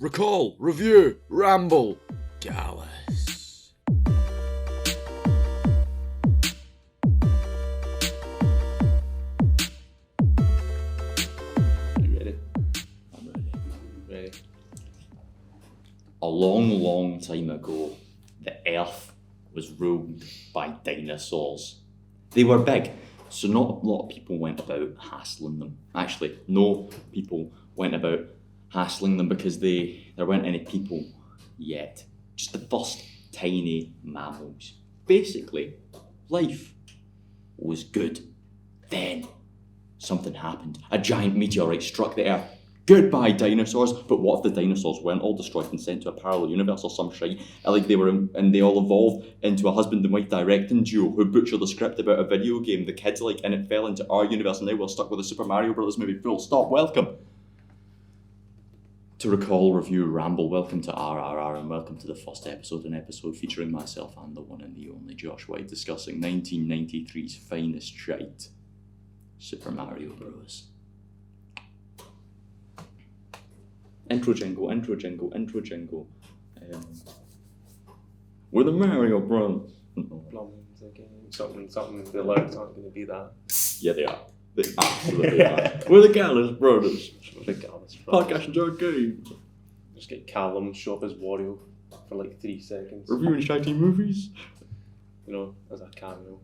Recall Review Ramble Gallus. You ready? I'm ready. Ready. A long, long time ago, the Earth was ruled by dinosaurs. They were big, so not a lot of people went about hassling them. Actually, no people went about hassling them because there weren't any people yet. Just the first tiny mammals. Basically, life was good. Then, something happened. A giant meteorite struck the Earth. Goodbye, dinosaurs. But what if the dinosaurs weren't all destroyed and sent to a parallel universe or some shite? Like they were, and they all evolved into a husband and wife directing duo who butchered the script about a video game the kids like, and it fell into our universe, and now we're stuck with a Super Mario Brothers movie. Full stop. Welcome to Recall Review Ramble. Welcome to RRR, and welcome to the first episode, an episode featuring myself and the one and the only Josh White, discussing 1993's finest shite, Super Mario Bros. Intro jingle. We're the Mario Bros. Plums again. Something. The lyrics aren't going to be that. Yeah, they are. They absolutely are. We're the Gallus Brothers. The Gallus Brothers. Podcast our game. Just get Callum show up as Wario for like 3 seconds. Reviewing shitty movies. You know, as a cameo.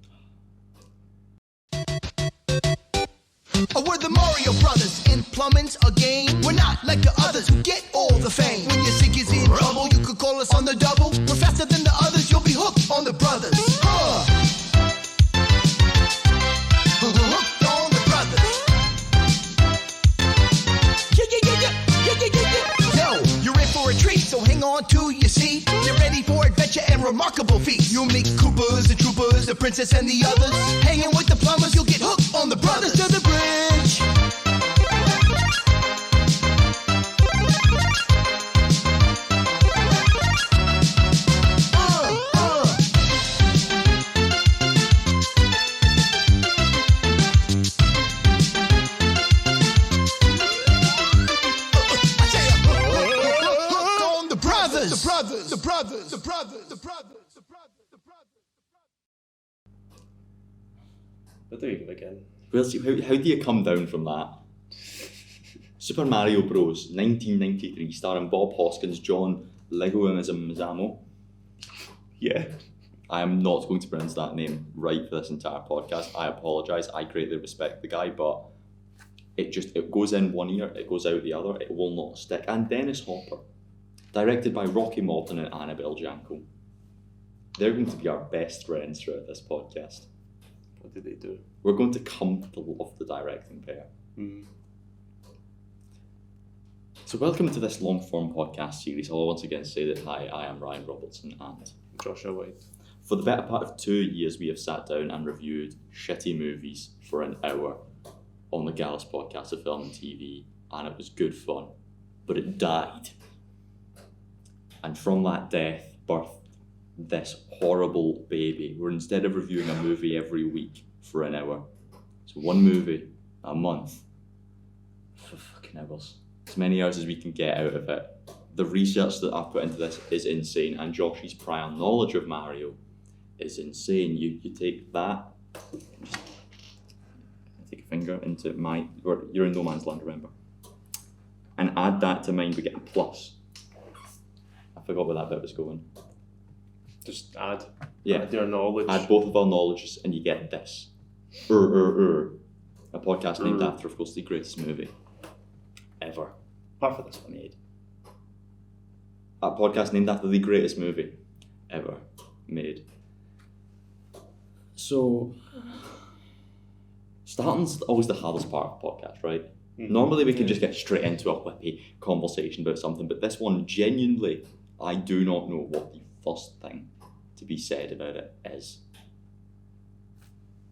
We're the Mario Brothers, and plumbing's a game. We're not like the others who get all the fame. When your sink is in trouble, you could call us on the double. We're faster than the others, you'll be hooked on the brothers. Hooked on the brothers. Yeah. Yo, you're in for a treat, so hang on to your seat. You're ready for adventure and remarkable feats. You'll meet Koopas, the troopers, the princess, and the others. Hanging with the plumbers, you'll get hooked on the brothers to the bridge. The brothers. But there you go again. Well, see, how do you come down from that? Super Mario Bros. 1993, starring Bob Hoskins, John Leguizamo. Yeah. I am not going to pronounce that name right for this entire podcast. I apologise. I greatly respect the guy, but it goes in one ear, it goes out the other. It will not stick. And Dennis Hopper, directed by Rocky Morton and Annabelle Janko. They're going to be our best friends throughout this podcast. What did they do? We're going to come to love the directing pair. So welcome to this long-form podcast series. I'll once again say that hi, I am Ryan Robertson, and Joshua White. for the better part of 2 years we have sat down and reviewed shitty movies for an hour on the Gallus podcast of film and TV, and it was good fun, but it died. And from that death birthed this horrible baby, where instead of reviewing a movie every week for an hour, it's one movie a month for fucking hours. As many hours as we can get out of it. The research that I've put into this is insane, and Josh's prior knowledge of Mario is insane. You take that, just take a finger into you're in no man's land, remember, and add that to mine, we get a plus. I forgot where that bit was going. Just add Your knowledge. Add both of our knowledges and you get this. A podcast named after, of course, the greatest movie ever. Apart from this one made. A podcast named after the greatest movie ever made. So, starting's always the hardest part of a podcast, right? Normally we can just get straight into a whippy conversation about something, but this one, genuinely, I do not know what the first thing to be said about it is.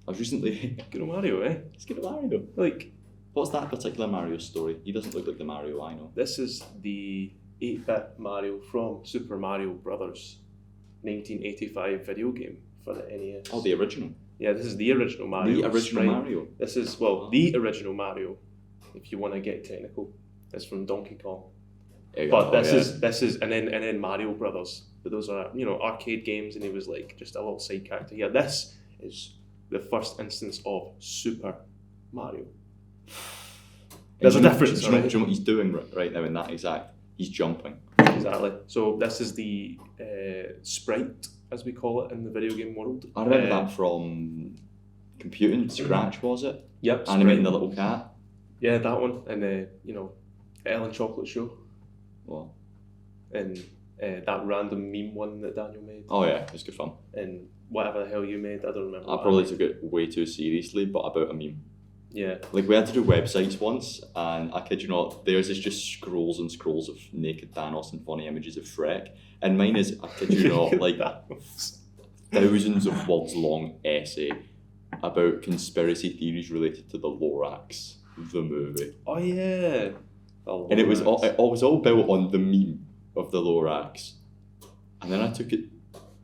I was recently... Good Mario, eh? Let's get a Mario. Like, what's that particular Mario story? He doesn't look like the Mario I know. this is the 8-bit Mario from Super Mario Brothers 1985 video game for the NES. Oh, the original. Yeah, this is the original Mario. The original Mario. This is, the original Mario, if you want to get technical. It's from Donkey Kong. But this is and then Mario Brothers. But those are arcade games, and he was like just a little side character here. This is the first instance of Super Mario. There's a difference. Do you know what he's doing right now in that exact? He's jumping. Exactly. So this is the sprite, as we call it in the video game world. I remember that from computing. Scratch, was it? Yep. Animating the little cat. Yeah, that one. And Ellen Chocolate Show. What? And that random meme one that Daniel made. Oh yeah, it was good fun. And whatever the hell you made, I don't remember. I probably took it way too seriously, but about a meme. Yeah. Like we had to do websites once, and I kid you not, theirs is just scrolls and scrolls of naked Thanos and funny images of Shrek. And mine is, I kid you not, like thousands of words long essay about conspiracy theories related to the Lorax, the movie. Oh yeah. And it was all built on the meme of the Lorax. And then I took it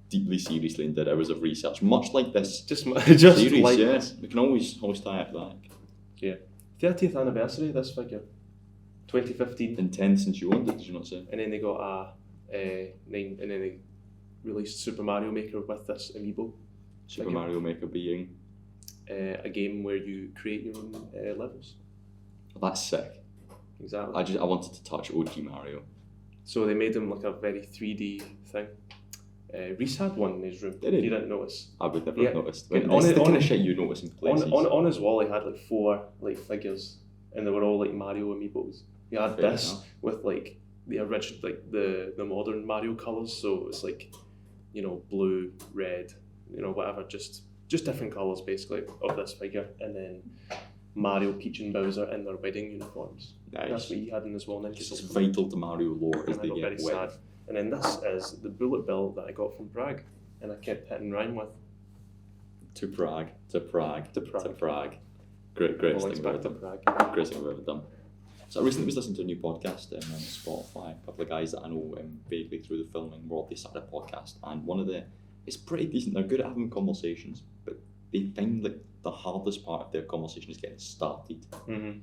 deeply seriously and did hours of research, much like this. Just series, like yeah. this. We can always tie it back. Yeah. 30th anniversary, this figure. 2015. And 10 since you owned it, did you not say? And then they got and then they released Super Mario Maker with this amiibo. Super Mario Maker being? A game where you create your own levels. Oh, that's sick. Exactly. I wanted to touch OG Mario. So they made him like a very 3D thing. Reese had one in his room. Did he? You didn't notice. I would never have noticed. And That's the kind of shit you notice in places. On his wall, he had like 4 like figures, and they were all like Mario amiibos. He had Fair this enough. with like the original, like the modern Mario colors. So it's like, blue, red, whatever, just different colors basically of this figure, and then Mario, Peach, and Bowser in their wedding uniforms. Nice. That's what he had in his wall. Because it's vital to Mario lore as And I they got get very wet. sad. And then this is the bullet bill that I got from Prague, and I kept hitting rhyme with. To Prague. Great Well, thing it's we've back to ever done. Prague. Great thing we've ever done. So I recently was listening to a new podcast on Spotify. A couple of guys that I know vaguely through the filming world, they started a podcast, and it's pretty decent. They're good at having conversations, but they find like the hardest part of their conversation is getting started. Mm-hmm.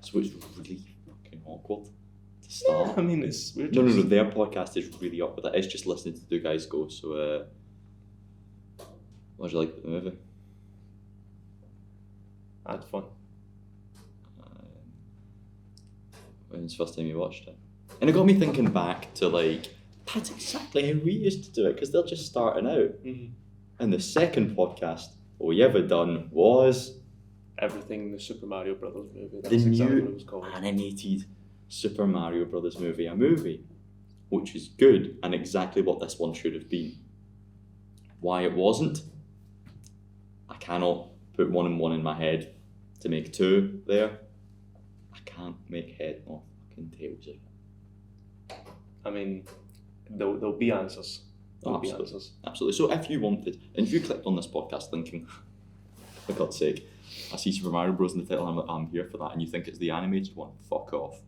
So it's really fucking awkward to start. I mean, we're No, their podcast is really awkward. It's just listening to two guys go, so what did you like about the movie? I had fun. When's the first time you watched it? And it got me thinking back to like, that's exactly how we used to do it, because they're just starting out. Mm-hmm. And the second podcast we ever done was Everything the Super Mario Brothers movie. That's the exactly what it new was called. animated Super Mario Brothers movie, a movie which is good and exactly what this one should have been. Why it wasn't, I cannot put 1 and 1 in my head to make 2 there. I can't make head nor fucking tails of it. I mean, there'll be answers. There'll be Absolutely. answers. Absolutely. So if you wanted, and if you clicked on this podcast thinking, for God's sake, I see Super Mario Bros. In the title, and I'm here for that, and you think it's the animated one, fuck off.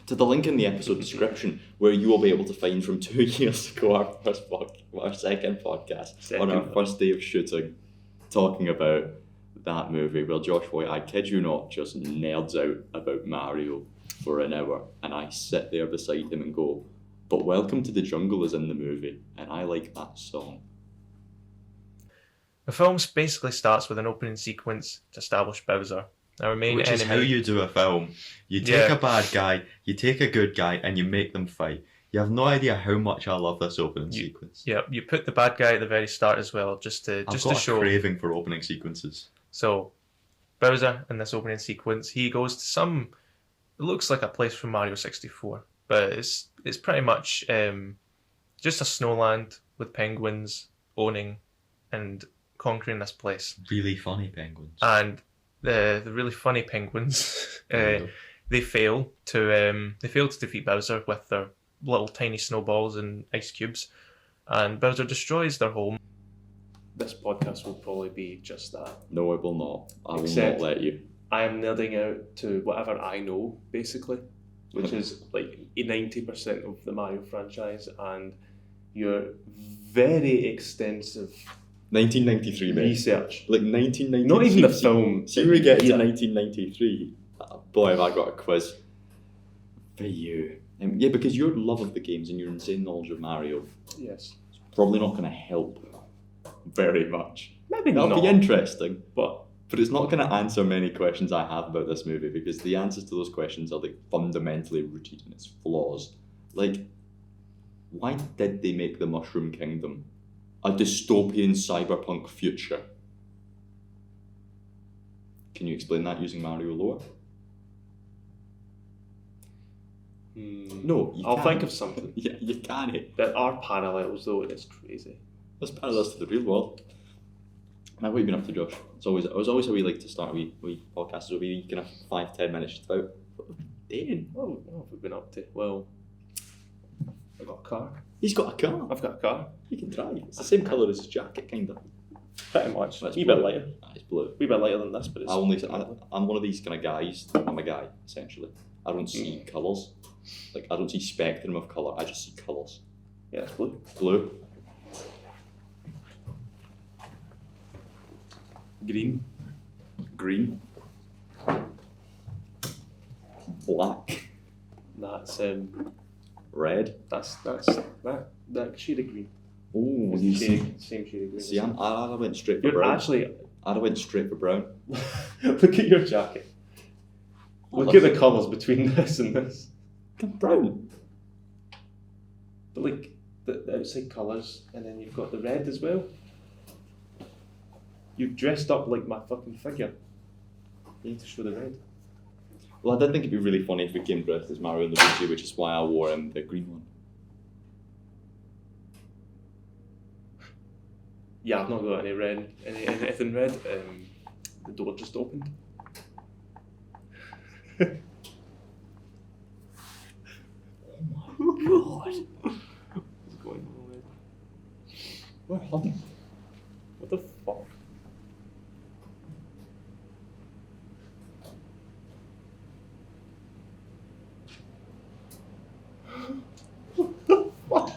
To the link in the episode description, where you will be able to find from 2 years ago our second podcast on our first day of shooting, talking about that movie where Josh White, I kid you not, just nerds out about Mario for an hour, and I sit there beside him and go, but Welcome to the Jungle is in the movie, and I like that song. The film basically starts with an opening sequence to establish Bowser, our main Which enemy. is how you do a film. You take a bad guy, you take a good guy, and you make them fight. You have no idea how much I love this opening sequence. Yeah, you put the bad guy at the very start as well, just to I've got show. a craving for opening sequences. So, Bowser in this opening sequence, he goes to some. It looks like a place from Mario 64, but it's pretty much just a snowland with penguins owning and conquering this place. Really funny penguins. And the really funny penguins, they fail to defeat Bowser with their little tiny snowballs and ice cubes, and Bowser destroys their home. This podcast will probably be just that. No, it will not. I will Except- not let you. I am nerding out to whatever I know, basically, which is like 90% of the Mario franchise and your very extensive 1993, mate. research. Like 1993. Not even the film. See, when we get to Yeah. 1993, boy, have I got a quiz. For you. Yeah, because your love of the games and your insane knowledge of Mario Yes. is probably not going to help very much. Maybe It'll not. be interesting, but it's not going to answer many questions I have about this movie, because the answers to those questions are like fundamentally rooted in its flaws. Like, why did they make the Mushroom Kingdom a dystopian cyberpunk future? Can you explain that using Mario lore? No, you I'll can't. think of something. Yeah, you can't. There are parallels though, and it's crazy. There's parallels to the real world. Now, what have you been up to, Josh? It's always how we like to start a wee podcast. So we kind of 5-10 minutes just about what have we been doing? What have we been up to? Well, I've got a car. He's got a car. I've got a car. You can drive. It's the same colour as his jacket, kind of. Pretty much. That's Wee bit blue. lighter. It's blue. Wee bit lighter than this, but it's. I'm one of these kind of guys. I'm a guy, essentially. I don't see colours. Like, I don't see spectrum of colour. I just see colours. Yeah, it's blue. Blue. Green. Green. Black. That's Red. that shade of green. Oh, It's you the see. same shade of green. See, I went straight for You're brown. actually. I went straight for brown. Look at your jacket. Look at the colours between this and this. Brown. But like the outside colours, and then you've got the red as well. You've dressed up like my fucking figure. You need to show the red. Well, I did think it'd be really funny if we came dressed as Mario and Luigi, which is why I wore the green one. Yeah, I've not got any red, anything red. The door just opened. Oh God! What's going on? We're humming. What the fuck? What the fuck?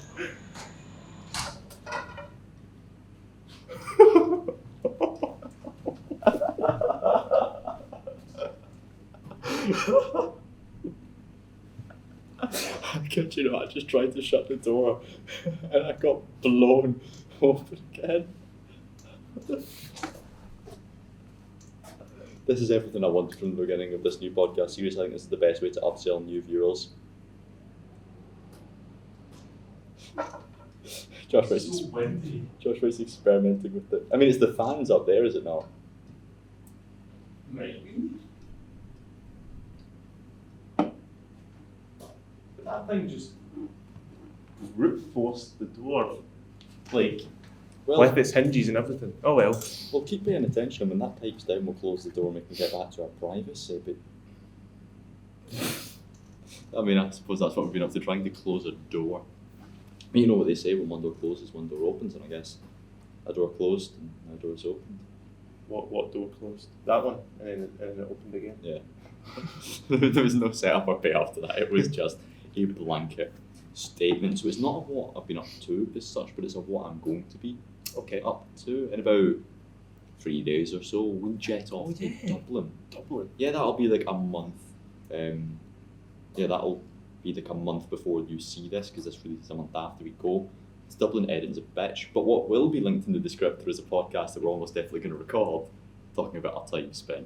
You know, I just tried to shut the door and I got blown open again. This is everything I wanted from the beginning of this new podcast series. I think this is the best way to upsell new viewers. Josh Rice experimenting with it. I mean, it's the fans up there, is it not? Maybe. That thing just brute forced the door, like Well, with its hinges and everything. Oh well. we'll keep paying attention. When that pipes down, we'll close the door and we can get back to our privacy. But I mean, I suppose that's what we've been up to, trying to close a door. You know what they say, when one door closes, one door opens, and I guess a door closed and a door is opened. What door closed? That one, and then it opened again. Yeah. There was no setup or payoff to that. It was just a blanket statement. So it's not of what I've been up to as such, but it's of what I'm going to be Okay. up to. In about 3 days or so, we'll jet off to Dublin. Dublin. Yeah, that'll be like a month. Yeah, that'll be like a month before you see this, because this releases a month after we go. It's Dublin. Edin's a bitch, but what will be linked in the descriptor is a podcast that we're almost definitely going to record, talking about our time spent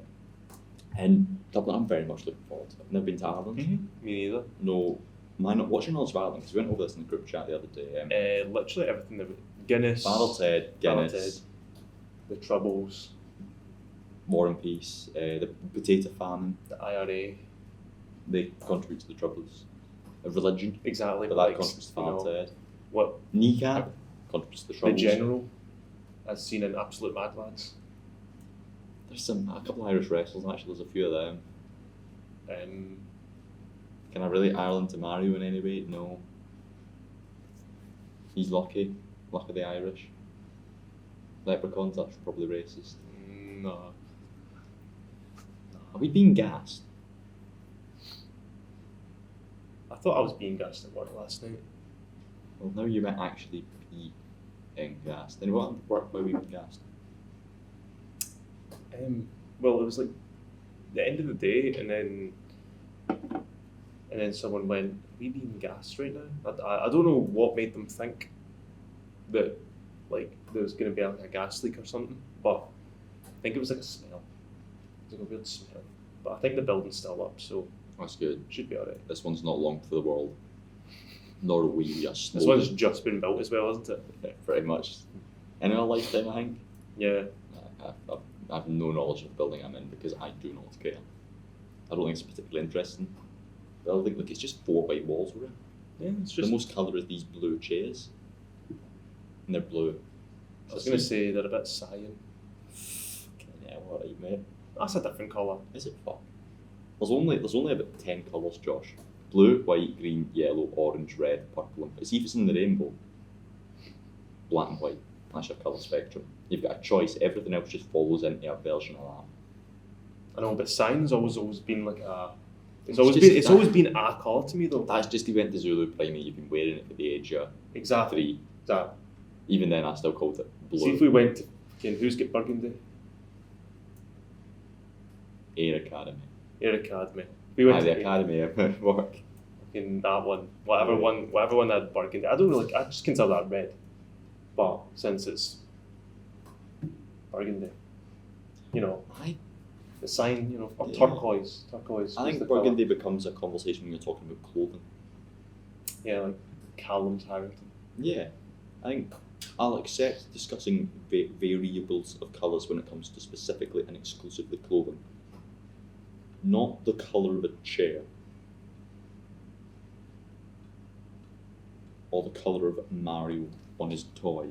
in Dublin. I'm very much looking forward to it. I've never been to Ireland. Me neither. No, what's your knowledge of Ireland? Because we went over this in the group chat the other day. Literally everything. Guinness. Battle Ted, Guinness, Battle Ted, the Troubles, War and Peace, the potato famine. the IRA. They contribute to the Troubles. Religion, Exactly. but like, that contributes to you know, Battle Ted. what Kneecap contributes to the the Troubles. General, as seen in Absolute Mad Lads. There's a couple of Irish wrestlers, actually. There's a few of them. Can I relate Ireland to Mario in any way? No. He's lucky. Luck of the Irish. Leprechauns, that's probably racist. No. Are we being gassed? I thought I was being gassed at work last night. Well, now you might actually be being gassed. And what work were we being gassed? Well, it was like the end of the day, and then and then someone went, "Are we being gassed right now?" I don't know what made them think that like there was going to be like a gas leak or something, but I think it was like a smell. It was like a weird smell. But I think the building's still up, so That's good. should be alright. This one's not long for the world. Nor will we just. This one's just been built as well, isn't it? Yeah, pretty much. In our lifetime, I think. Yeah. I have no knowledge of the building I'm in because I do not care. I don't think it's particularly interesting. But I think like it's just 4 white walls around. Yeah, it's just. The most colour is these blue chairs. And they're blue. I was going to say they're a bit cyan. Yeah, alright, mate. That's a different colour. Is it fuck? There's only about 10 colours, Josh. Blue, white, green, yellow, orange, red, purple, and see if it's in the rainbow. Black and white. That's your colour spectrum. You've got a choice. Everything else just follows into a version of that. I know, but cyan's always been like a. It's It's always been a colour to me though. That's just you went to Zulu Primary. You've been wearing it for the age of Exactly. 3. That. Even then, I still called it blue. See if we went to who's got Burgundy? Air Academy. Air Academy. We went The to Academy at work. in that one. Whatever one had Burgundy. I don't really. I just consider that red. But since it's Burgundy, you know, the sign, you know, or turquoise. Turquoise. I was think the Burgundy becomes a conversation when you're talking about clothing. colour. Yeah, like Callum's Harrington. Yeah, I think I'll accept discussing variables of colours when it comes to specifically and exclusively clothing. Not the colour of a chair. Or the colour of Mario on his toy.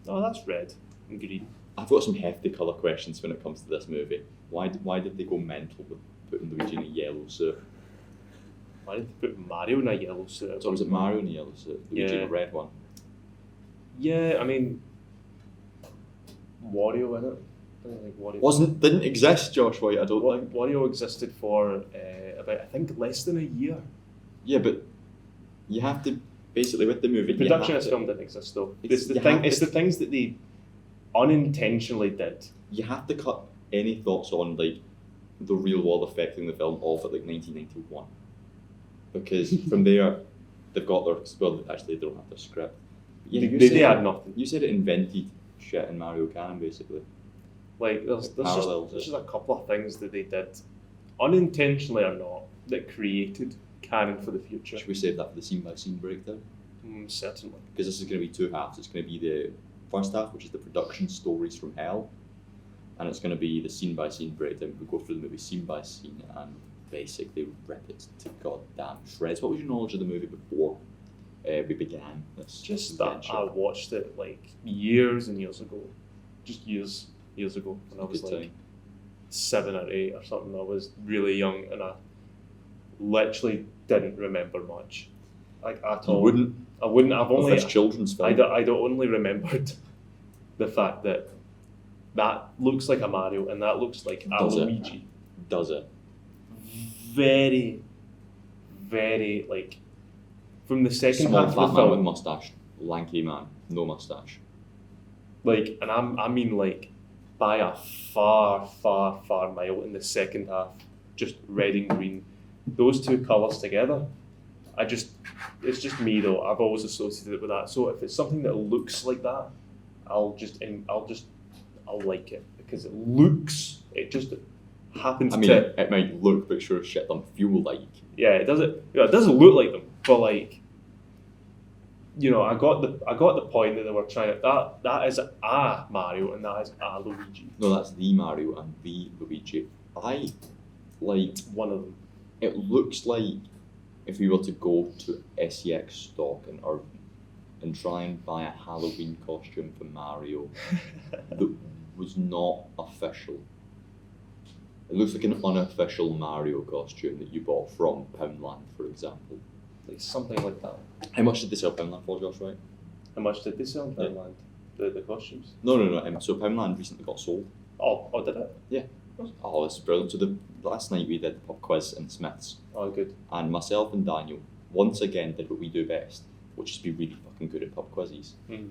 Oh, that's red and green. I've got some hefty colour questions when it comes to this movie. Why did they go mental with putting Luigi in a yellow suit? Why did they put Mario in a yellow suit? So was it Mario in a yellow suit? Luigi in Yeah. a red one? Yeah, I mean, Wario in it. I don't think Wario Didn't exist, Josh White, I don't think. Wario existed for about I think less than a year. Yeah, but you have to basically with the movie. The production of this film didn't exist though. It's the things that they unintentionally did. You have to cut any thoughts on like the real world affecting the film off at like 1991, because from there they've got their actually they don't have their script. Yeah, they had nothing. You said it invented shit in Mario Cannon basically. Like there's Parallels just a couple of things that they did, unintentionally or not, that created canon for the future. Should we save that for the scene by scene breakdown? Certainly. Because this is going to be 2 halves. It's going to be the first half, which is the production stories from hell, and it's going to be the scene by scene breakdown. We go through the movie scene by scene and basically rip it to goddamn shreds. What was your knowledge of the movie before we began this? Just that adventure? I watched it like years and years ago, just years ago when I was Good like time. 7 or 8 or something. I was really young and I literally didn't remember much, like at all. I wouldn't. I've only. This children's film. I'd only remembered the fact that looks like a Mario and that looks like a Does it? Luigi. Does it? Very, very like from the second Small half fat of the man with film. mustache, lanky man, no mustache. Like, and I mean like by a far, far, far mile in the second half, just red and green. Those two colours together, it's just me though. I've always associated it with that. So if it's something that looks like that, I'll like it because it just happens I mean, to. it might look, but sure as shit don't feel like. Yeah, it doesn't look like them, but like, you know, I got the point that they were trying to. That is a Mario and that is a Luigi. No, that's the Mario and the Luigi. I like. One of them. It looks like if we were to go to SEX stock in Irvine and try and buy a Halloween costume for Mario that was not official. It looks like an unofficial Mario costume that you bought from Poundland, for example. Like something like that. How much did they sell Poundland for, Josh, right? How much did they sell in Poundland? The costumes? No. So Poundland recently got sold. Oh, did it? Yeah. Oh, it's brilliant. So the last night we did the pub quiz in Smith's. Oh, good. And myself and Daniel once again did what we do best, which is be really fucking good at pub quizzes. Mm.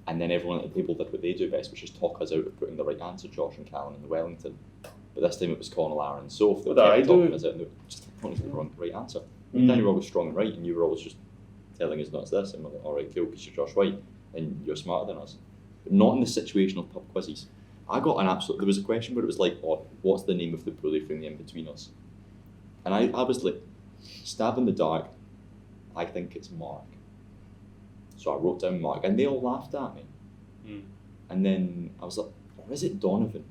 And then everyone at the table did what they do best, which is talk us out of putting the right answer, Josh and Callan and the Wellington. But this time it was Conor, Lara and Soph. What did I do? As it, and they were just telling us the right answer. And then you were always strong and right, and you were always just telling us that's this, and we're like, alright, cool, because you're Josh White, and you're smarter than us. But not in the situational pub quizzes. I got an absolute, there was a question where it was like, oh, what's the name of the bully from the in-between us? And I was like, stab in the dark, I think it's Mark. So I wrote down Mark, and they all laughed at me. And then I was like, or is it Donovan?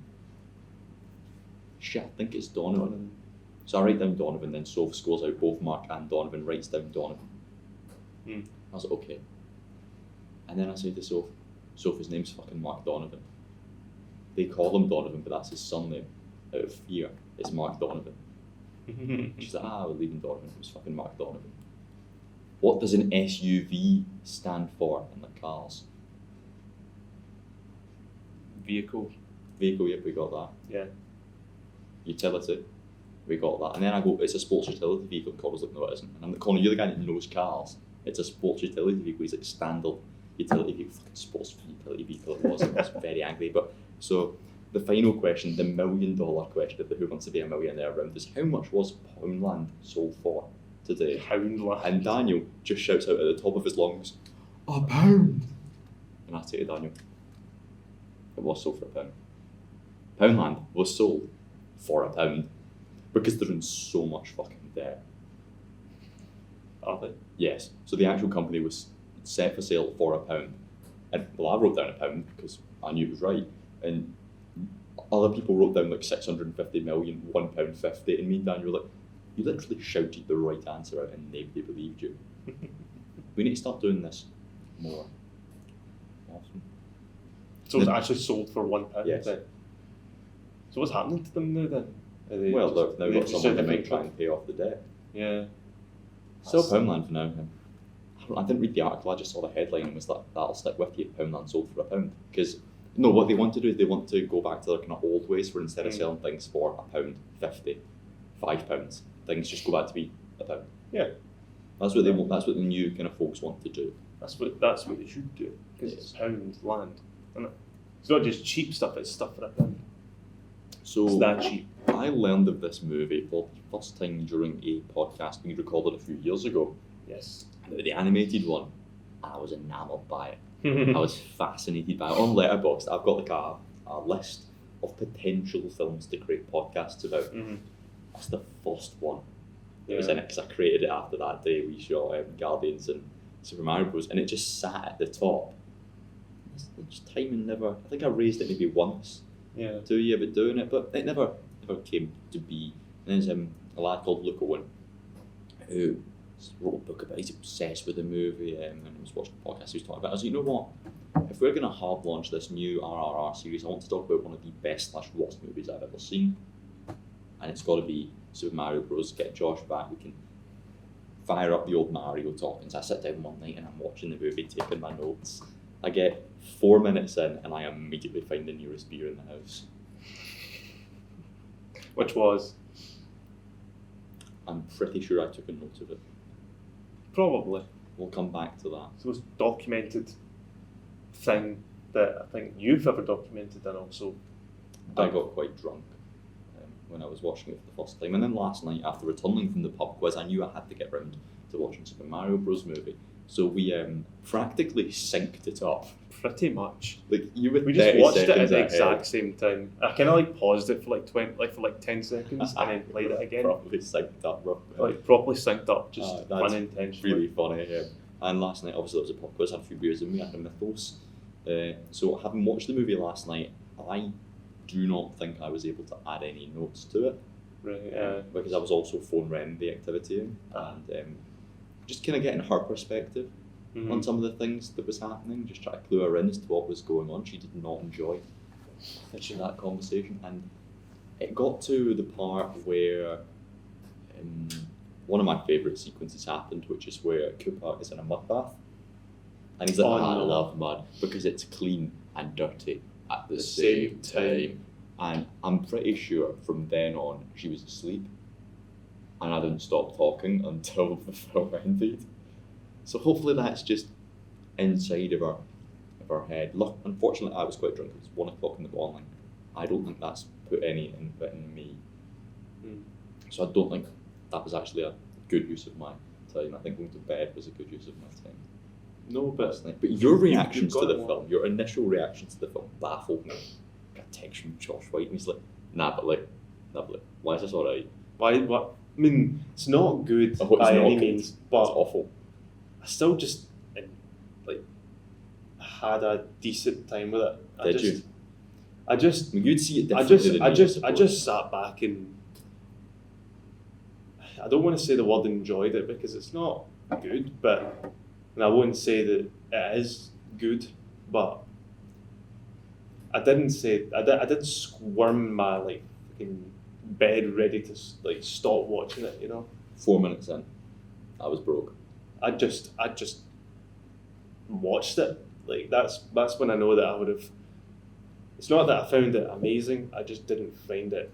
Shit, I think it's Donovan. So I write down Donovan, then Soph scores out both Mark and Donovan, writes down Donovan. I was like, okay. And then I say to Soph, his name's fucking Mark Donovan. They call him Donovan, but that's his surname. Out of fear, it's Mark Donovan. She's like, we're leaving Donovan, it was fucking Mark Donovan. What does an SUV stand for in the cars? Vehicle. Vehicle, yep, we got that. Yeah. Utility, we got that. And then I go, it's a sports utility vehicle. And Connor's like, no, it isn't. And I'm like, Connor, you're the guy that knows cars. It's a sports utility vehicle. He's like, standard utility vehicle. Fucking sports utility vehicle it was. I was very angry. But so the final question, the $1 million question of the Who Wants to Be a Millionaire round is, how much was Poundland sold for today? Poundland. And Daniel just shouts out at the top of his lungs, £1. And I say to Daniel, it was sold for £1. Poundland was sold for £1 because they're in so much fucking debt. Are they? Yes. So the actual company was set for sale for £1. And well, I wrote down £1 because I knew it was right. And other people wrote down like 650 million, £1.50, and me and Daniel were like, you literally shouted the right answer out and nobody believed you. We need to start doing this more. Awesome. So it's actually sold for £1 Yes. then? So what's happening to them now then? Are they Well, just- they've now they got just someone to a make different try and pay off the debt. Yeah. Still That's- Poundland for now. I didn't read the article, I just saw the headline and was like, that'll stick with you, Poundland sold for £1. Because, no, what they want to do is they want to go back to their kind of old ways where instead of selling things for £1.50, £5, things just go back to be £1. Yeah. That's what they want, that's what the new kind of folks want to do. That's what they should do. Because it's pound land, isn't it? It's not just cheap stuff, it's stuff for £1. So It's that cheap. I learned of this movie for the first time during a podcast we recorded a few years ago. Yes. The animated one. I was enamoured by it. I was fascinated by it. On Letterboxd, I've got like a list of potential films to create podcasts about. That's the first one that was in it, because I created it after that day we shot Guardians and Super Mario Bros. And it just sat at the top. It's timing never. I think I raised it maybe once. Yeah. 2 years about doing it, but it never came to be. And there's a lad called Luke Owen who wrote a book about it. He's obsessed with the movie, and I was watching the podcast he was talking about it. I was like, you know what? If we're going to hard launch this new RRR series, I want to talk about one of the best / worst movies I've ever seen. And it's got to be Super Mario Bros. Get Josh back. We can fire up the old Mario talkings. I sit down one night and I'm watching the movie, taking my notes. I get 4 minutes in and I immediately find the nearest beer in the house. Which was? I'm pretty sure I took a note of it. Probably. We'll come back to that. It's the most documented thing that I think you've ever documented, and also I got quite drunk when I was watching it for the first time. And then last night, after returning from the pub quiz, I knew I had to get round to watching Super Mario Bros. Movie. So we practically synced it up. pretty much. Like you would. We just watched it at the ahead. exact same time. I kind of like paused it for like 10 seconds and then played it again. Properly synced up, bro. Like properly synced up, just that's unintentionally. Really funny, yeah. And last night, obviously, there was a pub quiz, had a few beers in me, had a mythos. So having watched the movie last night, I do not think I was able to add any notes to it. Right. Because I was also phone rem the activity in, and just kind of getting her perspective on some of the things that was happening, just try to clue her in as to what was going on. She did not enjoy that conversation, and it got to the part where one of my favourite sequences happened, which is where Koopa is in a mud bath, and he's like, I love mud because it's clean and dirty at the same time. And I'm pretty sure from then on she was asleep, and I didn't stop talking until the film ended. So hopefully that's just inside of her head. Look, unfortunately I was quite drunk. It was 1 o'clock in the morning. I don't think that's put any input in me. Mm. So I don't think that was actually a good use of my time. I think going to bed was a good use of my time. No, but Personally. But your reactions got to the it. film, your initial reactions to the film baffled me. I got a text from Josh White and he's like, nah, but why is this alright? why? What? I mean, it's not good Oh, it's by not any good. means, It's but awful. I still just had a decent time with it. Did you? I just I mean, you'd see it I differently than me, just suppose. sat back and I don't want to say the word enjoyed it because it's not good, but and I won't say that it is good, but I didn't say I did squirm in my like fucking bed ready to like stop watching it, you know. 4 minutes in, I was broke. I just watched it. Like that's when I know that I would have. It's not that I found it amazing. I just didn't find it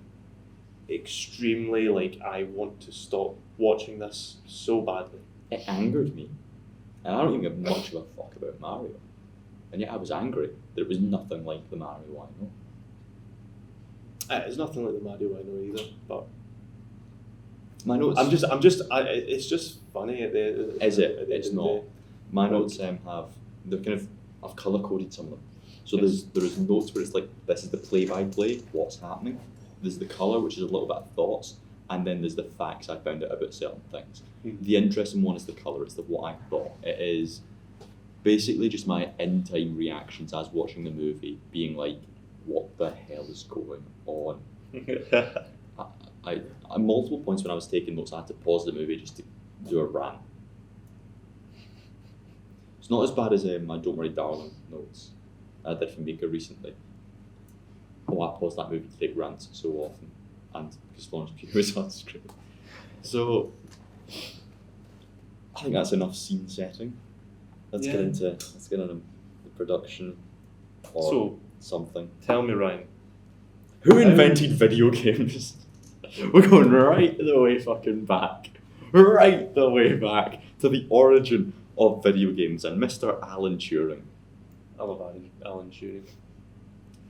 extremely like I want to stop watching this so badly. It angered me. And I don't even give much of a fuck about Mario. And yet I was angry that it was nothing like the Mario I know. It's nothing like the Mario I know either. But My notes. it's just funny at the. Is it? at the It's end of not. the day. My notes they're kind of, I've colour coded some of them. So Yes. there's notes where it's like, this is the play by play, what's happening. There's the colour, which is a little bit of thoughts, and then there's the facts I found out about certain things. Mhm. The interesting one is the colour, it's the what I thought. It is basically just my in-time reactions as watching the movie, being like, what the hell is going on? I at multiple points when I was taking notes, I had to pause the movie just to do a rant. It's not as bad as my Don't Worry Darling notes I did from Mika recently. Oh, I paused that movie to take rants so often, and because Florence Pugh was on screen. So, I think that's enough scene setting. Let's get Yeah. into the production or So something. tell me, Ryan. Who invented video games? We're going right the way fucking back. Right the way back to the origin of video games and Mr. Alan Turing. I love Alan Turing.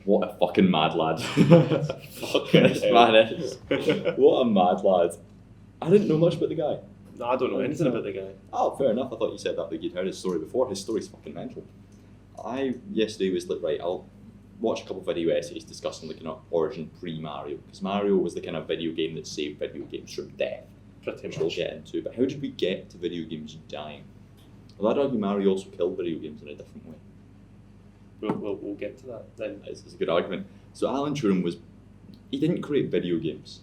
What a fucking mad lad. This man is. What a mad lad. I didn't know much about the guy. No, I don't know anything about the guy. Oh, fair enough. I thought you said that like you'd heard his story before. His story's fucking mental. I yesterday was like, right, I'll watch a couple of video essays discussing the kind of origin pre-Mario, because Mario was the kind of video game that saved video games from death, Pretty which we'll much. get into. But how did we get to video games dying? Well, I'd argue Mario also killed video games in a different way. We'll get to that then. It's a good argument. So Alan Turing he didn't create video games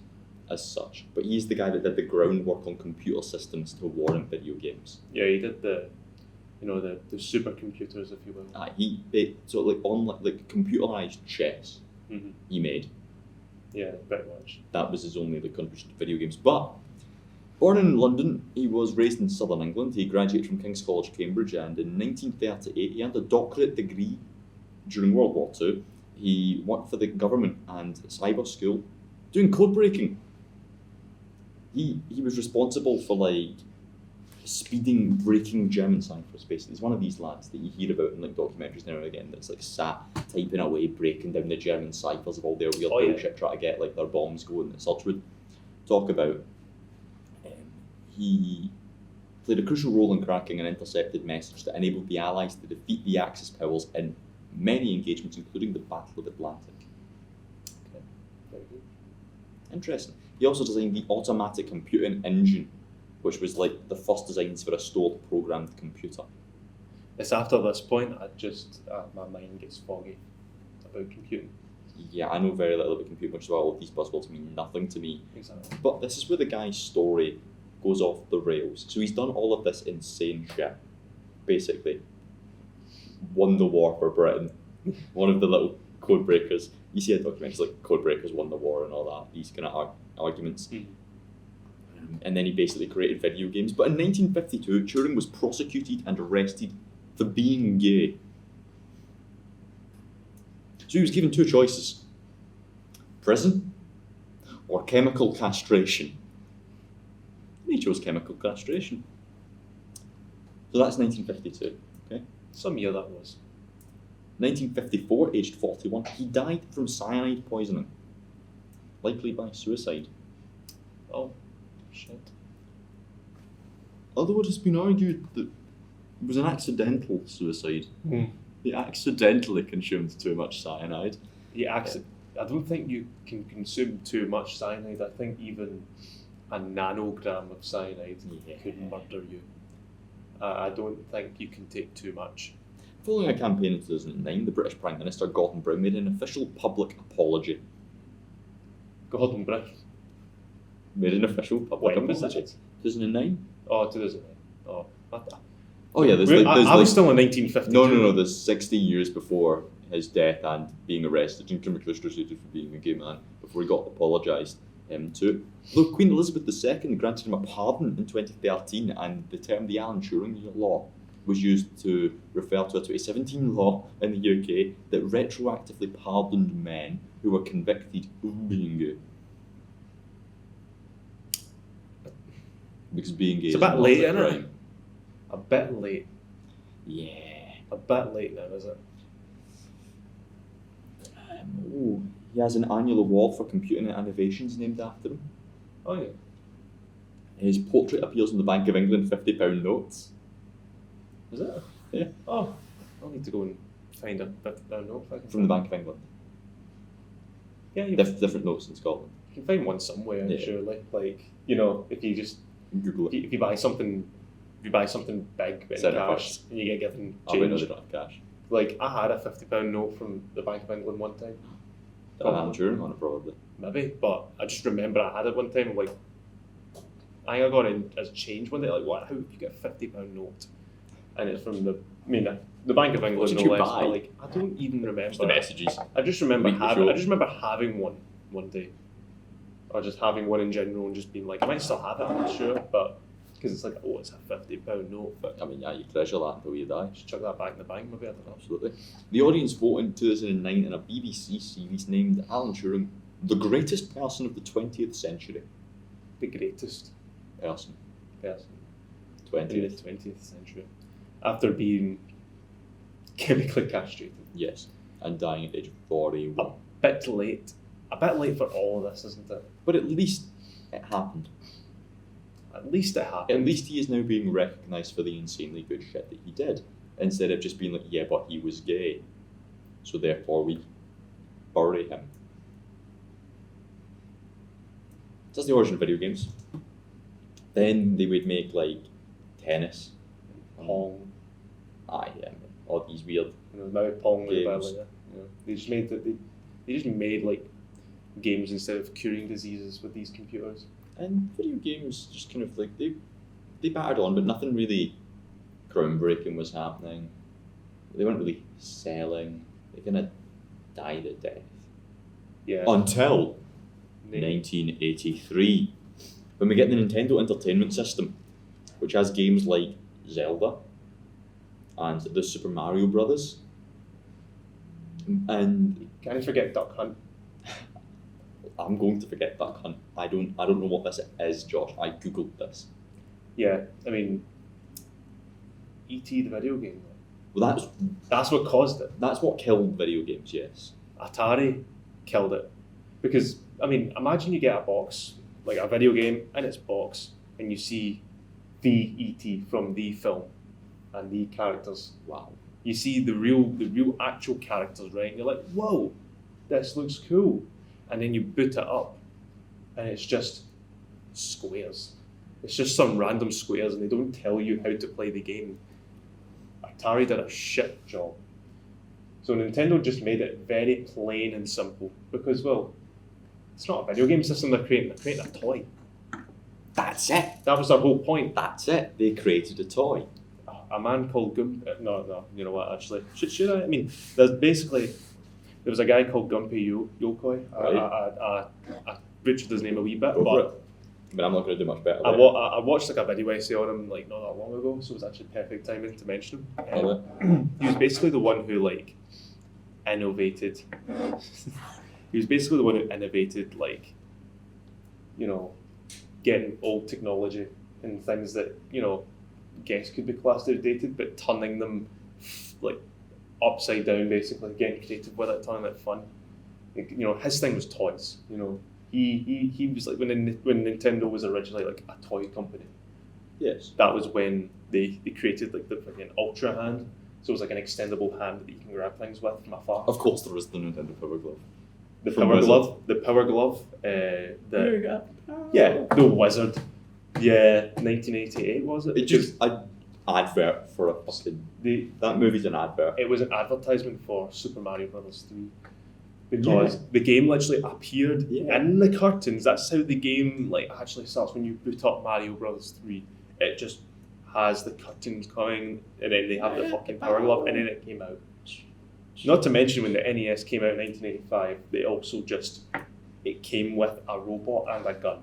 as such, but he's the guy that did the groundwork on computer systems to warrant video games. Yeah, he did the supercomputers, if you will. So like computerized chess Mm-hmm. he made. Yeah, very much. That was his only contribution to video games. But born in London, he was raised in southern England. He graduated from King's College, Cambridge, and in 1938 he earned a doctorate degree during World War II. He worked for the government and cyber school doing code breaking. He was responsible for like breaking German ciphers, basically. He's one of these lads that you hear about in like documentaries now and again that's like sat typing away, breaking down the German ciphers of all their weird bullshit, trying to get like their bombs going and such. Would talk about he played a crucial role in cracking an intercepted message that enabled the Allies to defeat the Axis powers in many engagements, including the Battle of Atlantic. Okay. Very good. Interesting. He also designed the automatic computing engine, which was like the first designs for a stored programmed computer. It's after this point my mind gets foggy about computing. Yeah, I know very little about computing, which is why all of these buzzwords mean nothing to me. Exactly. But this is where the guy's story goes off the rails. So he's done all of this insane shit, basically. Won the war for Britain. One of the little code breakers. You see a documentary, it's like code breakers won the war and all that. These kind of arguments. Mm. And then he basically created video games. But in 1952, Turing was prosecuted and arrested for being gay. So he was given two choices: prison or chemical castration. And he chose chemical castration. So that's 1952. Okay. Some year that was. 1954, aged 41, he died from cyanide poisoning. likely by suicide. Oh, shit. Although it has been argued that it was an accidental suicide. Hmm. He accidentally consumed too much cyanide. I don't think you can consume too much cyanide. I think even a nanogram of cyanide could murder you. I don't think you can take too much. Following a campaign in 2009, the British Prime Minister Gordon Brown made an official public apology. Gordon Brown. Made an official public When was apology. that? 2009? Oh, 2009. Oh, Oh yeah, I was still in 1952. No, there's 60 years before his death and being arrested and criminally prosecuted for being a gay man before he got apologised to. Though Queen Elizabeth II granted him a pardon in 2013, and the term the Alan Turing law was used to refer to a 2017 law in the UK that retroactively pardoned men who were convicted of being gay. Because being gay It's a is bit not late, a isn't it? crime. A bit late. Yeah. A bit late now, is it? He has an annual award for computing innovations named after him. Oh yeah. His portrait appears on the Bank of England £50 notes. Is it? Yeah. Oh, I'll need to go and find a £50 note if I can. From the Bank of England. Yeah, you Different notes in Scotland. can find one somewhere, Yeah. surely. Like, if you just Google it. if you buy something big in Send it cash first. and you get given Oh, wait, no, change. they don't have cash. Like, I had a £50 note from the Bank of England one time. Alan Turing on it, probably. Maybe, but I just remember I had it one time. Like, I think I got in as change one day. Like, what? How would you get a £50 note? And it's from the Bank of England. What did no you less, buy? but, like, I don't even remember. Just the messages. I just remember Week before. having one day, or just having one in general and just being like, I might still have it. I'm not sure, but because it's like, oh, it's a £50 note, but I mean, yeah, you treasure that until you die. just chuck that back in the bank. Maybe I don't know. Absolutely. The audience voted in 2009 in a BBC series named Alan Turing the greatest person of the 20th century. The greatest Person. person in the 20th. 20th century, after being chemically castrated. Yes. And dying at the age of 41. A bit late for all of this, isn't it? But at least it happened. At least it happened. At least he is now being recognised for the insanely good shit that he did, instead of just being like, yeah, but he was gay, so therefore we bury him. That's the origin of video games. Then they would make like tennis, Pong. all these weird. Now Pong was about Games. like that. They just made they just made like games instead of curing diseases with these computers. And video games just kind of like they battered on, but nothing really groundbreaking was happening. They weren't really selling. They kind of died a death. Yeah. Until 1983, when we get the Nintendo Entertainment System, which has games like Zelda and the Super Mario Brothers. And Can't you forget Duck Hunt? I'm going to forget Duck Hunt. I don't know what this is, Josh. I googled this. Yeah, I mean, E.T. the video game. Well, That's what caused it. that's what killed video games. Yes. Atari killed it. Because, I mean, imagine you get a box, like a video game in its box, and you see the E.T. from the film and the characters. Wow. You see the real actual characters, right? And you're like, whoa, this looks cool. And then you boot it up, and it's just squares. It's just some random squares, and they don't tell you how to play the game. Atari did a shit job. So Nintendo just made it very plain and simple because, well, it's not a video game system they're creating a toy. That's it. That was their whole point. That's it. They created a toy. A man called no, you know what, actually. Should I? I mean, there was a guy called Gunpei Yokoi. Right. I butchered his name a wee bit, Go for but it. I mean, I'm not going to do much better. I watched like a video essay on him like not that long ago, so it was actually perfect timing to mention him. He was basically the one who like innovated. He was basically the one who innovated like, getting old technology and things that guess could be classed as dated, but turning them like upside down, basically getting creative with it, turning it fun. His thing was toys. He was like when Nintendo was originally like a toy company. Yes. That was when they created like the fucking Ultra hand. So it was like an extendable hand that you can grab things with from afar. Of course, there was the Nintendo Power Glove. The From Power Wizard. Glove. The Power Glove. Yeah, the Wizard. Yeah, 1988 was it? It just an advert for a fucking. That movie's an advert. It was an advertisement for Super Mario Bros. 3. Because the game literally appeared in the curtains. That's how the game like actually starts when you boot up Mario Bros. 3. It just has the curtains coming, and then they have the fucking Power Glove, and then it came out. Not to mention when the NES came out in 1985, they also it came with a robot and a gun.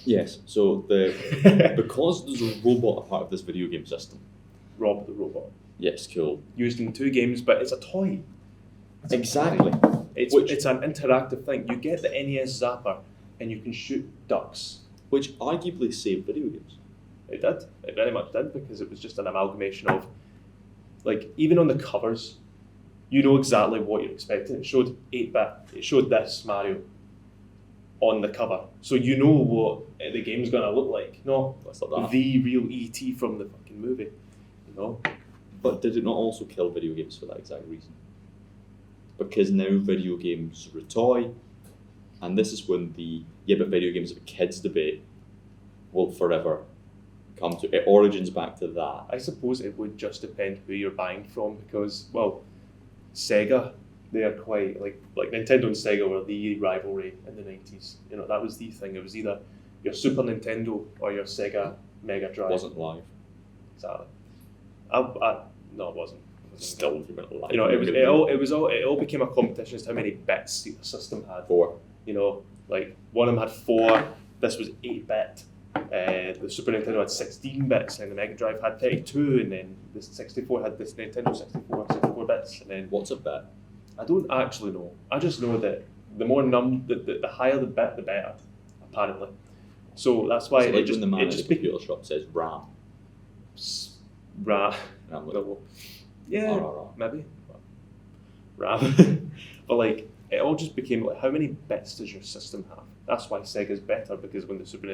Yes. So because there's a robot a part of this video game system. Rob the robot. Yes, cool. Used in 2 games, but it's a toy. Exactly. It's an interactive thing. You get the NES Zapper, and you can shoot ducks. Which arguably saved video games. It did. It very much did, because it was just an amalgamation of, like, even on the covers, you know exactly what you're expecting. It showed 8-bit. It showed this Mario on the cover, so you know what the game's gonna look like. No, That's like that. the real ET from the fucking movie. You know. But did it not also kill video games for that exact reason? Because now video games are a toy, and this is when the but video games are a kids debate will forever come to. It origins back to that. I suppose it would just depend who you're buying from, because, well, Sega, they are quite, like Nintendo and Sega were the rivalry in the 90s. You know, that was the thing. It was either your Super Nintendo or your Sega Mega Drive. Wasn't live. Exactly. No, it wasn't. Still live. You know, it all became a competition as to how many bits the system had. 4. You know, like one of them had 4. This was 8-bit. The Super Nintendo had 16 bits, and the Mega Drive had 32, and then the 64 had this Nintendo 64 bits, and then What's a bit? I don't actually know. I just know that the more the higher the bit, the better, apparently. So that's why Like when the man in the just computer shop says RAM. RAM. And I'm like, No, yeah, rah. maybe. RAM. But like, it all just became like, how many bits does your system have? That's why Sega's better, because when the Super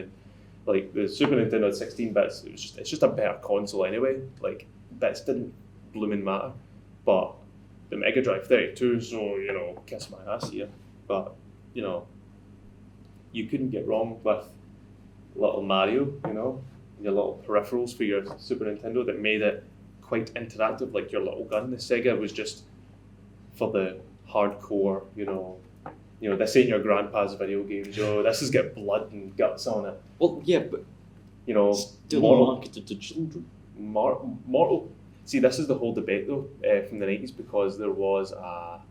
Nintendo had 16 bits, it's just a better console anyway. Like, bits didn't blooming matter. But the Mega Drive 32, so, you know, kiss my ass here. But, you know, you couldn't get wrong with little Mario, you know, your little peripherals for your Super Nintendo that made it quite interactive, like your little gun. The Sega was just for the hardcore, you know, this ain't your grandpa's video games, this has got blood and guts on it. Well, yeah, but You know, still marketed to children. Mortal. See, this is the whole debate though from the 90s, because there was a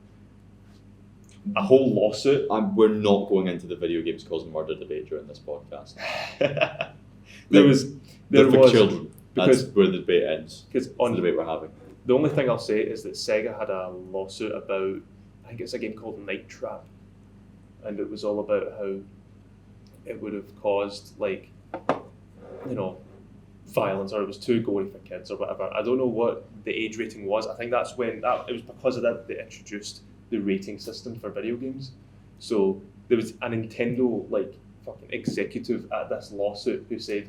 whole lawsuit. We're not going into the video games causing murder debate during this podcast. There was for children. because That's where the debate ends. because It's the debate we're having. the only thing I'll say is that Sega had a lawsuit about, I think it's a game called Night Trap, and it was all about how it would have caused, like, you know, violence, or it was too gory for kids or whatever. I don't know what the age rating was. I think that's when it was because of that they introduced the rating system for video games. So there was a Nintendo like fucking executive at this lawsuit who said,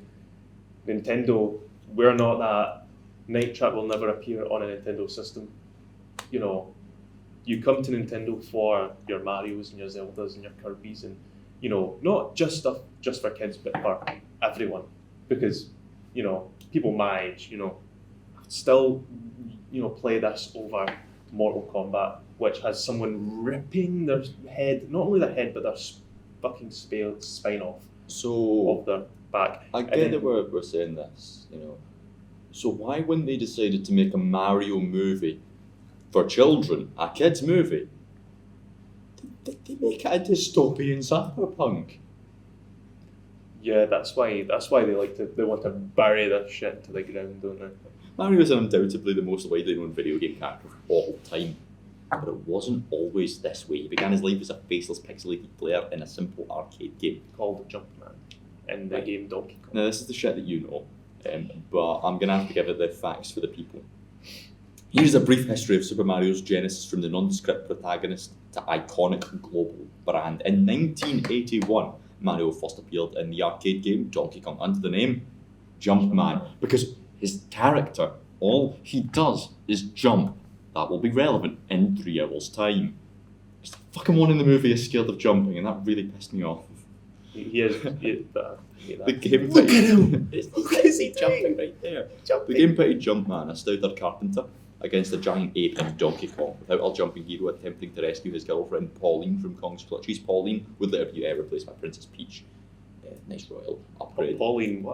Nintendo, we're not that. Night Trap will never appear on a Nintendo system. You know, you come to Nintendo for your Marios and your Zeldas and your Kirbys, and, you know, not just stuff just for kids, but for everyone. Because, you know, people my age, you know, still, you know, play this over Mortal Kombat, which has someone ripping their head, not only their head, but their fucking spine off So of their back. I get that we're saying this, you know. So why wouldn't they decided to make a Mario movie for children, a kids movie? They make it a dystopian cyberpunk. Yeah, that's why they want to bury this shit into the ground, don't they? Mario is undoubtedly the most widely known video game character of all time, but it wasn't always this way. He began his life as a faceless, pixelated player in a simple arcade game. Called Jumpman in the Right. game Donkey Kong. Now, this is the shit that you know, but I'm going to have to give it the facts for the people. Here's a brief history of Super Mario's genesis from the nondescript protagonist to iconic global brand. In 1981, Mario first appeared in the arcade game Donkey Kong under the name Jumpman, because his character, all he does is jump. That will be relevant in 3 hours' time. It's the fucking one in the movie is scared of jumping, and that really pissed me off. He is. The game look at him! Look at he jumping right there. The game pitted Jumpman, a stouter carpenter, against a giant ape in Donkey Kong, without our jumping hero attempting to rescue his girlfriend Pauline from Kong's clutches. Pauline would later be replaced by Princess Peach. Nice royal upgrade. Pauline,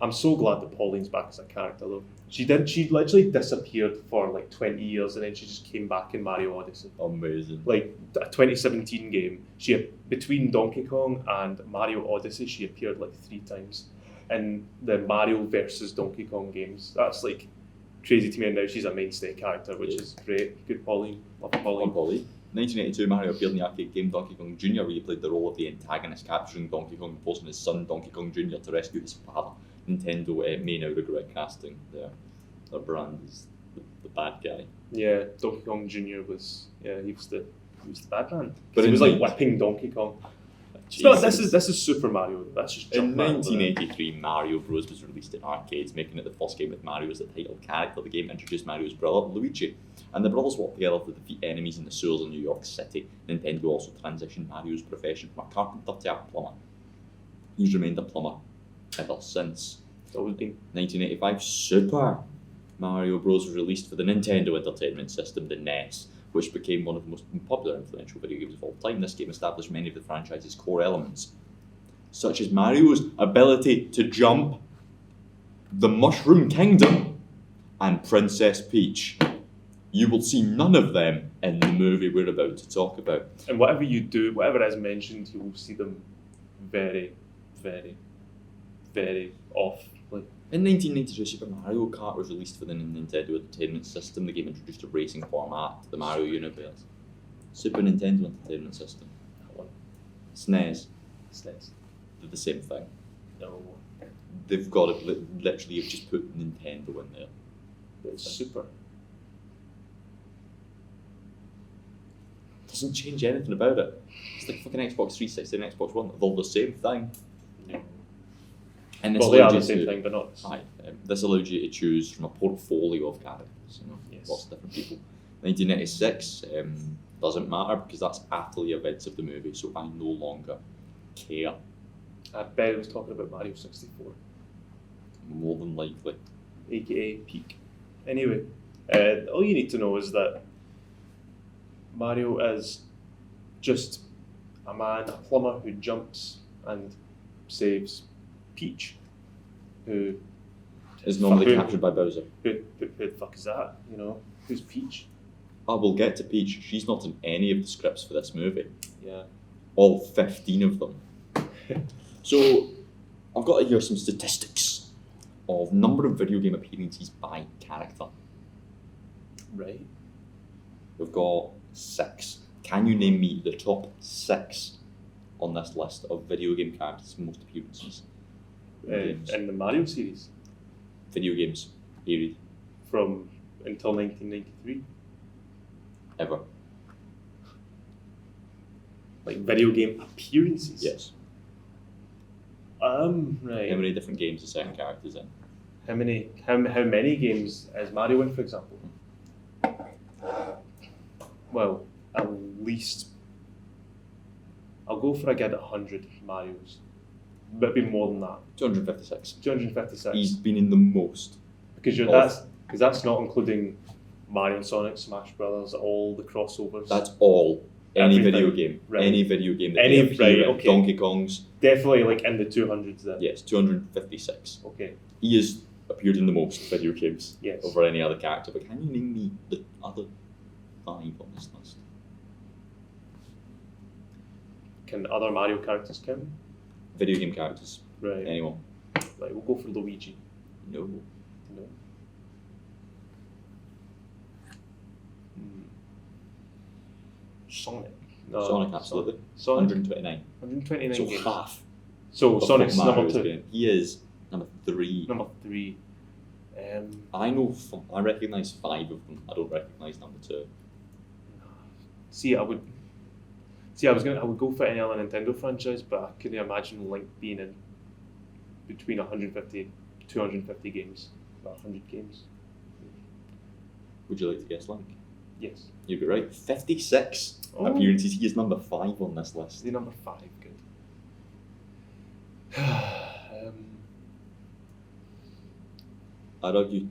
I'm so glad that Pauline's back as a character though. She literally disappeared for like 20 years and then she just came back in Mario Odyssey. Amazing. Like a 2017 game, between Donkey Kong and Mario Odyssey, she appeared like 3 times in the Mario versus Donkey Kong games. That's like crazy to me, and now she's a mainstay character, which is great. Good Pauline. Love Pauline. 1982, Mario appeared in the arcade game Donkey Kong Jr., where he played the role of the antagonist, capturing Donkey Kong and forcing his son Donkey Kong Jr. to rescue his father. Nintendo may now regret casting their brand as the bad guy. Yeah, Donkey Kong Jr. was he was the bad man. But he was like whipping Donkey Kong. This is Super Mario. That's just in 1983, Mario Bros. Was released in arcades, making it the first game with Mario as the title character. The game introduced Mario's brother, Luigi, and the brothers worked together to defeat enemies in the sewers of New York City. Nintendo also transitioned Mario's profession from a carpenter to a plumber. He's remained a plumber ever since. 1985, Super Mario Bros. Was released for the Nintendo Entertainment System, the NES, which became one of the most popular influential video games of all time. This game established many of the franchise's core elements, such as Mario's ability to jump, the Mushroom Kingdom, and Princess Peach. You will see none of them in the movie we're about to talk about. And whatever you do, whatever is mentioned, you will see them very, very, very off. In 1992, Super Mario Kart was released for the Nintendo Entertainment System. The game introduced a racing format to the Mario universe. Super Nintendo Entertainment System. That one. SNES. SNES. They're the same thing. No. They've got it, literally, you've just put Nintendo in there. It's Super. Doesn't change anything about it. It's like fucking Xbox 360 and Xbox One. They're the same thing. No. And this Well, they are the same thing, but not. This allowed you to choose from a portfolio of characters, Yes. Lots of different people. 1996 doesn't matter because that's after the events of the movie, so I no longer care. I bet he was talking about Mario 64. More than likely. AKA Peak. Anyway, all you need to know is that Mario is just a man, a plumber who jumps and saves Peach, who Is normally captured by Bowser. Who the fuck is that? Who's Peach? I will get to Peach. She's not in any of the scripts for this movie. Yeah. All 15 of them. So, I've got here some statistics of number of video game appearances by character. Right. We've got 6. Can you name me the top 6 on this list of video game characters' most appearances? In the Mario series? Video games, period. From until 1993? Ever. Like video game appearances? Yes. Right. How many different games are certain characters in? How many games is Mario in, for example? Well, at least I'll go for a good 100 Marios. Maybe more than that. 256. 256. He's been in the most. Because that's not including Mario and Sonic, Smash Brothers, all the crossovers. That's all. Any Everything. video game. Right. Any video game that Any- they appear in. right, okay. Donkey Kong's. Definitely like in the 200s then. Yes, 256. Okay. He has appeared in the most video games Yes. over any other character. But can you name me the other 5 on this list? Can other Mario characters count? Video game characters. Right. Anyone? Right, we'll go for Luigi. No. No. Sonic. No, Sonic, absolutely. Sonic. 129. 129 So games. half. So of Sonic's what number Mario's 2. been in. He is number 3. Number 3. I recognise 5 of them. I don't recognise number 2. I would go for any other Nintendo franchise, but I couldn't imagine Link being in between 150, 250 games, or 100 games. Would you like to guess Link? Yes. You'd be right. 56 Oh. appearances. He is number 5 on this list. Is he number 5? Good. I'd argue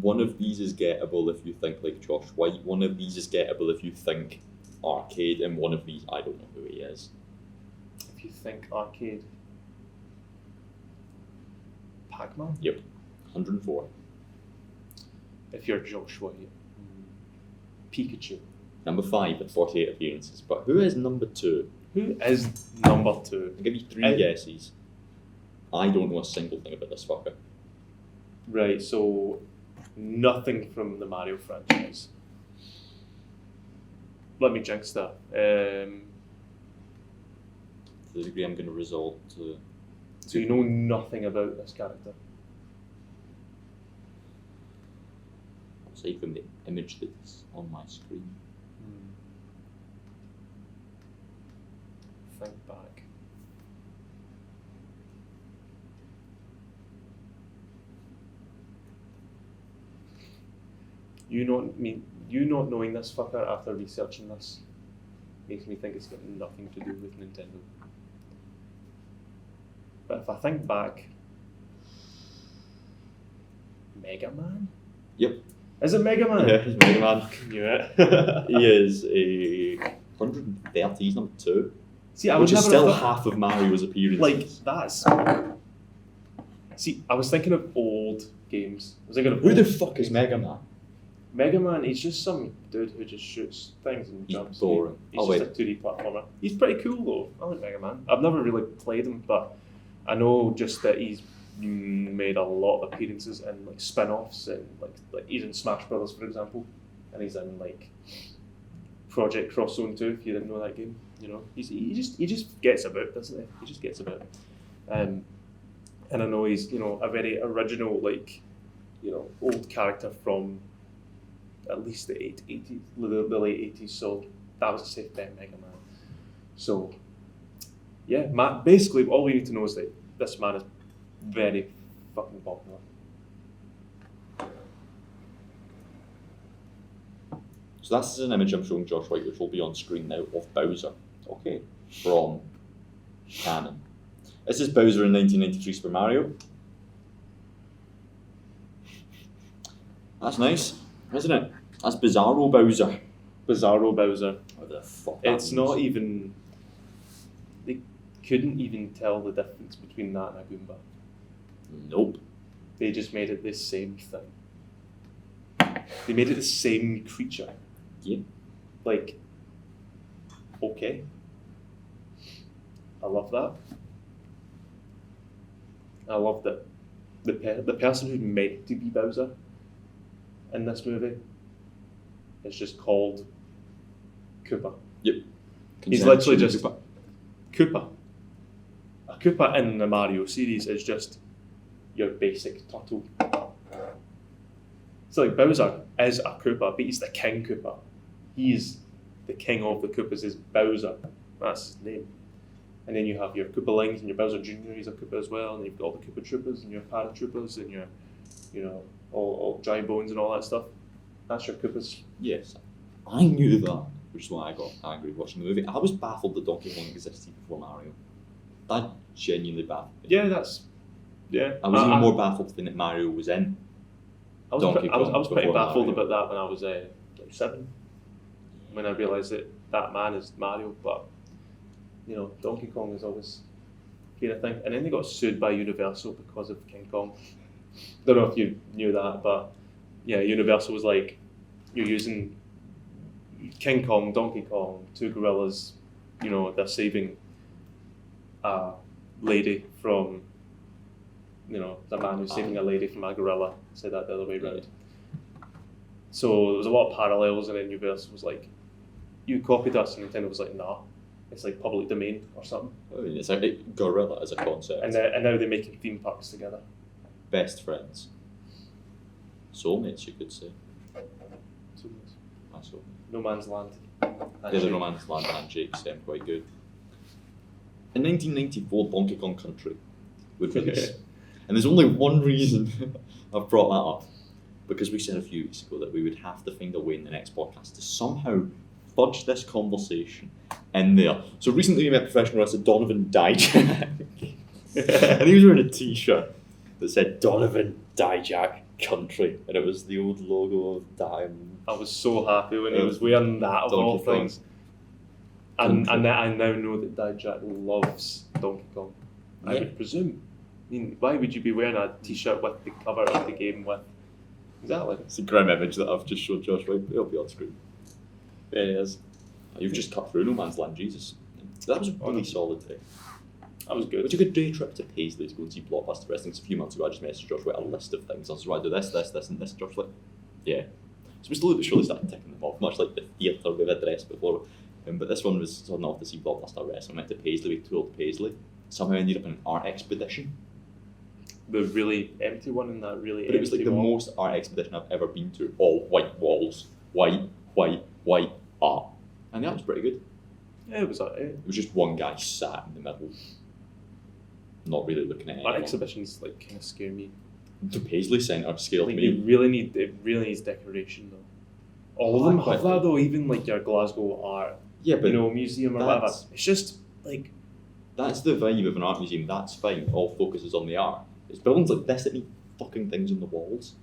one of these is gettable if you think like Josh White, one of these is gettable if you think arcade, and one of these, I don't know who he is. If you think arcade, Pac-Man. Yep, 104. If you're Josh White, Pikachu. Number 5 at 48 appearances. But who is number 2? Who is number 2? I'll give you 3 guesses. I don't know a single thing about this fucker. Right, so nothing from the Mario franchise. Let me jinx that. To the degree I'm going to resort to... So you know nothing about this character? Aside from the image that's on my screen. Think back. You not knowing this fucker after researching this makes me think it's got nothing to do with Nintendo. But if I think back, Mega Man? Yep. Is it Mega Man? Yeah, he's Mega Man. Knew it. He is a 130, he's number 2. See, I which would is never still have thought- half of Mario's appearances. Like, that's... See, I was thinking of old games. I was thinking of Who the old fuck is games. Mega Man? Mega Man, he's just some dude who just shoots things and He's jumps. boring. He's Oh, just a 2D platformer. He's pretty cool though. I like Mega Man. I've never really played him, but I know just that he's made a lot of appearances in like spin-offs and like he's in Smash Brothers, for example, and he's in like Project Cross Zone 2. If you didn't know that game, you know he just gets about, doesn't he? He just gets about. And I know he's a very original old character from at least the 80s, the late 80s, so that was a safe bet, Mega Man. So, yeah, basically all we need to know is that this man is very fucking popular. So this is an image I'm showing Josh White, which will be on screen now, of Bowser. Okay. From Canon. This is Bowser in 1993 Super Mario. That's nice, isn't it? That's Bizarro Bowser. Bizarro Bowser. What the fuck that It's means. not even... They couldn't even tell the difference between that and a Goomba. Nope. They just made it the same thing. They made it the same creature. Yeah. Like, okay. I love that. I love that the person who's meant to be Bowser in this movie is just called Koopa. Yep. He's literally just Koopa. A Koopa in the Mario series is just your basic turtle. So like Bowser is a Koopa, but he's the King Koopa. He's the king of the Koopas, is Bowser. That's his name. And then you have your Koopalings and your Bowser Jr., he's a Koopa as well, and you've got all the Koopa Troopers and your Paratroopers and your, all Giant Bones and all that stuff. That's your Koopas. Yes. I knew that, which is why I got angry watching the movie. I was baffled that Donkey Kong existed before Mario. That genuinely baffled me. Yeah, I was even more baffled than that Mario was in. I was Donkey Kong pretty before baffled Mario. about that when I was like 7, when I realised that man is Mario, but Donkey Kong has always been a thing. And then they got sued by Universal because of King Kong. Don't know if you knew that, but yeah, Universal was like, you're using King Kong, Donkey Kong, two gorillas, they're saving a lady from, the man who's saving a lady from a gorilla. Say that the other way around. So there was a lot of parallels, and then Universal was like, you copied us, and Nintendo was like, nah, it's like public domain or something. I mean, it's a gorilla as a concept. And now they're making theme parks together. Best friends. soulmates, you could say. So, My soulmate. No Man's Land. Yeah, the No Man's Land handshakes sound quite good. In 1994, Donkey Kong Country would release. And there's only one reason I've brought that up. Because we said a few weeks ago that we would have to find a way in the next podcast to somehow fudge this conversation in there. So recently we met professional wrestler Donovan Dijak. And he was wearing a t-shirt that said Donovan Dijak Country. And it was the old logo of Diamond. I was so happy when he was wearing that of all Donkey Kong. things. And I now know that Dijak loves Donkey Kong. I Yeah. would presume. I mean, why would you be wearing a t-shirt with the cover of the game with? Exactly. It's a grim image that I've just showed Josh. Right, it'll be on screen. There it is. You've just cut through No Man's Land, Jesus. That was a really solid day. That was good. We took a day trip to Paisley to go and see Blockbuster Wrestling. A few months ago, I just messaged Josh with a list of things. I was right, do this, and this. Josh was like, yeah. So we slowly but surely started ticking them off, much like the theatre we've addressed before. But this one was sort of off to see Blockbuster Wrestling. Went to Paisley, we toured Paisley. Somehow ended up in an art expedition. The really empty one in that really But it was like the wall. most art expedition I've ever been to. All white walls, white art. And that was pretty good. Yeah, it was alright. It was just one guy sat in the middle, not really looking at Art anyone. exhibitions like kind of scare me. The Paisley Centre scared Like me. it really needs decoration though. All of them quite have that though. Even like your Glasgow art, Yeah, but museum or whatever. that's- It's just like that's the vibe of an art museum. That's fine. All focuses on the art. It's buildings like this that need fucking things on the walls.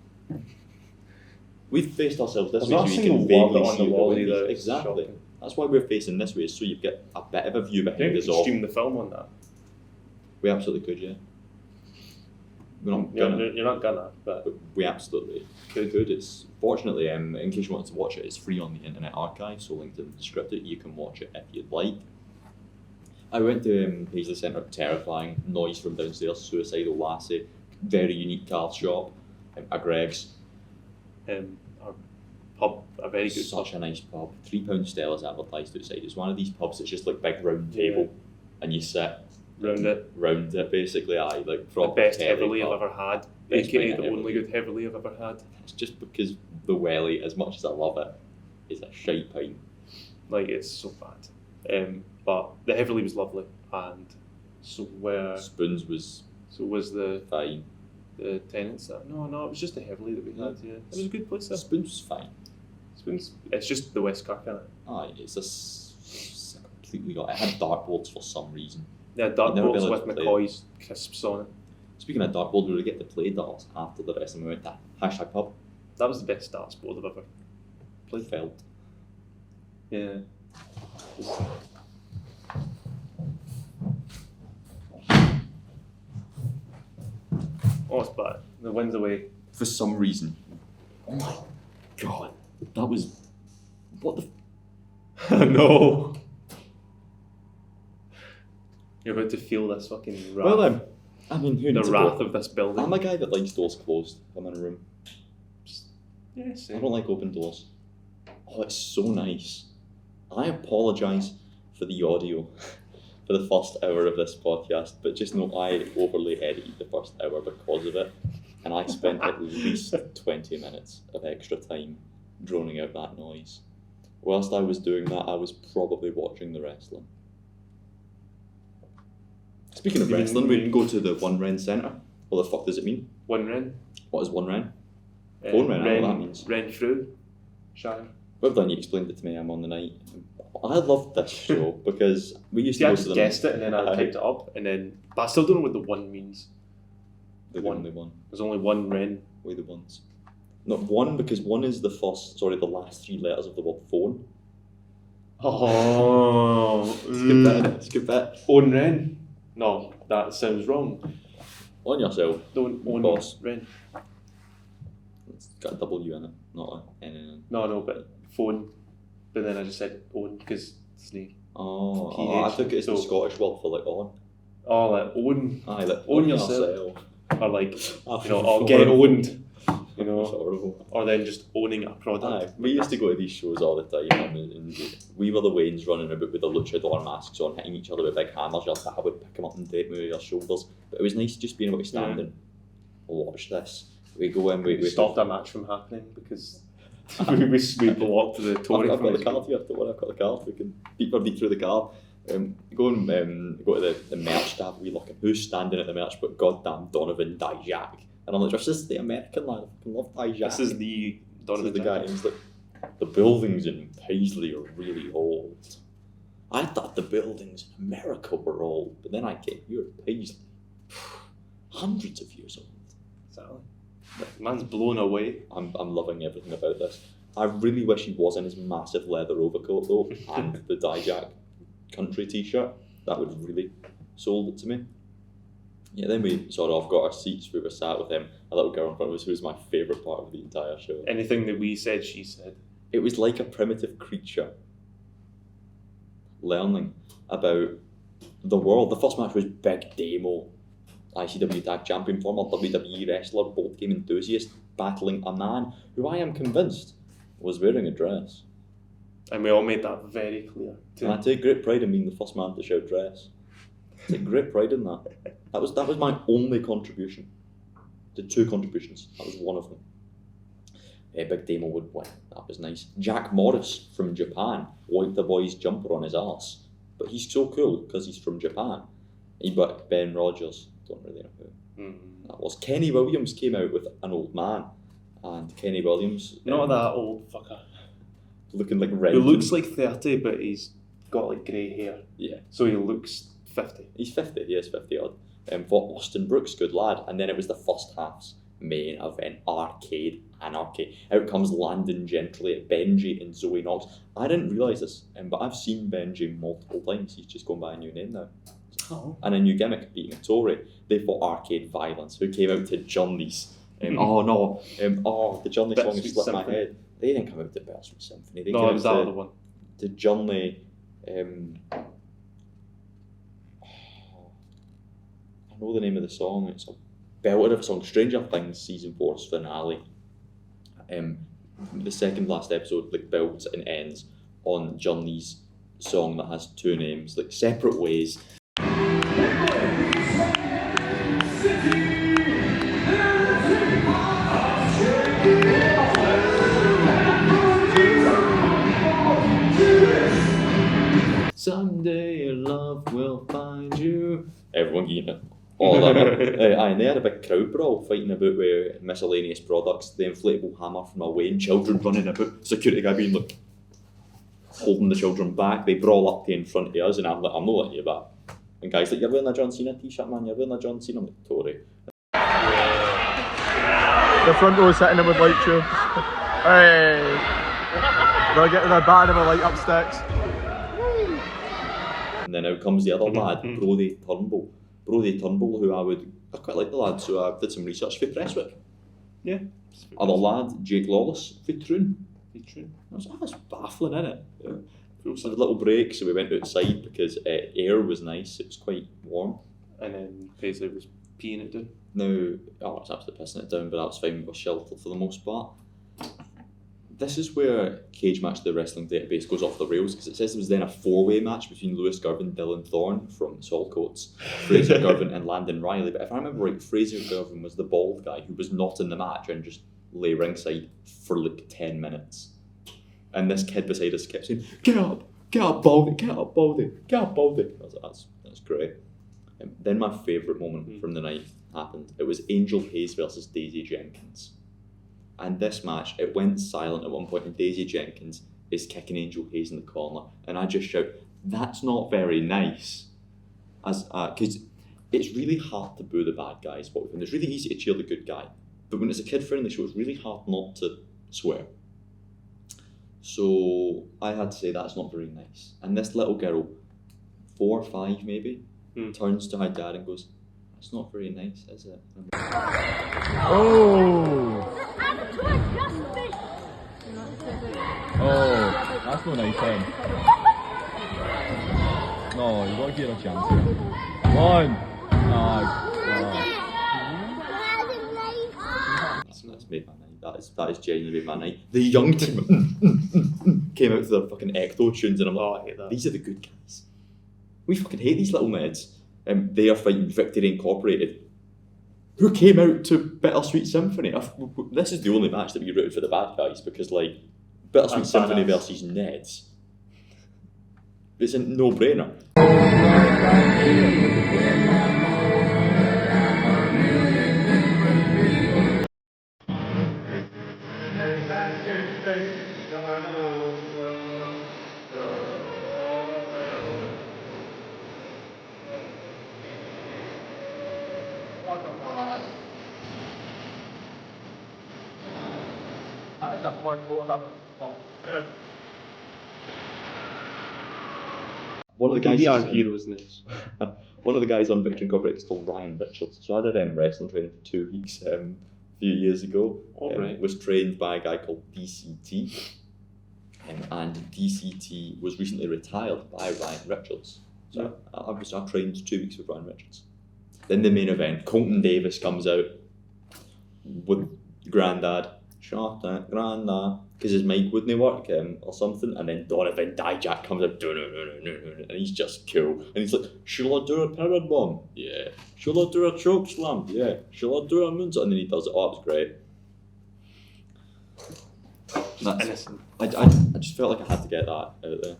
We've faced ourselves this There's way not so a you single can wall vaguely on see the the wall windows. either. It's Exactly. shocking. That's why we're facing this way, so you get a bit of a view I think behind we us could all. stream the film on that. We absolutely could, yeah. We're not gonna, You're not gonna, but but we absolutely could. It's fortunately, in case you wanted to watch it, it's free on the Internet Archive, so linked in the script. You can watch it if you'd like. I went to Paisley Centre, terrifying noise from downstairs, suicidal lassie, very unique car shop, a Greg's. our pub, a very good Such pub. a nice pub. £3 Stella's advertised outside. It's one of these pubs that's just like big round table, and you sit Round it. round it basically. Like The proper best telly heavily pub. I've ever had. Best AKA pint the I've only ever good heavily I've ever had. It's just because the welly, as much as I love it, is a shite pint. Like it's so bad. But the heavily was lovely, and so Spoons was was the fine. tenants. No, it was just the heavily that we had. Yeah, it was a good place. Though. Spoons was fine. It's just the West Kirk, isn't it? Aye, it's a completely got. It had dartboards for some reason. Yeah, dark never bolts been with able to play McCoy's crisps on it. Speaking of dartboard, we were get to play darts after the rest, and we went to #pub. That was the best darts board I've ever played. Felt. Yeah. Oh, it's bad. The wind's away. For some reason. Oh my god, that was what the. No. You're about to feel this fucking wrath. Well then, I mean, who the needs wrath a of this building. I'm a guy that likes doors closed. If I'm in a room. Yes. I don't like open doors. Oh, it's so nice. I apologise for the audio for the first hour of this podcast, but just know I overly edited the first hour because of it, and I spent at least 20 minutes of extra time droning out that noise. Whilst I was doing that, I was probably watching the wrestling. Speaking of wrestling, we'd go to the One Ren Centre. What the fuck does it mean? One Ren. What is One Ren? Phone Ren, I know what that means. Renfrew. Shire. Well done, you explained it to me. I'm on the night. I loved this show because we used See, to I go just to them. guessed it and then I Aye. typed it up but I still don't know what the one means. They're the only one. There's only one Ren. We're the ones. Not one, because one is the last 3 letters of the word phone. Oh. Skip that, innit? Skip that. Own Ren. No, that sounds wrong. On yourself. Don't own Boss. Ren. It's got a W in it, not a N in it. No, but phone. But then I just said own because it's the Oh, I think it's the so- Scottish word for like on. oh like own Aye, like Own on yourself. or like Ah, or get owned. You know, horrible. or then just owning a product. Aye, we used to go to these shows all the time, and we were the Waynes running about with the luchador masks on, hitting each other with big hammers. Your dad would pick them up and date me with your shoulders. But it was nice just being able to stand Yeah. and watch this. We go in, we stopped our match from happening because we blocked the Tory. I've got the card here. Don't worry, I've got the card. We can beat through the card. Go to the merch tab. We look at who's standing at the merch, but goddamn Donovan Dijak. And I'm like, this is the American lad. I fucking love Dijak. This is the Donovan. This is the guy. And he's like, the buildings in Paisley are really old. I thought the buildings in America were old, but then I came here to Paisley. Hundreds of years old. Exactly. Man's blown away. I'm loving everything about this. I really wish he was in his massive leather overcoat though, and the Dijak country t-shirt. That would have really sold it to me. Yeah, then we sort of got our seats. We were sat with him, a little girl in front of us who was my favourite part of the entire show. Anything that we said, she said. It was like a primitive creature learning about the world. The first match was Big Damo, ICW Tag Champion, former WWE wrestler, board game enthusiast, battling a man who I am convinced was wearing a dress. And we all made that very clear. And I take great pride in being the first man to shout dress. I take great pride in that. That was my only contribution. The 2 contributions. That was one of them. Big Damo would win. That was nice. Jack Morris from Japan wiped the boy's jumper on his arse. But he's so cool because he's from Japan. He beat Ben Rogers. Don't really know who that was. Kenny Williams came out with an old man. And Kenny Williams... Not that old fucker. Looking like red. He looks like 30, but he's got like grey hair. Yeah. So he looks 50. He's 50, he is 50 odd. Fought Austin Brooks, good lad. And then it was the first half's main event, Arcade Anarchy. Out comes Landon Gentry, Benji and Zoe Knox. I didn't realise this, but I've seen Benji multiple times. He's just gone by a new name now. Oh. And a new gimmick, beating a Tory. They fought Arcade Violence, who came out to Johnny's. The Johnny song has slipped my head. They didn't come out to Bittersweet Symphony. They No, it was that other one. To Johnny... I know the name of the song. It's a belter of a song. Stranger Things Season 4's finale. The second last episode builds and ends on Johnny's song that has 2 names, Separate Ways. Someday your love will find you. Everyone getting it. All that. And they had a big crowd brawl fighting about with miscellaneous products, the inflatable hammer from away, and children running about, security guy being holding the children back. They brawl up to in front of us, and I'm not letting you back. And guys you're wearing a John Cena t-shirt, man, you're wearing a John Cena. I'm like, Tory. The front row is hitting him with light tubes. Hey! They're getting their batting him with light up sticks. And then out comes the other lad, Brody Turnbull. Brody Turnbull, who I quite like the lad, so I did some research for Presswick. Yeah. Other lad, Jake Lawless, for Troon. I was baffling, innit? Yeah. We had a little break, so we went outside because air was nice, it was quite warm. And then Paisley was peeing it down. No, I was absolutely pissing it down, but that was fine, we were sheltered for the most part. This is where Cage Match the Wrestling Database goes off the rails, because it says there was then a 4-way match between Lewis Girvin, Dylan Thorne from Saltcoats, Fraser Girvin and Landon Riley. But if I remember right, Fraser Girvin was the bald guy who was not in the match and just lay ringside for 10 minutes. And this kid beside us kept saying, get up, Baldy, get up, Baldy, get up, Baldy. I was like, that's great. Then my favourite moment from the night happened. It was Angel Hayes versus Daisy Jenkins. And this match, it went silent at one point, and Daisy Jenkins is kicking Angel Hayes in the corner, and I just shout, "That's not very nice," because it's really hard to boo the bad guys, and it's really easy to cheer the good guy. But when it's a kid-friendly show, it's really hard not to swear. So I had to say that's not very nice. And this little girl, 4 or 5 maybe, turns to her dad and goes, "That's not very nice, is it?" Oh, that's no nice then. No, you gotta give it a chance here. Come on! That's made my night. That is genuinely made my night. The young team came out to their fucking Ecto tunes, and I'm like, I hate that. These are the good guys. We fucking hate these little meds. They are fighting Victory Incorporated. who came out to Bittersweet Symphony. This is the only match that we rooted for the bad guys because, like, Bittersweet Symphony versus Neds. It's a no-brainer. One of the guys. We are heroes in this. One of the guys on Victory Incorporated is called Ryan Robertson. So I did wrestling training for 2 weeks a few years ago. Right. Was trained by a guy called DCT. And DCT was recently retired by Ryan Richards. So I trained 2 weeks with Ryan Richards. Then the main event, Colton Davis comes out with Grandad. Shut it, Grandad. Because his mic wouldn't work or something. And then Donovan Dijak comes out. And he's just cool. And he's like, shall I do a power bomb? Yeah. Shall I do a choke slam? Yeah. Shall I do a moonsault? And then he does it. Oh, it was great. I just felt like I had to get that out there.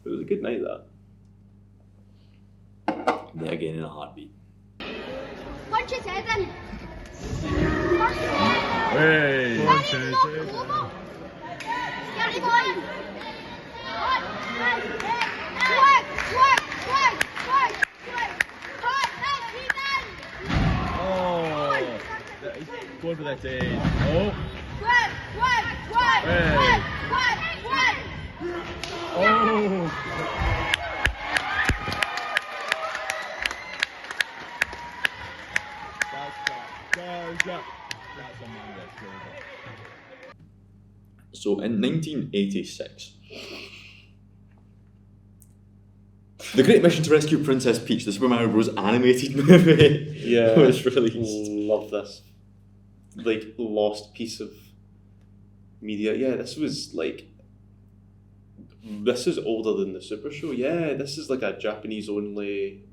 It was a good night, that. Yeah, again in a heartbeat. Punch his head in. Punch his head. Hey! Punch his head. Scary boy. Oh! He's going for that day. Oh! Oh! That's a man that's good. So in 1986, The Great Mission to Rescue Princess Peach, the Super Mario Bros. Animated movie, was released. Love this. Like, lost piece of media. Yeah, this is older than the Super Show. Yeah, this is like a Japanese only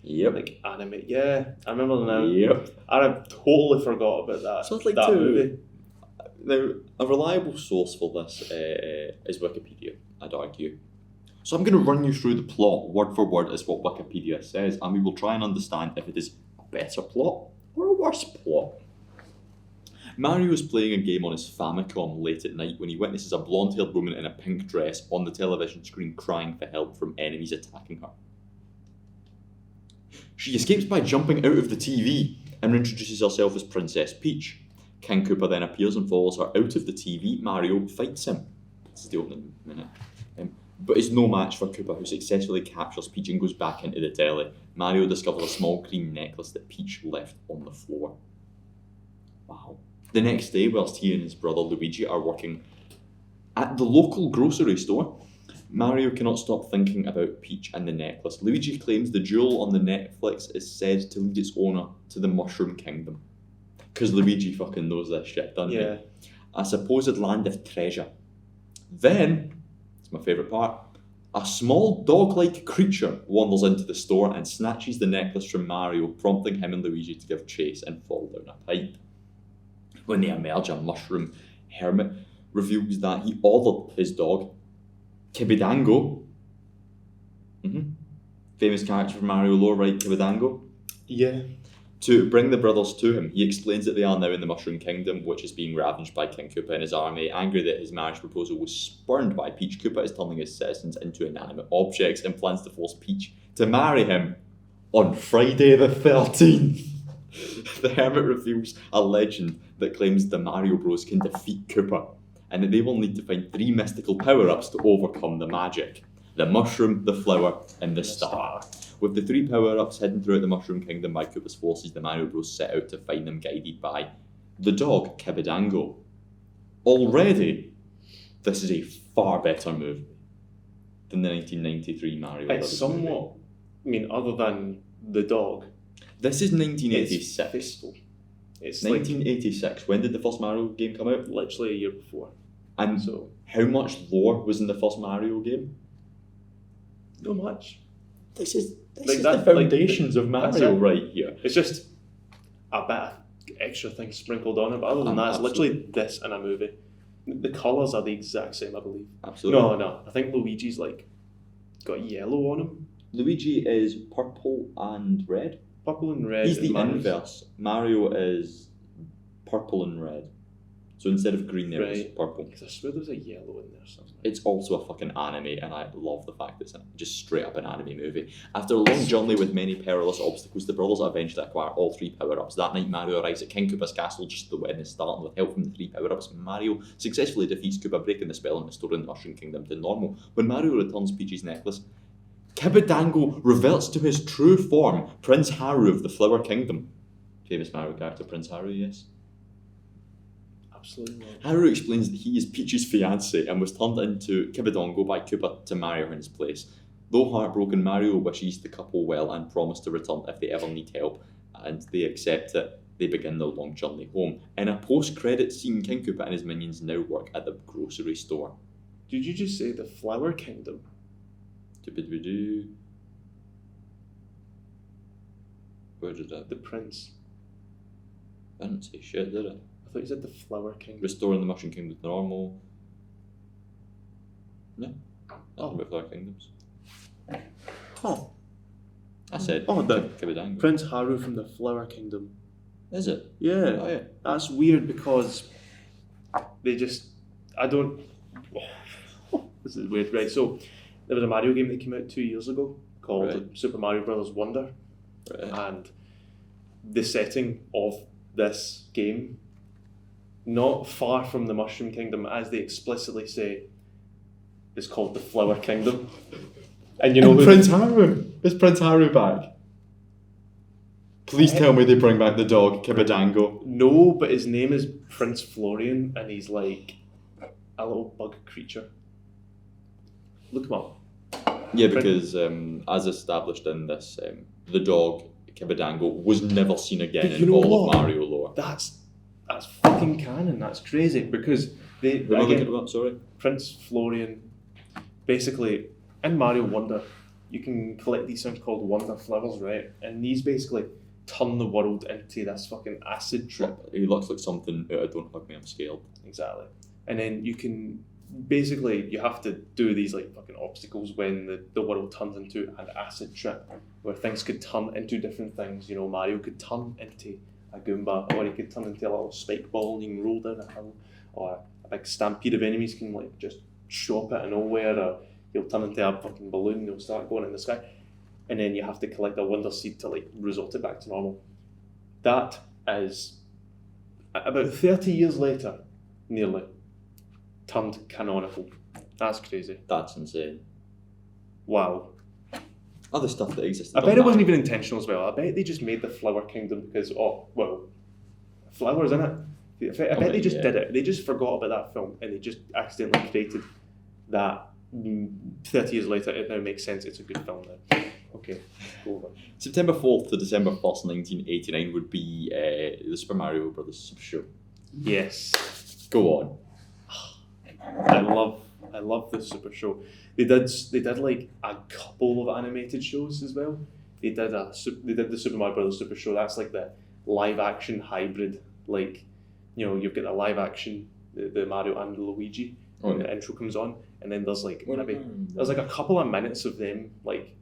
like anime. Yeah, I remember now. Yep. I totally forgot about that. So I'd like that to movie. Now, a reliable source for this is Wikipedia, I'd argue. So I'm going to run you through the plot, word for word, is what Wikipedia says, and we will try and understand if it is a better plot or a worse plot. Mario is playing a game on his Famicom late at night when he witnesses a blonde-haired woman in a pink dress on the television screen crying for help from enemies attacking her. She escapes by jumping out of the TV and introduces herself as Princess Peach. King Koopa then appears and follows her out of the TV. Mario fights him. This is the opening minute. But is no match for Koopa, who successfully captures Peach and goes back into the telly. Mario discovers a small green necklace that Peach left on the floor. Wow. The next day, whilst he and his brother Luigi are working at the local grocery store, Mario cannot stop thinking about Peach and the necklace. Luigi claims the jewel on the Netflix is said to lead its owner to the Mushroom Kingdom. Because Luigi fucking knows this shit, doesn't he? A supposed land of treasure. Then, it's my favourite part, a small dog-like creature wanders into the store and snatches the necklace from Mario, prompting him and Luigi to give chase and fall down a pipe. When they emerge, a mushroom hermit reveals that he ordered his dog, Kibidango, famous character from Mario lore, right, Kibidango? Yeah. To bring the brothers to him. He explains that they are now in the Mushroom Kingdom, which is being ravaged by King Koopa and his army. Angry that his marriage proposal was spurned by Peach, Koopa is turning his citizens into inanimate objects and plans to force Peach to marry him on Friday the 13th. The hermit reveals a legend that claims the Mario Bros can defeat Koopa, and that they will need to find 3 mystical power-ups to overcome the magic. The mushroom, the flower, and the star. With the 3 power-ups hidden throughout the Mushroom Kingdom by Koopa's forces, the Mario Bros set out to find them, guided by the dog, Kibidango. Already, this is a far better movie than the 1993 Mario Brothers It's somewhat, movie. I mean, other than the dog. This is 1986. It's fistful. It's 1986. When did the first Mario game come out? literally a year before. And So, how much lore was in the first Mario game? not much. This is Like the that- foundations like, of that's Mario it. right here. It's just a bit of extra things sprinkled on it, but other than that, it's Absolutely. literally this in a movie. The colours are the exact same, I believe. Absolutely. No, I think Luigi's like got yellow on him. Luigi is purple and red. Purple and red. He's and the Mario's- inverse. Mario is purple and red. So instead of green, there is Right. purple. Because I swear there's a yellow in there somewhere. It's also a fucking anime, and I love the fact that it's just straight up an anime movie. After a long journey with many perilous obstacles, the brothers eventually acquire all 3 power-ups. That night, Mario arrives at King Koopa's castle just as the wedding is starting. With help from the 3 power-ups, Mario successfully defeats Koopa, breaking the spell and restoring the Mushroom Kingdom to normal. When Mario returns Peach's necklace, Kibidango reverts to his true form, Prince Haru of the Flower Kingdom. Famous Mario character Prince Haru, yes. Absolutely not. Haru explains that he is Peach's fiancé and was turned into Kibidongo by Koopa to marry her in his place. Though heartbroken, Mario wishes the couple well and promises to return if they ever need help, and they accept it. They begin their long journey home. In a post-credit scene, King Koopa and his minions now work at the grocery store. Did you just say the Flower Kingdom? Doobidoo. Where did that? The Prince. I didn't say shit, did I? I thought you said the Flower Kingdom. Restoring the Mushroom Kingdom to normal. No. Oh. Nothing about Flower Kingdoms. Oh. I said the Kibidango. Prince Haru from the Flower Kingdom. Is it? Yeah. Oh yeah. That's weird because they just... I don't... This is weird, right? So, there was a Mario game that came out 2 years ago called Right. Super Mario Brothers Wonder. Right. And the setting of this game, not far from the Mushroom Kingdom, as they explicitly say, is called the Flower Kingdom. And you know who... Prince Haru. Is Prince Haru back? Please tell me they bring back the dog, Kibidango. No, but his name is Prince Florian, and he's like a little bug creature. Look him up. Yeah, because as established in this, the dog, Kibidango, was never seen again But you in know all what? of Mario lore. That's fucking canon. That's crazy because they Am I looking again, at that? Sorry. Prince Florian, basically in Mario Wonder, you can collect these things called Wonder Flowers, right? And these basically turn the world into this fucking acid trip. He looks like something out of Don't Hug Me, I'm Scared. Exactly. And then you can basically you have to do these like fucking obstacles when the world turns into an acid trip where things could turn into different things. You know, Mario could turn into a Goomba, or he could turn into a little spike ball and you can roll down a hill, or a big stampede of enemies can like just show up out of nowhere, or he'll turn into a fucking balloon and he'll start going in the sky. And then you have to collect a Wonder Seed to like resort it back to normal. That is about 30 years later, nearly, turned canonical. That's crazy. That's insane. Wow. Other stuff that existed. I bet it wasn't even intentional as well. I bet they just made the Flower Kingdom because, flowers in it. I bet they just did it. They just forgot about that film and they just accidentally created that. 30 years later, it now makes sense. It's a good film now. Okay, go over. September 4th to December 1st, 1989 would be the Super Mario Brothers Super Show. Yes. Go on. I love this Super Show. They did like a couple of animated shows as well. They did the Super Mario Brothers Super Show. That's like the live action hybrid. Like, you know, you've got the live action, the Mario and the Luigi. When the intro comes on, and then there's like there's like a couple of minutes of them, like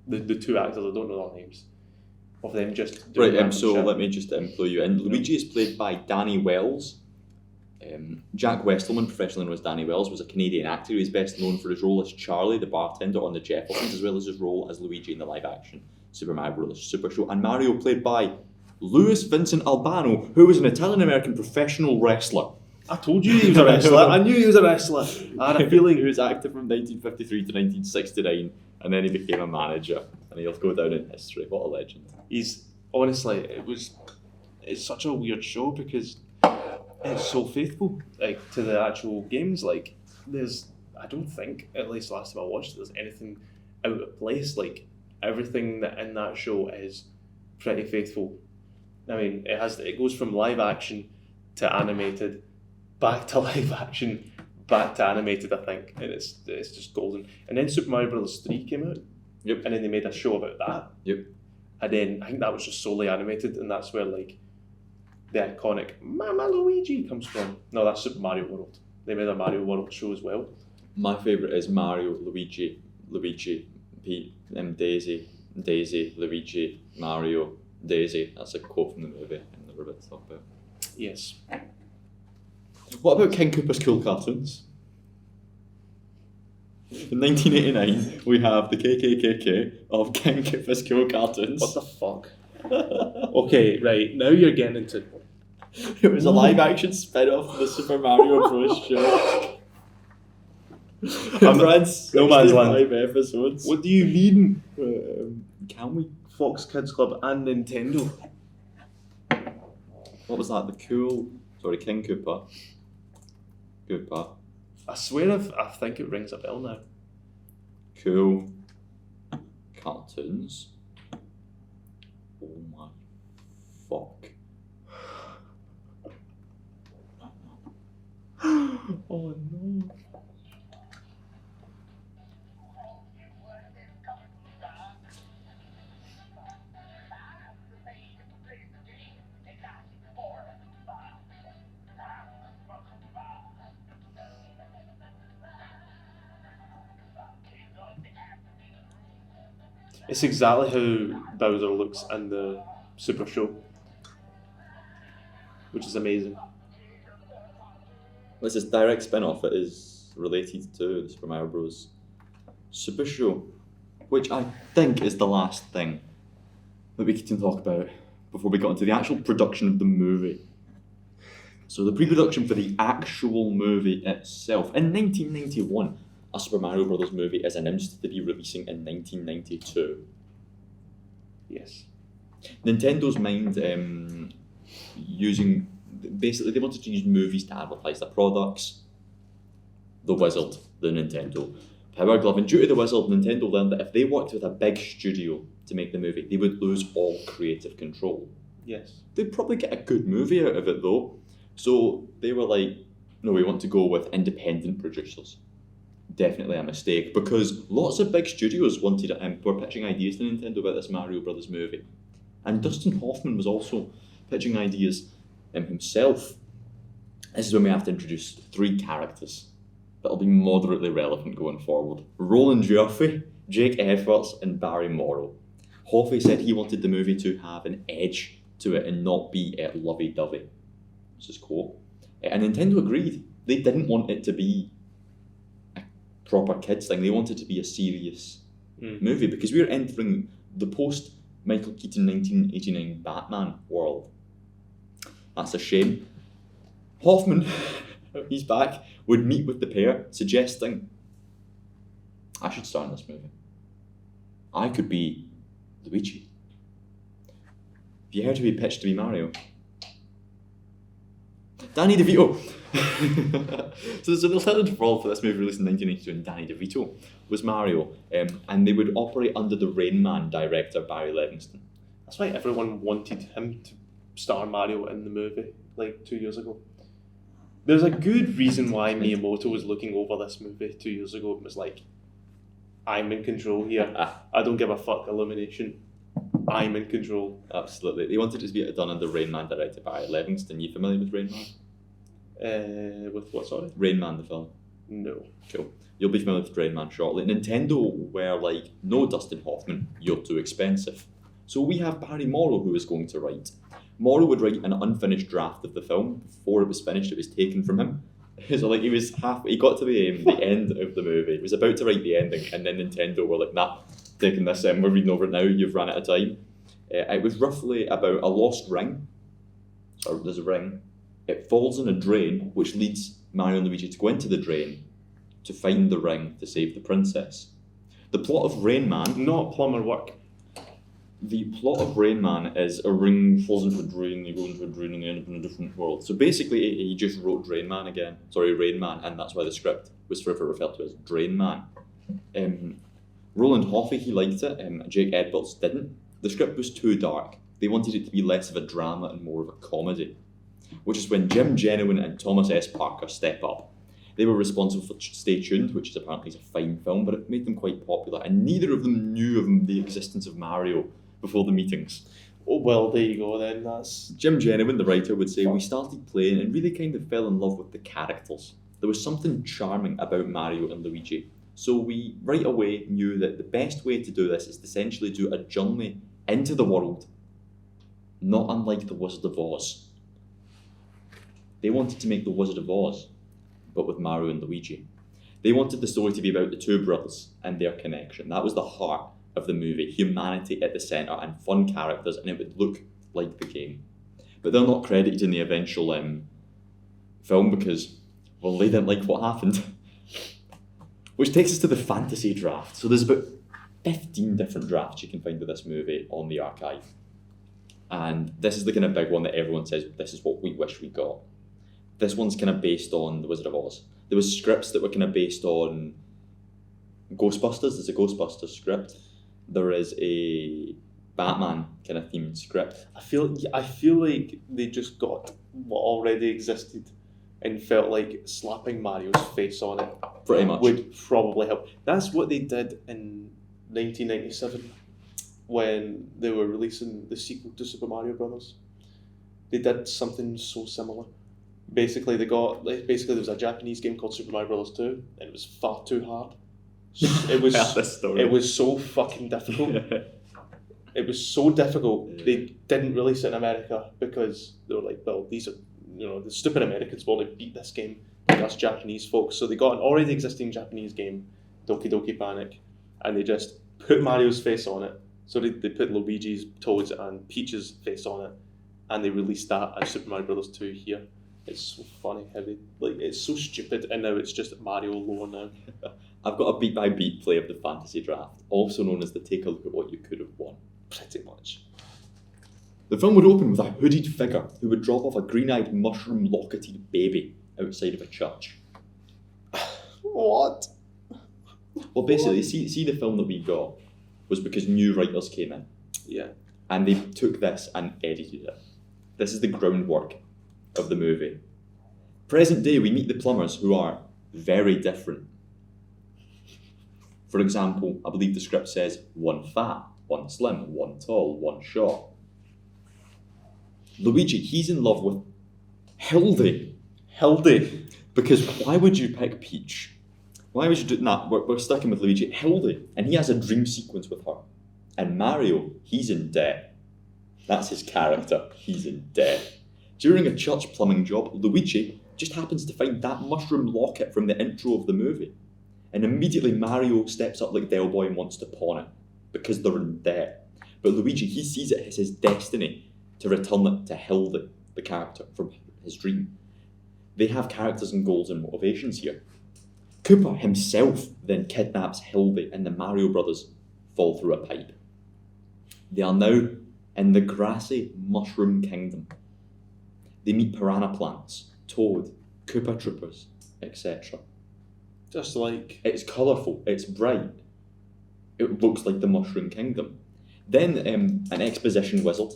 the two actors. I don't know their names. Of them just doing Right. So shit. let me just clue you in. Luigi is played by Danny Wells. Jack Westelman, professionally known as Danny Wells, was a Canadian actor who is best known for his role as Charlie, the bartender on The Jeffersons, as well as his role as Luigi in the live-action Super Mario Bros. Super Show. And Mario, played by Louis Vincent Albano, who was an Italian-American professional wrestler. I told you he was a wrestler. I knew he was a wrestler. I had a feeling. He was active from 1953 to 1969, and then he became a manager, and he'll go down in history. What a legend! He's honestly, it's such a weird show because it's so faithful, like to the actual games. Like I don't think, at least last time I watched it, there's anything out of place. Like everything that in that show is pretty faithful. I mean, it goes from live action to animated, back to live action, back to animated, I think, and it's just golden. And then Super Mario Bros. 3 came out, Yep. and then they made a show about that. Yep. And then I think that was just solely animated, and that's where like the iconic Mama Luigi comes from. No, that's Super Mario World. They made a Mario World show as well. My favourite is Mario, Luigi, Pete, Daisy, Luigi, Mario, Daisy. That's a quote from the movie I'm never about to talk about. Yes. What about King Koopa's cool cartoons? In 1989, we have the KKKK of King Koopa's cool cartoons. What the fuck? Okay, right, now you're getting into... It was a live-action spin-off of the Super Mario Bros. Show. I've read No Man's Land. 65 episodes. What do you mean? Can we? Fox Kids Club and Nintendo. What was that? King Koopa. Koopa. I swear I think it rings a bell now. Cool cartoons. Oh my fuck. Oh no. It's exactly how Bowser looks in the Super Show, which is amazing. This is direct spin-off. It is related to the Super Mario Bros. Super Show, which I think is the last thing that we can talk about before we got into the actual production of the movie. So the pre-production for the actual movie itself. In 1991, a Super Mario Bros. Movie is announced to be releasing in 1992. Yes. Nintendo's mind using... Basically, they wanted to use movies to advertise their products. The Wizard, the Nintendo Power Glove. And due to the Wizard, Nintendo learned that if they worked with a big studio to make the movie, they would lose all creative control. Yes. They'd probably get a good movie out of it though. So they were like, no, we want to go with independent producers. Definitely a mistake, because lots of big studios were pitching ideas to Nintendo about this Mario Brothers movie. And Dustin Hoffman was also pitching ideas himself. This is when we have to introduce 3 characters that'll be moderately relevant going forward. Roland Joffe, Jake Efforts, and Barry Morrow. Hoffey said he wanted the movie to have an edge to it and not be lovey-dovey. This is quote. And Nintendo agreed. They didn't want it to be a proper kids thing. They wanted it to be a serious movie, because we're entering the post-Michael Keaton 1989 Batman world. That's a shame. Hoffman, he's back, would meet with the pair, suggesting, I should star in this movie. I could be Luigi. Have you heard who he pitched to be Mario? Danny DeVito. So there's an alternative role for this movie released in 1982, and Danny DeVito was Mario. And they would operate under the Rain Man director, Barry Levinson. That's why everyone wanted him to star Mario in the movie, like 2 years ago. There's a good reason why Miyamoto was looking over this movie 2 years ago and was like, I'm in control here. I don't give a fuck, Illumination. I'm in control. Absolutely. They wanted it to be done under Rain Man directed by Livingston. You familiar with Rain Man? With what, sorry? Rain Man, the film. No. Cool. You'll be familiar with Rain Man shortly. Nintendo were like, no, Dustin Hoffman, you're too expensive. So we have Barry Morrow who is going to write. Morrow would write an unfinished draft of the film. Before it was finished, it was taken from him. So like he got to the end of the movie. He was about to write the ending, and then Nintendo were like, nah, taking this we're reading over it now, you've run out of time. It was roughly about a lost ring. So there's a ring. It falls in a drain, which leads Mario and Luigi to go into the drain to find the ring to save the princess. The plot of Rain Man... Not plumber work. The plot of Rain Man is a ring falls into a drain, you go into a drain and you end up in a different world. So basically he just wrote Rain Man, and that's why the script was forever referred to as Drain Man. Roland Hoffey, he liked it, Jake Edwards didn't. The script was too dark. They wanted it to be less of a drama and more of a comedy, which is when Jim Genuine and Thomas S. Parker step up. They were responsible for Stay Tuned, which is apparently a fine film, but it made them quite popular, and neither of them knew of the existence of Mario before the meetings. Oh, well, there you go then. That's Jim Jenneman, the writer, would say, we started playing and really kind of fell in love with the characters. There was something charming about Mario and Luigi. So we right away knew that the best way to do this is to essentially do a journey into the world, not unlike The Wizard of Oz. They wanted to make The Wizard of Oz, but with Mario and Luigi. They wanted the story to be about the two brothers and their connection. That was the heart of the movie, humanity at the centre and fun characters, and it would look like the game. But they're not credited in the eventual film because, well, they didn't like what happened. Which takes us to the fantasy draft. So there's about 15 different drafts you can find of this movie on the archive. And this is the kind of big one that everyone says, this is what we wish we got. This one's kind of based on The Wizard of Oz. There was scripts that were kind of based on Ghostbusters. There's a Ghostbusters script. There is a Batman kind of themed script. I feel like they just got what already existed and felt like slapping Mario's face on it Pretty much. would probably help. That's what they did in 1997 when they were releasing the sequel to Super Mario Brothers. They did something so similar. Basically, there was a Japanese game called Super Mario Brothers 2, and it was far too hard. It was it was so fucking difficult. It was so difficult. They didn't release it in America because they were like, well, these are, the stupid Americans will only beat this game like us Japanese folks. So they got an already existing Japanese game, Doki Doki Panic, and they just put Mario's face on it. So they put Luigi's, Toad's, and Peach's face on it, and they released that as Super Mario Brothers 2 here. It's so funny how it's so stupid, and now it's just Mario lore now. I've got a beat-by-beat play of the fantasy draft, also known as the take a look at what you could have won. Pretty much. The film would open with a hooded figure who would drop off a green-eyed, mushroom-locketed baby outside of a church. What? Well, basically, see the film that we got was because new writers came in. Yeah. And they took this and edited it. This is the groundwork of the movie. Present day, we meet the plumbers who are very different. For example, I believe the script says one fat, one slim, one tall, one short. Luigi, he's in love with Hildy. Hildy? Because why would you pick Peach? Why would you do that? We're sticking with Luigi. Hildy, and he has a dream sequence with her. And Mario, he's in debt. That's his character. He's in debt. During a church plumbing job, Luigi just happens to find that mushroom locket from the intro of the movie. And immediately Mario steps up like Del Boy and wants to pawn it, because they're in debt. But Luigi, he sees it as his destiny to return it to Hildy, the character from his dream. They have characters and goals and motivations here. Koopa himself then kidnaps Hildy and the Mario brothers fall through a pipe. They are now in the grassy mushroom kingdom. They meet piranha plants, Toad, Koopa troopers, etc. Just like... It's colourful, it's bright. It looks like the Mushroom Kingdom. Then an exposition wizard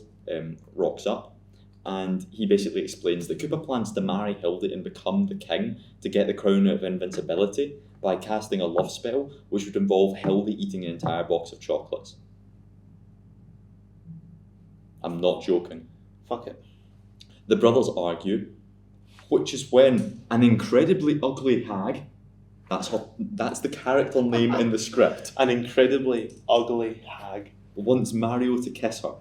rocks up, and he basically explains that Koopa plans to marry Hildy and become the king to get the crown of invincibility by casting a love spell, which would involve Hildy eating an entire box of chocolates. I'm not joking. Fuck it. The brothers argue, which is when an incredibly ugly hag, that's the character name in the script, An incredibly ugly hag, wants Mario to kiss her.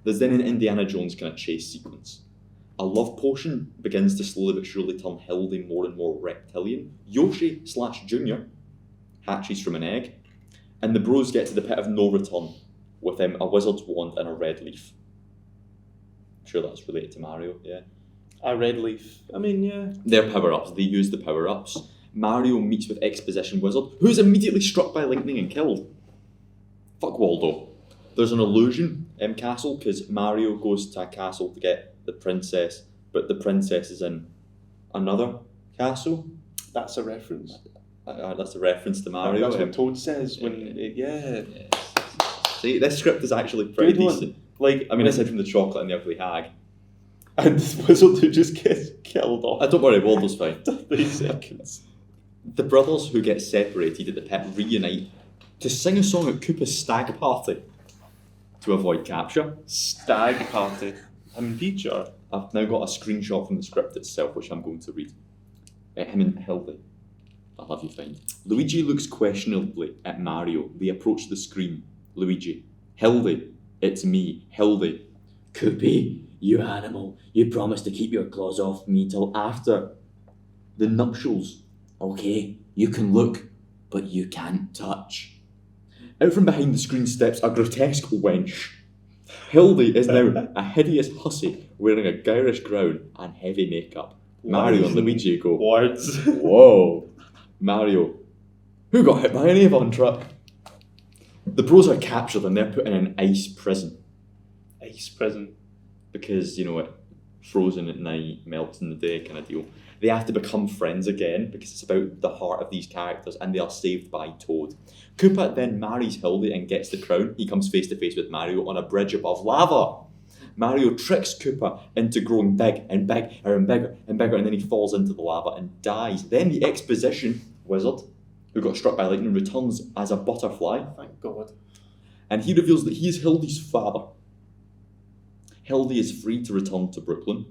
There's then an Indiana Jones kind of chase sequence. A love potion begins to slowly but surely turn Hildy more and more reptilian. Yoshi / Junior hatches from an egg, and the bros get to the pit of no return with a wizard's wand and a red leaf. I'm sure that's related to Mario, yeah. a red leaf. I mean, yeah. Their power-ups, they use the power-ups. Mario meets with Exposition Wizard, who's immediately struck by lightning and killed. Fuck Waldo. There's an illusion castle, because Mario goes to a castle to get the princess, but the princess is in another castle. That's a reference. That's a reference to Mario. That's what Toad says when, yeah. See, this script is actually pretty decent. Like, I mean, aside from the chocolate and the ugly hag. And the wizard who just gets killed off. Don't worry, Waldo's fine. 30 seconds. The brothers who get separated at the pit reunite to sing a song at Koopa's stag party. to avoid capture. Stag party. I'm teacher. I've now got a screenshot from the script itself, which I'm going to read. Him and Hildy. I'll have you find. Luigi looks questionably at Mario. They approach the screen. Luigi. Hildy. It's me. Hildy. Koopa, you animal. You promised to keep your claws off me till after the nuptials. Okay, you can look, but you can't touch. Out from behind the screen steps a grotesque wench. Hildy is now a hideous hussy wearing a garish gown and heavy makeup. Mario and Luigi go, Words. whoa. Mario, who got hit by an Avon truck? The bros are captured and they're put in an ice prison. Ice prison. Because, you know, it frozen at night, melts in the day kind of deal. They have to become friends again because it's about the heart of these characters and they are saved by Toad. Koopa then marries Hildy and gets the crown. He comes face to face with Mario on a bridge above lava. Mario tricks Koopa into growing big and bigger and bigger and bigger, and then he falls into the lava and dies. Then the exposition wizard, who got struck by lightning, returns as a butterfly. Thank God. And he reveals that he is Hildy's father. Hildy is free to return to Brooklyn,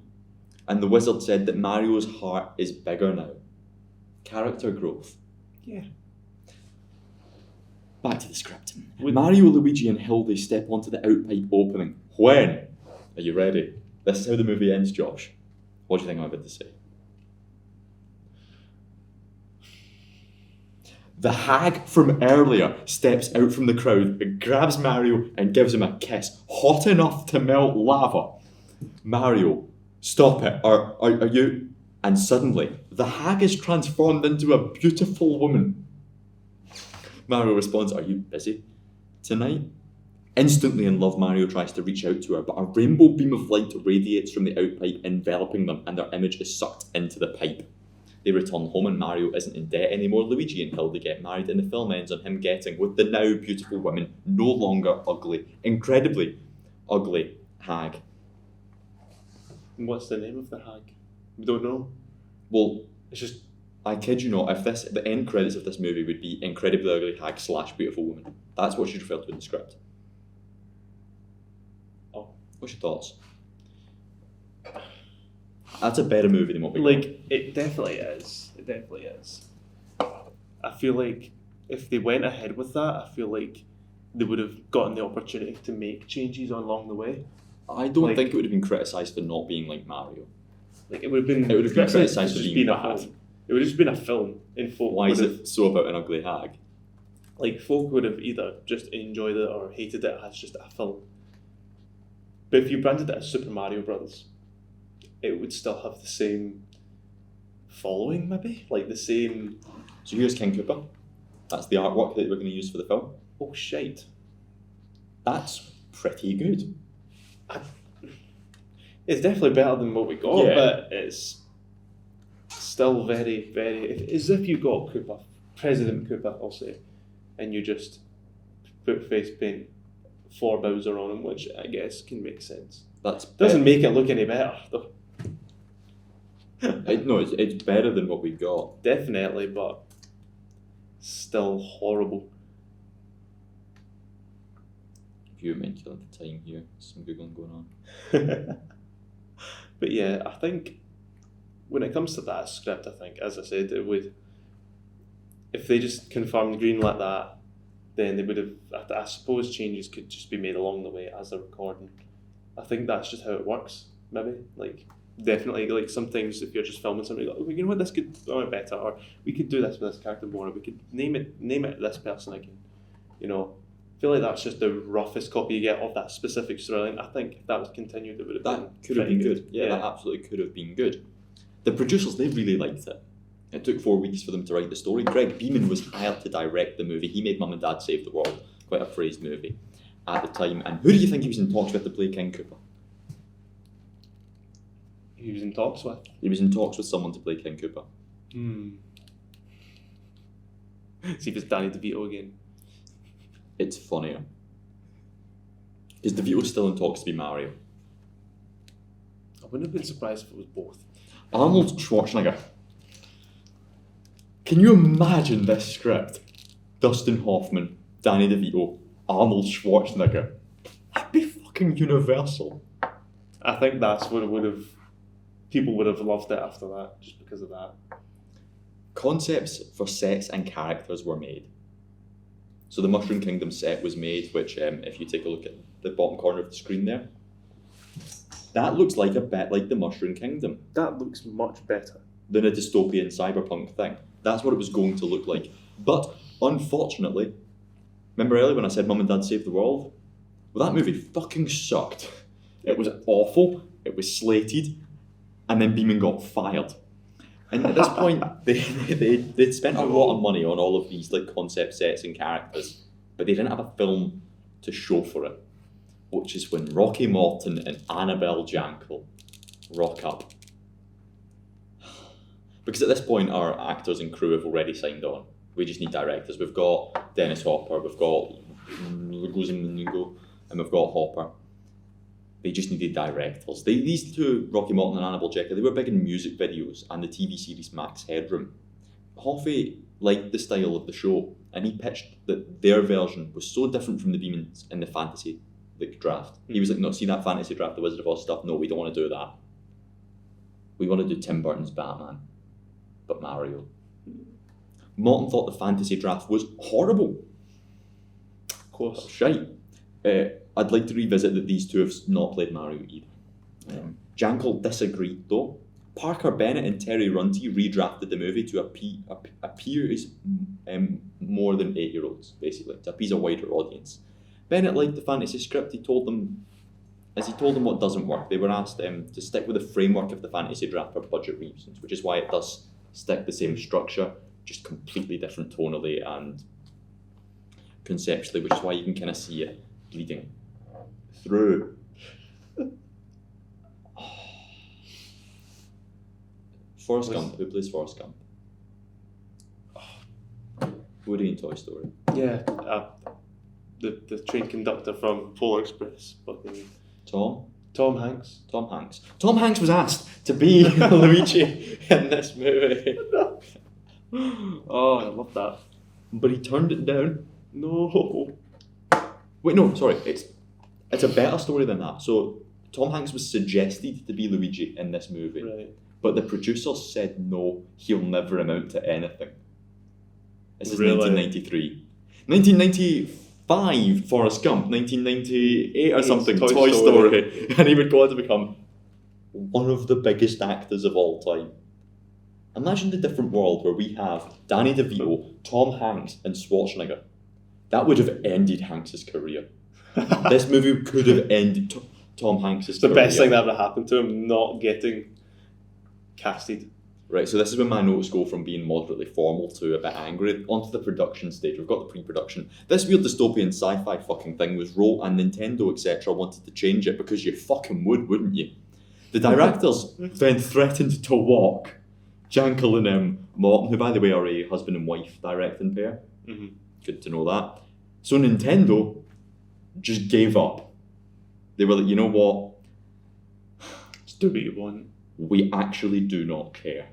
and the wizard said that Mario's heart is bigger now. Character growth. Yeah. Back to the script. Mario, Luigi and Hildy step onto the outpipe opening. When? Are you ready? This is how the movie ends, Josh. What do you think I'm about to say? The hag from earlier steps out from the crowd, grabs Mario and gives him a kiss, hot enough to melt lava. Mario, stop it, are you... And suddenly, the hag is transformed into a beautiful woman. Mario responds, are you busy tonight? Instantly in love, Mario tries to reach out to her, but a rainbow beam of light radiates from the outpipe, enveloping them, and their image is sucked into the pipe. They return home and Mario isn't in debt anymore. Luigi and Hildy get married and the film ends on him getting with the now beautiful woman, no longer ugly, incredibly ugly hag. What's the name of the hag? We don't know. Well, It's just... I kid you not, if the end credits of this movie would be incredibly ugly hag / beautiful woman. That's what she's referred to in the script. Oh. What's your thoughts? That's a better movie than what we got. It definitely is. It definitely is. I feel like if they went ahead with that, I feel like they would have gotten the opportunity to make changes along the way. I don't think it would have been criticised for not being like Mario. Like it would have been criticised for being bad. It would have just been a film, and folk Why is it so about an ugly hag? Like folk would have either just enjoyed it or hated it as just a film. But if you branded it as Super Mario Brothers, it would still have the same following, maybe? Like the same... So here's King Koopa. That's the artwork that we're going to use for the film. Oh, shite. That's pretty good. It's definitely better than what we got, Yeah. but it's still very, very... As if you got Koopa, President Koopa, I'll say, and you just put face paint for Bowser on him, which I guess can make sense. Doesn't make it look any better, though. No, it's better than what we got. Definitely, but still horrible. If you mentioned at the time here, some Googling going on. But yeah, I think when it comes to that script, I think, as I said, it would... If they just confirmed green like that, then they would have... I suppose changes could just be made along the way as they're recording. I think that's just how it works, maybe. Like, definitely, like, sometimes if you're just filming something, like, oh, you know what, this could go better, or we could do this with this character more, or we could name it this person again. You know, I feel like that's just the roughest copy you get of that specific storyline. I think if that was continued, it would have been... That could have been good. Yeah, that absolutely could have been good. The producers, they really liked it. It took 4 weeks for them to write the story. Greg Beeman was hired to direct the movie. He made Mum and Dad Save the World, quite a praised movie at the time. And who do you think he was in talks with to play King Koopa? He was in talks with? He was in talks with someone to play King Koopa. See if it's Danny DeVito again. It's funnier. Because DeVito's still in talks to be Mario. I wouldn't have been surprised if it was both. Arnold Schwarzenegger. Can you imagine this script? Dustin Hoffman, Danny DeVito, Arnold Schwarzenegger. fucking universal. I think that's what it would have. People would have loved it after that, just because of that. Concepts for sets and characters were made. So the Mushroom Kingdom set was made, which if you take a look at the bottom corner of the screen there, that looks like a bit like the Mushroom Kingdom. That looks much better Than a dystopian cyberpunk thing. That's what it was going to look like. But unfortunately, remember earlier when I said Mum and Dad Saved the World? Well, that movie fucking sucked. It was awful, it was slated, and then Beeman got fired. And at this point, they'd spent a lot of money on all of these like concept sets and characters, but they didn't have a film to show for it, which is when Rocky Morton and Annabelle Jankel rock up. Because at this point, our actors and crew have already signed on. We just need directors. We've got Dennis Hopper, we've got Lugo, and we've got Hopper. They just needed directors. These two, Rocky Morton and Annabelle Jankel, they were big in music videos and the TV series Max Headroom. Hoffey liked the style of the show, and he pitched that their version was so different from the Beemans in the fantasy draft. He was like, no, see that fantasy draft, the Wizard of Oz stuff? No, we don't want to do that. We want to do Tim Burton's Batman, but Mario. Morton thought the fantasy draft was horrible. Of course. Shite. I'd like to revisit that these two have not played Mario either. Jankel disagreed though. Parker Bennett and Terry Runty redrafted the movie to appear as more than 8-year-olds, basically, to appease a wider audience. Bennett liked the fantasy script. He told them what doesn't work. They were asked to stick with the framework of the fantasy draft for budget reasons, which is why it does stick the same structure, just completely different tonally and conceptually, which is why you can kind of see it bleeding through. Forrest Gump. Who plays Forrest Gump? Woody in Toy Story. Yeah, the train conductor from Polar Express. Fucking Tom Hanks. Tom Hanks was asked to be Luigi in this movie. Oh, I love that. But he turned it down. No. Wait, no, sorry. It's a better story than that. So Tom Hanks was suggested to be Luigi in this movie. Right. But the producers said no, he'll never amount to anything. This is Really? 1993. 1995, Forrest Gump. 1998 or something, Toy Story. And he would go on to become one of the biggest actors of all time. Imagine the different world where we have Danny DeVito, Tom Hanks, and Schwarzenegger. That would have ended Hanks' career. This movie could have ended Tom Hanks' It's career. the best thing that ever happened to him, not getting casted. Right, so this is when my notes go from being moderately formal to a bit angry onto the production stage. We've got the pre-production. This weird dystopian sci-fi fucking thing was wrote, and Nintendo, etc. wanted to change it because you fucking would, wouldn't you? The directors then threatened to walk Jankel and Morton, who by the way are a husband and wife directing pair. Mm-hmm. Good to know that. So Nintendo just gave up. They were like, you know what? Just do what you want. We actually do not care.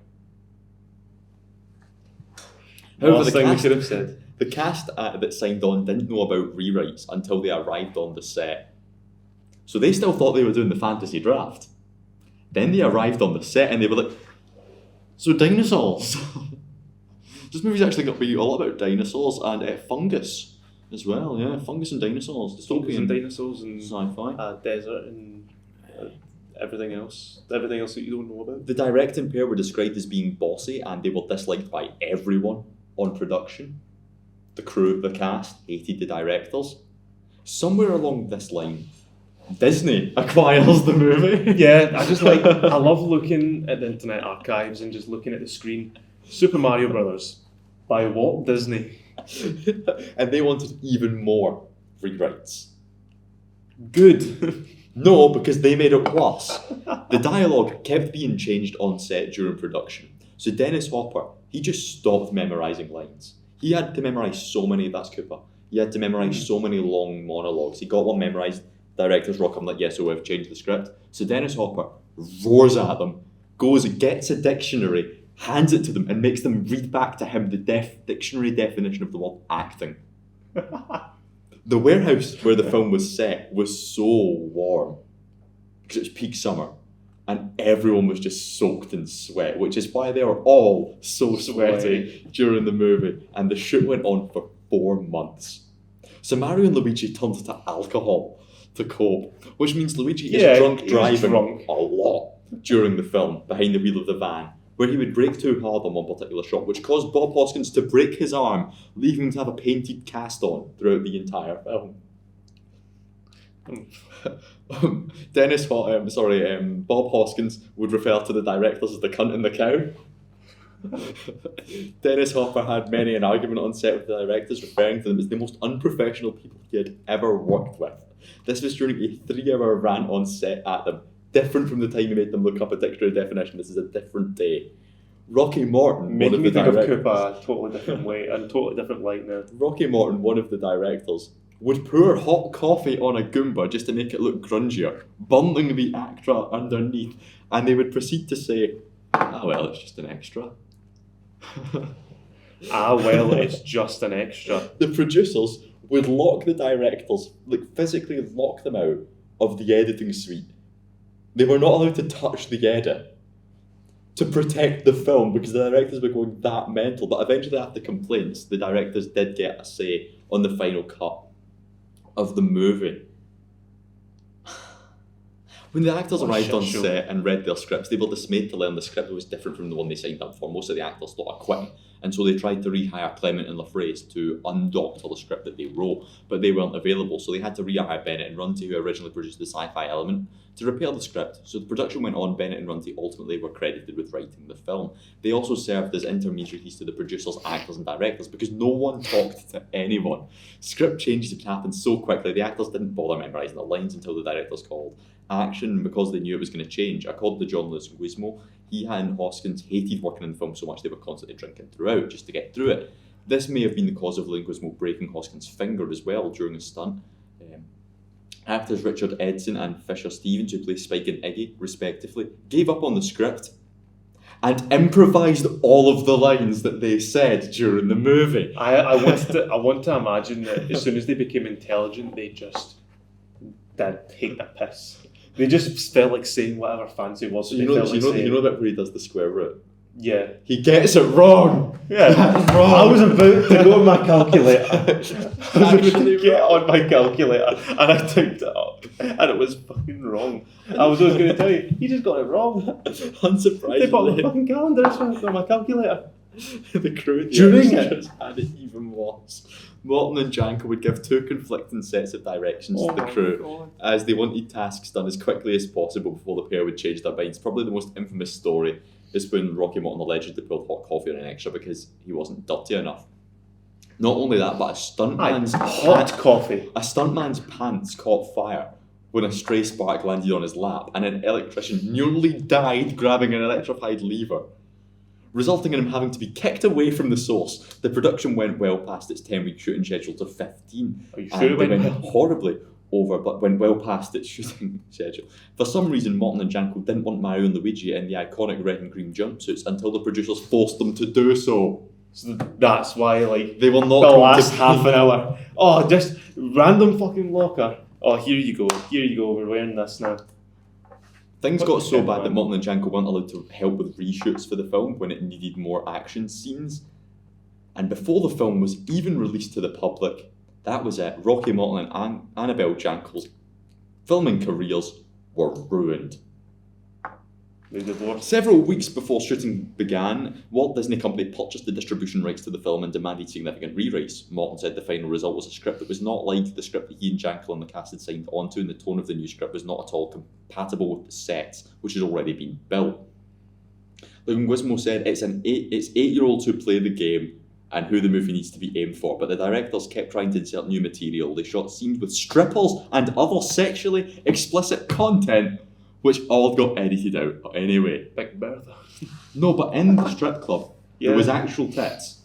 Last thing we could have said. The cast that signed on didn't know about rewrites until they arrived on the set. So they still thought they were doing the fantasy draft. Then they arrived on the set and they were like, so dinosaurs. This movie's actually got to be all about dinosaurs and fungus as well, yeah. Fungus and dinosaurs. Fungus and dinosaurs and sci-fi. Desert and everything else. Everything else that you don't know about. The directing pair were described as being bossy and they were disliked by everyone on production. The crew, the cast, hated the directors. Somewhere along this line, Disney acquires the movie. Yeah, I love looking at the Internet Archives and just looking at the screen. Super Mario Brothers by Walt Disney. And they wanted even more rewrites. Good. No, because they made it worse. The dialogue kept being changed on set during production. So Dennis Hopper, he just stopped memorising lines. He had to memorise so many, that's Koopa. He had to memorise so many long monologues. He got one memorised, directors rock him like, yeah, so we've changed the script. So Dennis Hopper roars at them, goes and gets a dictionary, hands it to them, and makes them read back to him the dictionary definition of the word acting. The warehouse where the film was set was so warm because it was peak summer and everyone was just soaked in sweat, which is why they were all so sweaty during the movie. And the shoot went on for 4 months. So Mario and Luigi turned to alcohol to cope, which means Luigi is drunk driving a lot during the film behind the wheel of the van, where he would brake too hard on one particular shot, which caused Bob Hoskins to break his arm, leaving him to have a painted cast on throughout the entire film. Bob Hoskins would refer to the directors as the cunt and the cow. Dennis Hopper had many an argument on set with the directors, referring to them as the most unprofessional people he had ever worked with. This was during a 3-hour rant on set at them, different from the time he made them look up a dictionary definition. This is a different day. Rocky Morton, making me think of directors, Koopa a totally different way and totally different light now. Rocky Morton, one of the directors, would pour hot coffee on a Goomba just to make it look grungier, bundling the actor underneath, and they would proceed to say, "Ah well, it's just an extra." Ah well, it's just an extra. The producers would lock the directors, physically lock them out of the editing suite. They were not allowed to touch the edit to protect the film because the directors were going that mental. But eventually, after complaints, the directors did get a say on the final cut of the movie. When the actors arrived on set and read their scripts, they were dismayed to learn the script was different from the one they signed up for. Most of the actors thought of quitting, and so they tried to rehire Clement and LaFraise to undoctor the script that they wrote, but they weren't available, so they had to rehire Bennett and Runty, who originally produced the sci-fi element, to repair the script. So the production went on. Bennett and Runty ultimately were credited with writing the film. They also served as intermediaries to the producers, actors and directors because no one talked to anyone. Script changes would happen so quickly, the actors didn't bother memorising the lines until the directors called action because they knew it was going to change. According to John Leguizamo, he and Hoskins hated working in the film so much they were constantly drinking throughout just to get through it. This may have been the cause of Leguizamo breaking Hoskins' finger as well during a stunt. Actors Richard Edson and Fisher Stevens, who play Spike and Iggy, respectively, gave up on the script and improvised all of the lines that they said during the movie. I want to imagine that as soon as they became intelligent, they just did take the piss. They just felt like saying whatever fancy words. You know that where he does the square root? Yeah. He gets it wrong! Yeah. That's wrong! I was about to go on my calculator. I was about to get on my calculator and I typed it up and it was fucking wrong. I was always going to tell you, you just got it wrong. Unsurprisingly. They bought the fucking calendar on my calculator. The crew During it had it even worse. Morton and Janko would give 2 conflicting sets of directions to the crew as they wanted tasks done as quickly as possible before the pair would change their minds. Probably the most infamous story is when Rocky Morton allegedly poured hot coffee on an extra because he wasn't dirty enough. Not only that, but a stuntman's pants caught fire when a stray spark landed on his lap and an electrician nearly died grabbing an electrified lever, resulting in him having to be kicked away from the source. The production went well past its 10-week shooting schedule to 15. Are you sure it went horribly over, but went well past its shooting schedule. For some reason, Morton and Janko didn't want Mario and Luigi in the iconic red and green jumpsuits until the producers forced them to do so. So that's why, they were not the last half an hour. Oh, just random fucking locker. Oh, here you go, we're wearing this now. Things got so bad that Morton and Janko weren't allowed to help with reshoots for the film when it needed more action scenes. And before the film was even released to the public, that was it. Rocky Morton and Annabelle Jankel's filming careers were ruined. They divorced. Several weeks before shooting began, Walt Disney Company purchased the distribution rights to the film and demanded significant rewrites. Morton said the final result was a script that was not like the script that he and Jankel and the cast had signed onto, and the tone of the new script was not at all compatible with the sets, which had already been built. Leguizamo said it's 8-year-olds who play the game and who the movie needs to be aimed for, but the directors kept trying to insert new material. They shot scenes with strippers and other sexually explicit content, which all got edited out anyway. Big Bertha. No, but in the strip club, there was actual tits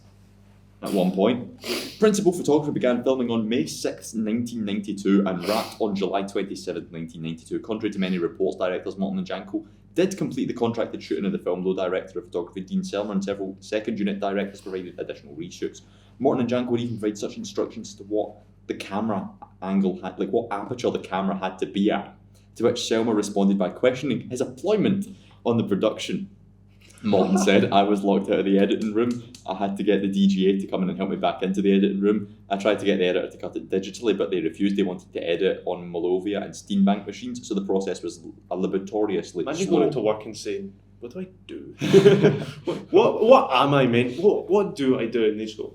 at one point. Principal photography began filming on May 6, 1992 and wrapped on July 27, 1992. Contrary to many reports, directors Morton and Janko did complete the contracted shooting of the film, though director of photography Dean Selmer and several second unit directors provided additional reshoots. Morton and Janko would even provide such instructions to what the camera angle had, like what aperture the camera had to be at. To which Selma responded by questioning his employment on the production. Morton said, I was locked out of the editing room. I had to get the DGA to come in and help me back into the editing room. I tried to get the editor to cut it digitally, but they refused. They wanted to edit on Malovia and Steenbank machines, so the process was laboriously Imagine slow. going into work and saying, what do I do? what am I meant? What do I do? And they just go,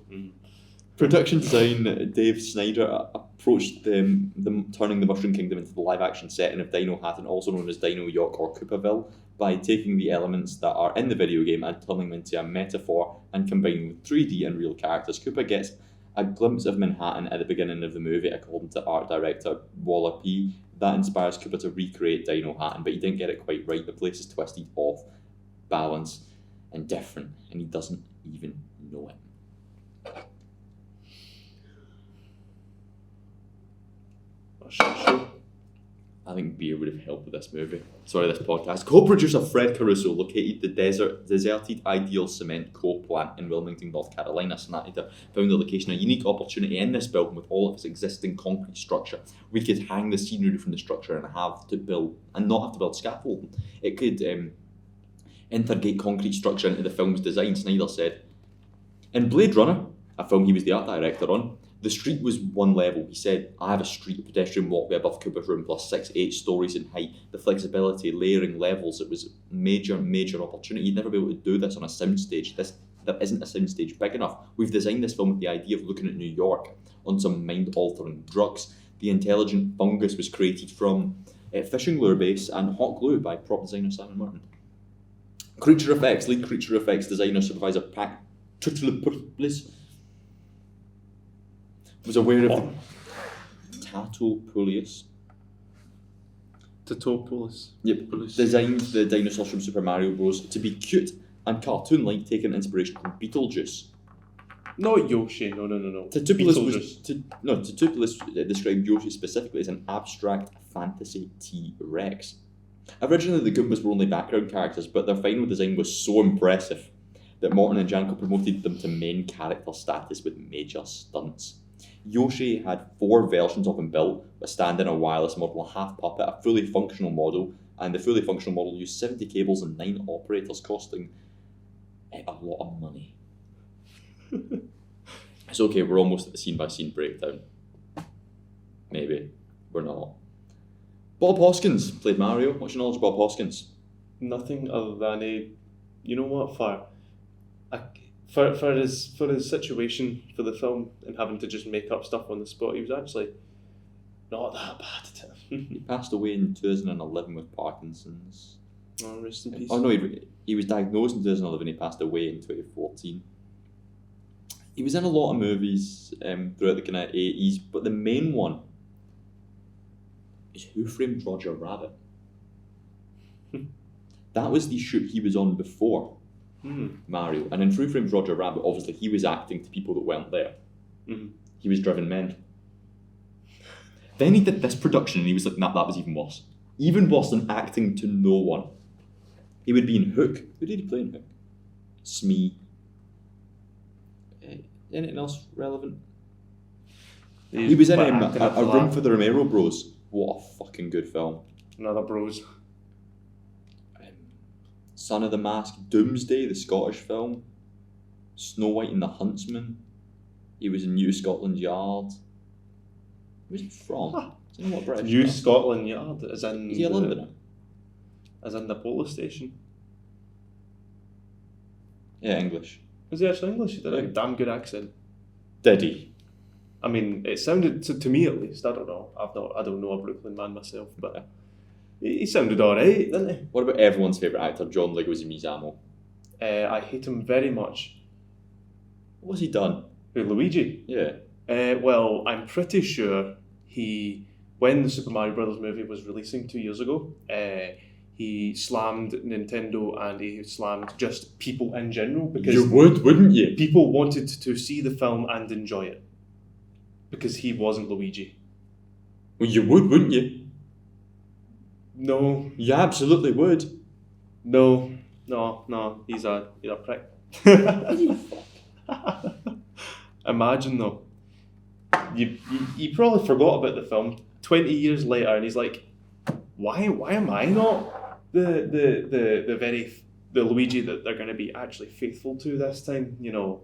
Production design Dave Snyder approached them turning the Mushroom Kingdom into the live-action setting of Dino Hatton, also known as Dino York or Koopaville, by taking the elements that are in the video game and turning them into a metaphor and combining with 3D and real characters. Koopa gets a glimpse of Manhattan at the beginning of the movie, according to art director Waller P. That inspires Koopa to recreate Dino Hatton, but he didn't get it quite right. The place is twisted, off balance, and different, and he doesn't even know it. I think beer would have helped with this movie. Sorry, this podcast. Co-producer Fred Caruso located the deserted Ideal Cement co-plant in Wilmington, North Carolina. Sonata found the location a unique opportunity in this building with all of its existing concrete structure. We could hang the scenery from the structure and not have to build scaffolding. It could integrate concrete structure into the film's design, Snyder said. In Blade Runner, a film he was the art director on, the street was one level. He said, I have a street pedestrian walkway above Koopa's room plus 6-8 stories in height. The flexibility, layering levels, it was a major opportunity. You'd never be able to do this on a soundstage. There isn't a soundstage big enough. We've designed this film with the idea of looking at New York on some mind-altering drugs. The intelligent fungus was created from fishing lure base and hot glue by prop designer Simon Martin. Creature effects, lead creature effects designer supervisor Pat Tutulopoulos was aware of the Tatopoulos. Yep. Designed the dinosaurs from Super Mario Bros. To be cute and cartoon-like, taking inspiration from Beetlejuice. Not Yoshi, no. Tatopoulos described Yoshi specifically as an abstract fantasy T-Rex. Originally, the Goombas were only background characters, but their final design was so impressive that Morton and Janko promoted them to main character status with major stunts. Yoshi had 4 versions of him built, a stand-in, a wireless model, a half puppet, a fully functional model, and the fully functional model used 70 cables and 9 operators, costing a lot of money. It's okay, we're almost at the scene-by-scene breakdown. Maybe. We're not. Bob Hoskins played Mario. What's your knowledge of Bob Hoskins? Nothing other than you know what, for his situation for the film and having to just make up stuff on the spot, he was actually not that bad at it. He passed away in 2011 with Parkinson's. Oh, rest in peace. Oh no, he was diagnosed in 2011. He passed away in 2014. He was in a lot of movies throughout the kind of 80s, but the main one is Who Framed Roger Rabbit. That was the shoot he was on before Mario. And in Who Framed Roger Rabbit, obviously he was acting to people that weren't there. He was driven mental. Then he did this production and he was like, nah, that was even worse. Even worse than acting to no one. He would be in Hook. Who did he play in Hook? Smee. Anything else relevant? He was in a Room for the Romero Bros. What a fucking good film. Another Bros. Son of the Mask, Doomsday, the Scottish film. Snow White and the Huntsman. He was in New Scotland Yard. Where's he from? Do you know what British New film? Scotland Yard, as in Is he a Londoner? As in the police station. Yeah, English. Was he actually English? He did a damn good accent. Did he? I mean, it sounded to me at least. I don't know. I don't know a Brooklyn man myself, but he sounded alright, didn't he? What about everyone's favourite actor, John Leguizamo? I hate him very much. What's he done? Who, Luigi? Yeah. Well, I'm pretty sure when the Super Mario Brothers movie was releasing 2 years ago, he slammed Nintendo and he slammed just people in general because you would, wouldn't you? People wanted to see the film and enjoy it because he wasn't Luigi. Well, you would, wouldn't you? No. You absolutely would. No, he's a prick. Imagine though, you probably forgot about the film 20 years later, and he's like, why am I not the Luigi that they're going to be actually faithful to this time? You know,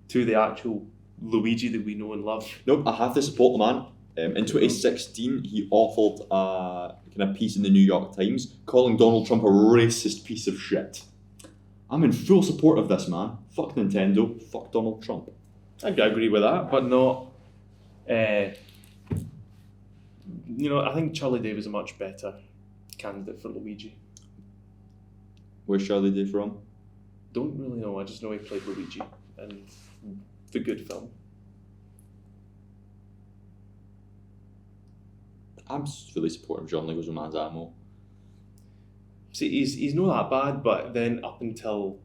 to the actual Luigi that we know and love. Nope, I have to support the man. In 2016, he authored a kind of piece in the New York Times calling Donald Trump a racist piece of shit. I'm in full support of this man. Fuck Nintendo. Fuck Donald Trump. I agree with that, but not. I think Charlie Day was a much better candidate for Luigi. Where's Charlie Day from? Don't really know. I just know he played Luigi in the good film. I'm fully supportive of John Leguizamo's Animal. See, he's not that bad, but then up until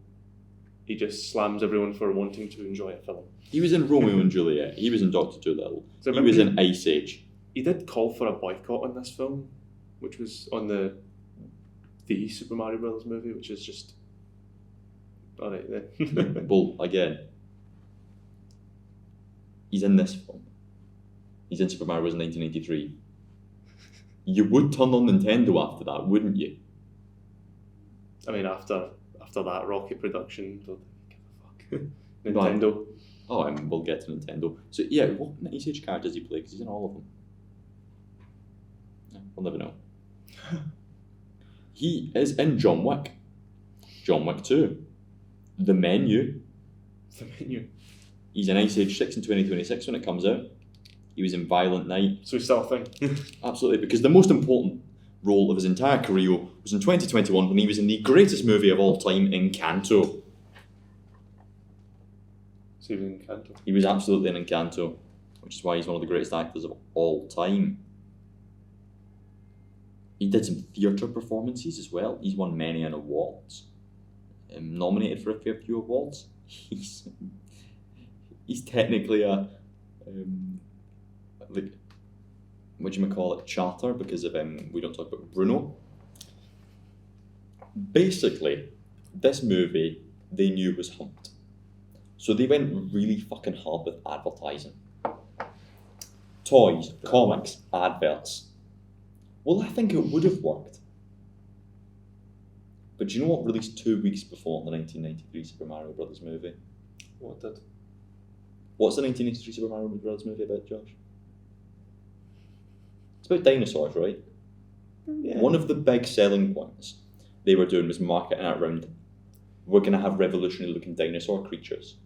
he just slams everyone for wanting to enjoy a film. He was in Romeo and Juliet. He was in Dr. Dolittle. So he was in Ice Age. He did call for a boycott on this film, which was on the Super Mario Brothers movie, which is just alright then. Well, again, he's in this film. He's in Super Mario Bros. 1983. You would turn on Nintendo after that, wouldn't you? I mean, after that rocket production, don't give a fuck. Nintendo. Oh, and we'll get to Nintendo. So yeah, what Ice Age card does he play? Because he's in all of them. Yeah, we'll never know. He is in John Wick. John Wick 2. The Menu. The Menu. He's in Ice Age 6 in 2026 when it comes out. He was in Violent Night. So he's still a thing. Absolutely, because the most important role of his entire career was in 2021 when he was in the greatest movie of all time, Encanto. So he was in Encanto. He was absolutely in Encanto, which is why he's one of the greatest actors of all time. He did some theatre performances as well. He's won many an awards. Nominated for a fair few awards. He's technically a charter because of we don't talk about Bruno. Basically, this movie they knew was humped, so they went really fucking hard with advertising. Toys, comics, adverts. Well, I think it would have worked. But do you know what released 2 weeks before the 1993 Super Mario Brothers movie? What did? What's the 1983 Super Mario Brothers movie about, Josh? It's about dinosaurs, right? Yeah. One of the big selling points they were doing was marketing it around, we're going to have revolutionary looking dinosaur creatures.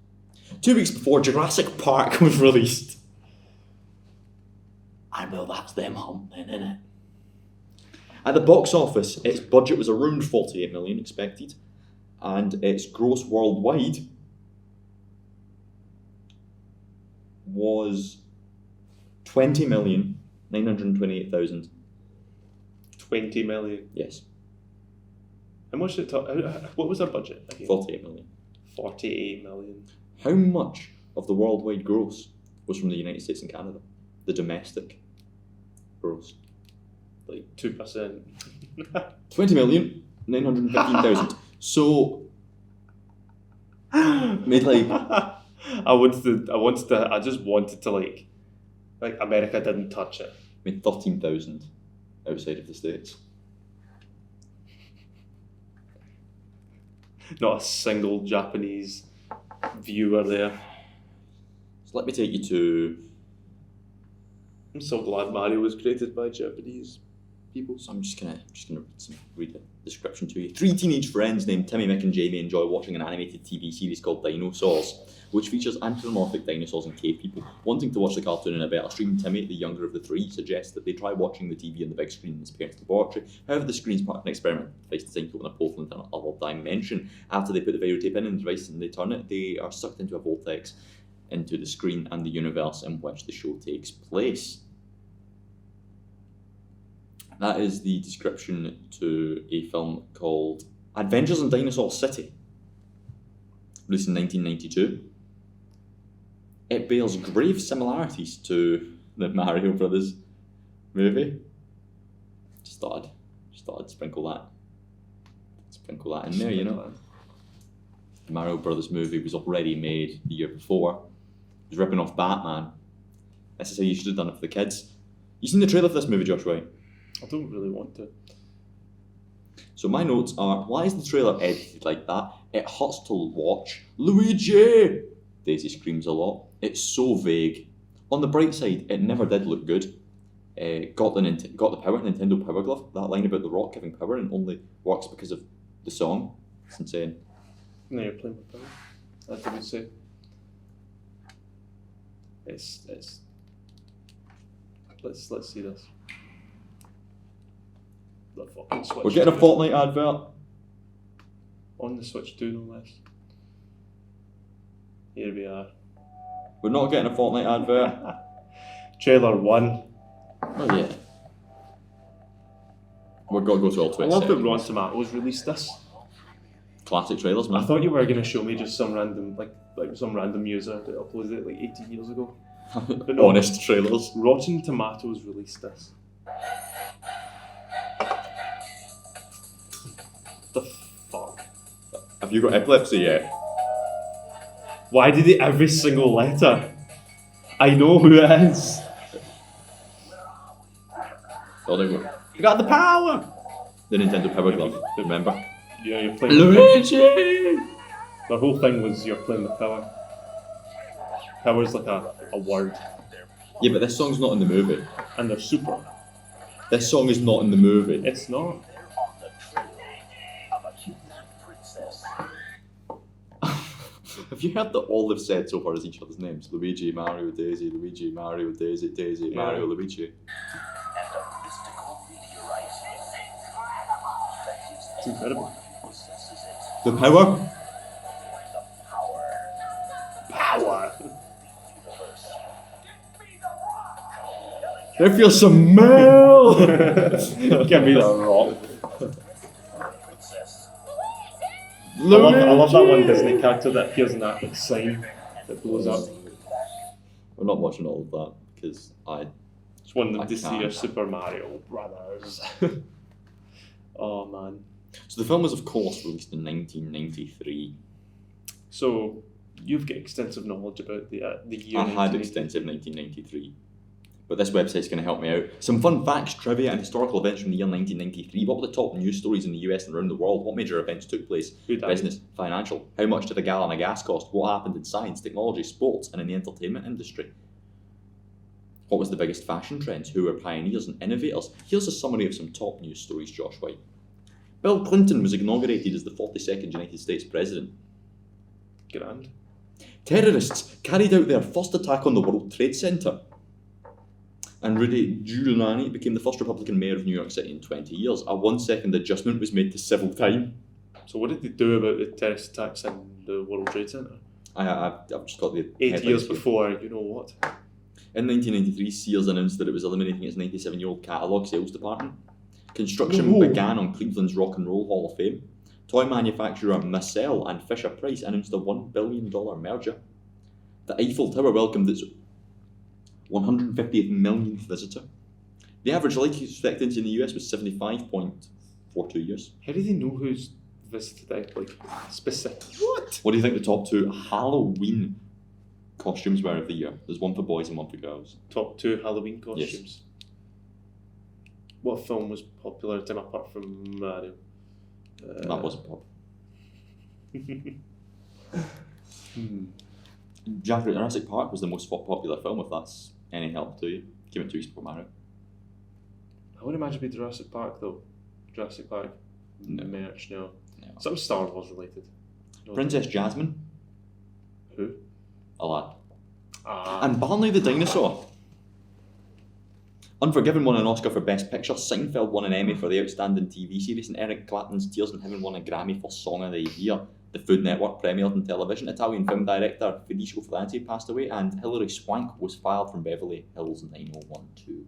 2 weeks before Jurassic Park was released. And well, that's them humping, innit? At the box office, its budget was around 48 million expected, and its gross worldwide was 20,928,000. 20 million. Yes, How much did it what was their budget? Again? 48 million. 48 million. How much of the worldwide gross was from the United States and Canada? The domestic gross. Like 2%. 20,915,000. So made like I just wanted to like America didn't touch it. made 13,000 outside of the States. Not a single Japanese viewer there. So let me take you to. I'm so glad Mario was created by Japanese people. So I'm just gonna read a description to you. 3 teenage friends named Timmy, Mick, and Jamie enjoy watching an animated TV series called Dinosaurs, which features anthropomorphic dinosaurs and cave people. Wanting to watch the cartoon in a better stream, Timmy, the younger of the 3, suggests that they try watching the TV on the big screen in his parents' laboratory. However, the screen's part of an experiment device designed to open a portal into another dimension. After they put the videotape in and the device and they turn it, they are sucked into a vortex into the screen and the universe in which the show takes place. That is the description to a film called Adventures in Dinosaur City, released in 1992. It bears grave similarities to the Mario Brothers movie. Just thought I'd sprinkle that in there, you know. The Mario Brothers movie was already made the year before. It was ripping off Batman. This is how you should have done it for the kids. You seen the trailer for this movie, Joshua? I don't really want to. So my notes are, why is the trailer edited like that? It hurts to watch. Luigi! Daisy screams a lot. It's so vague. On the bright side, it never did look good. Got the power, Nintendo Power Glove. That line about the rock giving power and only works because of the song. It's insane. No, you're playing with power. That's what we say. It's. Let's see this. The fucking Switch. We're getting a Fortnite advert. On the Switch 2, no less. Here we are. We're not getting a Fortnite advert. Trailer 1. Oh yeah. We're going to go through all 20 I love that seconds. Rotten Tomatoes released this. Classic trailers, man. I thought you were going to show me just some random, like some random user that uploaded it like 18 years ago. But no, Honest trailers. Rotten Tomatoes released this. The fuck? Have you got epilepsy yet? Why did it every single letter? I know who it is. Oh, there we go. You got the power! The Nintendo Power Glove, remember? Yeah, you're playing. Luigi! The whole thing was you're playing with power. Power's like a word. Yeah, but this song's not in the movie. And they're super. This song is not in the movie. It's not. Have you heard that all they've said so far is each other's names? Luigi, Mario, Daisy, Luigi, Mario, Daisy, Daisy, Yeah. Mario, Luigi. It's incredible. The power? Power! If you're some male! Give me the rock. I Luigi! love that one Disney character that appears in that sign that blows up. We're not watching all of that because I Just wanted I to see can't. your Super Mario Brothers. Oh man. So the film was of course released in 1993. So you've got extensive knowledge about the year. I had 1980. extensive 1993. But this website's going to help me out. Some fun facts, trivia, and historical events from the year 1993. What were the top news stories in the US and around the world? What major events took place? Who died? Business, financial. How much did a gallon of gas cost? What happened in science, technology, sports, and in the entertainment industry? What was the biggest fashion trends? Who were pioneers and innovators? Here's a summary of some top news stories, Josh White. Bill Clinton was inaugurated as the 42nd United States President. Grand. Terrorists carried out their first attack on the World Trade Center. And Rudy Giuliani became the first Republican mayor of New York City in 20 years. A 1-second adjustment was made to civil time. So what did they do about the terrorist attacks in the World Trade Center? I've just got the 8 headlines years here. before, you know what? In 1993, Sears announced that it was eliminating its 97-year-old catalogue sales department. Construction began on Cleveland's Rock and Roll Hall of Fame. Toy manufacturer Massell and Fisher-Price announced a $1 billion merger. The Eiffel Tower welcomed its 150th millionth visitor. The average life expectancy in the US was 75.42 years. How do they know who's visited it? Like, specific? What? What do you think the top 2 Halloween costumes were of the year? There's one for boys and one for girls. Top 2 Halloween costumes. What film was popular at the time apart from Mario? That wasn't pop. Jurassic Park was the most popular film, if that's any help to you. Came out 2 weeks before Mario. I would imagine it'd be Jurassic Park though. Jurassic Park. No. Merch, no. No. Some Star Wars related. No. Princess Jasmine, Who? a lad. Ah. And Barney the Dinosaur. Unforgiven won an Oscar for Best Picture, Seinfeld won an Emmy for the Outstanding TV Series, and Eric Clapton's Tears in Heaven won a Grammy for Song of the Year. The Food Network premiered on television. Italian film director Federico Fellini passed away, and Hilary Swank was fired from Beverly Hills 90210.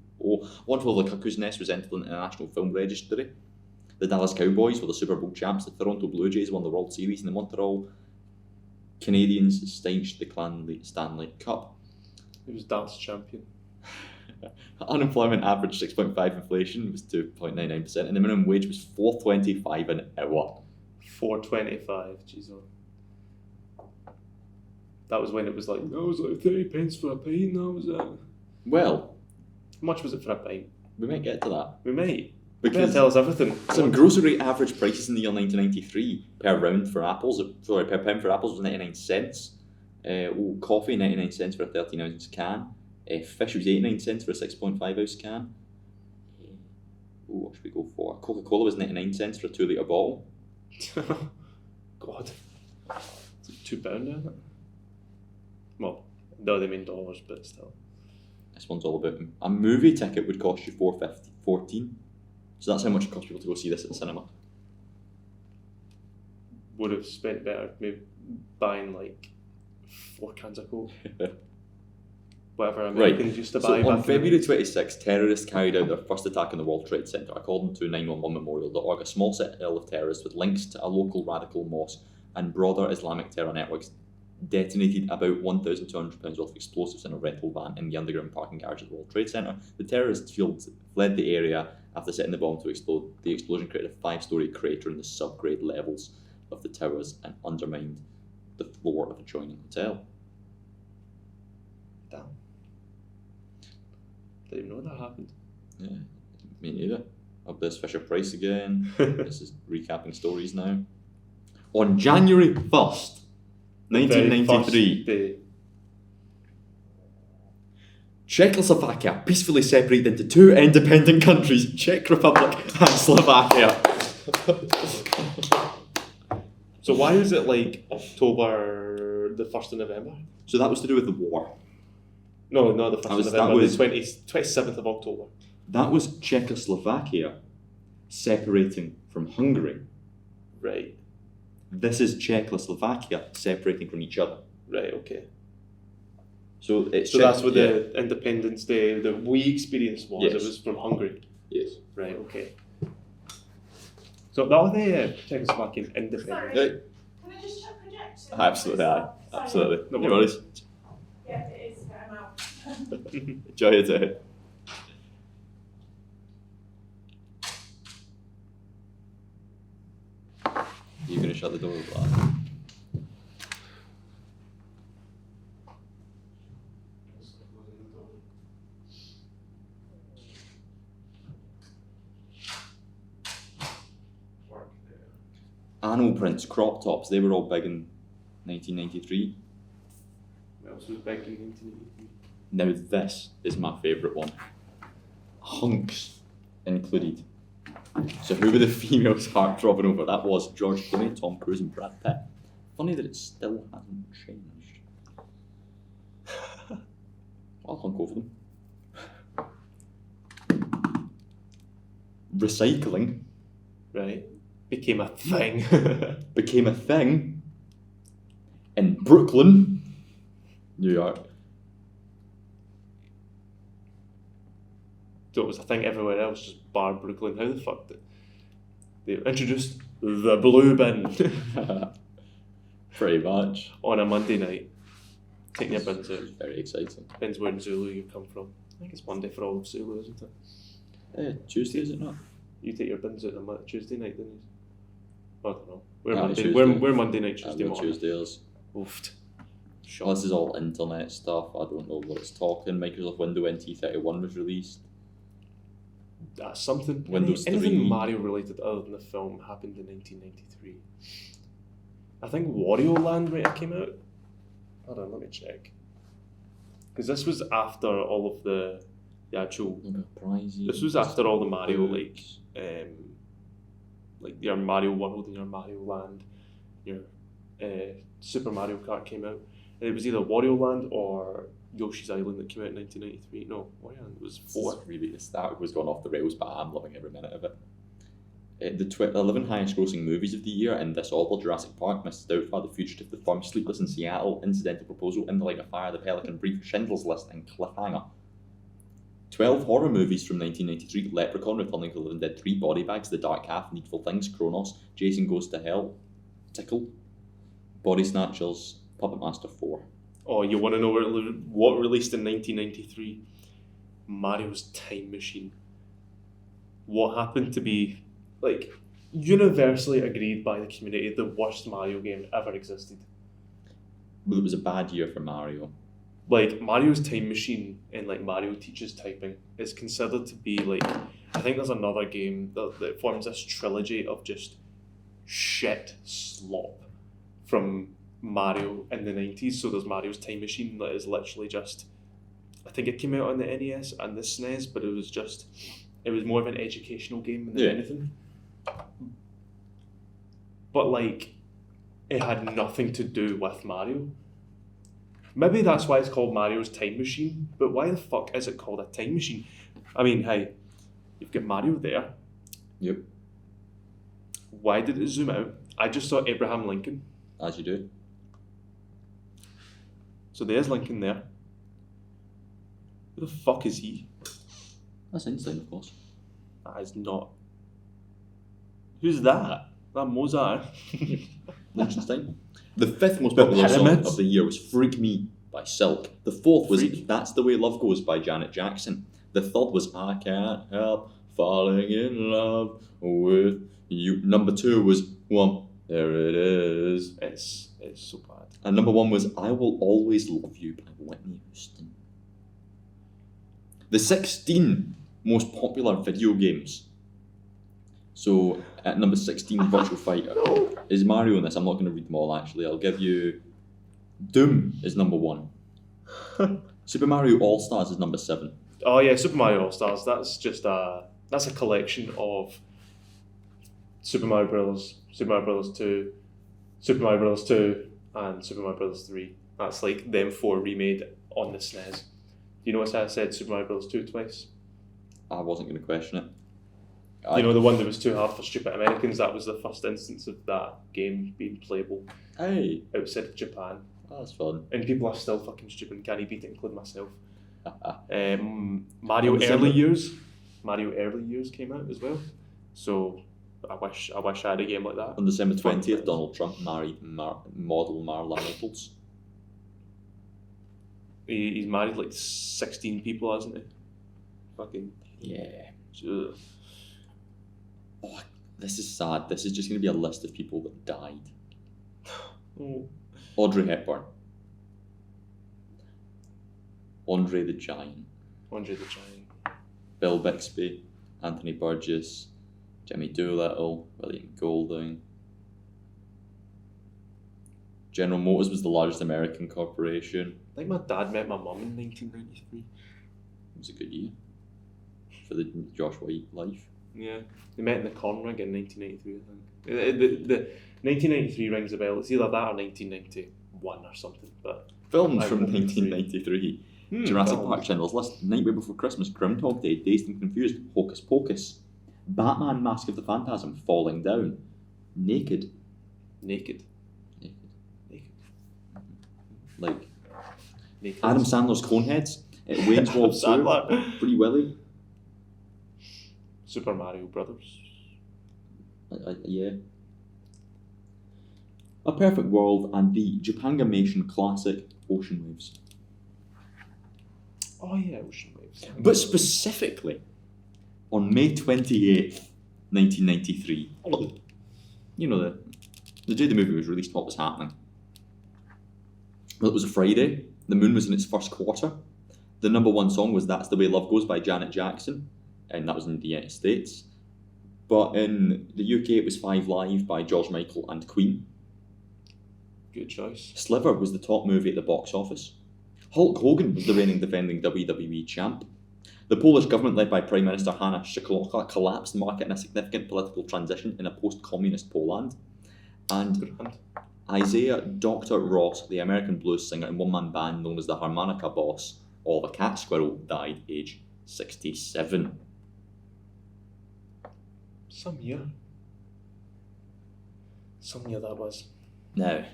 One Flew Over the Cuckoo's Nest was entered in the National Film Registry. The Dallas Cowboys were the Super Bowl champs. The Toronto Blue Jays won the World Series, and the Montreal Canadiens staged the Stanley Cup. He was dance champion. Unemployment averaged 6.5, inflation was 2.99%, and the minimum wage was $4.25 an hour. $4.25, jeez. That was when it was like, that was like 30 pence for a pint, that was it. Well, How much was it for a pint? we might get to that. We might. You better Because tell us everything. some grocery average prices in the year 1993 per pound for apples was 99 cents. Coffee 99 cents for a 13 ounce can. Fish was 89 cents for a 6.5 ounce can. What should we go for? Coca-Cola was 99 cents for a 2 litre bottle. God. It's like £2, isn't it? Well, no, they mean dollars, but still. This one's all about a movie ticket would cost you $14. So that's how much it costs people to go see this at the cinema. Would have spent better maybe buying like 4 cans of Coke. Whatever Americans used to buy. So back on in the February day. 26, terrorists carried out their first attack on the World Trade Center, according to 911memorial.org. A small set of terrorists with links to a local radical mosque and broader Islamic terror networks detonated about £1,200 worth of explosives in a rental van in the underground parking garage at the World Trade Center. The terrorists fled the area after setting the bomb to explode. The explosion created a 5-story crater in the subgrade levels of the towers and undermined the floor of an adjoining hotel. Damn. Didn't even know that happened. Yeah, me neither. Up this Fisher Price again. This is recapping stories now. On January 1st, Very 1993, first day. Czechoslovakia peacefully separated into 2 independent countries, Czech Republic and Slovakia. So why is it like October the 1st of November? So that was to do with the war. No, not the 1st was- of that November, was- the 27th of October. That was Czechoslovakia separating from Hungary. Right, This is Czechoslovakia separating from each other. right, okay. So it's So that's what the Independence Day that we experienced was. Yes. It was from Hungary. Yes. Right, okay. So that was the Czechoslovakian independence. Right. Can I just check projection? Absolutely, aye. Sorry. Absolutely. No No worries. Yeah, it is. I'm out. Enjoy your day. You're going to shut the door with that? Animal prints, crop tops, they were all big in 1993. What else was big in 1983? Now this is my favourite one. Hunks included. So who were the females heart-throbbing over? That was George Clooney, Tom Cruise and Brad Pitt. Funny that it still hasn't changed. I'll hunk over them. Recycling Right. Became a thing. became a thing in Brooklyn, New York. So it was a thing everywhere else, just bar Brooklyn. How the fuck did they introduced the blue bin Pretty much. on a Monday night? Taking your bins out. Very exciting. Depends where in Zulu you come from. I think it's Monday for all of Zulu, isn't it? Tuesday, is it not? You take your bins out on Tuesday night, didn't you? I don't know. We're Aye, Monday. Tuesday. We're Monday night, Tuesday I'm morning. Tuesdays. Oofed. Well, this is all internet stuff. I don't know what it's talking. Microsoft Windows NT31 was released. That's something. Windows Anything 3. Mario related other than the film happened in 1993. I think Wario Land might have came out. Hold on, let me check. Because this was after all of the actual. Prizes. This was after all the Mario like your Mario World and your Mario Land, your Super Mario Kart came out. And it was either Wario Land or Yoshi's Island that came out in 1993. No, Wario Land was 4. Really, the start was going off the rails, but I'm loving every minute of it. The 11 highest grossing movies of the year in this order: Jurassic Park, Mrs. Doubtfire, The Fugitive, The Firm, Sleepless in Seattle, Incidental Proposal, In the Light of Fire, The Pelican Brief, Schindler's List, and Cliffhanger. 12 horror movies from 1993: Leprechaun, Returning to the Living Dead 3, Body Bags, The Dark Half, Needful Things, Kronos, Jason Goes to Hell, Tickle, Body Snatchers, Puppet Master 4. Oh, you want to know what released in 1993? Mario's Time Machine. What happened to be, like, universally agreed by the community, the worst Mario game ever existed. Well, it was a bad year for Mario. like Mario's Time Machine and like Mario Teaches Typing is considered to be like, I think there's another game that forms this trilogy of just shit slop from Mario in the 90s. So there's Mario's Time Machine that is literally just, I think it came out on the NES and the SNES, but it was more of an educational game than anything. But like, it had nothing to do with Mario. Maybe that's why it's called Mario's Time Machine, but why the fuck is it called a time machine? I mean, hey, you've got Mario there. Yep. Why did it zoom out? I just saw Abraham Lincoln. As you do. So there's Lincoln there. Who the fuck is he? That's Einstein, of course. That is not. Who's that? That Mozart. Liechtenstein. The fifth most popular song Pyramids? of the year was Freak Me by Silk. The fourth was Freak? That's the Way Love Goes by Janet Jackson. The third was I Can't Help Falling in Love with You. Number 2 was There It Is. It's so bad. And number 1 was I Will Always Love You by Whitney Houston. The 16 most popular video games. So at number 16, Virtual Fighter. Is Mario in this? I'm not going to read them all actually. I'll give you Doom is number 1. Super Mario All Stars is number 7. Oh yeah, Super Mario All Stars. That's a collection of Super Mario Brothers, Super Mario Brothers 2, Super Mario Brothers 2, and Super Mario Brothers 3. That's like them 4 remade on the SNES. Do you notice how I said Super Mario Brothers 2 twice? I wasn't going to question it. You know, the one that was too hard for stupid Americans, that was the first instance of that game being playable Hey, outside of Japan. that's fun. And people are still fucking stupid and can't beat it, including myself. On Mario the Early same- Years came out as well. So I wish I had a game like that. On December 20th, Donald Trump married model Marla Maples. He's married like 16 people, hasn't he? Fucking Yeah. ugh. Oh, this is sad. This is just going to be a list of people that died. Oh. Audrey Hepburn. Andre the Giant. Andre the Giant. Bill Bixby. Anthony Burgess. Jimmy Doolittle. William Golding. General Motors was the largest American corporation. I think my dad met my mum in 1993. It was a good year for the Josh White life. Yeah, they met in the corn ring in 1993, I think. The 1993 rings a bell. It's either that or 1991 or something. But Films I from remember 1993. Jurassic films. Park Schindler's List, Nightmare Before Christmas, Groundhog Day, Dazed and Confused, Hocus Pocus, Batman Mask of the Phantasm, Falling Down, Naked. Naked. Like Naked. Adam Sandler's Coneheads, Wayne's World 2, Sandler. Free Willy. Super Mario Brothers. Yeah. A Perfect World, and the Japangamation classic Ocean Waves. Oh yeah, Ocean Waves. But specifically, on May 28th, 1993, you know, the day the movie was released, what was happening? Well, it was a Friday, the moon was in its first quarter, the number 1 song was That's the Way Love Goes by Janet Jackson, and that was in the United States. But in the UK, it was 5 Live by George Michael and Queen. Good choice. Sliver was the top movie at the box office. Hulk Hogan was the reigning defending WWE champ. The Polish government, led by Prime Minister Hanna Szykloka, collapsed, marking a significant political transition in a post-communist Poland. And Grand. Isaiah Dr. Ross, the American blues singer and one-man band known as the Harmonica Boss, Oliver Cat Squirrel, died age 67. Some year that was. Now,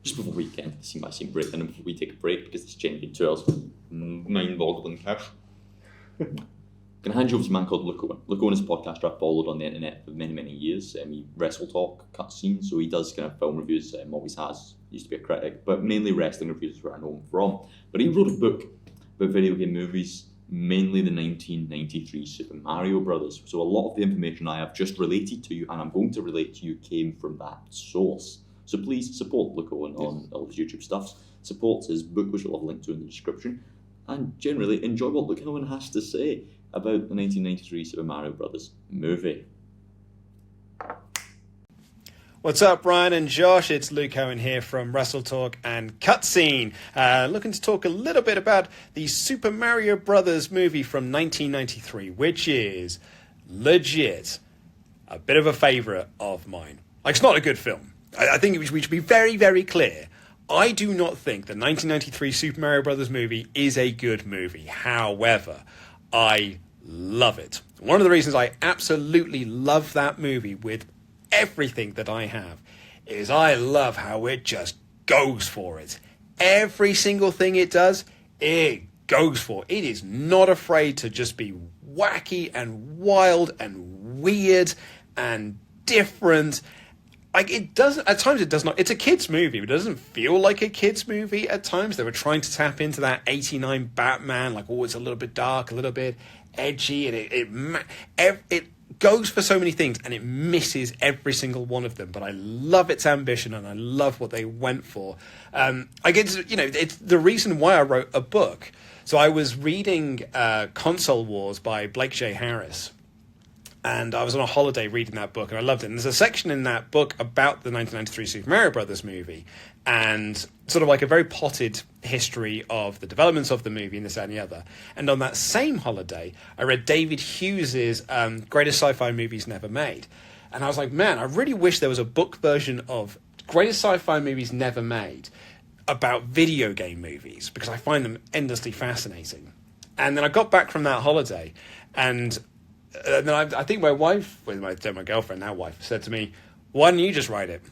just before we get into the scene by scene breakdown and before we take a break, because this genuinely 2 hours mind-boggling cash, can I hand you over to a man called Luke Owen. Luke Owen is a podcaster I've followed on the internet for many, many years. He Wrestle Talk cutscenes, so he does kind of film reviews, always has. He used to be a critic, but mainly wrestling reviews is where I know him from. But he wrote a book about video game movies, mainly the 1993 Super Mario Brothers. So a lot of the information I have just related to you, and I'm going to relate to you, came from that source. So please support Luke Owen on all his YouTube stuff, support his book, which we'll have linked to in the description, and generally enjoy what Luke Owen has to say about the 1993 Super Mario Brothers movie. What's up, Ryan and Josh? It's Luke Owen here from Wrestle Talk and Cutscene. Looking to talk a little bit about the Super Mario Brothers movie from 1993, which is legit a bit of a favourite of mine. Like, it's not a good film. I think we should be very, very clear. I do not think the 1993 Super Mario Brothers movie is a good movie. However, I love it. One of the reasons I absolutely love that movie with everything that I have is I love how it just goes for it. Every single thing it does, it goes for. It is not afraid to just be wacky and wild and weird and different. Like, it doesn't, at times it does not, it's a kid's movie, but it doesn't feel like a kid's movie at times. They were trying to tap into that 89 Batman, like, oh, it's a little bit dark, a little bit edgy, and it goes for so many things, and it misses every single one of them. But I love its ambition, and I love what they went for. I guess, it's the reason why I wrote a book. So I was reading Console Wars by Blake J. Harris, and I was on a holiday reading that book, and I loved it. And there's a section in that book about the 1993 Super Mario Brothers movie, and sort of like a very potted history of the developments of the movie and this, that, and the other. And on that same holiday, I read David Hughes's Greatest Sci-Fi Movies Never Made. And I was like, man, I really wish there was a book version of Greatest Sci-Fi Movies Never Made about video game movies, because I find them endlessly fascinating. And then I got back from that holiday, and then I think my wife, my girlfriend, now wife, said to me, why don't you just write it?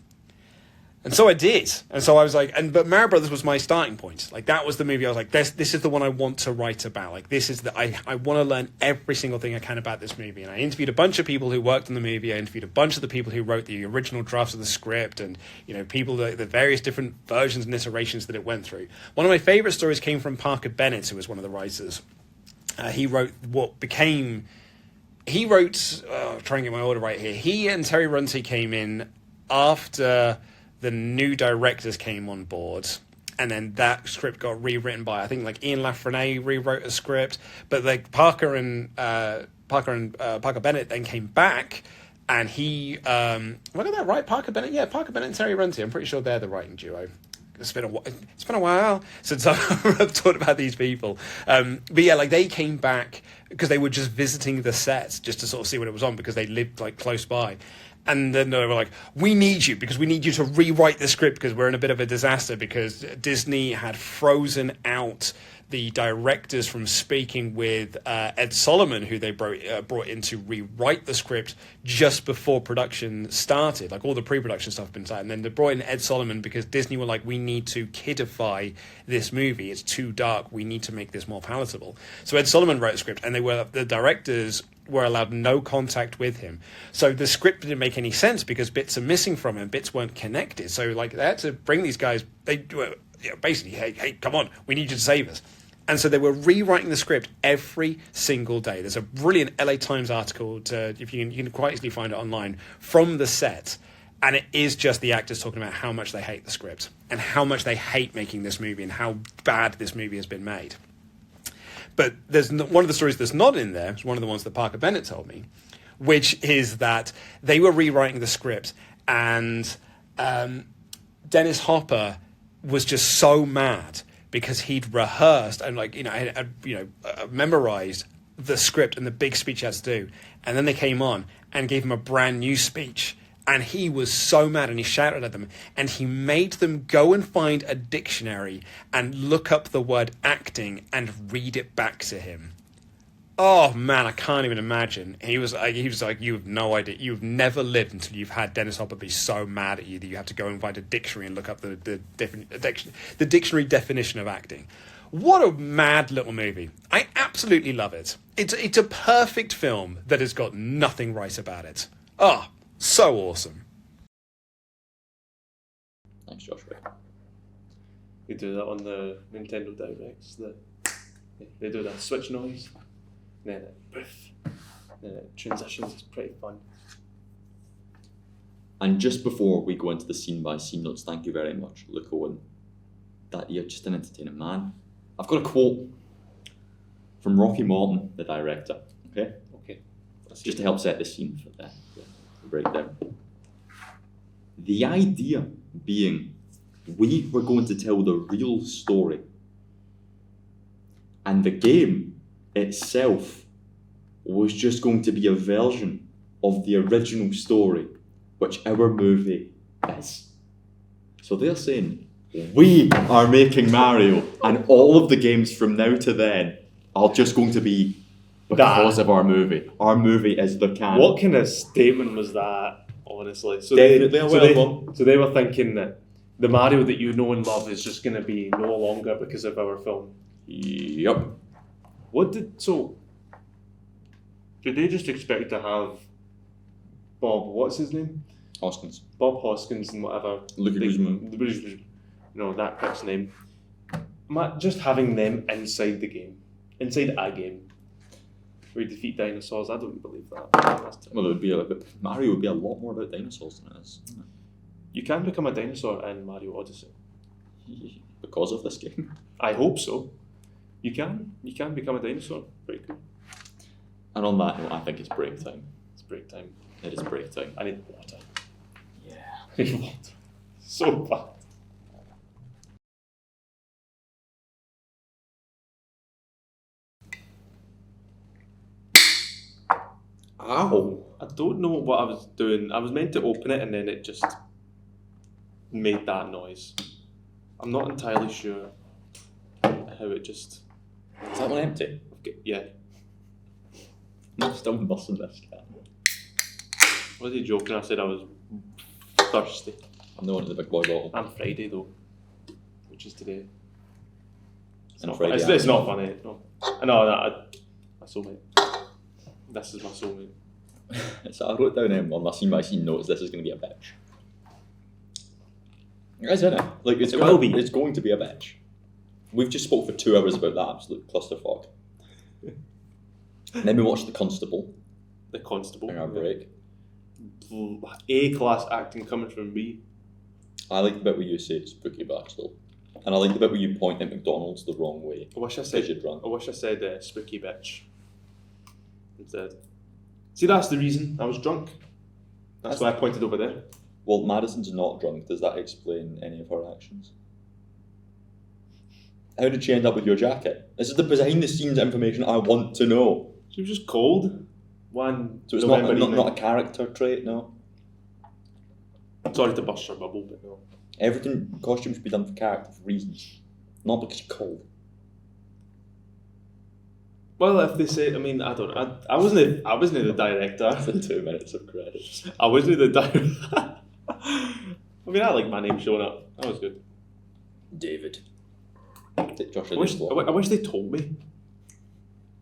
And so I did. And so I was like, but Mario Brothers was my starting point. Like, that was the movie I was like, this is the one I want to write about. Like, this is I want to learn every single thing I can about this movie. And I interviewed a bunch of people who worked on the movie. I interviewed a bunch of the people who wrote the original drafts of the script, and, people, the various different versions and iterations that it went through. One of my favorite stories came from Parker Bennett, who was one of the writers. He wrote trying to get my order right here. He and Terry Runte came in after the new directors came on board, and then that script got rewritten by, I think, like, Ian Lafreniere rewrote a script, but like Parker Bennett then came back, and he have I got that right? Parker Bennett and Terry Runte. I'm pretty sure they're the writing duo. It's been a while since I've talked about these people. But yeah, like, they came back because they were just visiting the set just to sort of see what it was on, because they lived, like, close by. And then they were like, we need you to rewrite the script, because we're in a bit of a disaster, because Disney had frozen out the directors from speaking with Ed Solomon, who they brought in to rewrite the script just before production started. Like, all the pre-production stuff had been started. And then they brought in Ed Solomon because Disney were like, we need to kidify this movie. It's too dark. We need to make this more palatable. So Ed Solomon wrote a script, and the directors were allowed no contact with him. So the script didn't make any sense because bits are missing from it, bits weren't connected. So, like, they had to bring these guys, basically, hey, come on, we need you to save us. And so they were rewriting the script every single day. There's a brilliant LA Times article, if you can quite easily find it online, from the set. And it is just the actors talking about how much they hate the script and how much they hate making this movie and how bad this movie has been made. But there's one of the stories that's not in there, is one of the ones that Parker Bennett told me, which is that they were rewriting the script, and Dennis Hopper was just so mad because he'd rehearsed and, like, memorized the script and the big speech he had to do, and then they came on and gave him a brand new speech. And he was so mad, and he shouted at them, and he made them go and find a dictionary and look up the word acting and read it back to him. Oh man, I can't even imagine. He was like, you have no idea. You've never lived until you've had Dennis Hopper be so mad at you that you have to go and find a dictionary and look up the dictionary definition of acting. What a mad little movie. I absolutely love it. It's a perfect film that has got nothing right about it. Oh, so awesome. Thanks, Joshua. We do that on the Nintendo Directs. They do that switch noise, and then it transitions. It's pretty fun. And just before we go into the scene by scene notes, thank you very much, Luke Owen. That you're just an entertaining man. I've got a quote from Rocky Morton, the director. Okay. Just to help set the scene for the breakdown. The idea being, we were going to tell the real story, and the game itself was just going to be a version of the original story, which our movie is. So they're saying, we are making Mario, and all of the games from now to then are just going to be because of our movie. Our movie is the canon. What kind of statement was that, honestly? So Definitely so they were thinking that the Mario that you know and love is just going to be no longer because of our film. Yep. Did they just expect to have Bob, what's his name? Hoskins. Bob Hoskins and whatever. That prick's name. Just having them inside the game. Inside a game. Where you defeat dinosaurs, I don't believe that. Well, Mario would be a lot more about dinosaurs than it is. You can become a dinosaur in Mario Odyssey. Because of this game? I hope so. You can become a dinosaur. Pretty cool. And on that note, I think it's break time. It's break time. It is break time. I need water. Yeah. I need water. So bad. Ow! I don't know what I was doing. I was meant to open it and then it just made that noise. I'm not entirely sure how it just... Is that one empty? Yeah. I'm still busting this cat. Was he joking? I said I was thirsty. I'm the one in the big boy bottle. And Friday though, which is today. It's And not Friday funny. It's not funny. No. My soulmate. This is my soulmate. So I wrote down on my scene by scene notes, this is going to be a bitch. It is, isn't it? Like, it's going to be a bitch. We've just spoke for 2 hours about that absolute clusterfuck. Then we watched The Constable. The Constable. In our break. A-class acting coming from me. I like the bit where you say spooky bastard. And I like the bit where you point at McDonald's the wrong way. I wish I said spooky bitch instead. See, that's the reason I was drunk. That's why I pointed over there. Well, Madison's not drunk. Does that explain any of her actions? How did she end up with your jacket? This is the behind-the-scenes information I want to know. She was just cold. So it's not a character trait, no? Sorry to burst your bubble, but no. Everything costume should be done for character reasons, not because you're cold. Well, if they say, I mean, I don't know. I wasn't the director. For 2 minutes of credits. I wasn't the director. I mean, I like my name showing up. That was good. David. Josh, I wish they told me.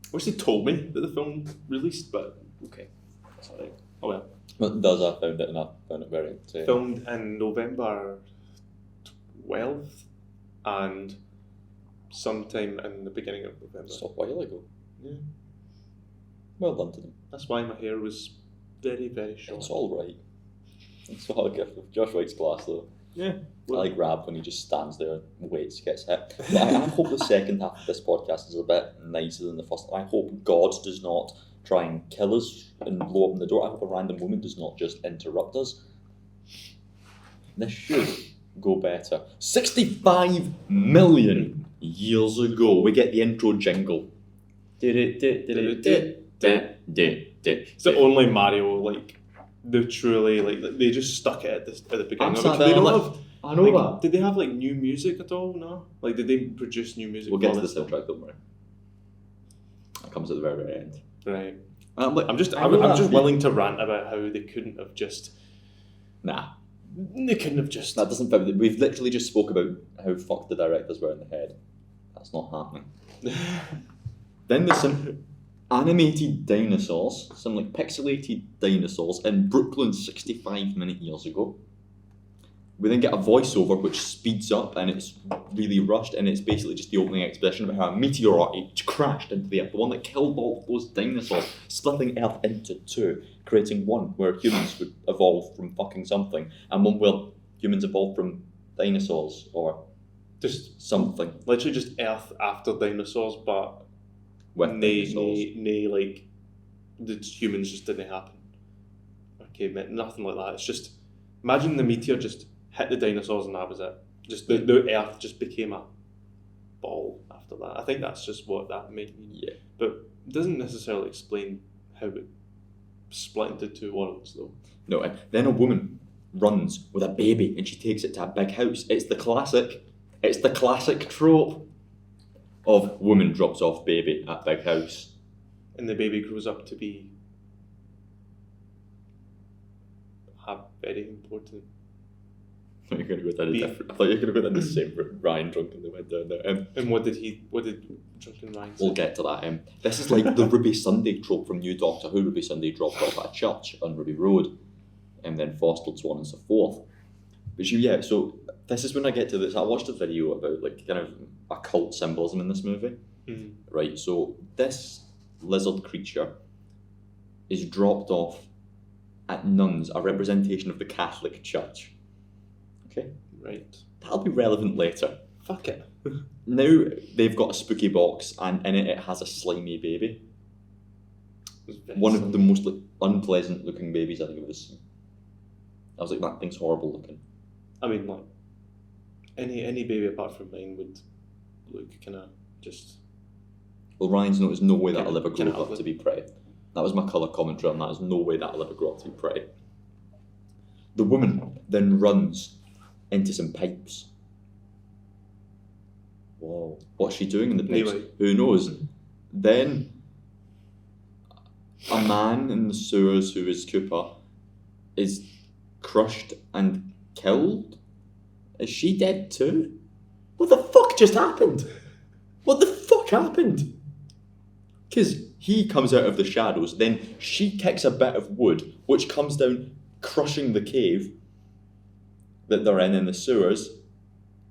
I wish they told me that the film released, but okay. Sorry. Oh well. But does I found it and I found it very entertaining. Filmed in November 12th and sometime in the beginning of November. It's a while ago. Yeah. Well done to them. That's why my hair was very, very short. It's all right. It's all a gift of Josh White's class though. Yeah. I like Rab when he just stands there and waits, gets hit. But I hope the second half of this podcast is a bit nicer than the first. I hope God does not try and kill us and blow open the door. I hope a random woman does not just interrupt us. This should go better. 65 million years ago, we get the intro jingle. It's the only Mario, like, they truly, like, they just stuck it at the beginning of it. They don't have, I know that. Did they have, like, new music at all? No? Like, did they produce new music? We'll get to the soundtrack, don't worry. That comes at the very, very end. Right. I'm just willing to rant about how they couldn't have just... Nah. They couldn't have just... That doesn't... We've literally just spoke about how fucked the directors were in the head. That's not happening. Then there's some animated dinosaurs, some like pixelated dinosaurs in Brooklyn 65 minute years ago. We then get a voiceover which speeds up and it's really rushed, and it's basically just the opening exposition about how a meteorite crashed into the Earth, the one that killed all those dinosaurs, splitting Earth into two. creating one where humans would evolve from fucking something, and one where humans evolved from dinosaurs or Just something. literally just Earth after dinosaurs, but With nay, dinosaurs. like the humans just didn't happen. Okay, nothing like that. It's just imagine the meteor just hit the dinosaurs and that was it. Just the Earth just became a ball after that. I think that's just what that might mean. Yeah. But it doesn't necessarily explain how it split into two worlds though. No, and then a woman runs with a baby and she takes it to a big house. It's the classic trope of woman drops off baby at big house. And the baby grows up to be very important. I thought you were going to go down a different. I thought you were going to go down the same route Ryan Drunkenly went down there. And what did Drunken Ryan say? We'll get to that. This is like the Ruby Sunday trope from New Doctor Who. Ruby Sunday dropped off at a church on Ruby Road, and then fostered, so on and so forth. But so this is when I get to this. I watched a video about like kind of occult symbolism in this movie. Mm-hmm. Right, so this lizard creature is dropped off at nuns, a representation of the Catholic Church. Okay? Right. That'll be relevant later. Fuck it. Now they've got a spooky box, and in it has a slimy baby. One of the most unpleasant looking babies I think I've ever seen. I was like, that thing's horrible looking. I mean, like, any baby apart from mine would look kind of just... Well, Ryan's noticed no way that'll Kinda- ever grow kinda up ugly. to be pretty. That was my colour commentary on that. There's no way that'll ever grow up to be pretty. The woman then runs into some pipes. Whoa. What's she doing in the pipes? Anyway. Who knows? Then a man in the sewers who is Koopa is crushed and killed. Is she dead too? What the fuck just happened? What the fuck happened? Because he comes out of the shadows, then she kicks a bit of wood, which comes down, crushing the cave that they're in the sewers.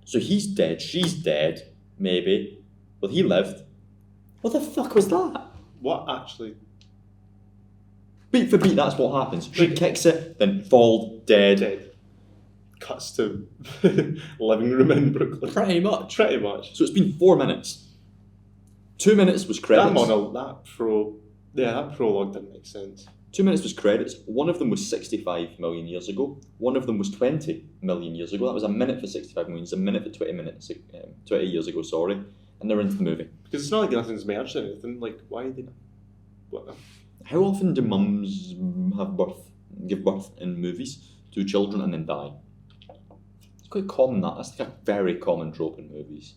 So he's dead, she's dead, maybe. Well, he lived. What the fuck was that? What actually... Beat for beat, that's what happens. She kicks it, then fall, dead. Cuts to living room in Brooklyn. Pretty much. Pretty much. So it's been 4 minutes. 2 minutes was credits. That prologue didn't make sense. 2 minutes was credits. One of them was 65 million years ago. One of them was 20 million years ago. That was a minute for 65 million. It's a minute for 20 years ago, sorry. And they're into the movie. Because it's not like nothing's merged or anything. Like, why are they... What? How often do mums give birth in movies to children and then die? It's quite common, that. That's like a very common trope in movies.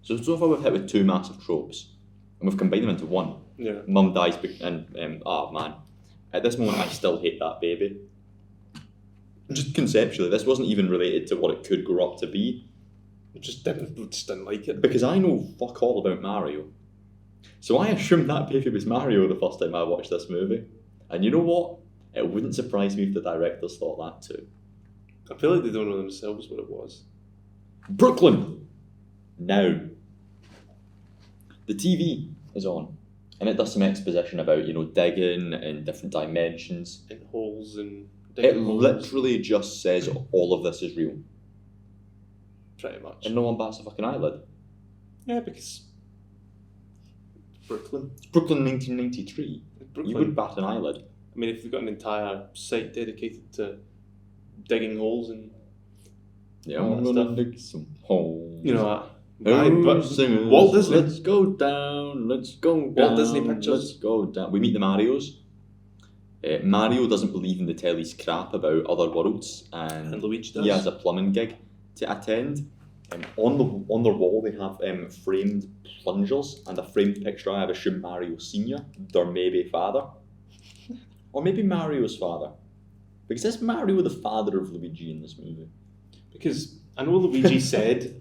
So far we've hit with two massive tropes, and we've combined them into one. Yeah. Mum dies, and oh man, at this moment I still hate that baby. Just conceptually, this wasn't even related to what it could grow up to be. Just didn't like it. Because I know fuck all about Mario. So I assumed that baby was Mario the first time I watched this movie. And you know what? It wouldn't surprise me if the directors thought that too. I feel like they don't know themselves what it was. Brooklyn! Now. The TV is on. And it does some exposition about, digging in different dimensions. In holes and... It literally just says all of this is real. Pretty much. And no one bats a fucking eyelid. Yeah, because... Brooklyn. It's Brooklyn 1993. Brooklyn. You would bat an eyelid. I mean, if they've got an entire site dedicated to digging holes and... Yeah, all I'm that gonna stuff. dig some holes. You know that. Singers, Walt Disney. Let's go down, let's go down. Walt Disney Pictures. Let's go down. We meet the Marios. Mario doesn't believe in the telly's crap about other worlds, and Luigi does. he has a plumbing gig to attend. On their wall they have framed plungers and a framed picture I have assumed Mario Senior, their maybe father, or maybe Mario's father, because is Mario the father of Luigi in this movie? Because I know Luigi said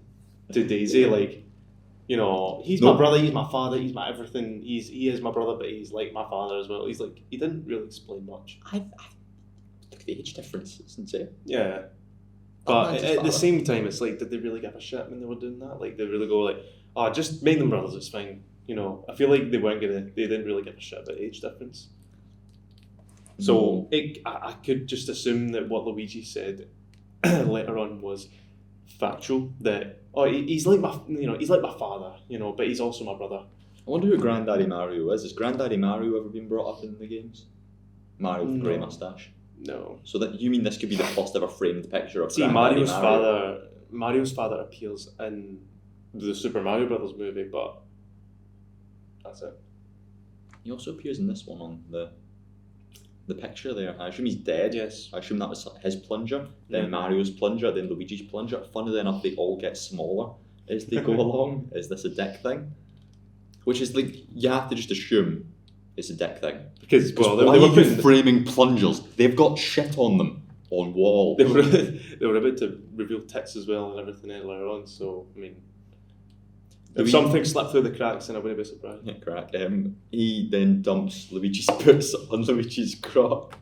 to Daisy, like, he's my brother, he's my father, he's my everything, he is my brother, but he's like my father as well. He's like, he didn't really explain much. I took the age difference, isn't it? Yeah. But at the same time, it's like, did they really give a shit when they were doing that? Like, they really go like, oh, just make them brothers, it's fine. I feel like they didn't really give a shit about age difference. So I could just assume that what Luigi said later on was factual. That he's like my father, but he's also my brother. I wonder who Granddaddy Mario is. Has Granddaddy Mario ever been brought up in the games? Mario with the grey moustache. No. So that you mean this could be the first ever framed picture of Mario's Mario? Mario's father appears in the Super Mario Brothers movie, but that's it. He also appears in this one on the picture there. I assume he's dead. Yes. I assume that was his plunger, then Mario's plunger, then Luigi's plunger. Funnily enough, they all get smaller as they go along. Is this a dick thing? Which is like, you have to just assume it's a dick thing. Because why are you framing plungers? They've got shit on them, on walls. They were about to reveal tits as well and everything earlier on, so, I mean, if something slipped through the cracks, then I wouldn't be surprised. Yeah, crack. He then dumps Luigi's boots on Luigi's crock.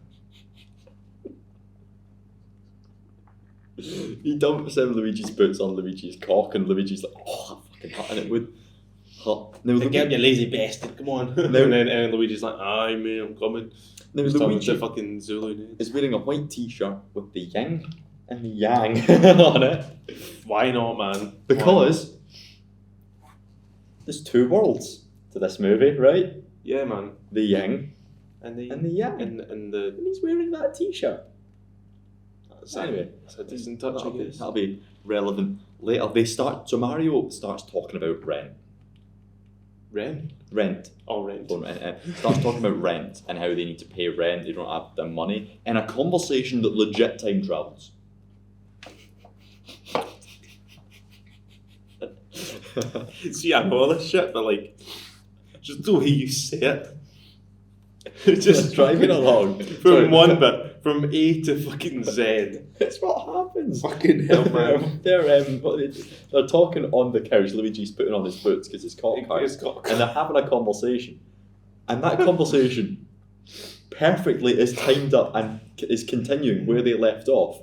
He dumps Luigi's boots on Luigi's cock, and Luigi's like, oh, I'm fucking hurting it with. Now, Get up, you lazy bastard, come on. And then Luigi's like, aye mate, I'm coming. Now, He's Luigi fucking Zulu is wearing a white t-shirt with the yin and the yang on it. Why not, man? Because there's two worlds to this movie, right? Yeah, man. The yin and the yang. And he's wearing that t-shirt. Anyway, it's a decent touch, I guess. That'll be relevant later. So Mario starts talking about rent. Rent. Oh, rent. Starts talking about rent and how they need to pay rent, they don't have the money, in a conversation that legit time travels. See, I know this shit, but like, just the way you say it. Just driving along. From A to fucking Z. It's what happens. Fucking hell, man. They're talking on the couch. Luigi's putting on his boots because his cock hurts. And they're having a conversation. And that conversation perfectly is timed up and is continuing where they left off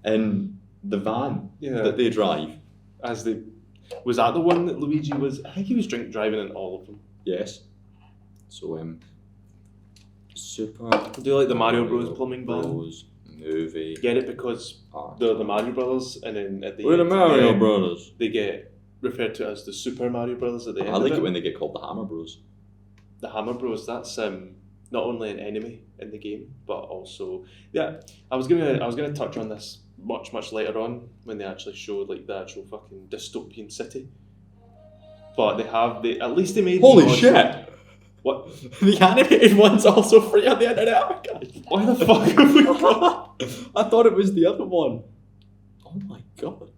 in the van that they drive. Was that the one that Luigi was? I think he was driving in all of them. Yes. So, Super. Do you like the Mario Bros. Plumbing Bros. Movie. Get it because they're the Mario Brothers, and then at the we're end, the Mario Brothers. They get referred to as the Super Mario Brothers at the end. I like it when they get called the Hammer Bros. The Hammer Bros. That's not only an enemy in the game, but also I was gonna touch on this much later on when they actually showed like the actual fucking dystopian city. But they at least they made holy shit. What? The animated one's also free on the internet. Why the fuck have we got? I thought it was the other one. Oh my god.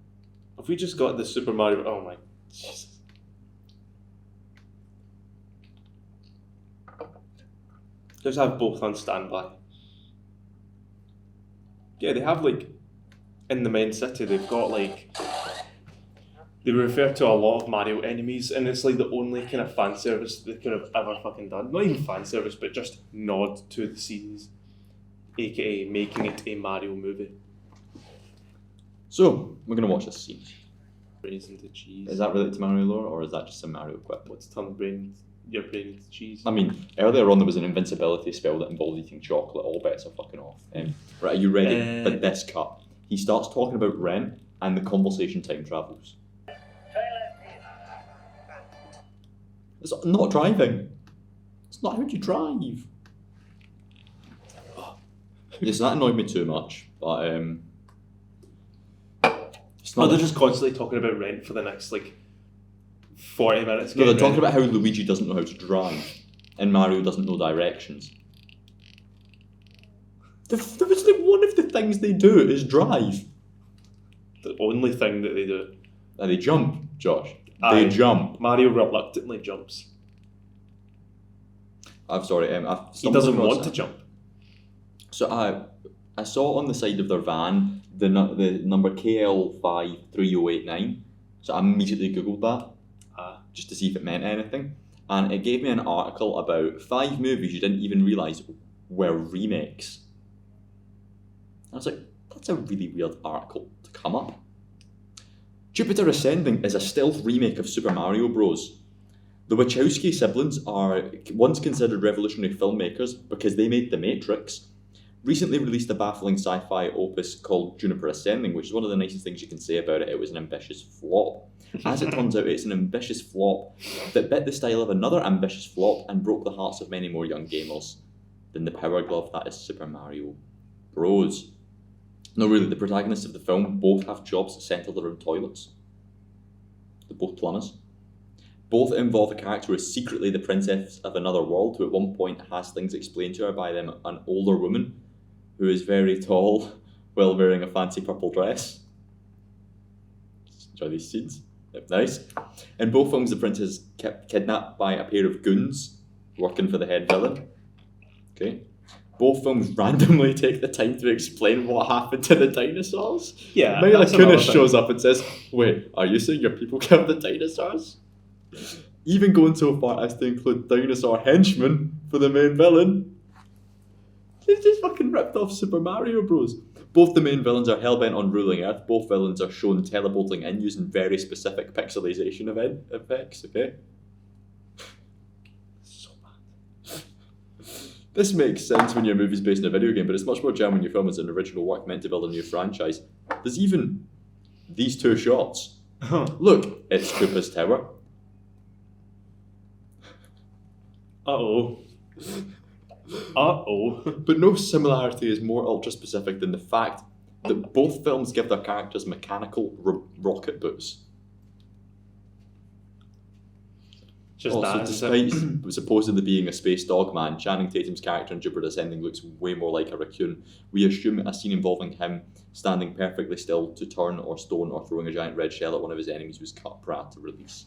Have we just got the Super Mario? Oh my Jesus. Just have both on standby. Yeah, they have like in the main city. They've got like. They refer to a lot of Mario enemies, and it's like the only kind of fan service they could have ever fucking done. Not even fan service, but just nod to the series, aka making it a Mario movie. So, we're going to watch this scene. Brains into cheese. Is that related to Mario lore, or is that just some Mario quip? What's turn your brain into cheese? I mean, earlier on there was an invincibility spell that involved eating chocolate. All bets are fucking off. Right, are you ready for this cut? He starts talking about rent, and the conversation time travels. It's not driving. It's not how you drive. Yes, that annoyed me too much. But it's not. They're just constantly talking about rent for the next like 40 minutes. No, they're talking about how Luigi doesn't know how to drive, and Mario doesn't know directions. There was like one of the things they do is drive. The only thing that they do. They jump, Josh. They jump. Mario reluctantly jumps. I'm sorry. He doesn't want to jump. So I saw on the side of their van the number KL53089. So I immediately googled that just to see if it meant anything, and it gave me an article about 5 movies you didn't even realise were remakes. I was like, that's a really weird article to come up. Jupiter Ascending is a stealth remake of Super Mario Bros. The Wachowski siblings are once considered revolutionary filmmakers because they made The Matrix. Recently released a baffling sci-fi opus called Juniper Ascending, which is one of the nicest things you can say about it. It was an ambitious flop. As it turns out, it's an ambitious flop that bit the style of another ambitious flop and broke the hearts of many more young gamers than the power glove that is Super Mario Bros. No, really, the protagonists of the film both have jobs centered around toilets. They're both plumbers. Both involve a character who is secretly the princess of another world, who at one point has things explained to her by them, an older woman who is very tall while wearing a fancy purple dress. Just enjoy these scenes. Yep, nice. In both films, the princess is kept kidnapped by a pair of goons working for the head villain. Okay. Both films randomly take the time to explain what happened to the dinosaurs. Yeah, Mila that's another Kunis thing. shows up and says, "Wait, are you saying your people killed the dinosaurs?" Even going so far as to include dinosaur henchmen for the main villain. They've just fucking ripped off Super Mario Bros. Both the main villains are hellbent on ruling Earth. Both villains are shown teleporting in using very specific pixelization effects, okay? So bad. This makes sense when your movie's based on a video game, but it's much more jam when your film is an original work meant to build a new franchise. There's even these two shots. Look, it's Koopa's tower. Uh-oh. Uh-oh. But no similarity is more ultra-specific than the fact that both films give their characters mechanical rocket boots. Just Also, that. isn't it? despite supposedly being a space dog man, Channing Tatum's character in Jupiter Ascending looks way more like a raccoon. We assume a scene involving him standing perfectly still to turn or stone or throwing a giant red shell at one of his enemies was cut prior to release.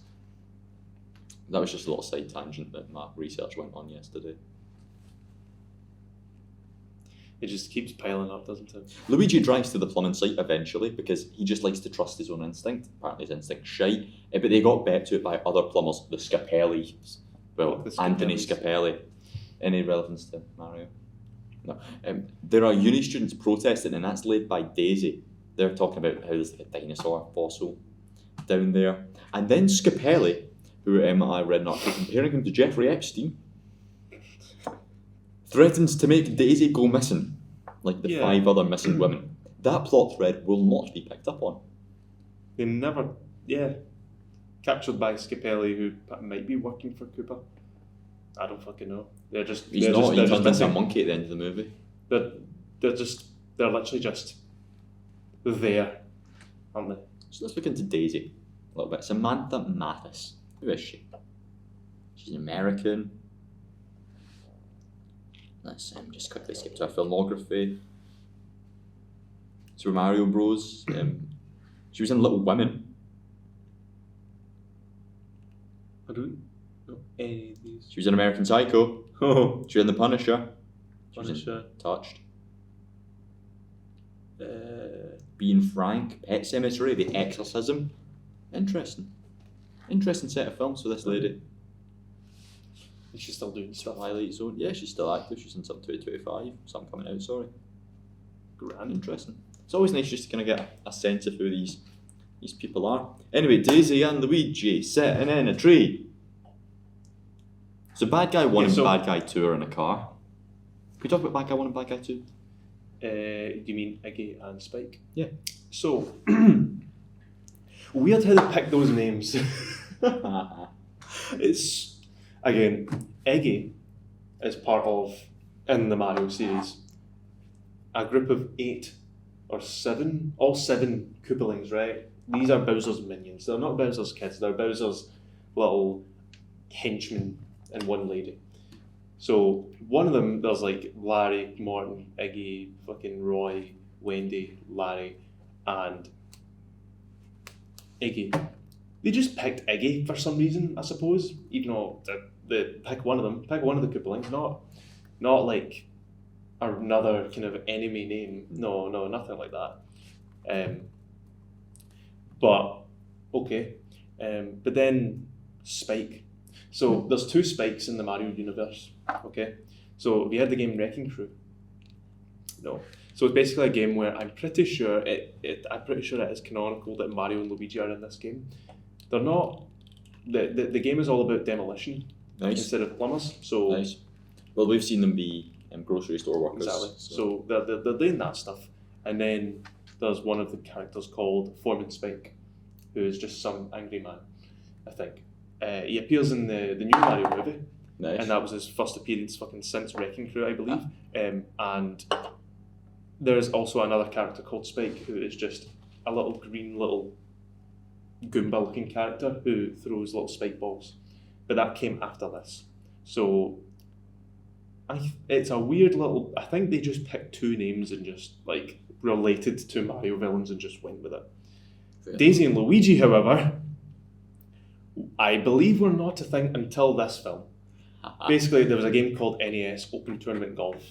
That was just a little side tangent that my research went on yesterday. It just keeps piling up, doesn't it? Luigi drives to the plumbing site eventually because he just likes to trust his own instinct. Apparently his instinct's shite. But they got bet to it by other plumbers, the Scapellis. Well, The Scapellis. Anthony Scapelli. Any relevance to Mario? No. There are uni students protesting, and that's led by Daisy. They're talking about how there's like a dinosaur fossil down there. And then Scapelli, who I read an article comparing him to Jeffrey Epstein, threatens to make Daisy go missing, like the 5 other missing women. That plot thread will not be picked up on. They never, captured by Scapelli, who might be working for Koopa. I don't fucking know. They're just He's they're not, just, he they're turns just into a missing. monkey at the end of the movie. They're literally just there, aren't they? So let's look into Daisy a little bit. Samantha Mathis. Who is she? She's an American. Let's just quickly skip to her filmography. Super Mario Bros. She was in Little Women. I don't know any of these. She was in American Psycho. Oh, She was in The Punisher. She was in Punisher. Touched. Being Frank, Pet Sematary, The Exorcism. Interesting set of films for this lady. Is she still doing stuff? Twilight Zone. Yeah, she's still active. She's in some 2025. Some coming out, sorry. Grand. Interesting. It's always nice just to kind of get a sense of who these people are. Anyway, Daisy and Luigi sitting in a tree. So Bad Guy 1 and Bad Guy 2 are in a car. Can we talk about Bad Guy 1 and Bad Guy 2? You mean Iggy and Spike? Yeah. So, weird how they pick those names. It's, again, Iggy is part of, in the Mario series, a group of 8 or 7, all 7 Koopalings, right? These are Bowser's minions. They're not Bowser's kids, they're Bowser's little henchmen and one lady. So one of them, there's like Larry, Morton, Iggy, fucking Roy, Wendy, Larry, and Iggy. They just picked Iggy for some reason, I suppose. Even though they pick one of them, pick one of the Koopalings, not like another kind of enemy name. No, nothing like that. But okay. But then Spike. So there's 2 Spikes in the Mario universe. Okay. So have you heard the game Wrecking Crew? No. So it's basically a game where I'm pretty sure it is canonical that Mario and Luigi are in this game. They're not the game is all about demolition instead of plumbers. So Nice. Well, we've seen them be grocery store workers. exactly. So they're doing that stuff, and then there's one of the characters called Foreman Spike, who is just some angry man, I think. He appears in the new Mario movie, Nice. and that was his first appearance fucking since Wrecking Crew, I believe. And there's also another character called Spike, who is just a little green little Goomba looking character who throws little spike balls. But that came after this. So it's a weird little, I think they just picked two names and just like related to Mario villains and just went with it. Fair. Daisy and Luigi, however, I believe were not a thing until this film. Basically, there was a game called NES Open Tournament Golf.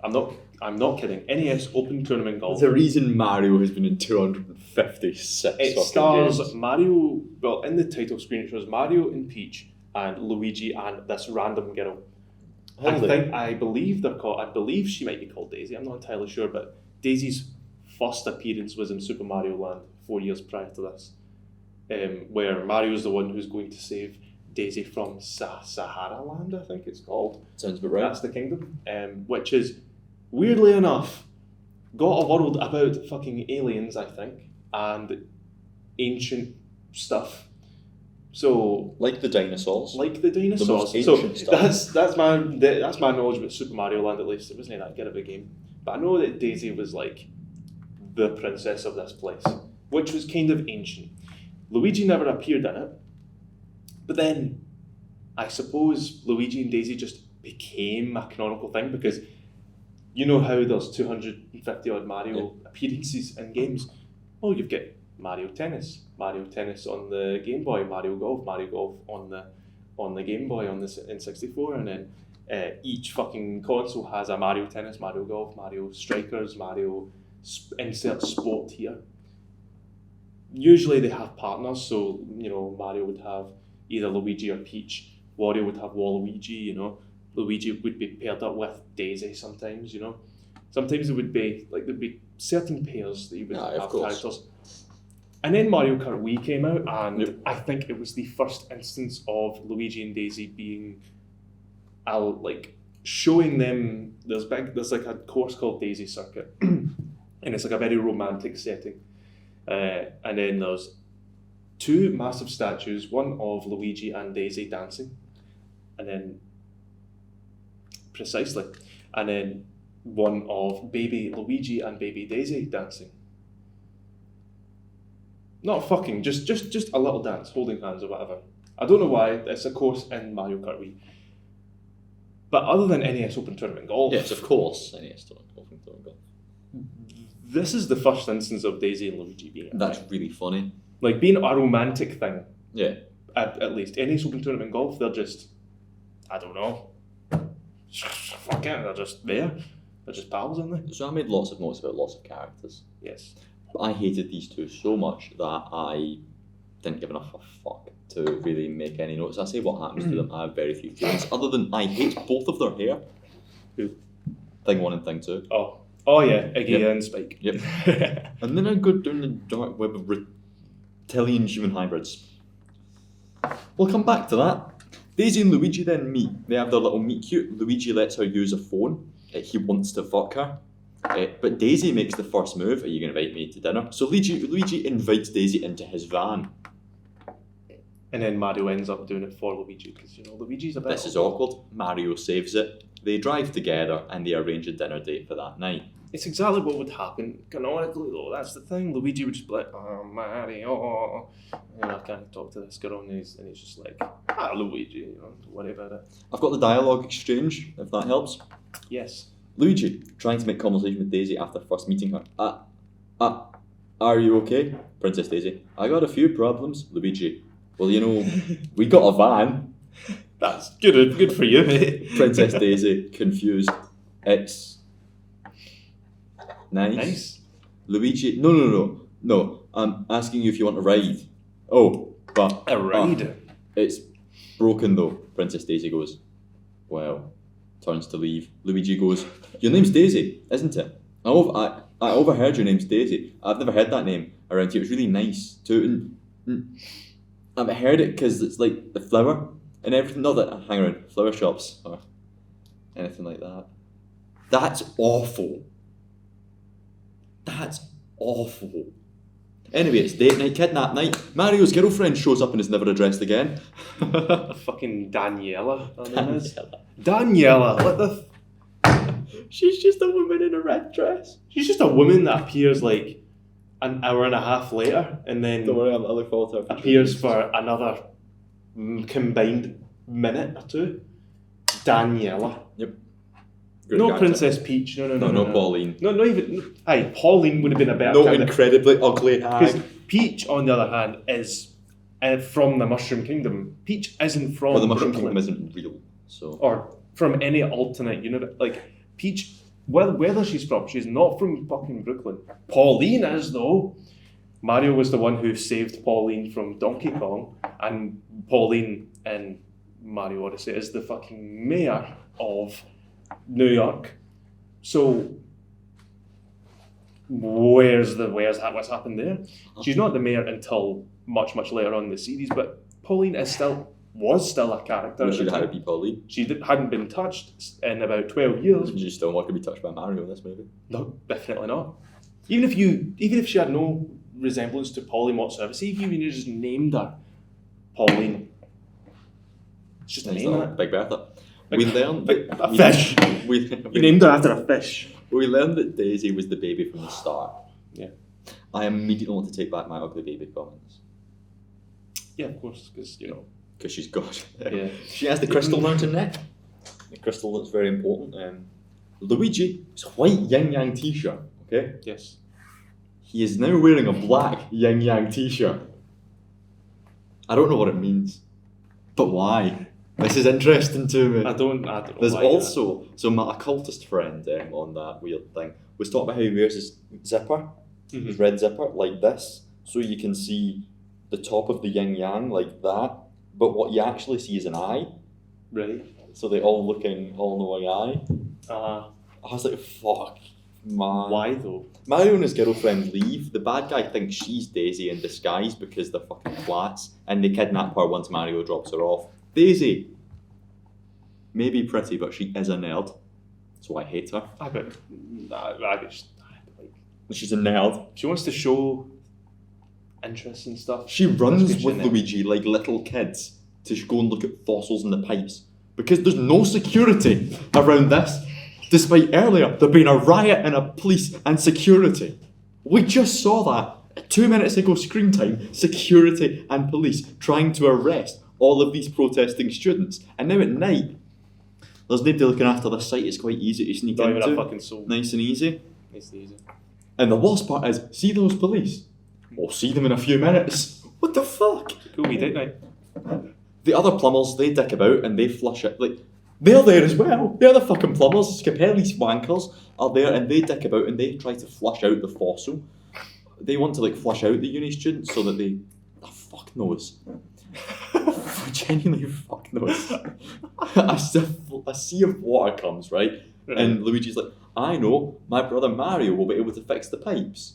I'm not kidding. NES Open Tournament Golf. There's a reason Mario has been in 256 It fucking stars games. Mario, well, in the title screen it shows Mario and Peach and Luigi and this random girl. I believe she might be called Daisy, I'm not entirely sure, but Daisy's first appearance was in Super Mario Land 4 years prior to this, where Mario's the one who's going to save Daisy from Sahara Land, I think it's called. Sounds about right. That's the kingdom, which is, weirdly enough, got a world about fucking aliens, I think, and ancient stuff. So Like the dinosaurs. like the dinosaurs. The most So ancient stuff. that's my knowledge about Super Mario Land. At least it wasn't that good of a game, but I know that Daisy was like the princess of this place, which was kind of ancient. Luigi never appeared in it, but then I suppose Luigi and Daisy just became a canonical thing because you know how there's 250 odd Mario appearances in games. Well, you've got Mario Tennis on the Game Boy, Mario Golf on the Game Boy on the N64, and then each fucking console has a Mario Tennis, Mario Golf, Mario Strikers, Mario insert sport here. Usually they have partners, so you know Mario would have either Luigi or Peach, Wario would have Waluigi, you know, Luigi would be paired up with Daisy sometimes, you know. Sometimes it would be like there'd be certain pairs that you would have characters. And then Mario Kart Wii came out, and I think it was the first instance of Luigi and Daisy being, like showing them. There's like a course called Daisy Circuit, and it's like a very romantic setting. And then there's two massive statues, one of Luigi and Daisy dancing, and then one of baby Luigi and baby Daisy dancing. Not fucking, just a little dance, holding hands or whatever. I don't know why, it's a course in Mario Kart Wii. But other than NES Open Tournament Golf... Yes, of course, NES Open Tournament Golf. This is the first instance of Daisy and Luigi being a That's thing. really funny. Like, being a romantic thing. Yeah. At least. NES Open Tournament Golf, they're just... I don't know. Fuck it, they're just there. They're just pals, aren't they? So I made lots of notes about lots of characters. Yes. But I hated these two so much that I didn't give enough of a fuck to really make any notes. I say what happens to them, I have very few feelings. Other than I hate both of their hair. Who? Thing 1 and Thing 2. Oh yeah, Iggy and Spike. Yep. And then I go down the dark web of reptilian human hybrids. We'll come back to that. Daisy and Luigi then meet. They have their little meet cute. Luigi lets her use a phone. He wants to fuck her. But Daisy makes the first move. Are you going to invite me to dinner? So Luigi invites Daisy into his van. And then Mario ends up doing it for Luigi because, you know, Luigi's a bit... This is awkward. Mario saves it. They drive together and they arrange a dinner date for that night. It's exactly what would happen canonically, though. That's the thing. Luigi would just be like, "Oh, Mario," and I can't talk to this girl, and he's just like, Luigi, you know, don't worry about it. I've got the dialogue exchange, if that helps. Yes. Luigi, trying to make conversation with Daisy after first meeting her. Are you okay? Princess Daisy, I got a few problems. Luigi, well, you know, we got a van. That's good for you, mate. Princess Daisy, confused. It's nice. Luigi, no. I'm asking you if you want a ride. Oh, but a ride. It's broken though. Princess Daisy goes, well, turns to leave. Luigi goes, your name's Daisy, isn't it? I overheard your name's Daisy. I've never heard that name around here. It was really nice too. I've heard it because it's like the flower and everything. Not that I hang around flower shops or anything like that. That's awful. That's awful. Anyway, it's date night, kidnap night. Mario's girlfriend shows up and is never addressed again. Fucking Daniela. Her name is. Daniela. What the? She's just a woman in a red dress. She's just a woman that appears like an hour and a half later, and then Don't worry, I look forward to her. appears for another combined minute or two. Daniela. Yep. No character. Princess Peach. No, Pauline. No, not even. Aye, Pauline would have been a better No candidate. incredibly ugly Because hag. Peach, on the other hand, is from the Mushroom Kingdom. Peach isn't from Well, the Mushroom Brooklyn, Kingdom isn't real, so... or from any alternate universe. Like Peach, whether she's from, she's not from fucking Brooklyn. Pauline is though. Mario was the one who saved Pauline from Donkey Kong, and Pauline in Mario Odyssey is the fucking mayor of New York. So what's happened there? She's not the mayor until much later on in the series, but Pauline was still a character. Well, she'd had to be Pauline. She hadn't been touched in about 12 years. She's still not going to be touched by Mario in this movie. No, definitely not. Even if she had no resemblance to Pauline whatsoever, see if you just named her Pauline. It's just a name, innit? Big Bertha. We learned a fish. You named her after a fish. We learned that Daisy was the baby from the start. Yeah. I immediately want to take back my ugly baby comments. Yeah, of course, because Because she's got. Yeah. She has the crystal round her neck. The crystal that's very important. Luigi is a white yin yang t-shirt. Okay. Yes. He is now wearing a black yin yang t-shirt. I don't know what it means, but why? This is interesting to me. I don't There's why also my occultist friend on that weird thing was talking about how he wears his zipper, his red zipper like this, so you can see the top of the yin yang like that. But what you actually see is an eye. Right. So they all looking all-knowing eye. I was like, fuck, man. Why though? Mario and his girlfriend leave. The bad guy thinks she's Daisy in disguise because they're fucking flats, and they kidnap her once Mario drops her off. Daisy may be pretty, but she is a nerd, so I hate her. She's a nerd. She wants to show interest in stuff. She runs That's with good, Luigi like little kids to go and look at fossils in the pipes because there's no security around this. Despite earlier there being a riot and a police and security. We just saw that 2 minutes ago, screen time, security and police trying to arrest all of these protesting students. And now at night, there's nobody looking after this site. It's quite easy to sneak Not into. even a fucking soul. Nice and easy. Nice and easy. And the worst part is, see those police? We'll see them in a few minutes. What the fuck? Cool wee date night. The other plumbers, they dick about and they flush it. Like, they're there as well. They're the fucking plumbers. Capelli's wankers are there and they dick about and they try to flush out the fossil. They want to flush out the uni students so that they... Oh, fuck knows. Genuinely fuck knows. A sea of water comes, right? And Luigi's like, I know, my brother Mario will be able to fix the pipes.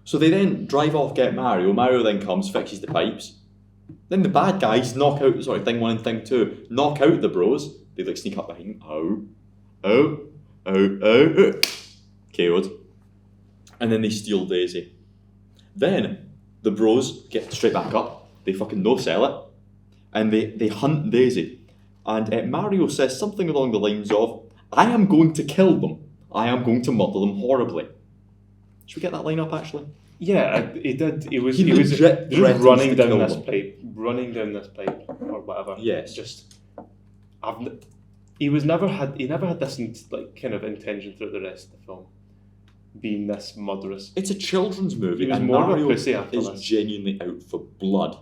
So they then drive off, get Mario. Mario then comes, fixes the pipes. Then the bad guys knock out, thing one and thing two, knock out the bros. They sneak up behind them. Oh. KO'd. And then they steal Daisy. Then the bros get straight back up. They fucking no-sell it. And they hunt Daisy. And Mario says something along the lines of, I am going to kill them. I am going to murder them horribly. Should we get that line up, actually? Yeah, he did. He was legit just running down kill this them. pipe, or whatever. Yes. He never had this kind of intention throughout the rest of the film, being this murderous. It's a children's movie, He was and more of a Mario pussy after is this. genuinely out for blood.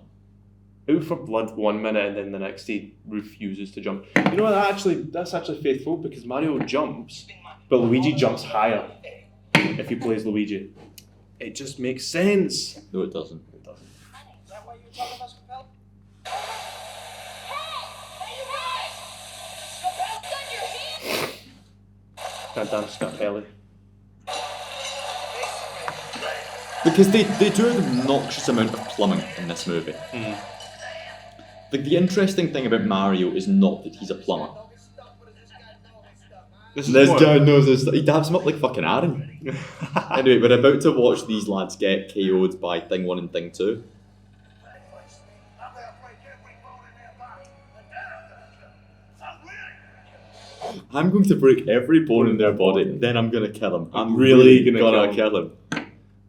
Out for blood 1 minute, and then the next he refuses to jump. You know what? That's actually faithful because Mario jumps, but Luigi jumps higher. If he plays Luigi, it just makes sense. No, it doesn't. It doesn't. Is that what you were talking about, Scapel? Can't dance Scapelli. Because they do an obnoxious amount of plumbing in this movie. Like, the interesting thing about Mario is not that he's a plumber. This guy knows his stuff. He dabs him up like fucking Aaron. Anyway, we're about to watch these lads get KO'd by Thing 1 and Thing 2. I'm going to break every bone in their body, then I'm going to kill him. I'm really gonna kill him.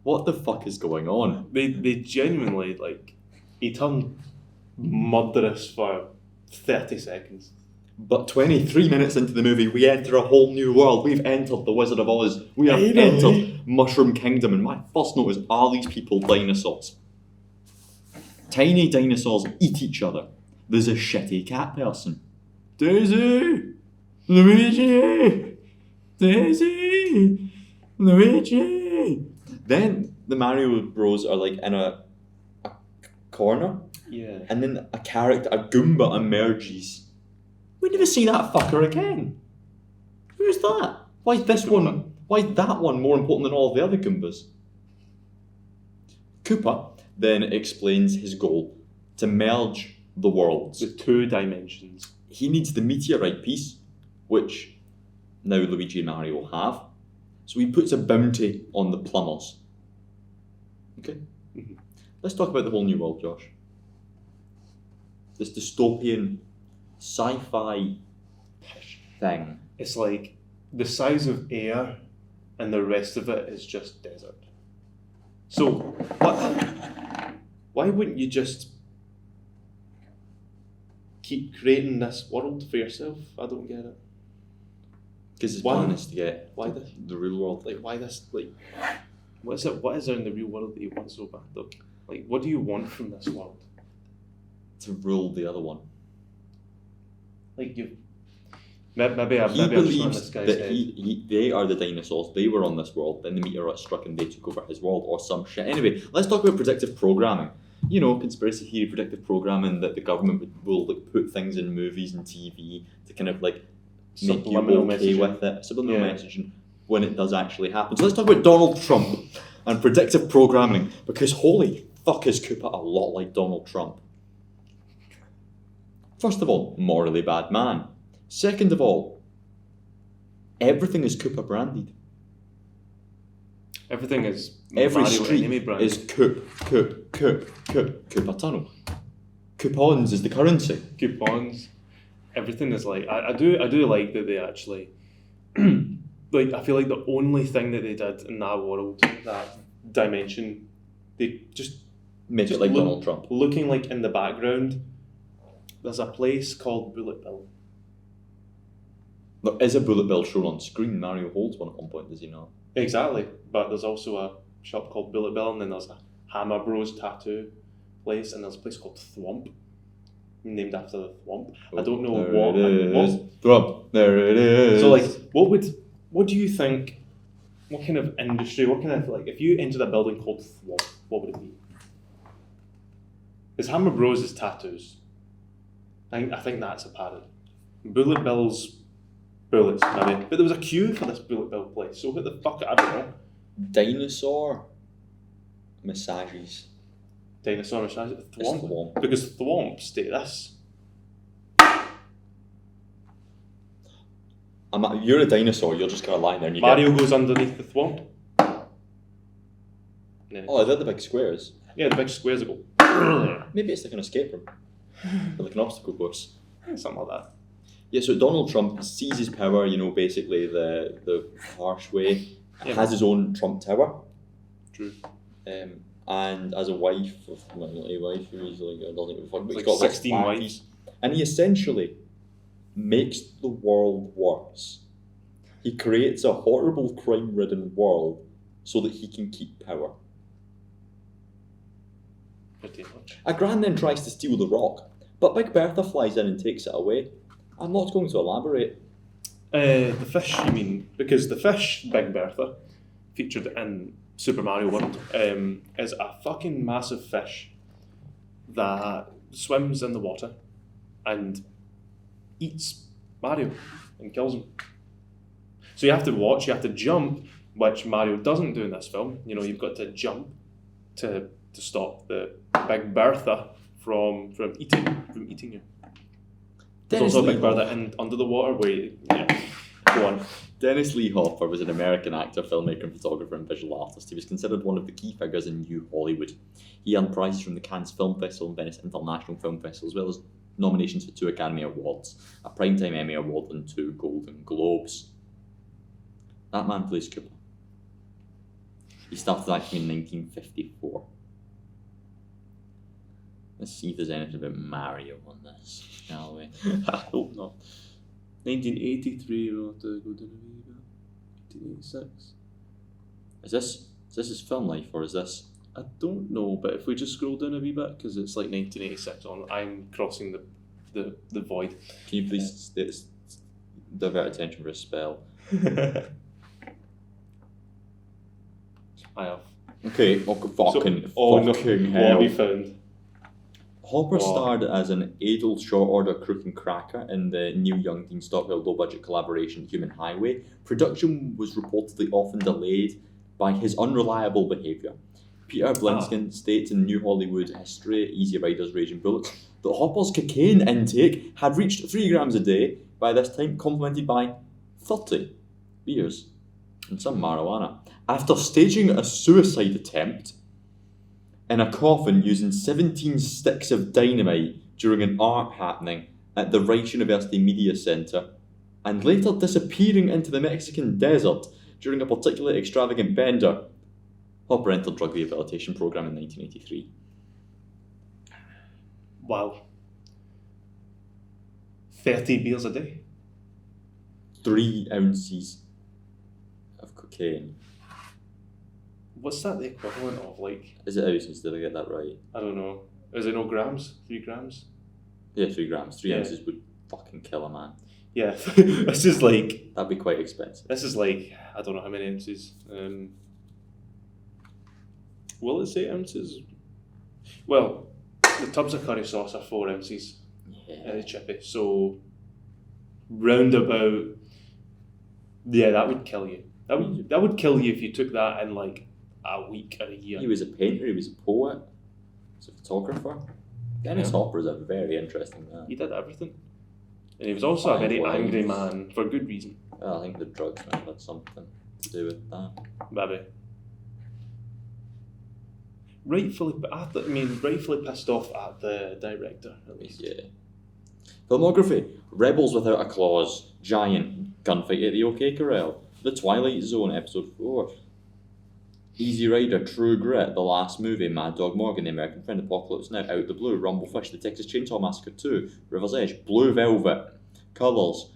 What the fuck is going on? They genuinely, like, he turned murderous for 30 seconds. But 23 minutes into the movie, we enter a whole new world. We've entered the Wizard of Oz. We have entered Mushroom Kingdom. And my first note is, are these people dinosaurs? Tiny dinosaurs eat each other. There's a shitty cat person. Daisy! Luigi! Daisy! Luigi! Then the Mario Bros are like in a corner. Yeah. And then a Goomba emerges. We never see that fucker again. Who's that? Why is that one more important than all of the other Goombas? Koopa then explains his goal to merge the worlds. The 2 dimensions. He needs the meteorite piece, which now Luigi and Mario will have. So he puts a bounty on the plumbers. Okay? Mm-hmm. Let's talk about the whole new world, Josh. This dystopian sci-fi thing. It's like the size of air and the rest of it is just desert. So, why wouldn't you just keep creating this world for yourself? I don't get it. Because his plan is to get why this, the real world. Like, why this, like, what is there in the real world that you want so bad, though? Like, what do you want from this world? To rule the other one. Like, maybe I'm believes this guy's that head. they are the dinosaurs. They were on this world. Then the meteorite struck and they took over his world, or some shit. Anyway, let's talk about predictive programming. You know, conspiracy theory, predictive programming, that the government will like put things in movies and TV to kind of like make you okay with it. Subliminal messaging when it does actually happen. So let's talk about Donald Trump and predictive programming, because holy fuck is Koopa a lot like Donald Trump. First of all, morally bad man. Second of all, everything is Koopa branded. Everything is every Mario street enemy branded. is Koopa tunnel. Coupons is the currency. Coupons. Everything is like I do like that they actually like, I feel like the only thing that they did in that world, that dimension, they just made it like Donald Trump. Looking like in the background, there's a place called Bullet Bill. There is a Bullet Bill shown on screen. Mario holds one at one point, does he not? Exactly. But there's also a shop called Bullet Bill, and then there's a Hammer Bros tattoo place, and there's a place called Thwomp, named after the Thwomp. I don't know what. Thwomp. There it is. So like, what do you think? What kind of industry? What kind of, like, if you entered a building called Thwomp, what would it be? Is Hammer Bros is tattoos? I think that's a parody. Bullet Bill's bullets, maybe. But there was a queue for this Bullet Bill place, so what the fuck? I don't know. Dinosaur massages. Dinosaur massages? Thwomp. Thwomp. Because Thwomps do this. You're a dinosaur, you're just kind of lying there and you Mario goes underneath the Thwomp. Oh, are they the big squares? Yeah, the big squares that go. Maybe it's like an escape room. Or like an obstacle course. Something like that. Yeah, so Donald Trump seizes power, you know, basically the harsh way. Yeah. Has his own Trump Tower. True. And as a wife, not a wife, who's like, doesn't give a fuck, but Like he's got 16 like wives. and he essentially makes the world worse. He creates a horrible crime-ridden world so that he can keep power. Pretty much. A Gran then tries to steal the rock, but Big Bertha flies in and takes it away. I'm not going to elaborate. The fish, you mean? Because the fish, Big Bertha, featured in Super Mario World, is a fucking massive fish that swims in the water and eats Mario and kills him. So you have to jump, which Mario doesn't do in this film. You know, you've got to jump to stop the Big Bertha from eating you. There's Dennis also a Lee Big Bertha Hopper. under the water where go on. Dennis Lee Hopper was an American actor, filmmaker, and photographer and visual artist. He was considered one of the key figures in New Hollywood. He earned prizes from the Cannes Film Festival and Venice International Film Festival, as well as nominations for 2 Academy Awards, a Primetime Emmy Award, and 2 Golden Globes. That man plays Koopa. He started acting in 1954. Let's see if there's anything about Mario on this, shall we? I hope not. 1983, we'll have to go down a wee bit. 1986. Is this his film life, or is this... I don't know, but if we just scroll down a wee bit, because it's like 1986 on, I'm crossing the void. Can you please divert attention for a spell? I have. Okay, fucking no, hell. what we found. Hopper starred as an Adel short order crook and cracker in the Neil Young Dean Stockwell low-budget collaboration Human Highway. Production was reportedly often delayed by his unreliable behaviour. Peter Blinskin states in New Hollywood History, Easy Riders, Raging Bullets, that Hopper's cocaine intake had reached 3 grams a day by this time, complemented by 30 beers and some marijuana. After staging a suicide attempt in a coffin using 17 sticks of dynamite during an art happening at the Rice University Media Center, and later disappearing into the Mexican desert during a particularly extravagant bender, Hopper entered drug rehabilitation program in 1983. Wow. 30 beers a day? 3 ounces of cocaine. What's that the equivalent of, like? Is it ounces? Did I get that right? I don't know. Is it no grams? 3 grams? Yeah, 3 grams. 3 ounces would fucking kill a man. Yeah. This is like... That'd be quite expensive. This is like, I don't know how many ounces. Will it say ounces? Well, the tubs of curry sauce are 4 ounces. Yeah. Chippy. So, roundabout... Yeah, that would kill you. That would kill you if you took that in like a week or a year. He was a painter, he was a poet, he was a photographer. Dennis Hopper is a very interesting man. He did everything. And he was also a very angry man, for good reason. Well, I think the drugs might have had something to do with that. Maybe. Rightfully pissed off at the director, at least. Yeah. Filmography: Rebels Without a Clause, Giant, Gunfight at the OK Corral, The Twilight Zone, Episode 4, Easy Rider, True Grit, The Last Movie, Mad Dog Morgan, The American Friend, Apocalypse Now, Out the Blue, Rumblefish, The Texas Chainsaw Massacre 2, River's Edge, Blue Velvet, Colours,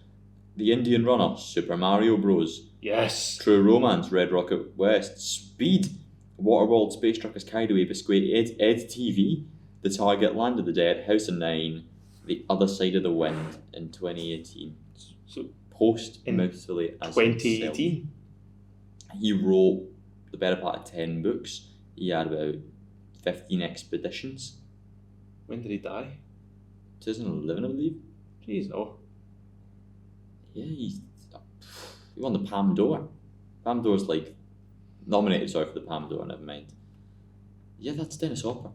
The Indian Runner, Super Mario Bros. Yes. True Romance, Red Rocket West, Speed, Waterworld, Space Truckers, Carried Away, Biscuit, Ed TV, The Target, Land of the Dead, House of Nine, The Other Side of the Wind in 2018. So posthumously as 2018. He wrote the better part of 10 books. He had about 15 expeditions. When did he die? 2011, I believe. Jeez, oh. Yeah, he won the Palme d'Or. Palme d'Or's like nominated, for the Palme d'Or, never mind. Yeah, that's Dennis Hopper.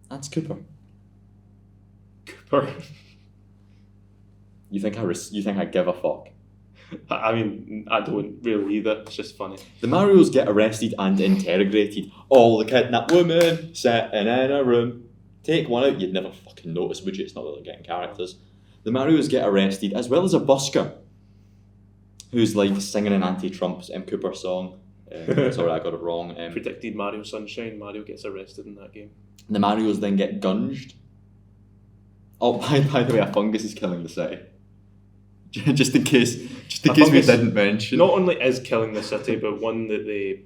That's Koopa. Cooper. You think I give a fuck? I mean, I don't really either. It's just funny. The Marios get arrested and interrogated. All the kidnapped women sitting in a room. Take one out, you'd never fucking notice, would you? It's not that they're getting characters. The Marios get arrested, as well as a busker who's like singing an anti-Trump Cooper song. Sorry, I got it wrong. Predicted Mario Sunshine. Mario gets arrested in that game. The Marios then get gunged. Oh, by the way, a fungus is killing the city. Just in case we didn't mention. Not only is killing the city, but one that they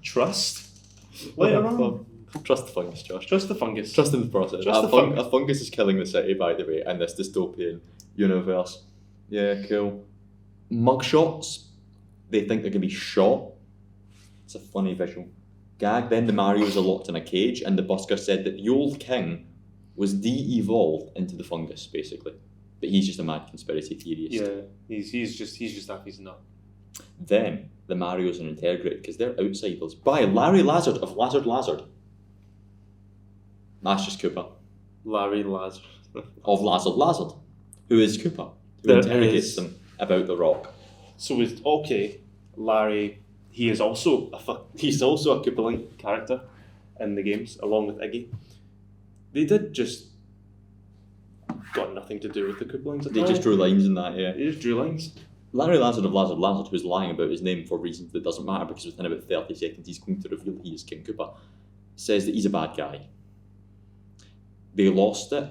trust later on. Trust the fungus, Josh. Trust the fungus. Trust in the process. A fungus is killing the city, by the way, in this dystopian universe. Yeah, cool. Mugshots. They think they're going to be shot. It's a funny visual gag. Then the Marios are locked in a cage, and the busker said that the old king was de-evolved into the fungus, basically. But he's just a mad conspiracy theorist. Yeah, he's just happy he's not. Then the Marios are integrated because they're outsiders by Larry Lazard of Lazard. That's just Koopa. Larry Lazard. Of Lazard, who is Koopa, who There interrogates is- them about the rock. So it's okay. Larry, he is also he's also a Koopa-like character in the games, along with Iggy. They did just got nothing to do with the Koopa-lines at They all. just drew lines in that, yeah. They just drew lines. Larry Lazard of Lazard, who's lying about his name for reasons that doesn't matter because within about 30 seconds he's going to reveal he is King Koopa, says that he's a bad guy. They lost it.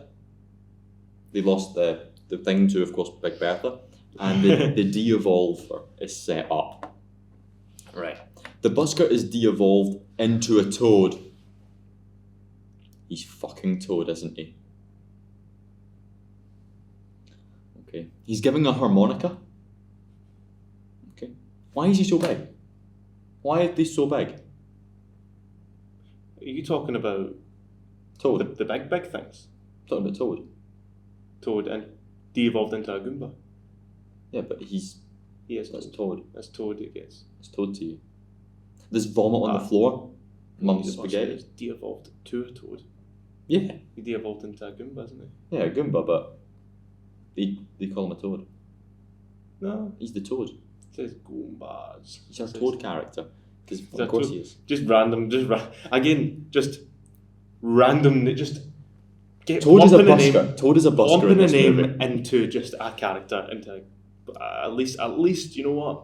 They lost the thing to, of course, Big Bertha, and the de-evolver is set up. Right. The busker is de-evolved into a toad. He's fucking Toad, isn't he? Okay. He's giving a harmonica. Okay. Why is he so big? Why are they so big? Are you talking about Toad. the big things? Talking about Toad. Toad and de-evolved into a Goomba. Yeah, but he is Toad. Toad. That's Toad, I guess. It's Toad to you. There's vomit on the floor. Mum's The busker spaghetti. is de-evolved to a Toad. Yeah. He de-evolved into a Goomba, isn't he? Yeah, Goomba, but they call him a Toad. No, He's the Toad. it says Goombas. He's a Toad character. Because Is that of course Toad? he is. Just random, just random, just get Toad is a lumping busker. Toad is a busker in lumping a this name movie. into just a character, into at least you know what?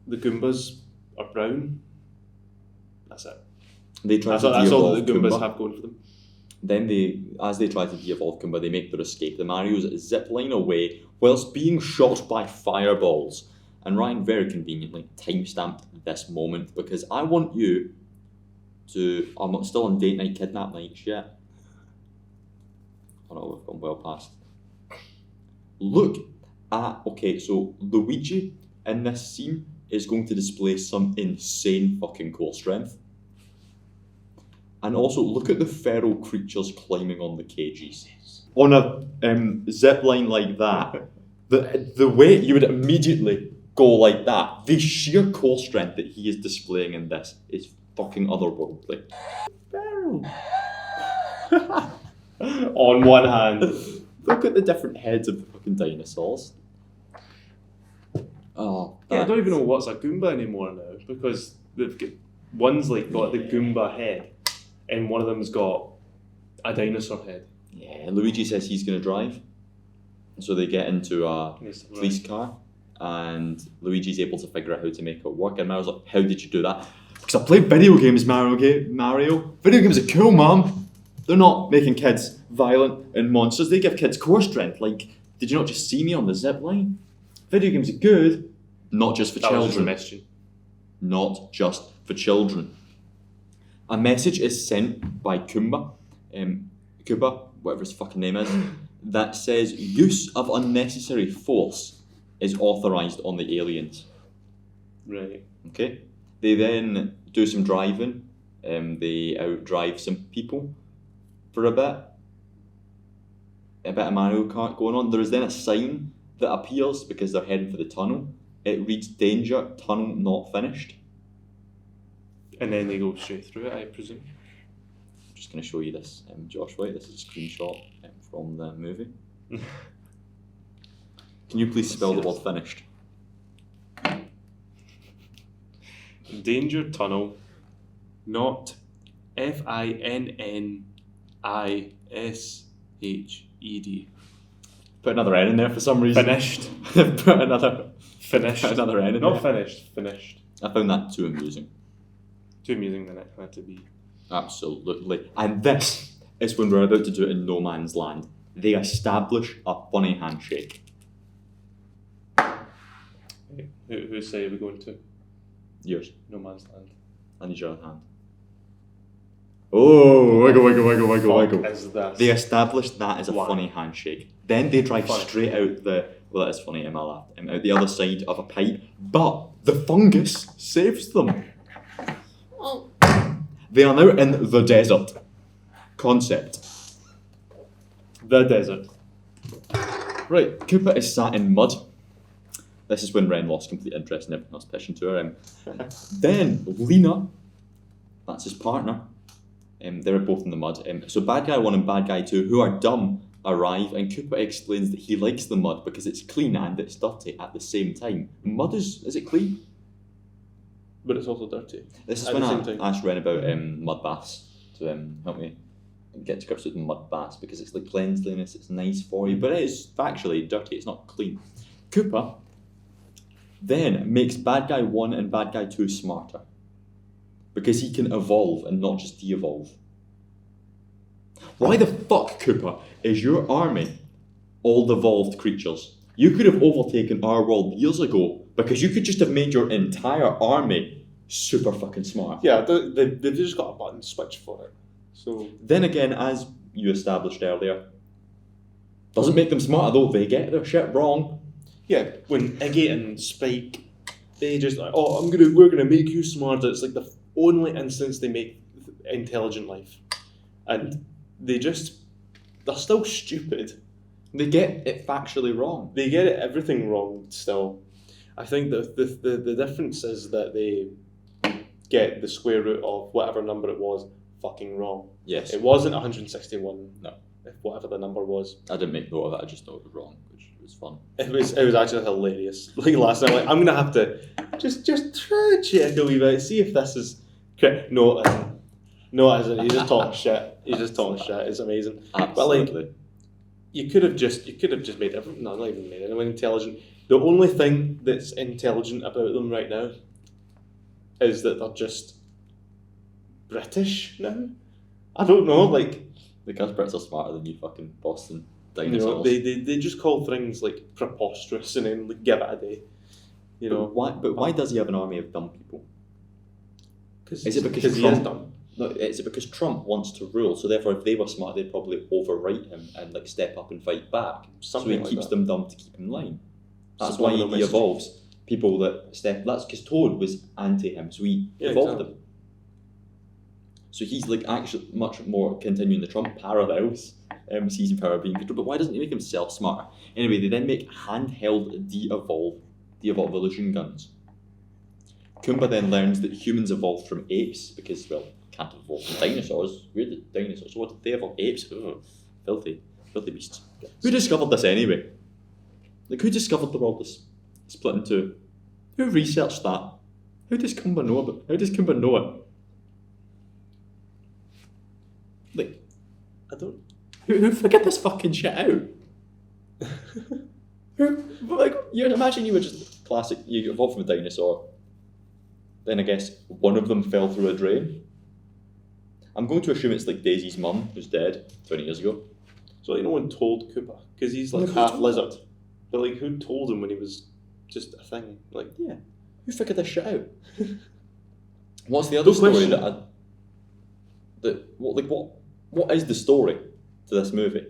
The Goombas are brown. That's it. They try That's to all de-evolve that the Goombas Goomba. have going for them. Then as they try to de-evolve Koopa, they make their escape. The Marios zipline away whilst being shot by fireballs. And Ryan very conveniently timestamped this moment because I want you to... I'm still on date night, kidnap nights yet. Oh no, we've gone well past. Look at... Okay, so Luigi in this scene is going to display some insane fucking core strength. And also, look at the feral creatures climbing on the cages. On a zip line like that, the way you would immediately go like that, the sheer core strength that he is displaying in this is fucking otherworldly. Feral. On one hand, Look at the different heads of the fucking dinosaurs. Oh, yeah, I don't even know what's a Goomba anymore now because they've got one's got the Goomba head, and one of them's got a dinosaur head. Yeah, Luigi says he's going to drive. So they get into a police car, and Luigi's able to figure out how to make it work. And Mario's like, how did you do that? Because I play video games, Mario. Video games are cool, Mom. They're not making kids violent and monsters. They give kids core strength. Like, did you not just see me on the zip line? Video games are good, not just for That was just a children. message. Not just for children. A message is sent by Koopa, whatever his fucking name is, that says use of unnecessary force is authorised on the aliens. Right. Okay? They then do some driving. They outdrive some people for a bit. A bit of Mario Kart going on. There is then a sign that appears because they're heading for the tunnel. It reads danger, tunnel not finished. And then they go straight through it, I presume. I'm just going to show you this, Josh, right? This is a screenshot from the movie. Can you please spell the word finished? Danger tunnel, not FINNISHED. Put another N in there for some reason. Finished. Put another Finished. another N in Not there. finished. Finished. I found that too amusing. Too amusing than it had to be. Absolutely. And this is when we're about to do it in No Man's Land. They establish a funny handshake. Whose side are we going to? Yours. No Man's Land. I need your other hand. Oh, wiggle. Fuck is this? They established that as a Why? funny handshake. Then they drive Funny. straight out the... Well, that is funny, Emma laughed. Out the other side of a pipe. But the fungus saves them. They are now in the desert. Concept. The desert. Right, Koopa is sat in mud. This is when Ren lost complete interest in everything else pitching to her. Then Lena, that's his partner. They're both in the mud. So bad guy 1 and bad guy 2, who are dumb, arrive, and Koopa explains that he likes the mud because it's clean and it's dirty at the same time. Mud is it clean? But it's also dirty. This is when I asked Ren about mud baths to help me get to grips with mud baths, because it's like cleanliness, it's nice for you, but it is factually dirty, it's not clean. Koopa then makes bad guy 1 and bad guy 2 smarter, because he can evolve and not just de-evolve. Why the fuck, Koopa, is your army all devolved creatures? You could have overtaken our world years ago, because you could just have made your entire army super fucking smart. Yeah, they've just got a button switch for it. So then again, as you established earlier, doesn't make them smarter though, they get their shit wrong. Yeah, when Iggy and Spike, they just like, we're gonna make you smarter. It's like the only instance they make intelligent life, and they're still stupid. They get it factually wrong. They get everything wrong still. I think the difference is that they get the square root of whatever number it was fucking wrong. Yes. It wasn't 161. No. If whatever the number was. I didn't make note of it, I just know it was wrong, which was fun. It was actually hilarious. Like last night, I'm gonna have to just try to check a wee bit, see if this is correct. No, it isn't. No, it isn't. He's just talking shit. He's just talking shit. It's amazing. Absolutely. But like, you could have just made everyone. No, not even made anyone intelligent. The only thing that's intelligent about them right now is that they're just British now. I don't know, like. Because Brits are smarter than you fucking Boston You dinosaurs. know, they just call things like preposterous and then like, give it a day. You know. But why does he have an army of dumb people? Is it because he is dumb? No, is it because Trump wants to rule? So therefore, if they were smart, they'd probably overwrite him and like step up and fight back. Something so he like keeps that. them dumb to keep in line. That's why Subliminal he message. evolves people that step. That's because Toad was anti him, so he evolved exactly. them. So he's like actually much more continuing the Trump parallels. Seizing power, being controlled. But why doesn't he make himself smarter? Anyway, they then make handheld de-evolution guns. Koopa then learns that humans evolved from apes because, well, can't evolve from dinosaurs. We're the dinosaurs. So what did they evolve? Apes? Ugh, filthy beasts. Who discovered this anyway? Like, who discovered the world is split in two? Who researched that? Who does Koopa know about? How does Koopa know it? Like, I don't. Who figured this fucking shit out? You imagine you were just classic. You evolved from a dinosaur. Then I guess one of them fell through a drain. I'm going to assume it's like Daisy's mum, who's dead 20 years ago. So like no one told Koopa because he's like Who half told lizard. But like who told him when he was just a thing? Like Yeah, who figured this shit out? What's the other Good story question. what is the story to this movie?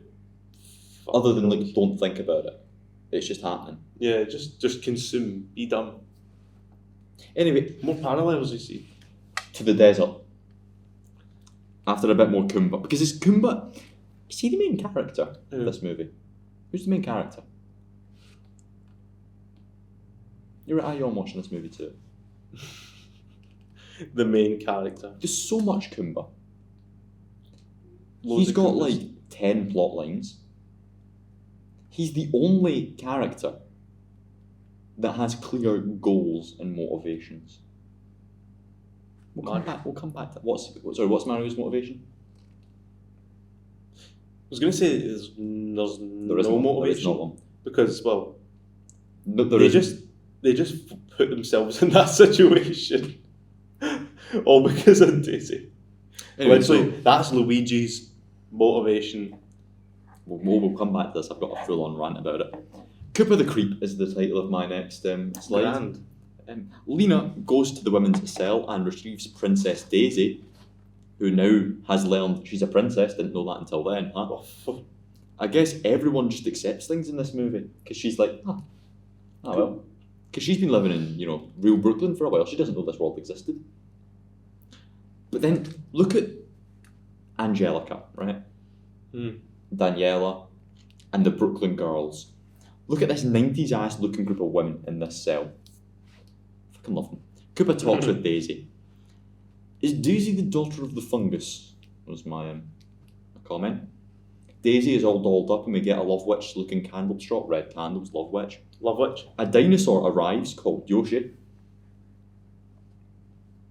Other than like don't think about it. It's just happening. Yeah, just consume, be dumb. Anyway, More parallels you see. to the desert. After a bit more Koopa. Because is he the main character of this movie? Who's the main character? You're on watching this movie too. The main character. There's so much Koopa. Loads He's of got Koopas. like 10 plot lines. He's the only character that has clear goals and motivations. We'll come back to what's Mario's motivation? I was gonna say there's no motivation one. because well No, they just put themselves in that situation all because of Daisy. Anyway, Literally, that's Luigi's motivation. We'll come back to this. I've got a full-on rant about it. Koopa the Creep is the title of my next slide. Grand. Lena goes to the women's cell and retrieves Princess Daisy, who now has learned she's a princess. Didn't know that until then, huh? I guess everyone just accepts things in this movie because she's like, oh well, because she's been living in real Brooklyn for a while. She doesn't know this world existed. But then look at Angelica, right? Daniela, and the Brooklyn girls. Look at this 90s ass looking group of women in this cell. Fucking love them. Koopa talks with Daisy. Is Daisy the daughter of the fungus? Was my comment. Daisy is all dolled up and we get a Love Witch looking candle shop. Red candles, Love Witch. Love Witch. A dinosaur arrives called Yoshi.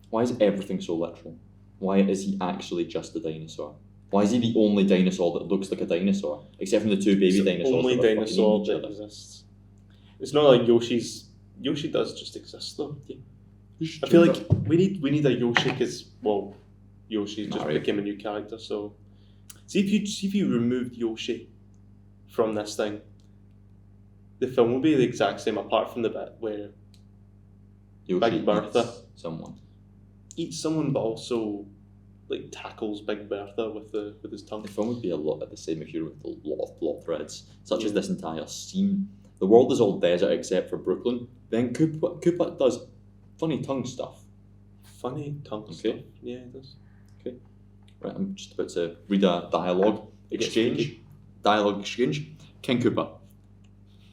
Why is everything so literal? Why is he actually just a dinosaur? Why is he the only dinosaur that looks like a dinosaur? Except from the two baby dinosaurs. The only that are dinosaur fucking eating each that other. exists. It's not like Yoshi does just exist though. I feel like we need a Yoshi because, well, Yoshi just Mario. became a new character. So see if you removed Yoshi from this thing, the film would be the exact same apart from the bit where Yoshi Big Bertha eats someone. eats someone, but also like tackles Big Bertha with his tongue. The film would be a lot the same if you removed a lot of plot threads, such as this entire scene. The world is all desert except for Brooklyn. Then Koopa does funny tongue stuff. Funny tongue stuff. Yeah, it does. Okay. Right, I'm just about to read a dialogue exchange. Dialogue exchange. King Koopa,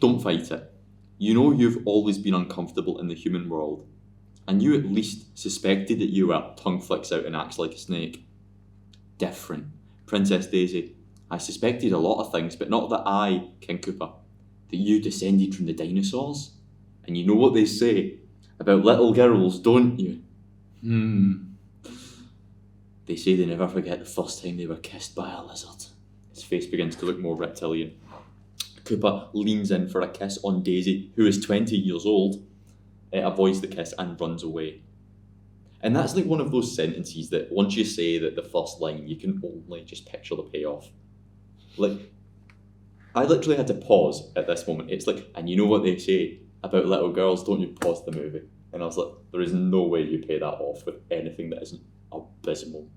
don't fight it. You know you've always been uncomfortable in the human world. And you at least suspected that you were tongue flicks out and acts like a snake. Different. Princess Daisy, I suspected a lot of things, but not that I, King Koopa, that you descended from the dinosaurs. And you know what they say about little girls, don't you? They say they never forget the first time they were kissed by a lizard. His face begins to look more reptilian. Koopa leans in for a kiss on Daisy, who is 20 years old, avoids the kiss and runs away. And that's like one of those sentences that once you say that the first line, you can only just picture the payoff. Like, I literally had to pause at this moment. It's like, and you know what they say about little girls, don't you? Pause the movie. And I was like, there is no way you pay that off with anything that isn't abysmal.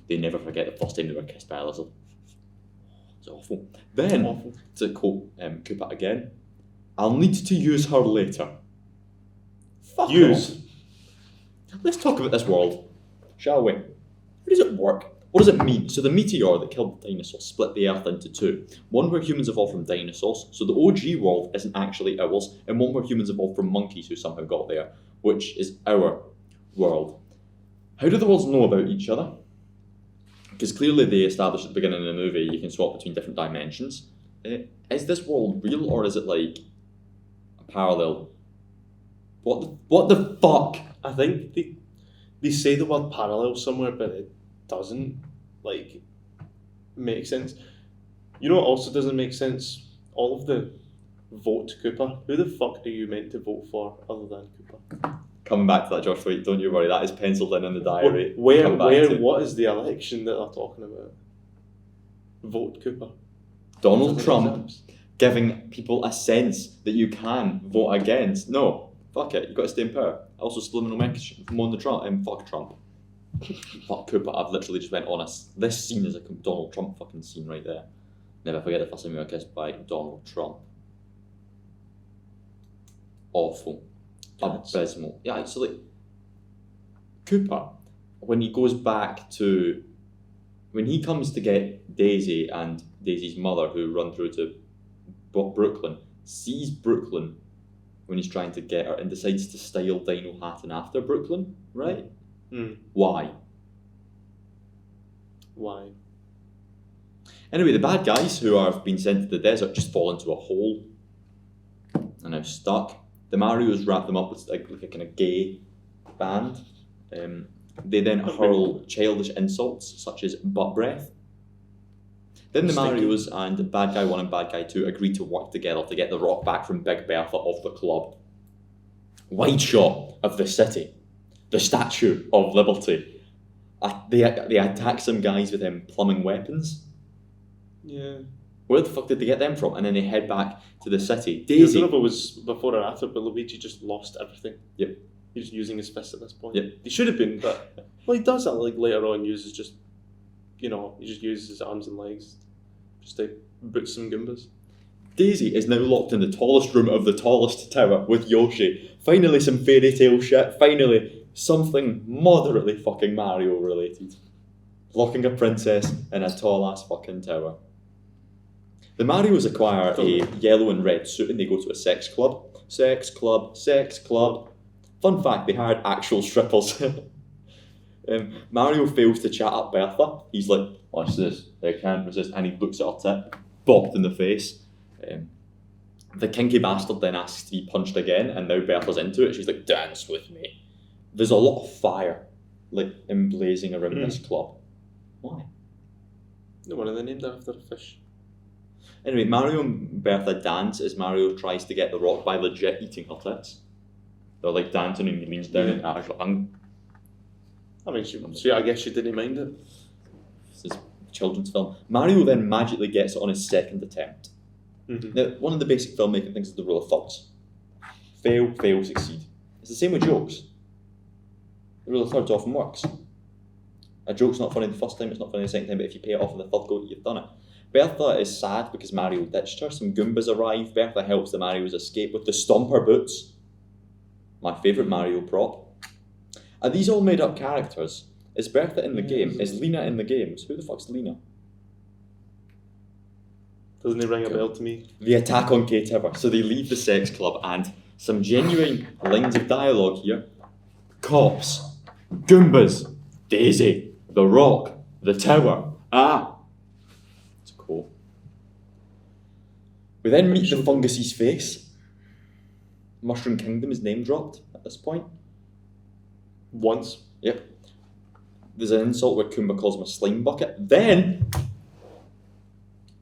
They never forget the first time they were kissed by a lizard. It's awful. Then, to quote Koopa again, I'll need to use her later. Fuck Use. off. Let's talk about this world, shall we? How does it work? What does it mean? So the meteor that killed the dinosaurs split the Earth into two. One where humans evolved from dinosaurs, so the OG world isn't actually ours, and one where humans evolved from monkeys who somehow got there, which is our world. How do the worlds know about each other? Because clearly they established at the beginning of the movie you can swap between different dimensions. Is this world real, or is it like a parallel? What the fuck? I think they say the word parallel somewhere, but it doesn't make sense. You know what also doesn't make sense? All of the vote Koopa. Who the fuck are you meant to vote for other than Koopa? Coming back to that, Josh, wait, don't you worry, that is penciled in the diary. What is the election that they're talking about? Vote Koopa. Donald Trump giving people a sense that you can vote against. No, fuck it, you've got to stay in power. Also, subliminal message from the Trump, fuck Trump. Fuck Koopa, I've literally just went on this scene is a Donald Trump fucking scene right there. Never forget the first time we were kissed by Donald Trump. Awful. Abysmal. Yeah, so like, Koopa, when he goes back to, when he comes to get Daisy and Daisy's mother who run through to Brooklyn, sees Brooklyn when he's trying to get her and decides to style Dino Hatton after Brooklyn, right? Why? Anyway, the bad guys who have been sent to the desert just fall into a hole and are stuck. The Marios wrap them up with like a kind of gay band. They then hurl childish insults such as butt breath. Then the Marios and Bad Guy 1 and Bad Guy 2 agree to work together to get the rock back from Big Bertha off the club. Wide shot of the city. The Statue of Liberty. They attack some guys with plumbing weapons. Yeah. Where the fuck did they get them from? And then they head back to the city. Daisy. I don't know if it was before or after, but Luigi just lost everything. Yep. He's using his fist at this point. Yep. He should have been, but well, he does that like later on. He just uses his arms and legs just to boot some Goombas. Daisy is now locked in the tallest room of the tallest tower with Yoshi. Finally, some fairy tale shit. Finally, something moderately fucking Mario related. Locking a princess in a tall ass fucking tower. The Marios acquire a yellow and red suit and they go to a sex club. Sex club, sex club. Fun fact, they hired actual strippers. Mario fails to chat up Bertha. He's like, watch this, I can't resist. And he looks at her tit, bopped in the face. The kinky bastard then asks to be punched again, and now Bertha's into it. She's like, dance with me. There's a lot of fire, like, emblazing around this club. Why? No one of them named after a fish. Anyway, Mario and Bertha dance as Mario tries to get the rock by legit eating her tits. They're like dancing and he leans down and actually, I mean, I guess she didn't mind it. This is a children's film. Mario then magically gets it on his second attempt. Now, one of the basic filmmaking things is the rule of thirds. Fail, fail, succeed. It's the same with jokes. The rule of thirds often works. A joke's not funny the first time, it's not funny the second time, but if you pay it off in the third go, you've done it. Bertha is sad because Mario ditched her. Some Goombas arrive. Bertha helps the Marios escape with the Stomper boots. My favourite Mario prop. Are these all made up characters? Is Bertha in the game? Is Lena in the games? Who the fuck's Lena? Doesn't it ring a bell to me? The attack on Kate Ever. So they leave the sex club and some genuine lines of dialogue here. Cops. Goombas. Daisy. The Rock. The Tower. Ah. It's cool. We then meet the Fungus's face. Mushroom Kingdom is name dropped at this point. Once. Yep. There's an insult where Koopa calls him a slime bucket. Then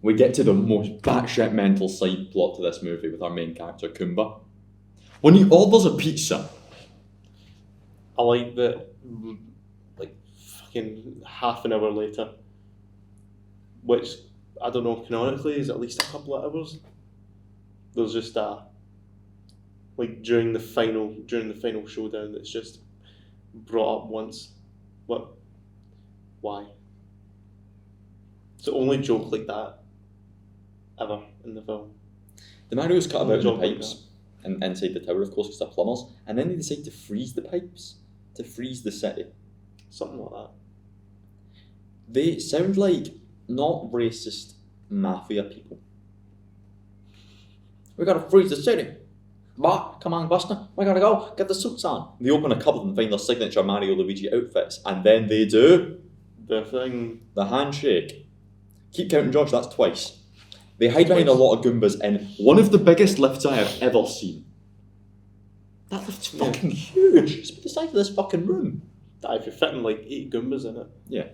we get to the most batshit mental side plot to this movie with our main character, Koopa. When he orders a pizza, I like that, like, fucking half an hour later, which, I don't know, canonically is at least a couple of hours, there's just like, during the final showdown, it's just brought up once. What? Why? It's the only joke like that ever in the film. the Mario's cut about the Joke like pipes and inside the tower, of course, because they're plumbers, and then they decide to freeze the pipes, to freeze the city. Something like that. They sound like not racist mafia people. We gotta freeze the city. But, come on, Buster, we gotta go, get the suits on. They open a cupboard and find their signature Mario Luigi outfits, and then they do The thing. the handshake. Keep counting, Josh, that's twice. They hide behind a lot of Goombas in one of the biggest lifts I have ever seen. That lift's fucking huge. It's the size of this fucking room. If you're fitting like 8 Goombas in it. Yeah.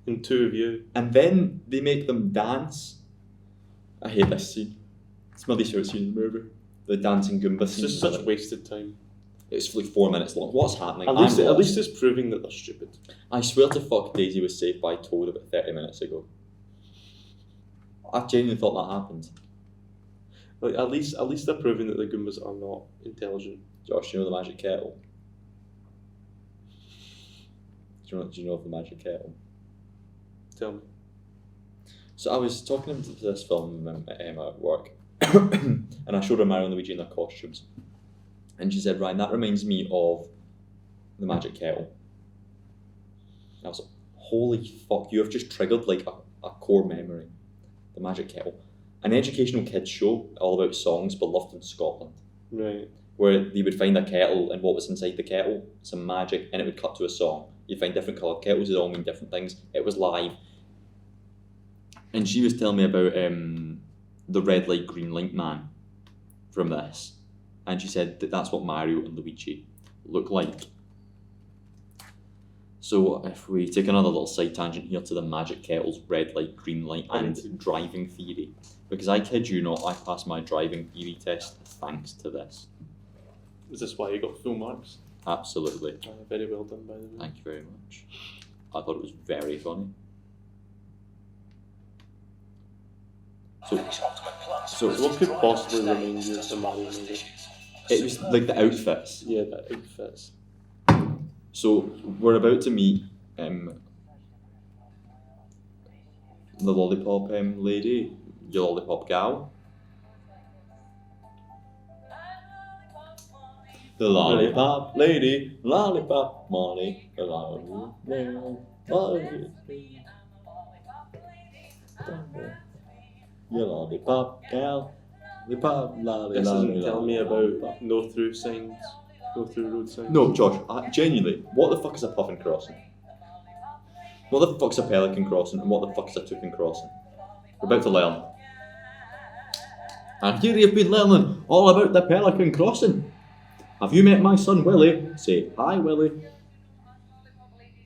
And 2 of you. And then they make them dance. I hate this scene. It's my least favourite scene in the movie. The dancing Goomba It's scene. just such wasted time. It's like 4 minutes long. What's happening? At least it's proving that they're stupid. I swear to fuck Daisy was saved by Toad about 30 minutes ago. I genuinely thought that happened. Like at least they're proving that the Goombas are not intelligent. Josh, do you know the magic kettle? Do you know of the magic kettle? Tell me. So I was talking to this film at Emma at work, and I showed her Mario and Luigi in their costumes, and she said, "Ryan, that reminds me of the magic kettle." And I was like, "Holy fuck! You have just triggered like a core memory." The Magic Kettle, an educational kids show all about songs beloved in Scotland. Right. Where they would find a kettle and what was inside the kettle, some magic, and it would cut to a song. You'd find different coloured kettles, they all mean different things. It was live. And she was telling me about the red light, green light man from this. And she said that that's what Mario and Luigi look like. So if we take another little side tangent here to the magic kettles, red light, green light, and driving theory. Because I kid you not, I passed my driving theory test thanks to this. Is this why you got full marks? Absolutely. Very well done, by the way. Thank you very much. I thought it was very funny. So what could possibly remind you of the Mario movie? It was like the outfits. Yeah, the outfits. So we're about to meet the lollipop lady, your lollipop gal. The lollipop lady, lollipop Molly, the lollipop lady. You lollipop gal. Lollipop, lolly, This lolly, isn't telling me lollipop. about no through signs, no through road signs. No, Josh, genuinely, what the fuck is a puffin crossing? What the fuck's a pelican crossing, and what the fuck is a toucan crossing? We're about to learn. And here you've been learning all about the pelican crossing. Have you met my son Willie? Say hi, Willie. Ladies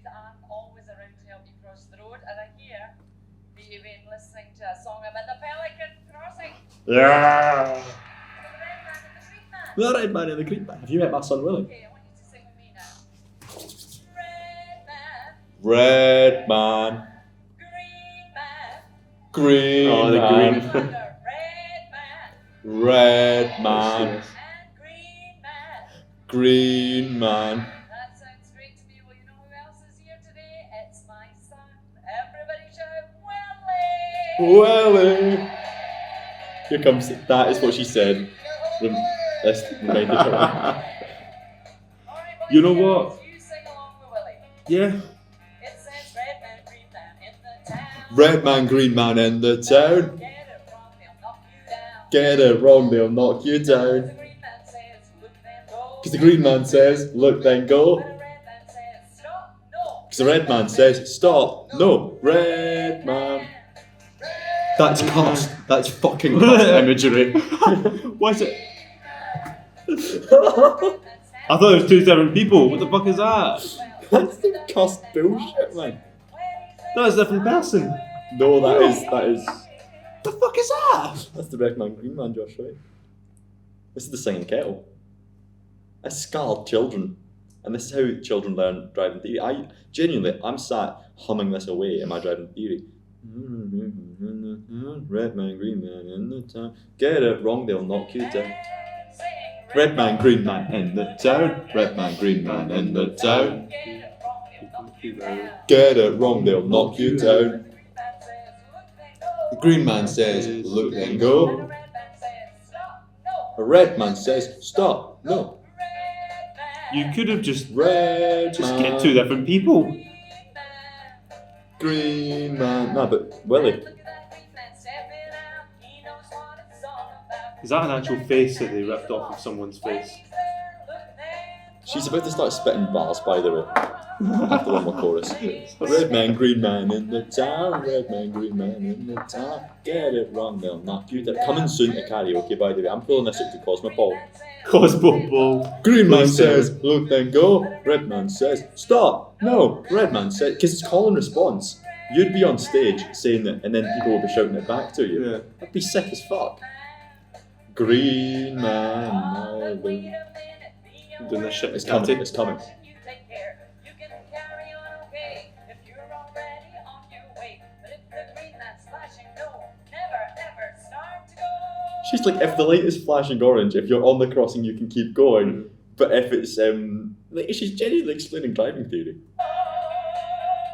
aren't always around to help you cross the road, and I hear that you've been listening to a song about the pelican crossing. Yeah. The red man in the creek man. Have you met my son Willie? Okay, I want you to sing with me now. Red man. Green Oh, the man. green. Red man. Yes. Green man. That sounds great to me. Well, you know who else is here today? It's my son. Everybody shout, Willie! Willie. Here comes. That is what she said. Let's remind her. You know what? You sing along with Willie. Yeah. It says red man, green man in the town. Red man, green man in the town. Get it wrong, they'll knock you down. Get it wrong, they'll knock you down. The green man says, look then go. Because the green man says, look then go. When the red man says, stop, no. Because the red man says, stop, no, red man. That's cussed. That's fucking cussed imagery. What's it? I thought it was two different people. What the fuck is that? That's some cussed bullshit, man. That's a different person. No, that is. The fuck is that? That's the red man, green man, Josh, right? This is the singing kettle. That's scarred children. And this is how children learn driving theory. I'm sat humming this away in my driving theory. Red man, green man in the town. Get it wrong, they'll knock you down. Red man, green man in the town. Red man, green man in the town. Get it wrong, they'll knock you down. The green man says, look then go. The red man says, stop, no. You could have just Red man, get two different people. green man. No, but Willie. Is that an actual face that they ripped off of someone's face? She's about to start spitting bars, by the way. After one more chorus. Red man, green man in the town. Red man, green man in the town. Get it wrong, they'll knock you down. Coming soon to karaoke, by the way. I'm pulling this out to Cosmopol. Cosmo Ball. Green man says, look then go. Red man says, stop. No. Red man says, because it's call and response. You'd be on stage saying that, and then people will be shouting it back to you. Yeah. That'd be sick as fuck. Green man. Doing this shit. It's coming. It's coming. She's like, if the light is flashing orange, if you're on the crossing, you can keep going. But if it's like, she's genuinely explaining driving theory.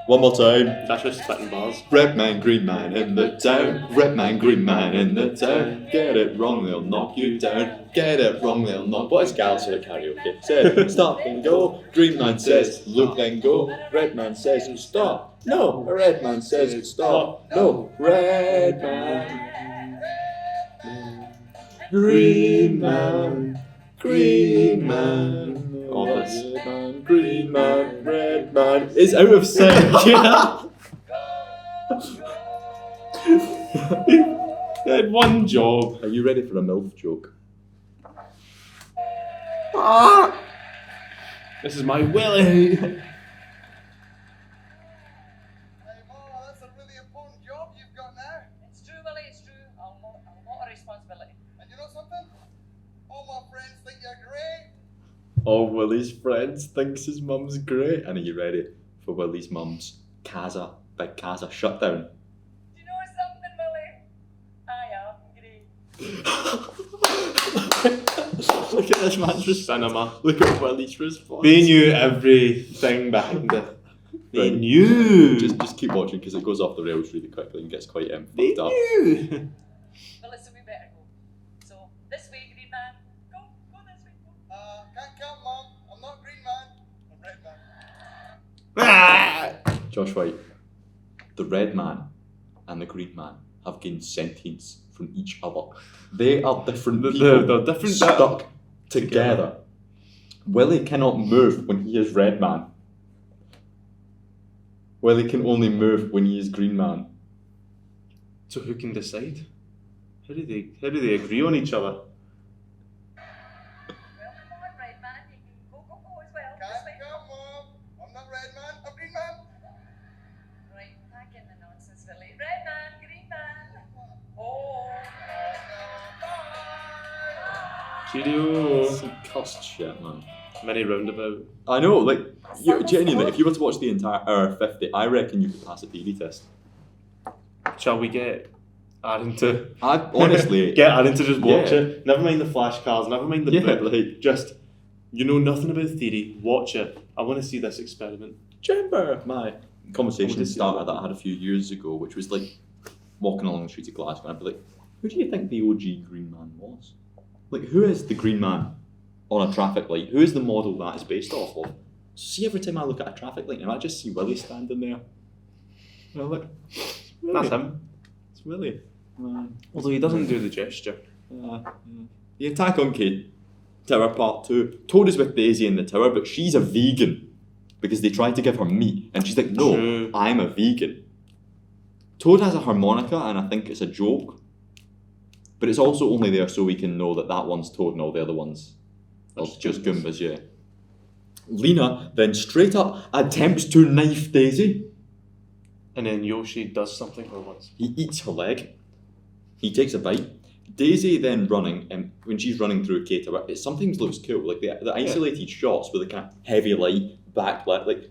One more time. That's just spitting bars. Red man, green man in the town. Red man, green man in the town. Get it wrong, they'll knock you down. Get it wrong, they'll knock. What is Gals for the karaoke? Said, stop and go. Green man says, look then go. Red man says, stop. No. Red man says, stop. No. Red man. Green man. Green man. All this. Red man, green man, red man is out of sync. They had one job. Are you ready for a MILF joke? This is my Willie. Hey, Ma, that's a really important job you've got now. It's true, Willie, it's true. A lot of responsibility. And you know something? All my friends think you're great. All Willie's friends thinks his mum's great. And are you ready for Willie's mum's big Casa shutdown? Do you know something, Willie? I am great. Look at this man's response. Cinema. Look at Willie's response. They knew everything behind it. They Right. knew. Just keep watching because it goes off the rails really quickly and gets quite They fucked up. knew. Well, listen, we better go. So, this way, green man. Go this way. Go. Can't come, Mom. I'm not green man. I'm red man. Josh White, the red man and the green man have gained sentience from each other. They are different people. They're different stuck together. Willie cannot move when he is Red Man. Willie can only move when he is Green Man. So who can decide? How do they agree on each other? Come on, I'm not Red Man, I'm Green Man. Right, back in the nonsense village. Red man, green man. Oh. Cheerio. Some cussed shit, man. Many roundabout. I know, like, genuinely, if you were to watch the entire hour 50, I reckon you could pass a theory test. Shall we get Aaron to... I honestly... get Aaron to just watch Yeah. it. Never mind the flashcards, never mind the book. like... Just, you know nothing about theory, watch it. I want to see this experiment. Do you remember my conversation What is it? starter that I had a few years ago, which was like, walking along the streets of Glasgow, and I'd be like, who do you think the OG Green Man was? Like, who is the Green Man on a traffic light? Who is the model that is based off of? See, every time I look at a traffic light, I just see Willie standing there. And I'm like, That's him. It's Willie. Although he doesn't do the gesture. The Attack on Kid Tower Part 2. Toad is with Daisy in the tower, but she's a vegan because they try to give her meat, and she's like, no, True. I'm a vegan. Toad has a harmonica, and I think it's a joke, but it's also only there so we can know that that one's Toad and all the other ones are just Goombas, yeah. Lena then straight up attempts to knife Daisy. And then Yoshi does something for once. He eats her leg. He takes a bite. Daisy then running, and when she's running through a K-tower, it sometimes looks cool. Like the isolated shots with the kind of heavy light, backlit. Like,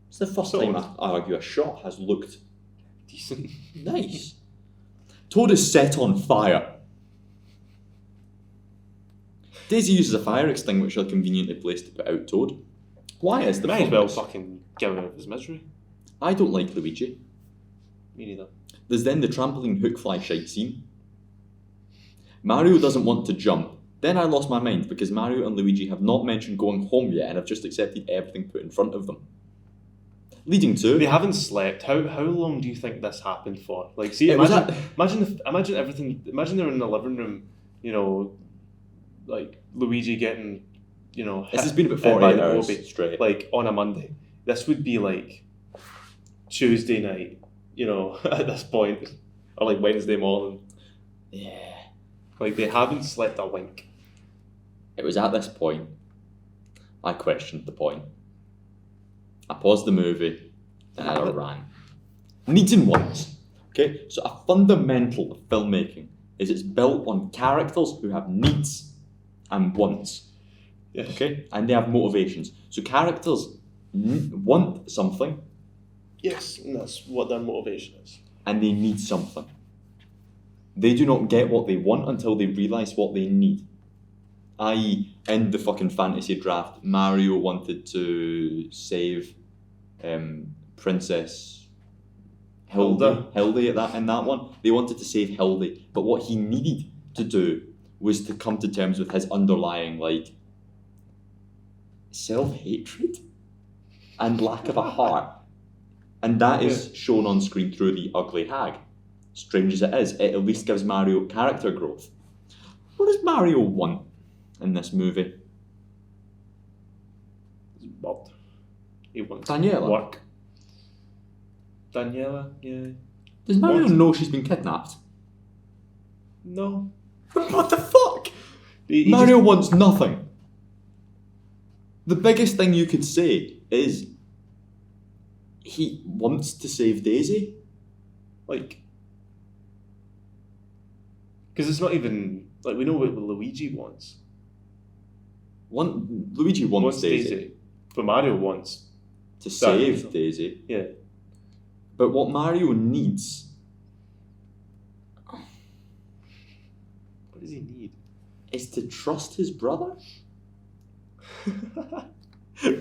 it's the first time I argue a shot has looked decent. Nice. Toad is set on fire. Daisy uses a fire extinguisher conveniently placed to put out Toad. Why is the Might as well fucking give him his misery. I don't like Luigi. Me neither. There's then the trampoline hook fly shite scene. Mario doesn't want to jump. Then I lost my mind because Mario and Luigi have not mentioned going home yet and have just accepted everything put in front of them. Leading to... They haven't slept. How long do you think this happened for? Like, see, It imagine everything. Imagine they're in the living room, you know, like Luigi getting, you know, This has hit been about by 48 the hours Bobby, straight. like on a Monday. This would be like Tuesday night, you know, at this point, or like Wednesday morning. Yeah. Like they haven't slept a wink. It was at this point I questioned the point. I paused the movie and I ran. Needs and wants. Okay, so a fundamental of filmmaking is it's built on characters who have needs and wants. Yes. Okay, and they have motivations. So characters want something. Yes, and that's what their motivation is. And they need something. They do not get what they want until they realise what they need. I.e., in the fucking fantasy draft, Mario wanted to save Princess Hilda in that one. They wanted to save Hildy, but what he needed to do was to come to terms with his underlying, like, self-hatred and lack of a heart. And that is shown on screen through the ugly hag. Strange as it is, it at least gives Mario character growth. What does Mario want in this movie? He's bored. He wants Daniela? work. Daniela, yeah. Does Mario know she's been kidnapped? No. What the fuck? He Mario wants nothing. The biggest thing you could say is he wants to save Daisy. Like, because it's not even like we know what Luigi wants. Luigi wants Daisy, but Mario wants to save Daisy. Yeah. But what Mario needs, what does he need? Is to trust his brother.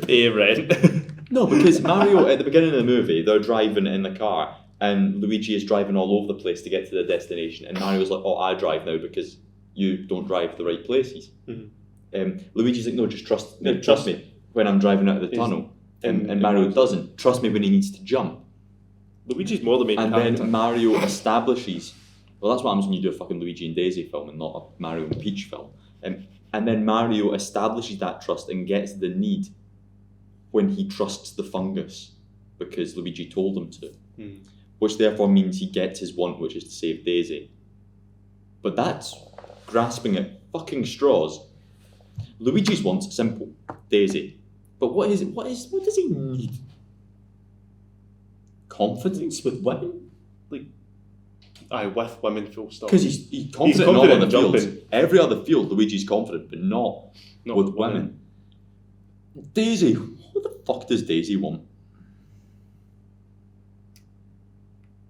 Pay rent. No, because Mario at the beginning of the movie, they're driving in the car. And Luigi is driving all over the place to get to the destination. And Mario's like, oh, I drive now because you don't drive the right places. Mm-hmm. Luigi's like, no, just trust me when I'm driving out of the tunnel. And Mario doesn't. Trust me when he needs to jump. Luigi's more the main And character. then Mario establishes. Well, that's what happens when you do a fucking Luigi and Daisy film and not a Mario and Peach film. And then Mario establishes that trust and gets the need when he trusts the fungus because Luigi told him to. Which therefore means he gets his want, which is to save Daisy. But that's grasping at fucking straws. Luigi's want's simple, Daisy. But what does he need? Confidence with women? Aye, with women, full stop. Because he's confident in all other fields. Every other field, Luigi's confident, but not with women. Daisy, what the fuck does Daisy want?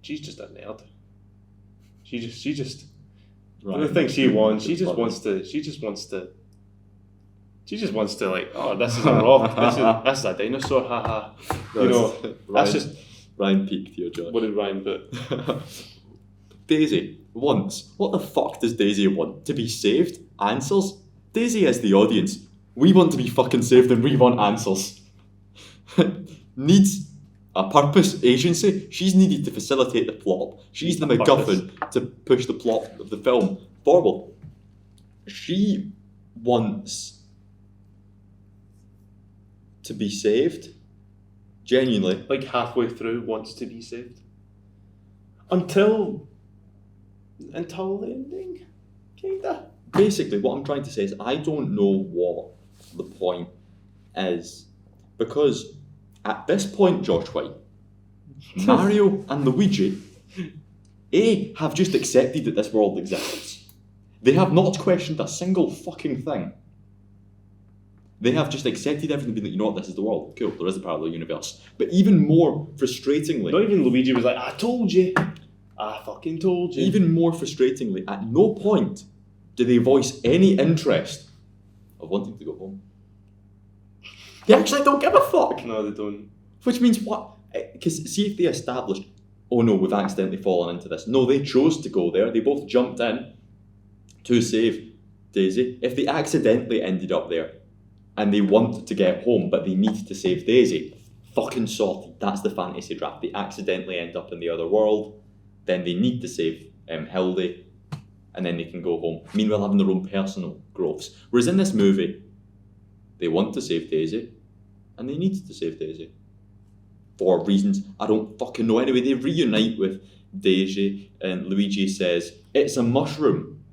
She's just a nerd. She just. Right. The thing she wants, she just wants to like, oh, this is a rock, this is a dinosaur, haha. You know, that's just. Ryan peaked here, Josh. What did Ryan put? Daisy wants. What the fuck does Daisy want? To be saved? Answers? Daisy is the audience. We want to be fucking saved and we want answers. Needs a purpose, agency. She's needed to facilitate the plot. She's the MacGuffin to push the plot of the film forward. She wants to be saved. Genuinely. Like halfway through, wants to be saved. Until the ending, kinda. Basically, what I'm trying to say is I don't know what the point is. Because at this point, Josh White, Mario and Luigi, have just accepted that this world exists. They have not questioned a single fucking thing. They have just accepted everything and been like, you know what, this is the world. Cool, there is a parallel universe. But even more frustratingly... Not even Luigi was like, I told you. I fucking told you. Even more frustratingly, at no point do they voice any interest of wanting to go home. They actually don't give a fuck. No, they don't. Which means what? Because see if they established, oh no, we've accidentally fallen into this. No, they chose to go there. They both jumped in to save Daisy. If they accidentally ended up there and they want to get home but they need to save Daisy, fucking sorted. That's the fantasy draft. They accidentally end up in the other world, then they need to save Hildy, and then they can go home. Meanwhile, having their own personal growths. Whereas in this movie, they want to save Daisy, and they need to save Daisy. For reasons I don't fucking know. Anyway, they reunite with Daisy, and Luigi says, it's a mushroom.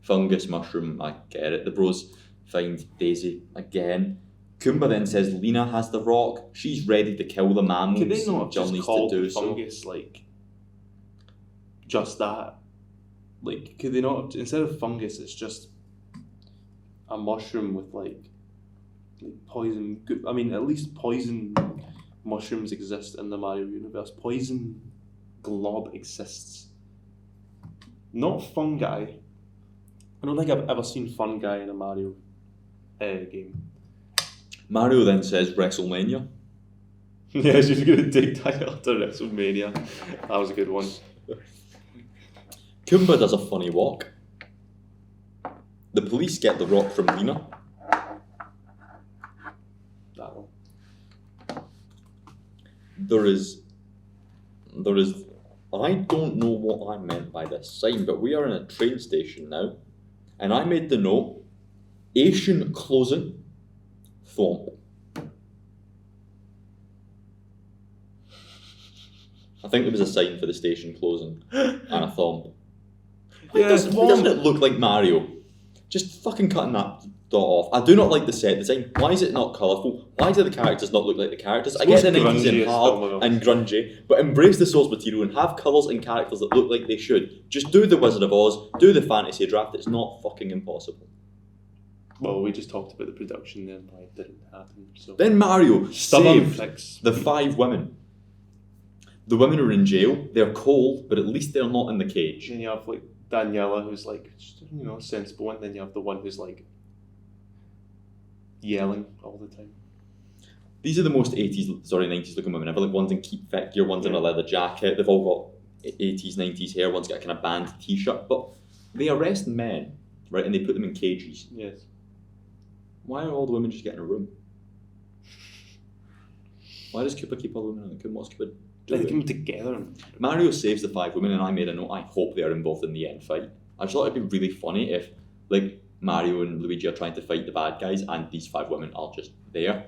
Fungus mushroom, I get it. The bros find Daisy again. Koopa then says Lena has the rock. She's ready to kill the mammals. Could they not Jill just needs call to do the so. fungus like just that? Like, could they not, instead of fungus, it's just a mushroom with like poison? I mean, at least poison mushrooms exist in the Mario universe. Poison glob exists. Not fungi. I don't think I've ever seen fungi in a Mario game. Mario then says WrestleMania. Yeah, she's going to dig Tyler to WrestleMania. That was a good one. Koopa does a funny walk. The police get the rock from Lena. That one. There is, I don't know what I meant by this sign, but we are in a train station now, and I made the note, Asian closing, thwomp. I think there was a sign for the station closing, and a thwomp. Why doesn't it look like Mario? Just fucking cutting that dot off. I do not like the set design. Why is it not colourful? Why do the characters not look like the characters? I get the 90s and hard and grungy, but embrace the source material and have colours and characters that look like they should. Just do the Wizard of Oz, do the fantasy draft. It's not fucking impossible. Well, we just talked about the production there and why it didn't happen. So Then Mario Stubborn saved the 5 women. The women are in jail. They're cold, but at least they're not in the cage. then you have like Daniela, who's like, you know, sensible, and then you have the one who's like yelling all the time. These are the most 90s looking women ever. Like one's in keep fit gear, one's in a leather jacket. They've all got 80s, 90s hair. One's got a kind of band t-shirt. But they arrest men, right, and they put them in cages. Yes. Why are all the women just getting a room? Why does Koopa keep all the women in the Koopa? What's Koopa They doing? come together. Mario saves the 5 women, and I made a note. I hope they are involved in the end fight. I just thought it'd be really funny if, like, Mario and Luigi are trying to fight the bad guys, and these 5 women are just there.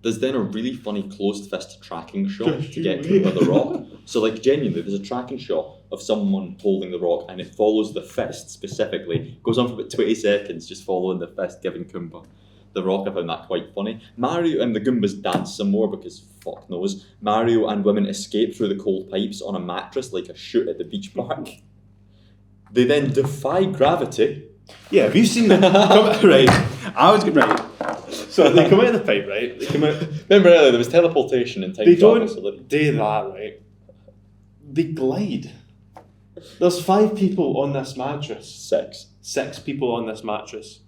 There's then a really funny closed fist tracking shot to get Koopa the rock. So, like, genuinely, there's a tracking shot of someone holding the rock, and it follows the fist specifically. Goes on for about 20 seconds, just following the fist, giving Koopa the rock. I found that quite funny. Mario and the Goombas dance some more because fuck knows. Mario and women escape through the cold pipes on a mattress like a shoot at the beach park. They then defy gravity. Yeah, have you seen that? Right. I was right. So they come out of the pipe, right? They come out. Remember earlier there was teleportation and time They travel. don't So that, do that, right? They glide. There's 5 people on this mattress. 6. 6 people on this mattress.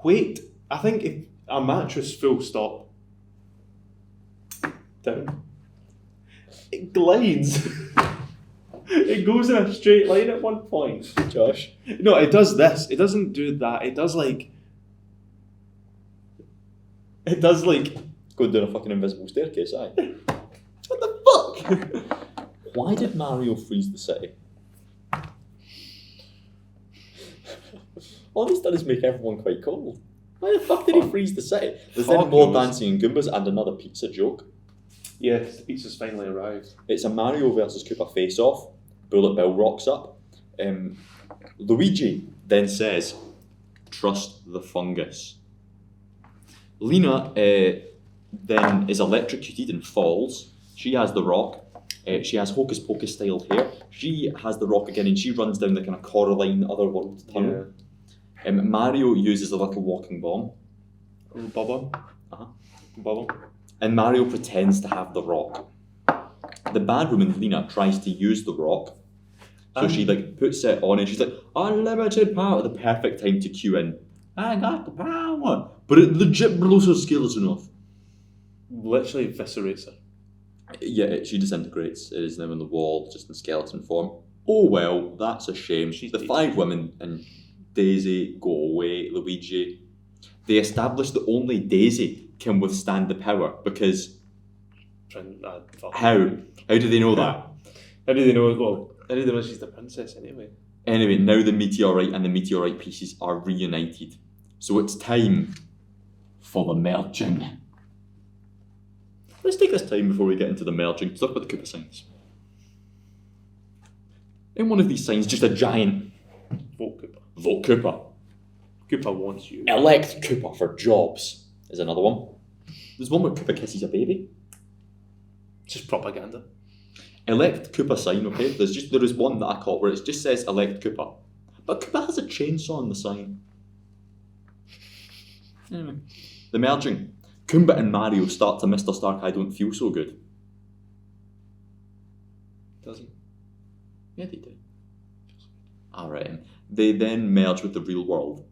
Wait, I think if a mattress full stop down, it glides. It goes in a straight line at one point. Josh. No, it does this. It doesn't do that. It does like. It does like. Go down a fucking invisible staircase, aye. What the fuck? Why did Mario freeze the city? All he's done is make everyone quite cold. Why the fuck did he freeze the city? There's then Fuck more knows. dancing and Goombas and another pizza joke. Yes, the pizza's finally arrived. It's a Mario versus Koopa face-off. Bullet Bill rocks up. Luigi then says, "Trust the fungus." Lena then is electrocuted and falls. She has the rock. She has Hocus Pocus style hair. She has the rock again and she runs down the kind of Coraline otherworld tunnel. Mario uses a little walking bomb. Bubble. Bubble. And Mario pretends to have the rock. The bad woman Lena tries to use the rock. So she like puts it on and she's like, unlimited power. The perfect time to cue in, I got the power. But it legit blows her skeleton off. Literally eviscerates her. Yeah, she disintegrates. It is now in the wall, just in skeleton form. Oh well, that's a shame. The 5 women and Daisy go away, Luigi. They establish that only Daisy can withstand the power because... How? How do they know that? How do they know? Well, how do they know she's the princess anyway? Anyway, now the meteorite and the meteorite pieces are reunited. So it's time for the merging. Let's take this time before we get into the merging to talk about the Koopa signs. In one of these signs, just a giant Vote Koopa. Vote Koopa. Koopa wants you. Elect Koopa for jobs is another one. There's one where Koopa kisses a baby. Just propaganda. Elect Koopa sign, okay? There is one that I caught where it just says elect Koopa. But Koopa has a chainsaw on the sign. Anyway. The merging. Kumba and Mario start to Mr. Stark, I don't feel so good. Doesn't. Yeah, they do. Alright. They then merge with the real world.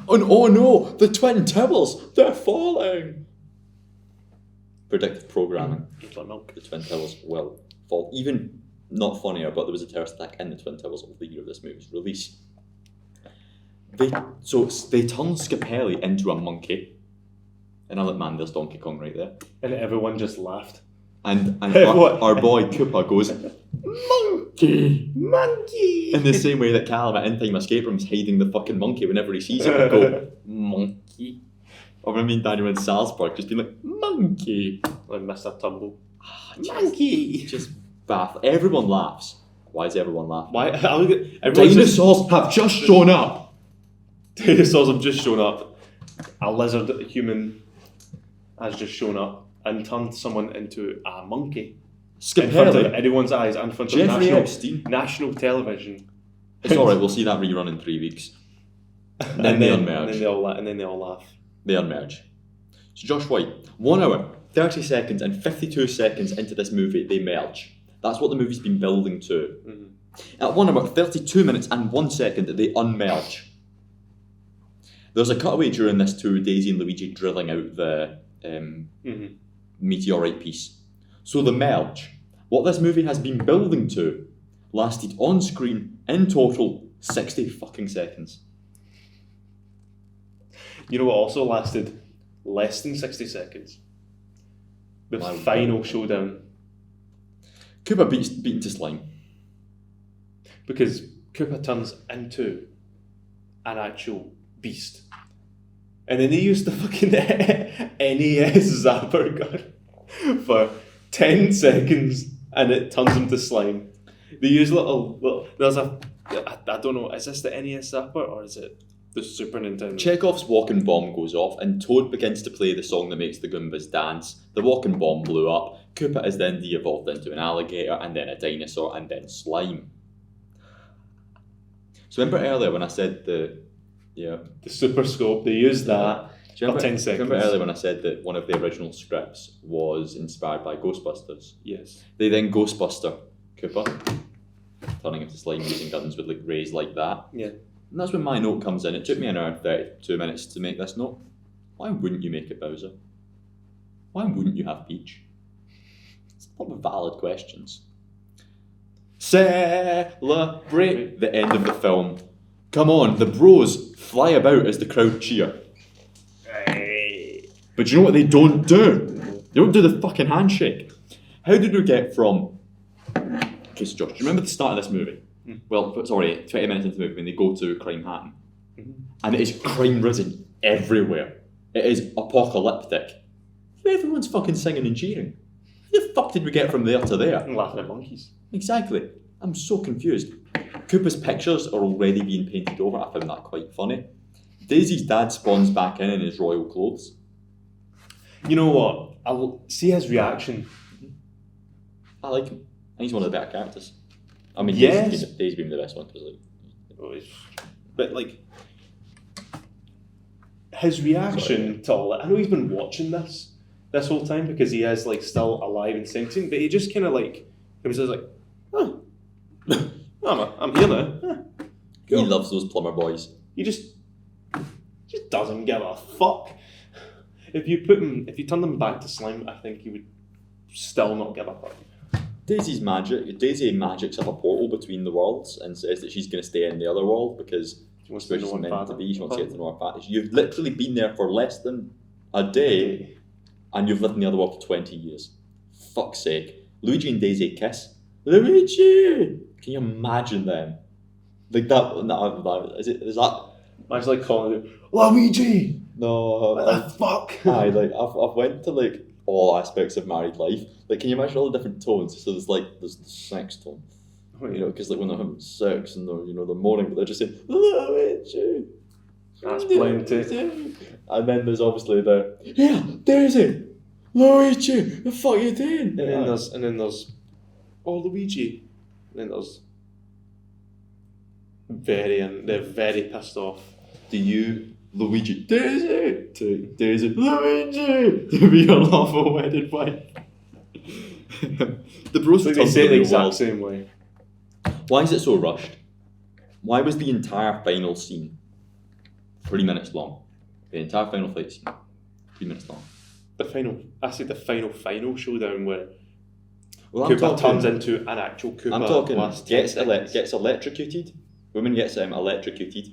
Oh no! The Twin Towers! They're falling! Predictive programming. The Twin Towers will fall. Even not funnier, but there was a terrorist attack in the Twin Towers of the year of this movie's release. They turn Scapelli into a monkey. And I'm like, man, there's Donkey Kong right there. And everyone just laughed. And our boy Koopa goes, monkey! Monkey! In the same way that Callum at In Time Escape Room is hiding the fucking monkey whenever he sees it, go, monkey. Or I mean, Daniel in Salzburg just being like, monkey! Like Mr. Tumble. Monkey! Just baffled. Everyone laughs. Why does everyone laugh? Why? Dinosaurs have just shown up! Dinosaurs have just shown up. A lizard, a human, has just shown up and turned someone into a monkey. In front of everyone's eyes and in front of national television. It's alright, we'll see that rerun in 3 weeks. Then they unmerge. And then they all laugh. They unmerge. So Josh White, 1 hour, 30 seconds and 52 seconds into this movie, they merge. That's what the movie's been building to. Mm-hmm. At 1 hour, 32 minutes and 1 second, they unmerge. There's a cutaway during this to Daisy and Luigi drilling out the meteorite piece. So the merge, what this movie has been building to, lasted on screen in total 60 fucking seconds. You know what also lasted less than 60 seconds. The My final God. showdown. Koopa beaten to slime. Because Koopa turns into an actual beast. And then they use the fucking NES zapper gun for 10 seconds and it turns him to slime. They use little there's a, I don't know, is this the NES zapper or is it the Super Nintendo? Chekhov's walking bomb goes off and Toad begins to play the song that makes the Goombas dance. The walking bomb blew up. Koopa is then de-evolved into an alligator and then a dinosaur and then slime. So remember earlier when I said the Super Scope, they use that Do you for 10 seconds. Remember earlier when I said that one of the original scripts was inspired by Ghostbusters? Yes. They then Ghostbuster Koopa, turning into slime using guns with like rays like that. Yeah. And that's when my note comes in. It took me an hour and 32 minutes to make this note. Why wouldn't you make it Bowser? Why wouldn't you have Peach? It's a lot of valid questions. Celebrate the end of the film. Come on, the bros fly about as the crowd cheer. But you know what they don't do? They don't do the fucking handshake. How did we get from... Okay, so Josh, do you remember the start of this movie? Well, sorry, 20 minutes into the movie when they go to Crime Hatton. And it is crime-ridden everywhere. It is apocalyptic. Everyone's fucking singing and cheering. How the fuck did we get from there to there? And laughing at monkeys. Exactly. I'm so confused. Koopa's pictures are already being painted over. I found that quite funny. Daisy's dad spawns back in his royal clothes. You know what? I'll see his reaction. I like him. I think he's one of the better characters. I mean, Yes. Daisy's been the best one. Cause But like, his reaction to all that, I know he's been watching this whole time because he is like still alive and sentient, but he just kind of like, he was just like, oh, I'm here now. Huh. he loves those plumber boys. He just doesn't give a fuck. If you turn them back to slime, I think he would still not give a fuck. Daisy magics up a portal between the worlds and says that she's going to stay in the other world because She wants where to know she's her meant father. to be. She wants to get to know her father. You've literally been there for less than a day and you've lived in the other world for 20 years. Fuck's sake. Luigi and Daisy kiss. Luigi! Can you imagine them? Like that, is that... Imagine like calling him, Luigi! No. What the fuck? I've went to like all aspects of married life. Like, can you imagine all the different tones? So there's the sex tone. You know, because like when they're having sex and they're moaning, but they're just saying, Luigi! That's plenty. And then there's obviously the, yeah, Daisy! Luigi! The fuck you doing? And then there's oh Luigi. And then there's they're very pissed off. Do you, Luigi, Daisy! To Daisy, Luigi! To be your lawful wedded wife. The bros Like they say it the real exact well. same way. Why is it so rushed? Why was the entire final scene 3 minutes long? The entire final fight scene, 3 minutes long. The final showdown where Well, Koopa turns into an actual Koopa. I'm talking last gets 10 seconds. gets electrocuted. Woman gets electrocuted,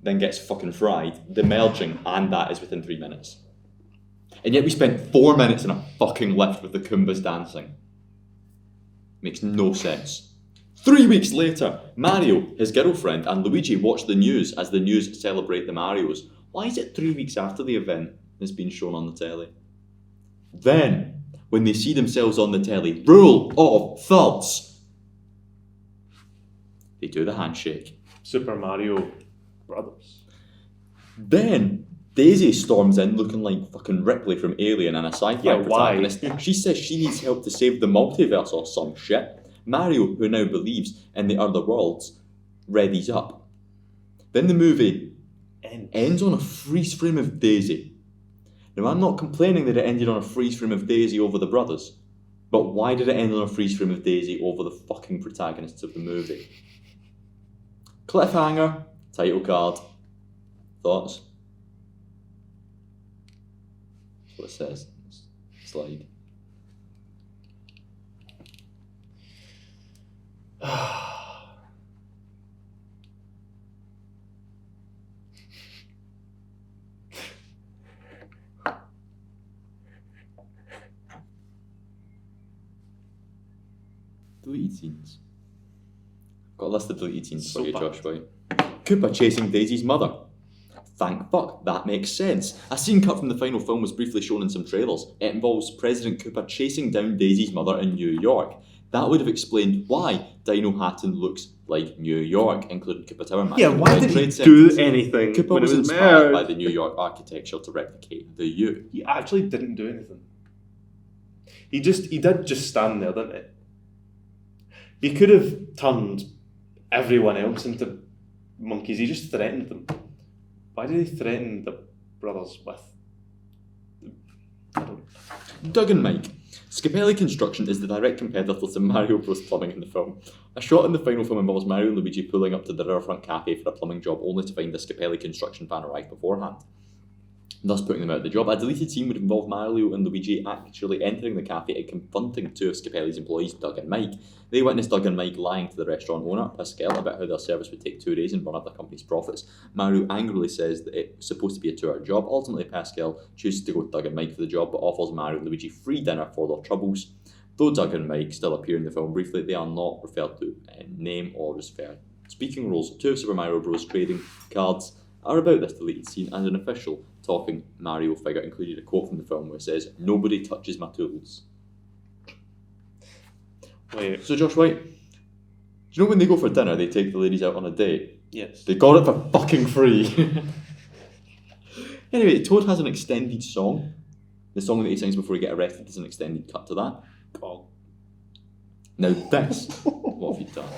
then gets fucking fried. The merging and that is within 3 minutes. And yet we spent 4 minutes in a fucking lift with the Koombas dancing. Makes no sense. 3 weeks later, Mario, his girlfriend, and Luigi watch the news as the news celebrate the Marios. Why is it 3 weeks after the event has been shown on the telly? Then, when they see themselves on the telly, rule of thirds. They do the handshake. Super Mario Brothers. Then, Daisy storms in looking like fucking Ripley from Alien and a sci-fi Yeah, why? protagonist. She says she needs help to save the multiverse or some shit. Mario, who now believes in the other worlds, readies up. Then the movie ends on a freeze frame of Daisy. Now, I'm not complaining that it ended on a freeze frame of Daisy over the brothers, but why did it end on a freeze frame of Daisy over the fucking protagonists of the movie? Cliffhanger, title card. Thoughts? That's what it says. Slide. Deleted scenes. Got a list of deleted scenes So for you, bad. Josh, right? Koopa chasing Daisy's mother. Thank fuck, that makes sense. A scene cut from the final film was briefly shown in some trailers. It involves President Koopa chasing down Daisy's mother in New York. That would have explained why Dino Hatton looks like New York, including Koopa Tower. Yeah, why did he do anything Koopa when was it was inspired made? by the New York architecture to replicate the U. He actually didn't do anything. He did just stand there, didn't he? He could have turned everyone else into monkeys. He just threatened them. Why did he threaten the brothers with? I don't. Doug and Mike. Scapelli Construction is the direct competitor to Mario Bros. Plumbing in the film. A shot in the final film involves Mario and Luigi pulling up to the Riverfront Cafe for a plumbing job, only to find the Scapelli Construction van arrive beforehand, thus putting them out of the job. A deleted scene would involve Mario and Luigi actually entering the cafe and confronting two of Scapelli's employees, Doug and Mike. They witness Doug and Mike lying to the restaurant owner, Pascal, about how their service would take 2 days and run up the company's profits. Mario angrily says that it's supposed to be a 2-hour job. Ultimately, Pascal chooses to go with Doug and Mike for the job, but offers Mario and Luigi free dinner for their troubles. Though Doug and Mike still appear in the film briefly, they are not referred to in name or as fair speaking roles. 2 of Super Mario Bros. Trading cards are about this deleted scene, and an official talking Mario figure included a quote from the film where it says, "Nobody touches my tools." Wait. So Josh White, do you know when they go for dinner, they take the ladies out on a date? Yes. They got it for fucking free. Anyway, Toad has an extended song. The song that he sings before he gets arrested is an extended cut to that. Oh. Now this, what have you done?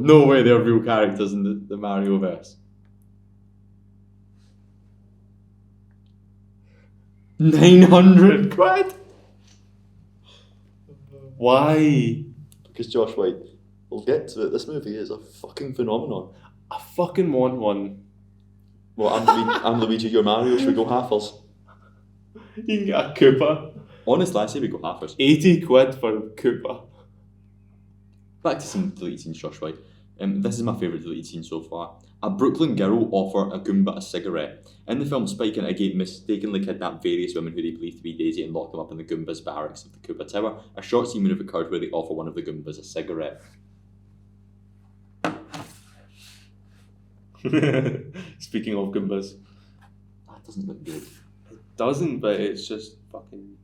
No way they're real characters in the Mario verse. 900 quid? Why? Because Josh White, we'll get to it, this movie is a fucking phenomenon. I fucking want one. Well, I'm Luigi, you're Mario, should we go halfers? You can get a Koopa. Honestly, I say we go halfers. 80 quid for a Koopa. Back to some deleted scenes, Josh White. This is my favourite deleted scene so far. A Brooklyn girl offer a Goomba a cigarette. In the film, Spike and Iggy mistakenly kidnap various women who they believe to be Daisy and lock them up in the Goomba's barracks of the Koopa Tower. A short scene would have occurred where they offer one of the Goombas a cigarette. Speaking of Goombas. That doesn't look good. It doesn't, but it's just fucking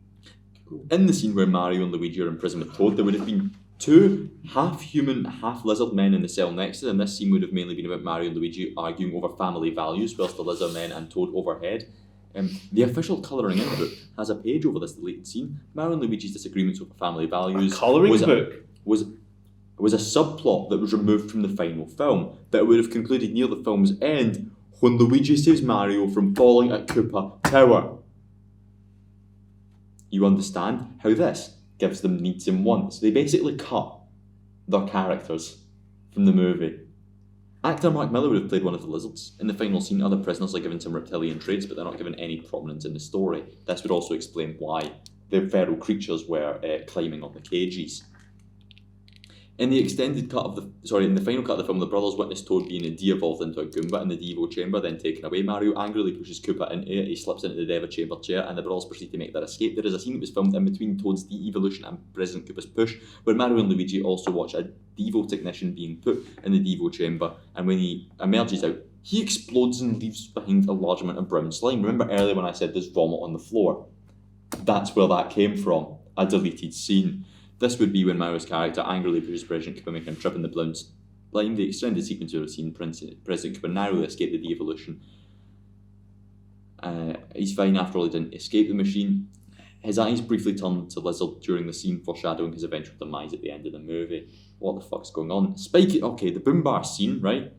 cool. In the scene where Mario and Luigi are in prison with Toad, there would have been 2 half-human, half-lizard men in the cell next to them. This scene would have mainly been about Mario and Luigi arguing over family values, whilst the lizard men and Toad overhead. The official colouring in book has a page over this deleted scene. Mario and Luigi's disagreements over family values. A colouring book? Was a subplot that was removed from the final film, but it would have concluded near the film's end when Luigi saves Mario from falling at Koopa Tower. You understand how this gives them needs and wants. They basically cut their characters from the movie. Actor Mark Miller would have played one of the lizards. In the final scene, other prisoners are given some reptilian traits, but they're not given any prominence in the story. This would also explain why the feral creatures were climbing on the cages. In the final cut of the film, the brothers witness Toad being de-evolved into a Goomba in the Devo chamber, then taken away. Mario angrily pushes Koopa into it, he slips into the Devo chamber chair, and the brothers proceed to make their escape. There is a scene that was filmed in between Toad's de-evolution and President Koopa's push, where Mario and Luigi also watch a Devo technician being put in the Devo chamber, and when he emerges out, he explodes and leaves behind a large amount of brown slime. Remember earlier when I said there's vomit on the floor? That's where that came from, a deleted scene. This would be when Mario's character angrily pushes President Koopa, making him trip in the brown slime. The extended sequence would have seen President Koopa narrowly escape the de-evolution. He's fine after all, he didn't escape the machine. His eyes briefly turned to lizard during the scene, foreshadowing his eventual demise at the end of the movie. What the fuck's going on? The boom bar scene, right?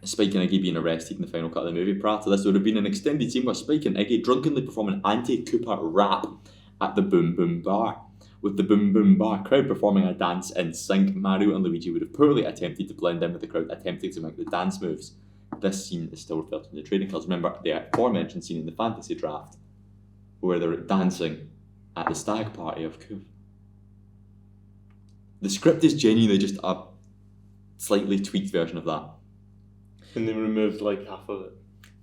Spike and Iggy being arrested in the final cut of the movie. Prior to this, there would have been an extended scene where Spike and Iggy drunkenly perform an anti-Koopa rap at the Boom Boom Bar. With the Boom Boom Bar crowd performing a dance in sync, Mario and Luigi would have poorly attempted to blend in with the crowd, attempting to make the dance moves. This scene is still referred to in the trading cards. Remember the aforementioned scene in the fantasy draft, where they're dancing at the stag party of Koopa. The script is genuinely just a slightly tweaked version of that. And they removed like half of it.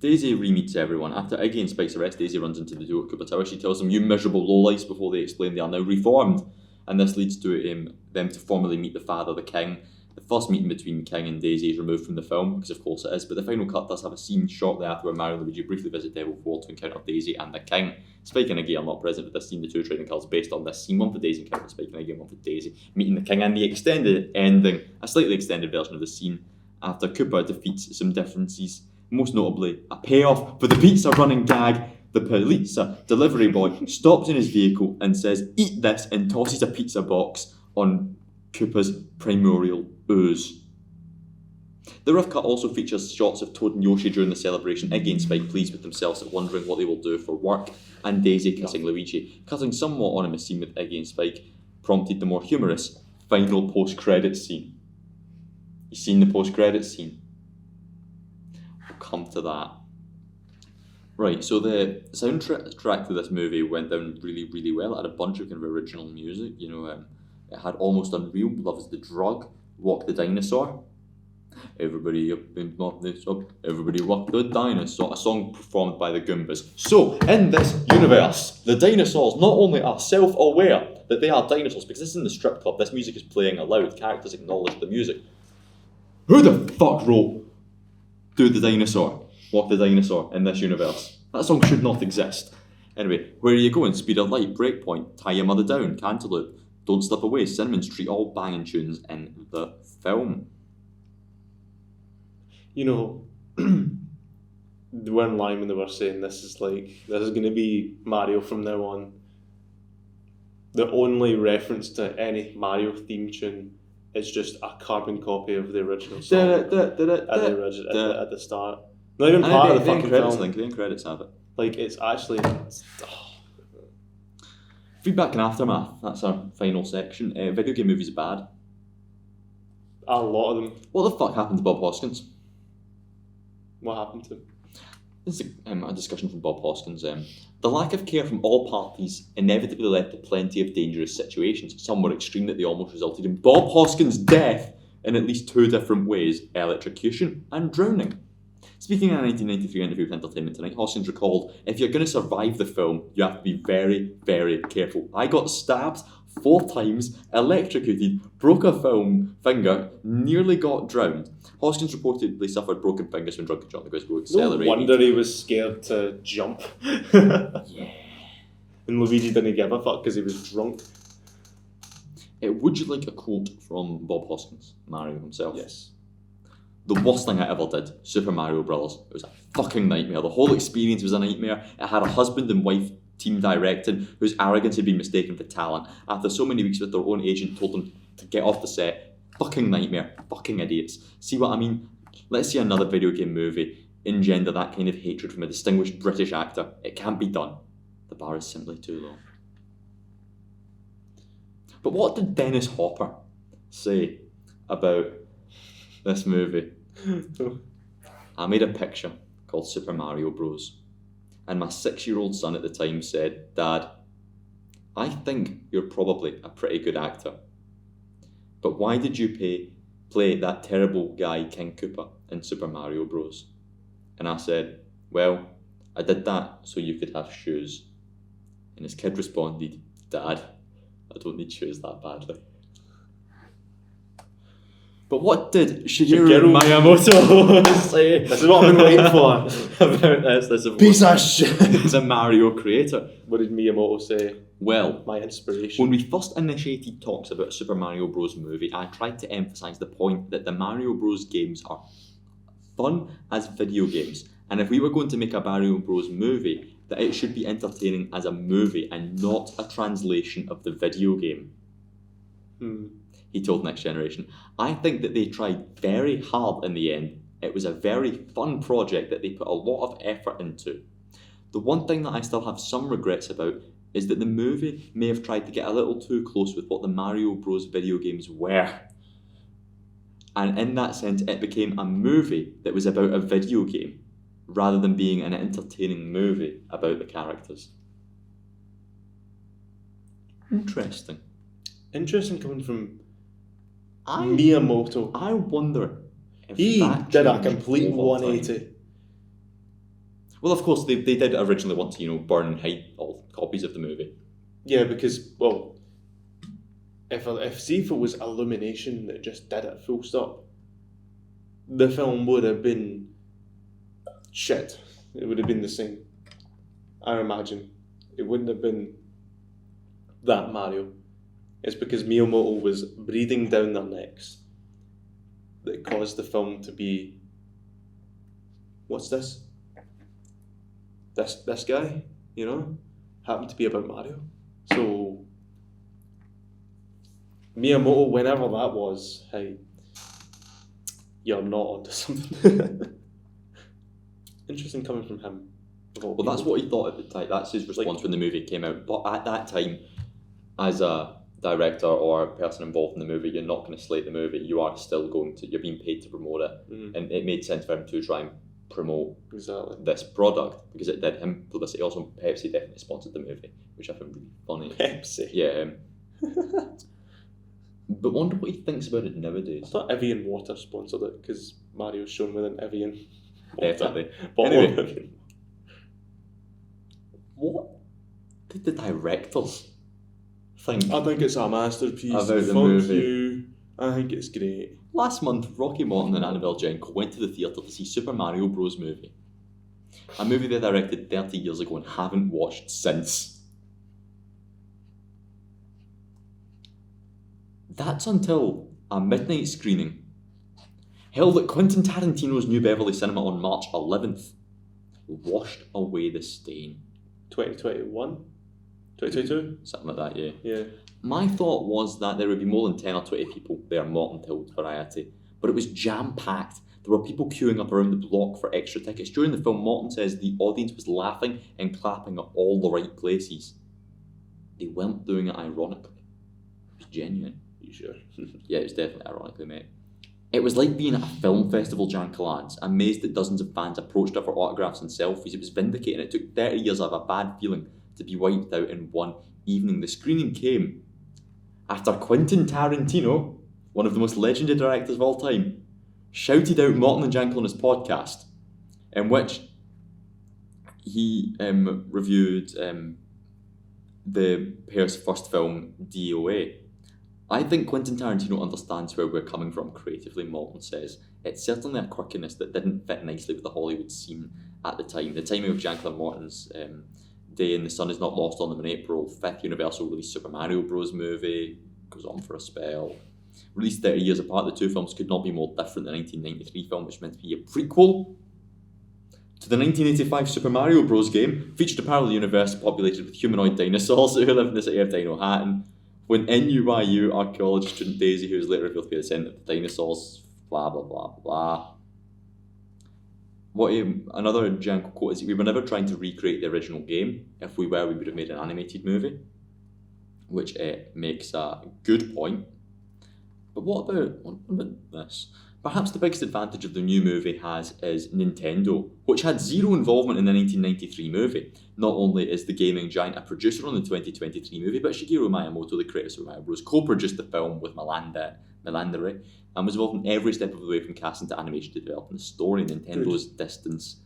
Daisy re-meets everyone. After Iggy and Spike's arrest, Daisy runs into the duo at Koopa Tower. She tells them, "You miserable lowlifes," before they explain they are now reformed. and this leads to them to formally meet the father, the king. The first meeting between King and Daisy is removed from the film, because of course it is, but the final cut does have a scene shortly after where Mario and Luigi briefly visit Devil World to encounter Daisy and the king. Spike and Iggy are not present for this scene. The two trading cards based on this scene, one for Daisy encountering Spike and Iggy, one for Daisy meeting the king, and the extended ending, a slightly extended version of the scene, after Koopa defeats some differences, most notably a payoff for the pizza running gag. The pizza delivery boy stops in his vehicle and says, "Eat this," and tosses a pizza box on Koopa's primordial ooze. The rough cut also features shots of Toad and Yoshi during the celebration, Iggy and Spike pleased with themselves at wondering what they will do for work, and Daisy kissing Luigi. Cutting somewhat on a scene with Iggy and Spike prompted the more humorous final post-credits scene. You seen the post-credits scene? We'll come to that. Right, so the soundtrack to this movie went down really, really well. It had a bunch of kind of original music, it had Almost Unreal, Love is the Drug, Walk the Dinosaur, Everybody Up and Walk This Up, Everybody Walk the Dinosaur, a song performed by the Goombas. So, in this universe, the dinosaurs not only are self-aware that they are dinosaurs, because this is in the strip club, this music is playing aloud, characters acknowledge the music. Who the fuck wrote Do the Dinosaur, Walk the Dinosaur in this universe? That song should not exist. Anyway, Where Are You Going? Speed of Light, Breakpoint, Tie Your Mother Down, Cantaloupe, Don't Slip Away, Cinnamon Street, all banging tunes in the film. They weren't lying when they were saying this is going to be Mario from now on. The only reference to any Mario theme tune is just a carbon copy of the original song at the start. Not even part of the fucking film. The end credits have it. It's actually... Feedback and aftermath, that's our final section. Video game movies are bad. A lot of them. What the fuck happened to Bob Hoskins? What happened to him? This is a discussion from Bob Hoskins. The lack of care from all parties inevitably led to plenty of dangerous situations. Some were extreme that they almost resulted in Bob Hoskins' death in at least two different ways: electrocution and drowning. Speaking in a 1993 interview with Entertainment Tonight, Hoskins recalled, "If you're going to survive the film, you have to be very, very careful. I got stabbed 4 times, electrocuted, broke a finger, nearly got drowned." Hoskins reportedly suffered broken fingers when drunk and jumped because he accelerated. No wonder he was scared to jump. Yeah. And Luigi didn't give a fuck because he was drunk. Would you like a quote from Bob Hoskins, Mario himself? Yes. "The worst thing I ever did, Super Mario Bros. It was a fucking nightmare. The whole experience was a nightmare. It had a husband and wife team directing whose arrogance had been mistaken for talent. After so many weeks with their own agent told them to get off the set. Fucking nightmare. Fucking idiots. See what I mean? Let's see another video game movie engender that kind of hatred from a distinguished British actor. It can't be done. The bar is simply too low." But what did Dennis Hopper say about this movie? "I made a picture called Super Mario Bros. And my 6-year-old son at the time said, 'Dad, I think you're probably a pretty good actor. But why did you play that terrible guy King Koopa in Super Mario Bros.' And I said, 'Well, I did that so you could have shoes.' And his kid responded, 'Dad, I don't need shoes that badly.'" But what did Shigeru Miyamoto say? This is what I've been waiting for. About this Piece of shit. He's a Mario creator. What did Miyamoto say? Well, my inspiration. When we first initiated talks about a Super Mario Bros. Movie, I tried to emphasise the point that the Mario Bros. Games are fun as video games. And if we were going to make a Mario Bros. Movie, that it should be entertaining as a movie and not a translation of the video game. He told Next Generation. "I think that they tried very hard in the end. It was a very fun project that they put a lot of effort into. The one thing that I still have some regrets about is that the movie may have tried to get a little too close with what the Mario Bros. Video games were. And in that sense, it became a movie that was about a video game, rather than being an entertaining movie about the characters." Interesting. Interesting coming from Miyamoto. I wonder if he that did a changed complete over 180. time. Well, of course, they did originally want to, burn and hide all copies of the movie. Yeah, because, well, if it was Illumination that just did it full stop, the film would have been shit. It would have been the same. I imagine. It wouldn't have been that Mario. It's because Miyamoto was breathing down their necks that caused the film to be, what's this? This guy, you know, happened to be about Mario. So Miyamoto, whenever that was, hey, you're not onto something. Interesting coming from him. Well, that's what he thought at the time. That's his response when the movie came out. But at that time, as a director or a person involved in the movie, you're not going to slate the movie. You are still you're being paid to promote it. And it made sense for him to try and promote this product because it did him publicity. Also, Pepsi definitely sponsored the movie, which I found really funny. Pepsi? Yeah. But wonder what he thinks about it nowadays. I thought Evian Water sponsored it because Mario's shown with an Evian Definitely. Anyway. What did the directors think? I think it's a masterpiece. About the Fuck movie. you. I think it's great. Last month, Rocky Morton and Annabelle Jenko went to the theatre to see Super Mario Bros. Movie. A movie they directed 30 years ago and haven't watched since. That's until a midnight screening held at Quentin Tarantino's New Beverly Cinema on March 11th washed away the stain. 2021? 2022? Something like that, yeah. Yeah. My thought was that there would be more than 10 or 20 people there, Morton told Variety, but it was jam-packed. There were people queuing up around the block for extra tickets. During the film, Morton says the audience was laughing and clapping at all the right places. They weren't doing it ironically. It was genuine. You sure? Yeah, it was definitely ironically, mate. It was like being at a film festival, Jan Collins, amazed that dozens of fans approached her for autographs and selfies. It was vindicating. It took 30 years of a bad feeling to be wiped out in one evening. The screening came after Quentin Tarantino, one of the most legendary directors of all time, shouted out Morton and Jankel on his podcast, in which he reviewed the pair's first film, DOA. I think Quentin Tarantino understands where we're coming from creatively, Morton says. It's certainly a quirkiness that didn't fit nicely with the Hollywood scene at the time. The timing of Jankel and Morton's Day in the Sun Is Not Lost on them in April. 5th Universal released Super Mario Bros. Movie, goes on for a spell. Released 30 years apart, the two films could not be more different. The 1993 film, which meant to be a prequel to the 1985 Super Mario Bros. Game, featured a parallel universe populated with humanoid dinosaurs who live in the city of Dino Hatton. When NYU archaeologist student Daisy, who was later revealed to be the descendant of the dinosaurs, blah blah blah blah. Another Janko quote is, "We were never trying to recreate the original game. If we were, we would have made an animated movie," which makes a good point. But what about this? Perhaps the biggest advantage of the new movie is Nintendo, which had zero involvement in the 1993 movie. Not only is the gaming giant a producer on the 2023 movie, but Shigeru Miyamoto, the creator of Super Mario Bros., co-produced the film with Melandri and was involved in every step of the way from casting to animation to developing the story. Nintendo's distance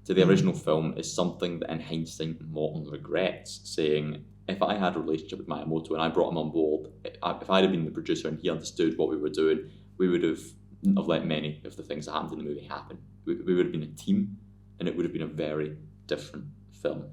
to the original film is something that in hindsight Morton regrets, saying, "If I had a relationship with Miyamoto and I brought him on board, if I'd have been the producer and he understood what we were doing, we would have let many of the things that happened in the movie happen. We would have been a team, and it would have been a very different film."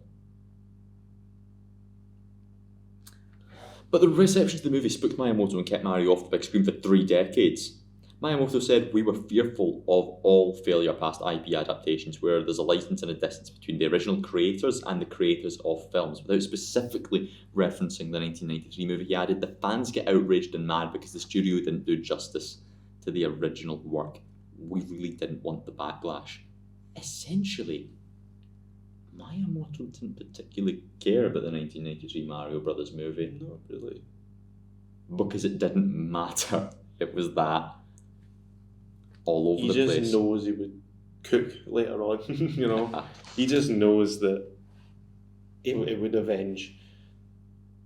But the reception to the movie spooked Miyamoto and kept Mario off the big screen for 3 decades. Miyamoto said, "We were fearful of all failure past IP adaptations where there's a license and a distance between the original creators and the creators of films." Without specifically referencing the 1993 movie, he added, "The fans get outraged and mad because the studio didn't do justice to the original work. We really didn't want the backlash." Essentially, Miyamoto didn't particularly care about the 1993 Mario Brothers movie. Not really. Because it didn't matter. It was that all over the place. He just knows he would cook later on, you know. He just knows that it would avenge,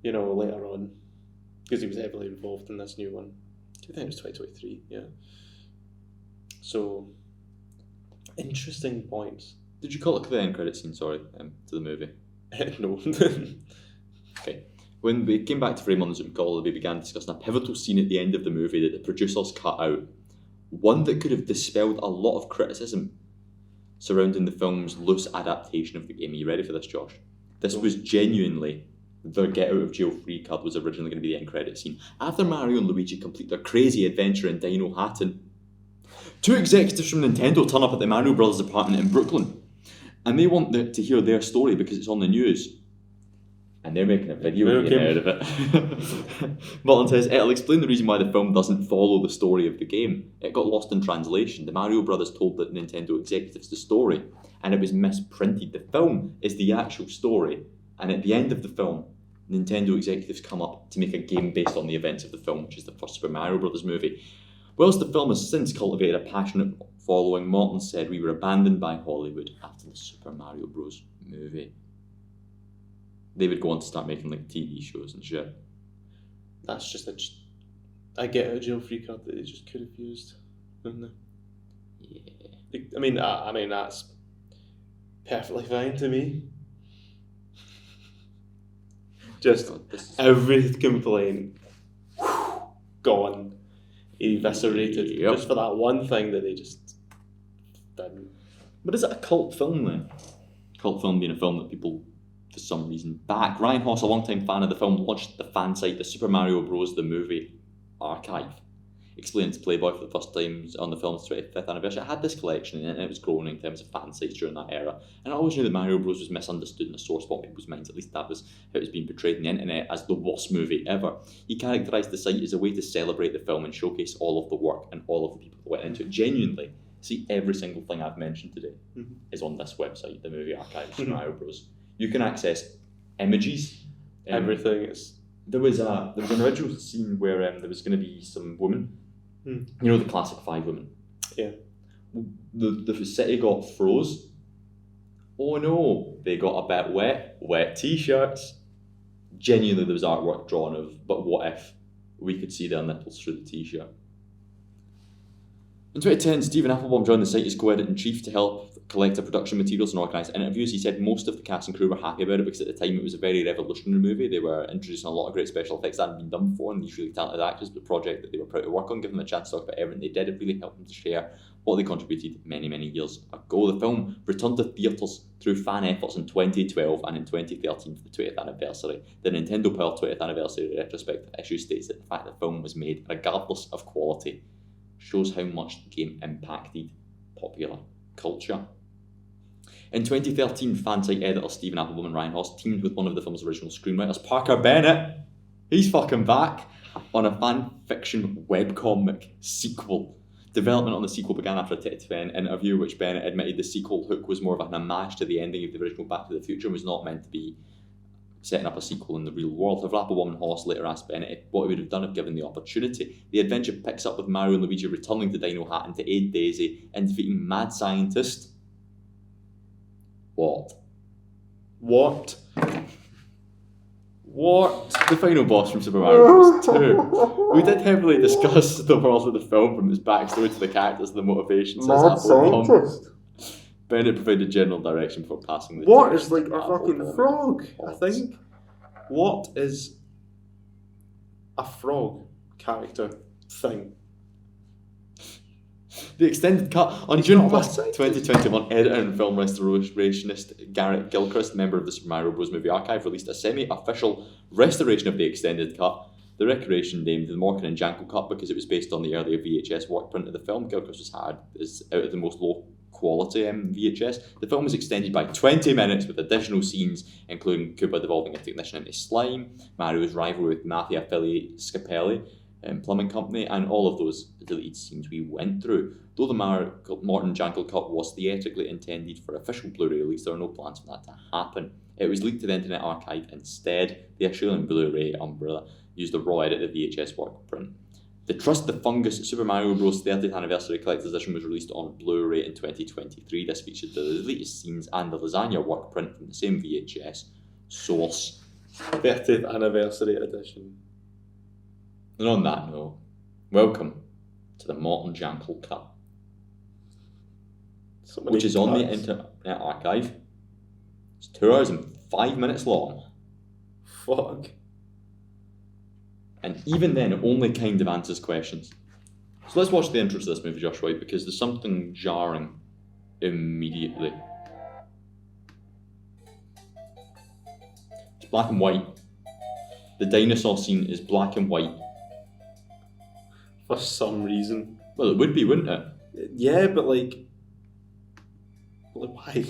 you know, later on. Because he was heavily involved in this new one. I think it was 2023, yeah. So, interesting points. Did you call it the end credit scene, sorry, to the movie? No. Okay. When we came back to frame on the Zoom call, we began discussing a pivotal scene at the end of the movie that the producers cut out. One that could have dispelled a lot of criticism surrounding the film's loose adaptation of the game. Are you ready for this, Josh? This was genuinely their get out of jail free card was originally going to be the end credit scene. After Mario and Luigi complete their crazy adventure in Dino Hatton, 2 executives from Nintendo turn up at the Mario Brothers apartment in Brooklyn, and they want to hear their story because it's on the news. And they're making a video game out of it. Martin says, it'll explain the reason why the film doesn't follow the story of the game. It got lost in translation. The Mario Brothers told the Nintendo executives the story, and it was misprinted. The film is the actual story, and at the end of the film, Nintendo executives come up to make a game based on the events of the film, which is the first Super Mario Brothers movie. Whilst the film has since cultivated a passionate following, Martin said we were abandoned by Hollywood after the Super Mario Bros. Movie. They would go on to start making like TV shows and shit. That's just a get out of jail free card that they just could have used, wouldn't they? Yeah. I mean that's perfectly fine to me. Just every complaint gone, eviscerated, just for that one thing that they just didn't. But is it a cult film then? Cult film being a film that people, for some reason, back. Ryan Hoss, a long-time fan of the film, launched the fan site, the Super Mario Bros. The Movie Archive, explaining to Playboy for the first time on the film's 25th anniversary. It had this collection and it was growing in terms of fan sites during that era. And I always knew that Mario Bros. Was misunderstood in a sore spot in people's minds. At least that was how it was being portrayed on the internet, as the worst movie ever. He characterised the site as a way to celebrate the film and showcase all of the work and all of the people that went into it. Genuinely, see, every single thing I've mentioned today is on this website, the Movie Archive, Super Mario Bros. You can access images, everything. There was an original scene where there was going to be some women, you know, the classic 5 women. Yeah. The city got froze. Oh no, they got a bit wet t-shirts. Genuinely, there was artwork drawn of, but what if we could see their nipples through the t-shirt? In 2010, Stephen Applebaum joined the site as co-editor-in-chief to help collect the production materials and organise interviews. He said most of the cast and crew were happy about it because at the time it was a very revolutionary movie. They were introducing a lot of great special effects that hadn't been done before, and these really talented actors, the project that they were proud to work on, give them a chance to talk about everything they did. It really helped them to share what they contributed many, many years ago. The film returned to theatres through fan efforts in 2012 and in 2013 for the 20th anniversary. The Nintendo Power 20th anniversary retrospective issue states that the fact that the film was made regardless of quality shows how much the game impacted popular culture. In 2013, fan site editor Stephen Applebaum and Ryan Hoss teamed with one of the film's original screenwriters, Parker Bennett. He's fucking back on a fan fiction webcomic sequel. Development on the sequel began after a 2010 interview, which Bennett admitted the sequel hook was more of an homage to the ending of the original Back to the Future and was not meant to be setting up a sequel in the real world. However, Applebaum and Hoss later asked Bennett what he would have done if given the opportunity. The adventure picks up with Mario and Luigi returning to Dino Hatton to aid Daisy in defeating Mad Scientist. What? The final boss from Super Mario Bros. 2. We did heavily discuss the world of the film, from its backstory to the characters and the motivations. Mad Scientist. Bennett provided general direction for passing the What test is like a fucking Applebaum. frog? I think. What is a frog character thing? The extended cut on June 1st, 2021, editor and film restorationist Garrett Gilchrist, member of the Super Mario Bros. Movie Archive, released a semi-official restoration of the extended cut. The restoration named the Morgan and Jankel cut because it was based on the earlier VHS work print of the film. Gilchrist was hired as out of the most low quality VHS. The film was extended by 20 minutes with additional scenes, including Koopa devolving a technician into slime, Mario's rivalry with mafia affiliate Scapelli Plumbing Company, and all of those deleted scenes we went through. Though the Morton Jankel cut was theatrically intended for official Blu-ray release, there are no plans for that to happen. It was leaked to the Internet Archive instead. The Australian Blu-ray umbrella used the raw edit of the VHS work print. The Trust the Fungus Super Mario Bros. 30th Anniversary Collector's Edition was released on Blu-ray in 2023. This featured the deleted scenes and the lasagna work print from the same VHS source. 30th Anniversary Edition. And on that note, welcome to the Morton Jankel cut, which is on the Internet Archive. It's 2 hours and 5 minutes long. Fuck. And even then, it only kind of answers questions. So let's watch the intro to this movie, Josh, right? Because there's something jarring immediately. It's black and white. The dinosaur scene is black and white. For some reason. Well, it would be, wouldn't it? Yeah, but like why?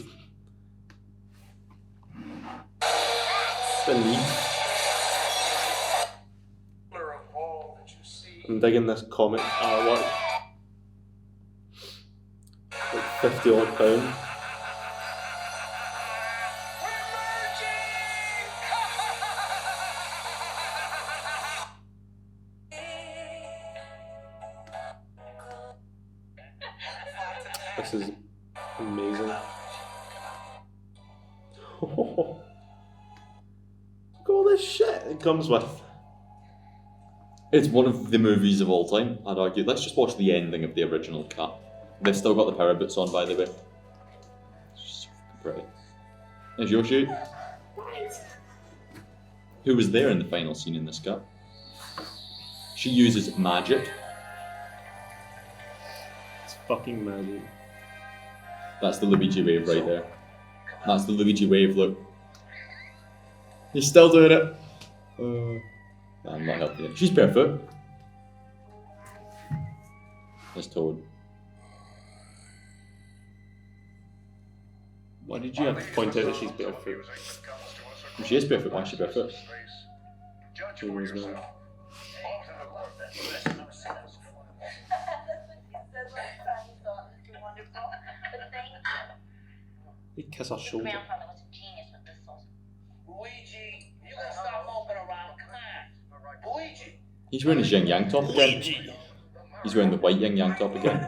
The need. I'm digging this comic artwork. Like £50 odd. This is amazing. Look at all this shit it comes with. It's one of the movies of all time, I'd argue. Let's just watch the ending of the original cut. They've still got the power bits on, by the way. It's so pretty. There's Yoshi. Who was there in the final scene in this cut? She uses magic. It's fucking magic. That's the Luigi wave right there. That's the Luigi wave, look. He's still doing it. I'm not helping it. She's barefoot. That's Toad. Why did you have to point out that she's barefoot? If she is barefoot, why is she barefoot? Who knows, man? You kiss her shoulder. Grandfather was a genius with this sauce. Luigi, you gotta stop moping around. Come on. Luigi. He's wearing his yin yang top again. He's wearing the white yin yang top again.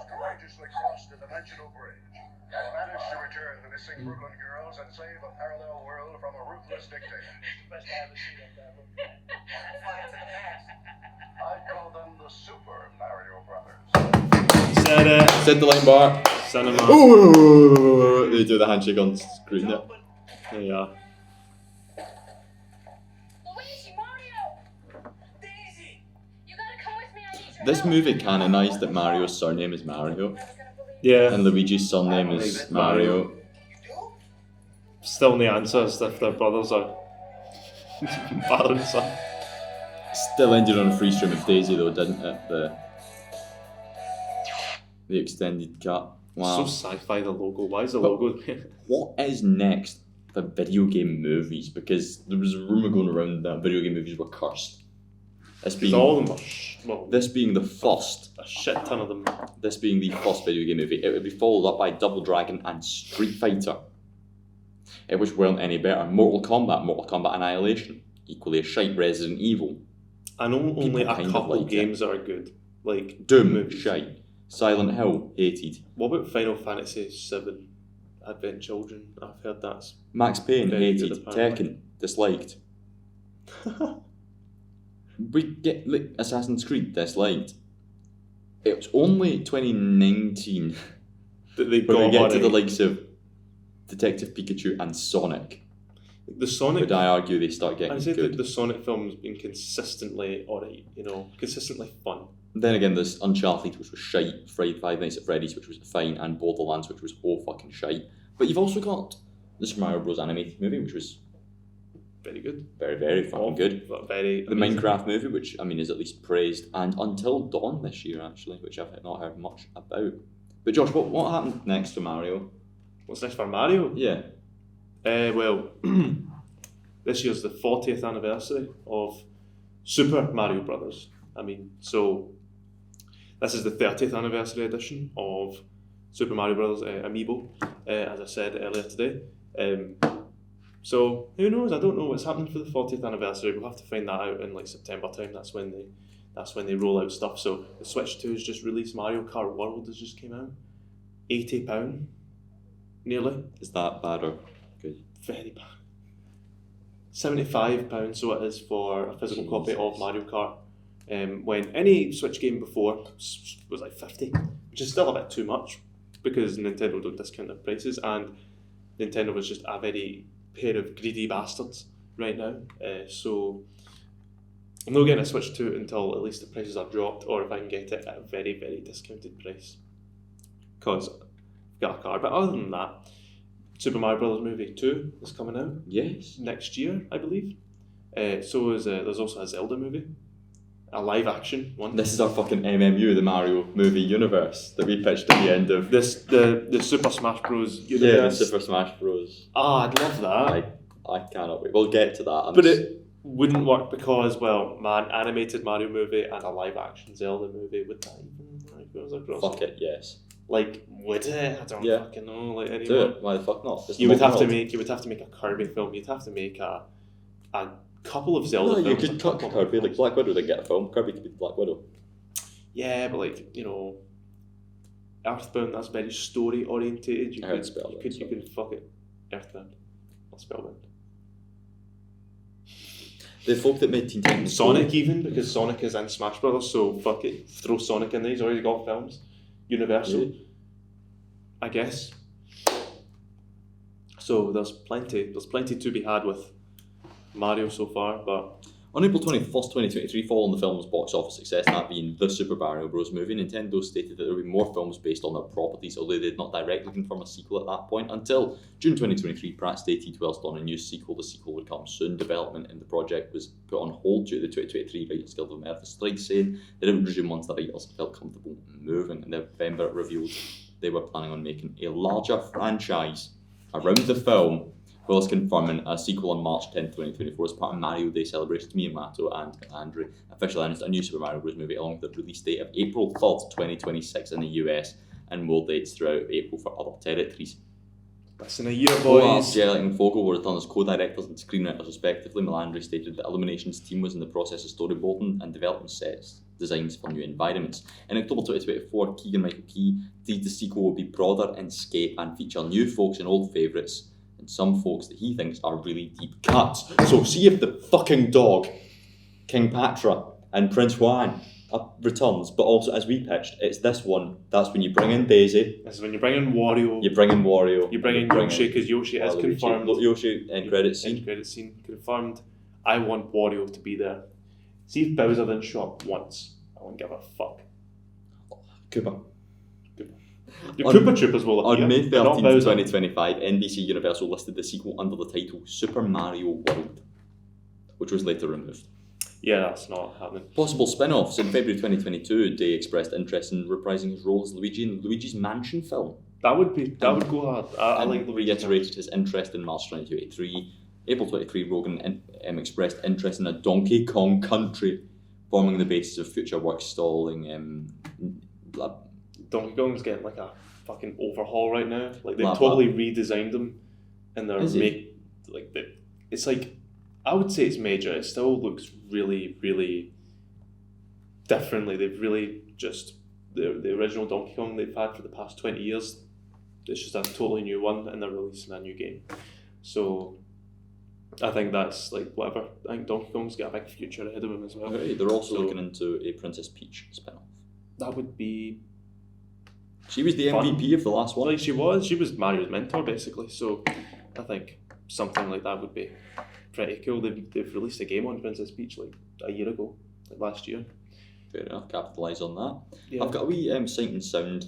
Courageously crossed the dimensional bridge and managed to return the missing Brooklyn girls and save a parallel world from a ruthless dictator. Best I ever seen of that movie. I call them the Super Mario Brothers. Said it. Said the line bar. Cinema. Ooh, they do the handshake on screen there. There you are. Luigi, Mario! Daisy! You gotta come with me, I need your This help. movie canonised that Mario's surname is Mario. Yeah. And Luigi's surname is Mario. Still no answers if their brothers are father and son. Still ended on a free stream of Daisy though, didn't it? The extended cut. Wow. So sci-fi, the logo. Why is the logo there? What is next for video game movies? Because there was a rumour going around that video game movies were cursed. This being, all of them are this being the first. A shit ton of them. This being the first video game movie. It would be followed up by Double Dragon and Street Fighter. Which weren't any better. Mortal Kombat Annihilation. Equally a shite. Resident Evil. I know only People a kind of couple like games that are good. Like Doom, movies. shite. Silent Hill, hated. What about Final Fantasy VII? Advent Children? I've heard that's Max Payne, very hated. good, apparently. Tekken, disliked. We get like Assassin's Creed, disliked. It was only 2019 that they when we got get to already. the likes of Detective Pikachu and Sonic. The Sonic. Would I argue they start getting I say good? that the Sonic film's been consistently alright, consistently fun. Then again, there's Uncharted, which was shite, Five Nights at Freddy's, which was fine, and Borderlands, which was all fucking shite. But you've also got the Super Mario Bros. Animated movie, which was very good. Very, very fucking good. Very the amazing. Minecraft movie, which, I mean, is at least praised, and Until Dawn this year, actually, which I've not heard much about. But Josh, what happened next for Mario? What's next for Mario? Yeah. Well, this year's the 40th anniversary of Super Mario Brothers. I mean, so this is the 30th anniversary edition of Super Mario Brothers Amiibo, as I said earlier today. So who knows? I don't know what's happening for the 40th anniversary. We'll have to find that out in like September time. That's when they roll out stuff. So the Switch 2 has just released. Mario Kart World has just came out. £80, nearly. Is that bad or good? Very bad. £75, so it is for a physical copy of Mario Kart. When any Switch game before was like 50, which is still a bit too much because Nintendo don't discount their prices, and Nintendo was just a very pair of greedy bastards right now. So I'm not getting a Switch 2 until at least the prices are dropped, or if I can get it at a very, very discounted price. Because I've got a card. But other than that, Super Mario Brothers movie 2 is coming out. Yes. Next year, I believe. So is there's also a Zelda movie. A live action one. This is our fucking MMU, the Mario movie universe that we pitched at the end of the Super Smash Bros. Universe. Yeah, the Super Smash Bros. I'd love that. I cannot wait. We'll get to that. But it wouldn't work because, well, man, animated Mario movie and a live action Zelda movie, would that even fuck it, yes. Like, would it? I don't fucking know. Like, anymore. Do it. Why the fuck not? You would have to make a Kirby film. You'd have to make a couple of Zelda films. You could cut Kirby, like Black Widow didn't get a film. Kirby could be Black Widow. Yeah, but like, you know, Earthbound, that's very story orientated. You could fuck it. Earthbound. Or Spellbound. The folk that made Teen Titans Sonic even, because Sonic is in Smash Brothers, so fuck it, throw Sonic in there, he's already got films. Universal, I guess. So there's plenty to be had with Mario so far, but on April 21st, 2023, following the film's box office success, that being the Super Mario Bros. Movie, Nintendo stated that there would be more films based on their properties, although they did not directly confirm a sequel at that point. Until June 2023, Pratt stated whilst on a new sequel, the sequel would come soon. Development in the project was put on hold due to the 2023 Writers Guild of America strike, saying that it would resume once the writers felt comfortable moving. In November, it revealed they were planning on making a larger franchise around the film, well as confirming a sequel on March 10th, 2024 as part of Mario Day celebrations. Miyamoto and Andrew officially announced a new Super Mario Bros. Movie along with the release date of April 3rd, 2026 in the US and more dates throughout April for other territories. That's in a year, boys. Jellic and Fogel were returned as co-directors and screenwriters respectively. Melandri stated that Illumination's team was in the process of storyboarding and developing sets designs for new environments. In October 2024, Keegan-Michael Key teased the sequel will be broader in scope and feature new folks and old favourites, and some folks that he thinks are really deep cuts. So see if the fucking dog, King Patra and Prince Juan returns, but also as we pitched, it's this one. That's when you bring in Daisy. This is when you bring in Wario. You bring in Wario. You bring in Yoshi, because Yoshi is confirmed. Yoshi end credit scene. End credit scene confirmed. I want Wario to be there. See if Bowser didn't show up once. I won't give a fuck. Koopa. Your Koopa Troopers will appear. On May 13th, 2025, NBC Universal listed the sequel under the title Super Mario World, which was later removed. Yeah, that's not happening. Possible spin-offs. In February 2022, Day expressed interest in reprising his role as Luigi in Luigi's Mansion film. That would go hard. I like Luigi. Reiterated his interest in March 2023. April 23, Rogan expressed interest in a Donkey Kong Country, forming the basis of future work stalling. Donkey Kong's getting like a fucking overhaul right now. Like they've totally redesigned them, and they're it's like, I would say it's major. It still looks really, really differently. They've really just the original Donkey Kong they've had for the past 20 years. It's just a totally new one, and they're releasing a new game. So I think that's like whatever. I think Donkey Kong's got a big future ahead of him as well. Okay, they're also looking into a Princess Peach spin-off. That would be. She was the MVP of the last one. Like she was Mario's mentor basically. So I think something like that would be pretty cool. They've released a game on Princess Peach like a year ago, like last year. Fair enough. Capitalise on that. Yeah. I've got a wee Sight and Sound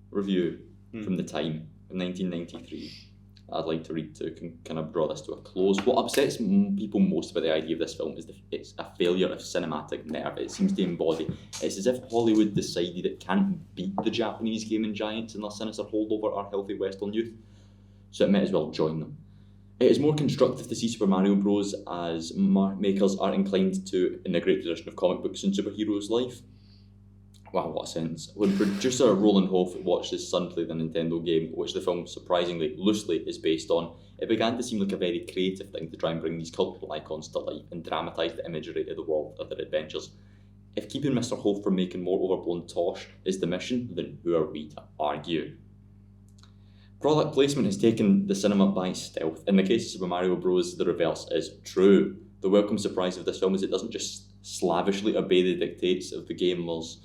review from the time in 1993. I'd like to read to kind of draw this to a close. What upsets people most about the idea of this film is it's a failure of cinematic nerve. It seems to embody. It's as if Hollywood decided it can't beat the Japanese gaming giants in their sinister hold over our healthy Western youth, so it might as well join them. It is more constructive to see Super Mario Bros. As makers are inclined to in the great tradition of comic books and superheroes' life. Wow, what a sentence. When producer Roland Hoff watched his son play the Nintendo game, which the film surprisingly loosely is based on, it began to seem like a very creative thing to try and bring these cultural icons to life and dramatise the imagery of the world of their adventures. If keeping Mr. Hoff from making more overblown tosh is the mission, then who are we to argue? Product placement has taken the cinema by stealth. In the case of Super Mario Bros., the reverse is true. The welcome surprise of this film is it doesn't just slavishly obey the dictates of the gamers.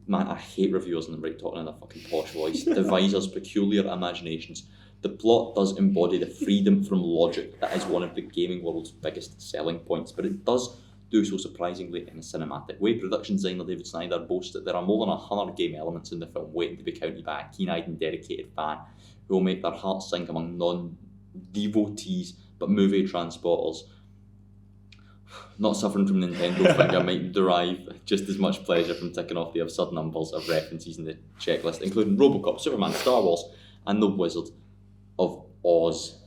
Man, I hate reviewers and the right talking in a fucking posh voice. Devisers' peculiar imaginations. The plot does embody the freedom from logic that is one of the gaming world's biggest selling points, but it does do so surprisingly in a cinematic way. Production designer David Snyder boasts that there are more than 100 game elements in the film waiting to be counted by a keen-eyed and dedicated fan who will make their hearts sink among non-devotees but movie transporters. Not suffering from Nintendo finger might derive just as much pleasure from ticking off the absurd numbers of references in the checklist, including Robocop, Superman, Star Wars, and The Wizard of Oz.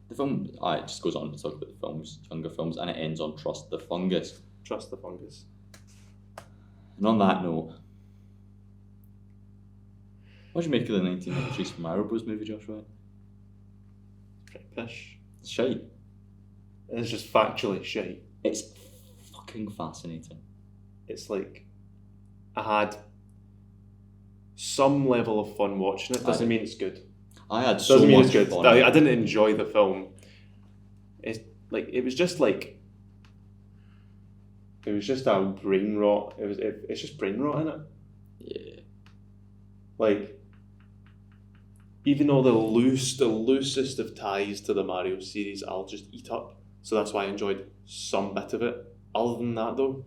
The film it just goes on to talk about the films, younger films, and it ends on Trust the Fungus. Trust the fungus. And on that note, what do you make of the 1993 Super Mario Bros. Movie, Josh? Right? Pretty pish. It's shite. It's just factually shite. It's fucking fascinating. It's like I had some level of fun watching it. Doesn't mean it's good. I had so Doesn't mean much it's good. fun. I didn't enjoy the film. It was just a brain rot. It's just brain rot in it. Yeah. Like, even though the loosest of ties to the Mario series, I'll just eat up. So that's why I enjoyed some bit of it. Other than that, though,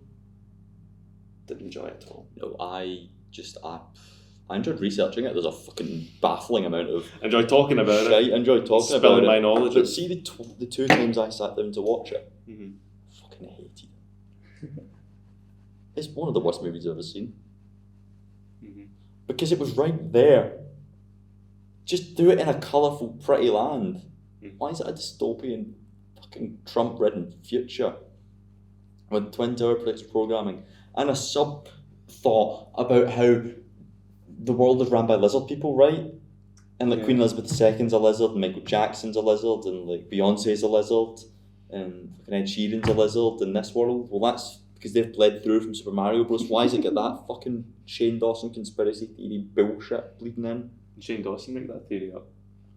didn't enjoy it at all. No, I enjoyed researching it. There's a fucking baffling amount of enjoy talking about shite. it. I enjoyed talking Spilling about my it. knowledge. But see the two times I sat down to watch it, fucking hated it. It's one of the worst movies I've ever seen. Because it was right there. Just do it in a colourful, pretty land. Why is it a dystopian, fucking Trump-ridden future with twin tower predictive programming and a sub-thought about how the world is run by lizard people, right? And like Queen Elizabeth II's a lizard, and Michael Jackson's a lizard, and like Beyonce's a lizard, and fucking Ed Sheeran's a lizard in this world. Well, that's because they've bled through from Super Mario Bros. Why has it got that fucking Shane Dawson conspiracy theory bullshit bleeding in? Shane Dawson make that theory up?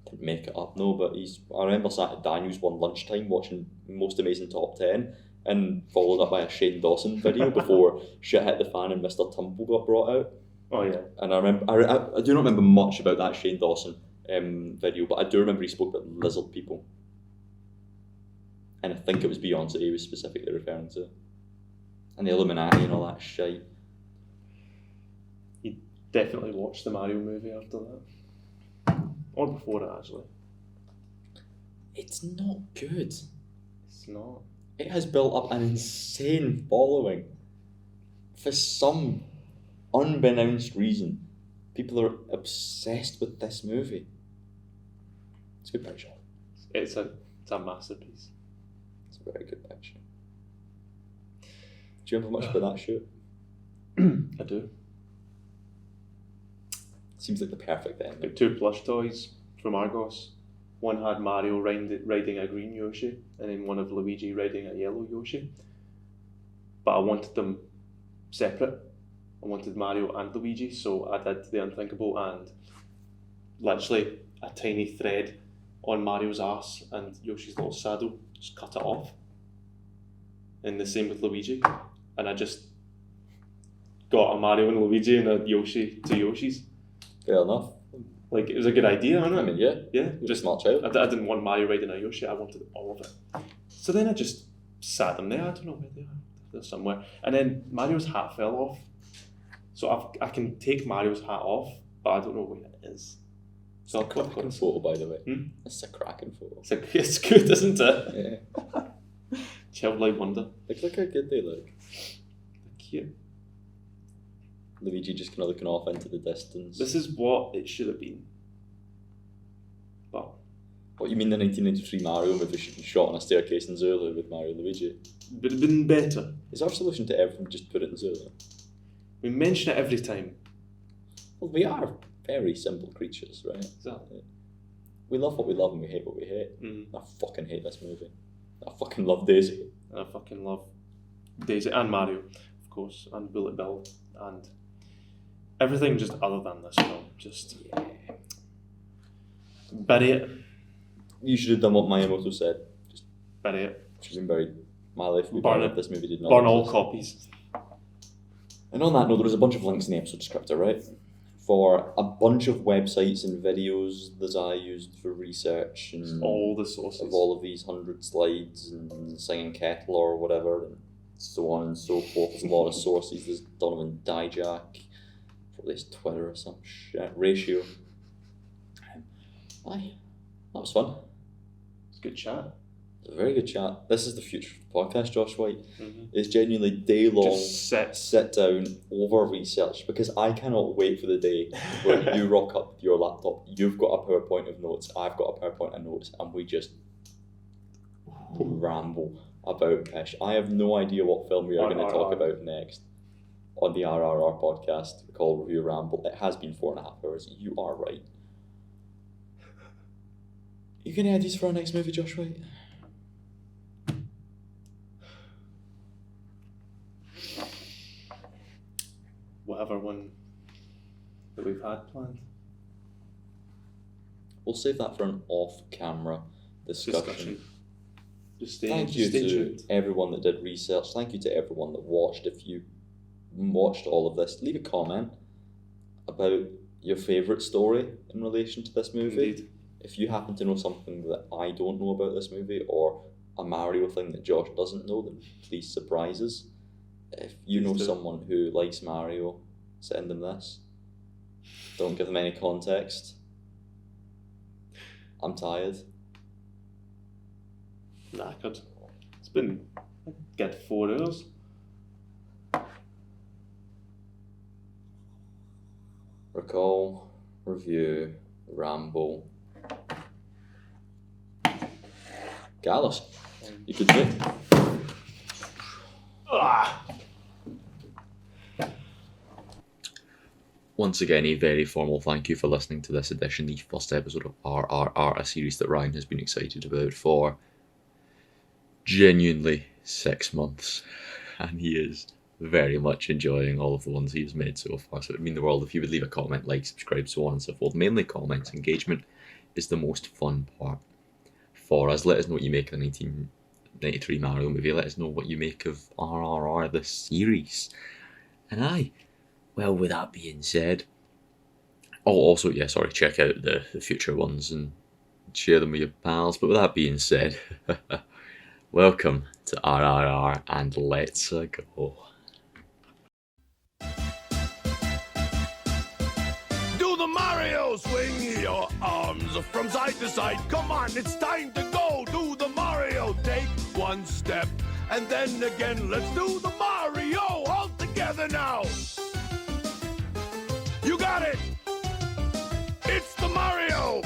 Didn't make it up, no, but I remember sat at Daniel's one lunchtime watching Most Amazing Top 10 and followed up by a Shane Dawson video before shit hit the fan and Mr. Tumble got brought out. Oh yeah. And I remember, I do not remember much about that Shane Dawson video, but I do remember he spoke about lizard people. And I think it was Beyonce he was specifically referring to. And the Illuminati and all that shit. He definitely watched the Mario movie after that. Or before it, actually. It's not good. It's not. It has built up an insane following. For some unbeknownst reason, people are obsessed with this movie. It's a good picture. It's a masterpiece. It's a very good picture. Do you remember much about that shoot? I do. Seems like the perfect ending. Like 2 plush toys from Argos. One had Mario riding a green Yoshi, and then one of Luigi riding a yellow Yoshi. But I wanted them separate. I wanted Mario and Luigi, so I did the unthinkable and literally a tiny thread on Mario's ass and Yoshi's little saddle, just cut it off. And the same with Luigi. And I just got a Mario and Luigi and a Yoshi, 2 Yoshis. Fair enough. Like, it was a good idea, wasn't it? I mean, yeah. Yeah. Just smart child. I didn't want Mario riding a Yoshi, I wanted all of it. So then I just sat them there, I don't know where they are, they're somewhere. And then Mario's hat fell off. So I can take Mario's hat off, but I don't know where it is. So It's a cracking photo, by the way. It's a cracking photo. It's good, isn't it? Yeah. Childlike wonder. Look how good they look. They're cute. Luigi just kind of looking off into the distance. This is what it should have been. But What, you mean the 1993 Mario movie should be shot on a staircase in Zulu with Mario and Luigi? would have been better. Is our solution to everything just put it in Zulu? We mention it every time. Well, we are very simple creatures, right? Exactly. We love what we love and we hate what we hate. Mm-hmm. I fucking hate this movie. I fucking love Daisy. And I fucking love Daisy and Mario, of course, and Bullet Bill, and everything just other than this film. Just bury it. You should have done what Miyamoto said. Just bury it. She's been buried. My life would be Burn burned it. if this movie did not Burn all exist. copies. And on that note, there was a bunch of links in the episode descriptor, right? for a bunch of websites and videos that I used for research and all the sources of all of these 100 slides and singing kettle or whatever and so on and so forth. There's a lot of sources. There's Donovan Dijak, probably his Twitter or some shit. Ratio. Aye, that was fun. It's a good chat. It's a very good chat. This is the future of the podcast, Josh White. Mm-hmm. It's genuinely day long. Just sit down, over research, because I cannot wait for the day where you rock up with your laptop, you've got a PowerPoint of notes, I've got a PowerPoint of notes, and we just ramble about Pish. I have no idea what film we are going to talk about next on the RRR podcast, Recall Review Ramble. It has been 4.5 hours. You are right. You can add these for our next movie, Josh White? Whatever one that we've had planned. We'll save that for an off-camera discussion. Just Thank you to everyone that did research. Thank you to everyone that watched. If you watched all of this, leave a comment about your favourite story in relation to this movie. Indeed. If you happen to know something that I don't know about this movie, or a Mario thing that Josh doesn't know, then please surprise us. If you know someone who likes Mario, send them this. Don't give them any context. I'm tired. Knackered. It's been a good 4 hours. Recall, review, ramble. Gallus, you could do it. Once again, a very formal thank you for listening to this edition, the first episode of RRR, a series that Ryan has been excited about for genuinely 6 months, and he is very much enjoying all of the ones he's made so far. So it would mean the world if you would leave a comment, like, subscribe, so on and so forth. Mainly comments. Engagement is the most fun part for us. Let us know what you make of the 1993 Mario movie. Let us know what you make of RRR, the series. And well, with that being said, also, check out the future ones and share them with your pals. But with that being said, welcome to RRR and let's go. Do the Mario, swing your arms from side to side. Come on, it's time to go. Do the Mario, take one step and then again. Let's do the Mario all together now. You got it. It's the Mario.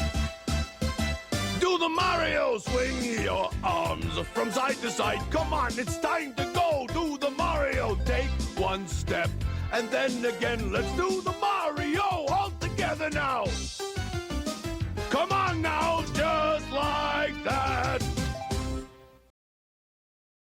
Do the Mario, swing your arms from side to side. Come on, it's time to go. Do the Mario, take one step and then again. Let's do the Mario.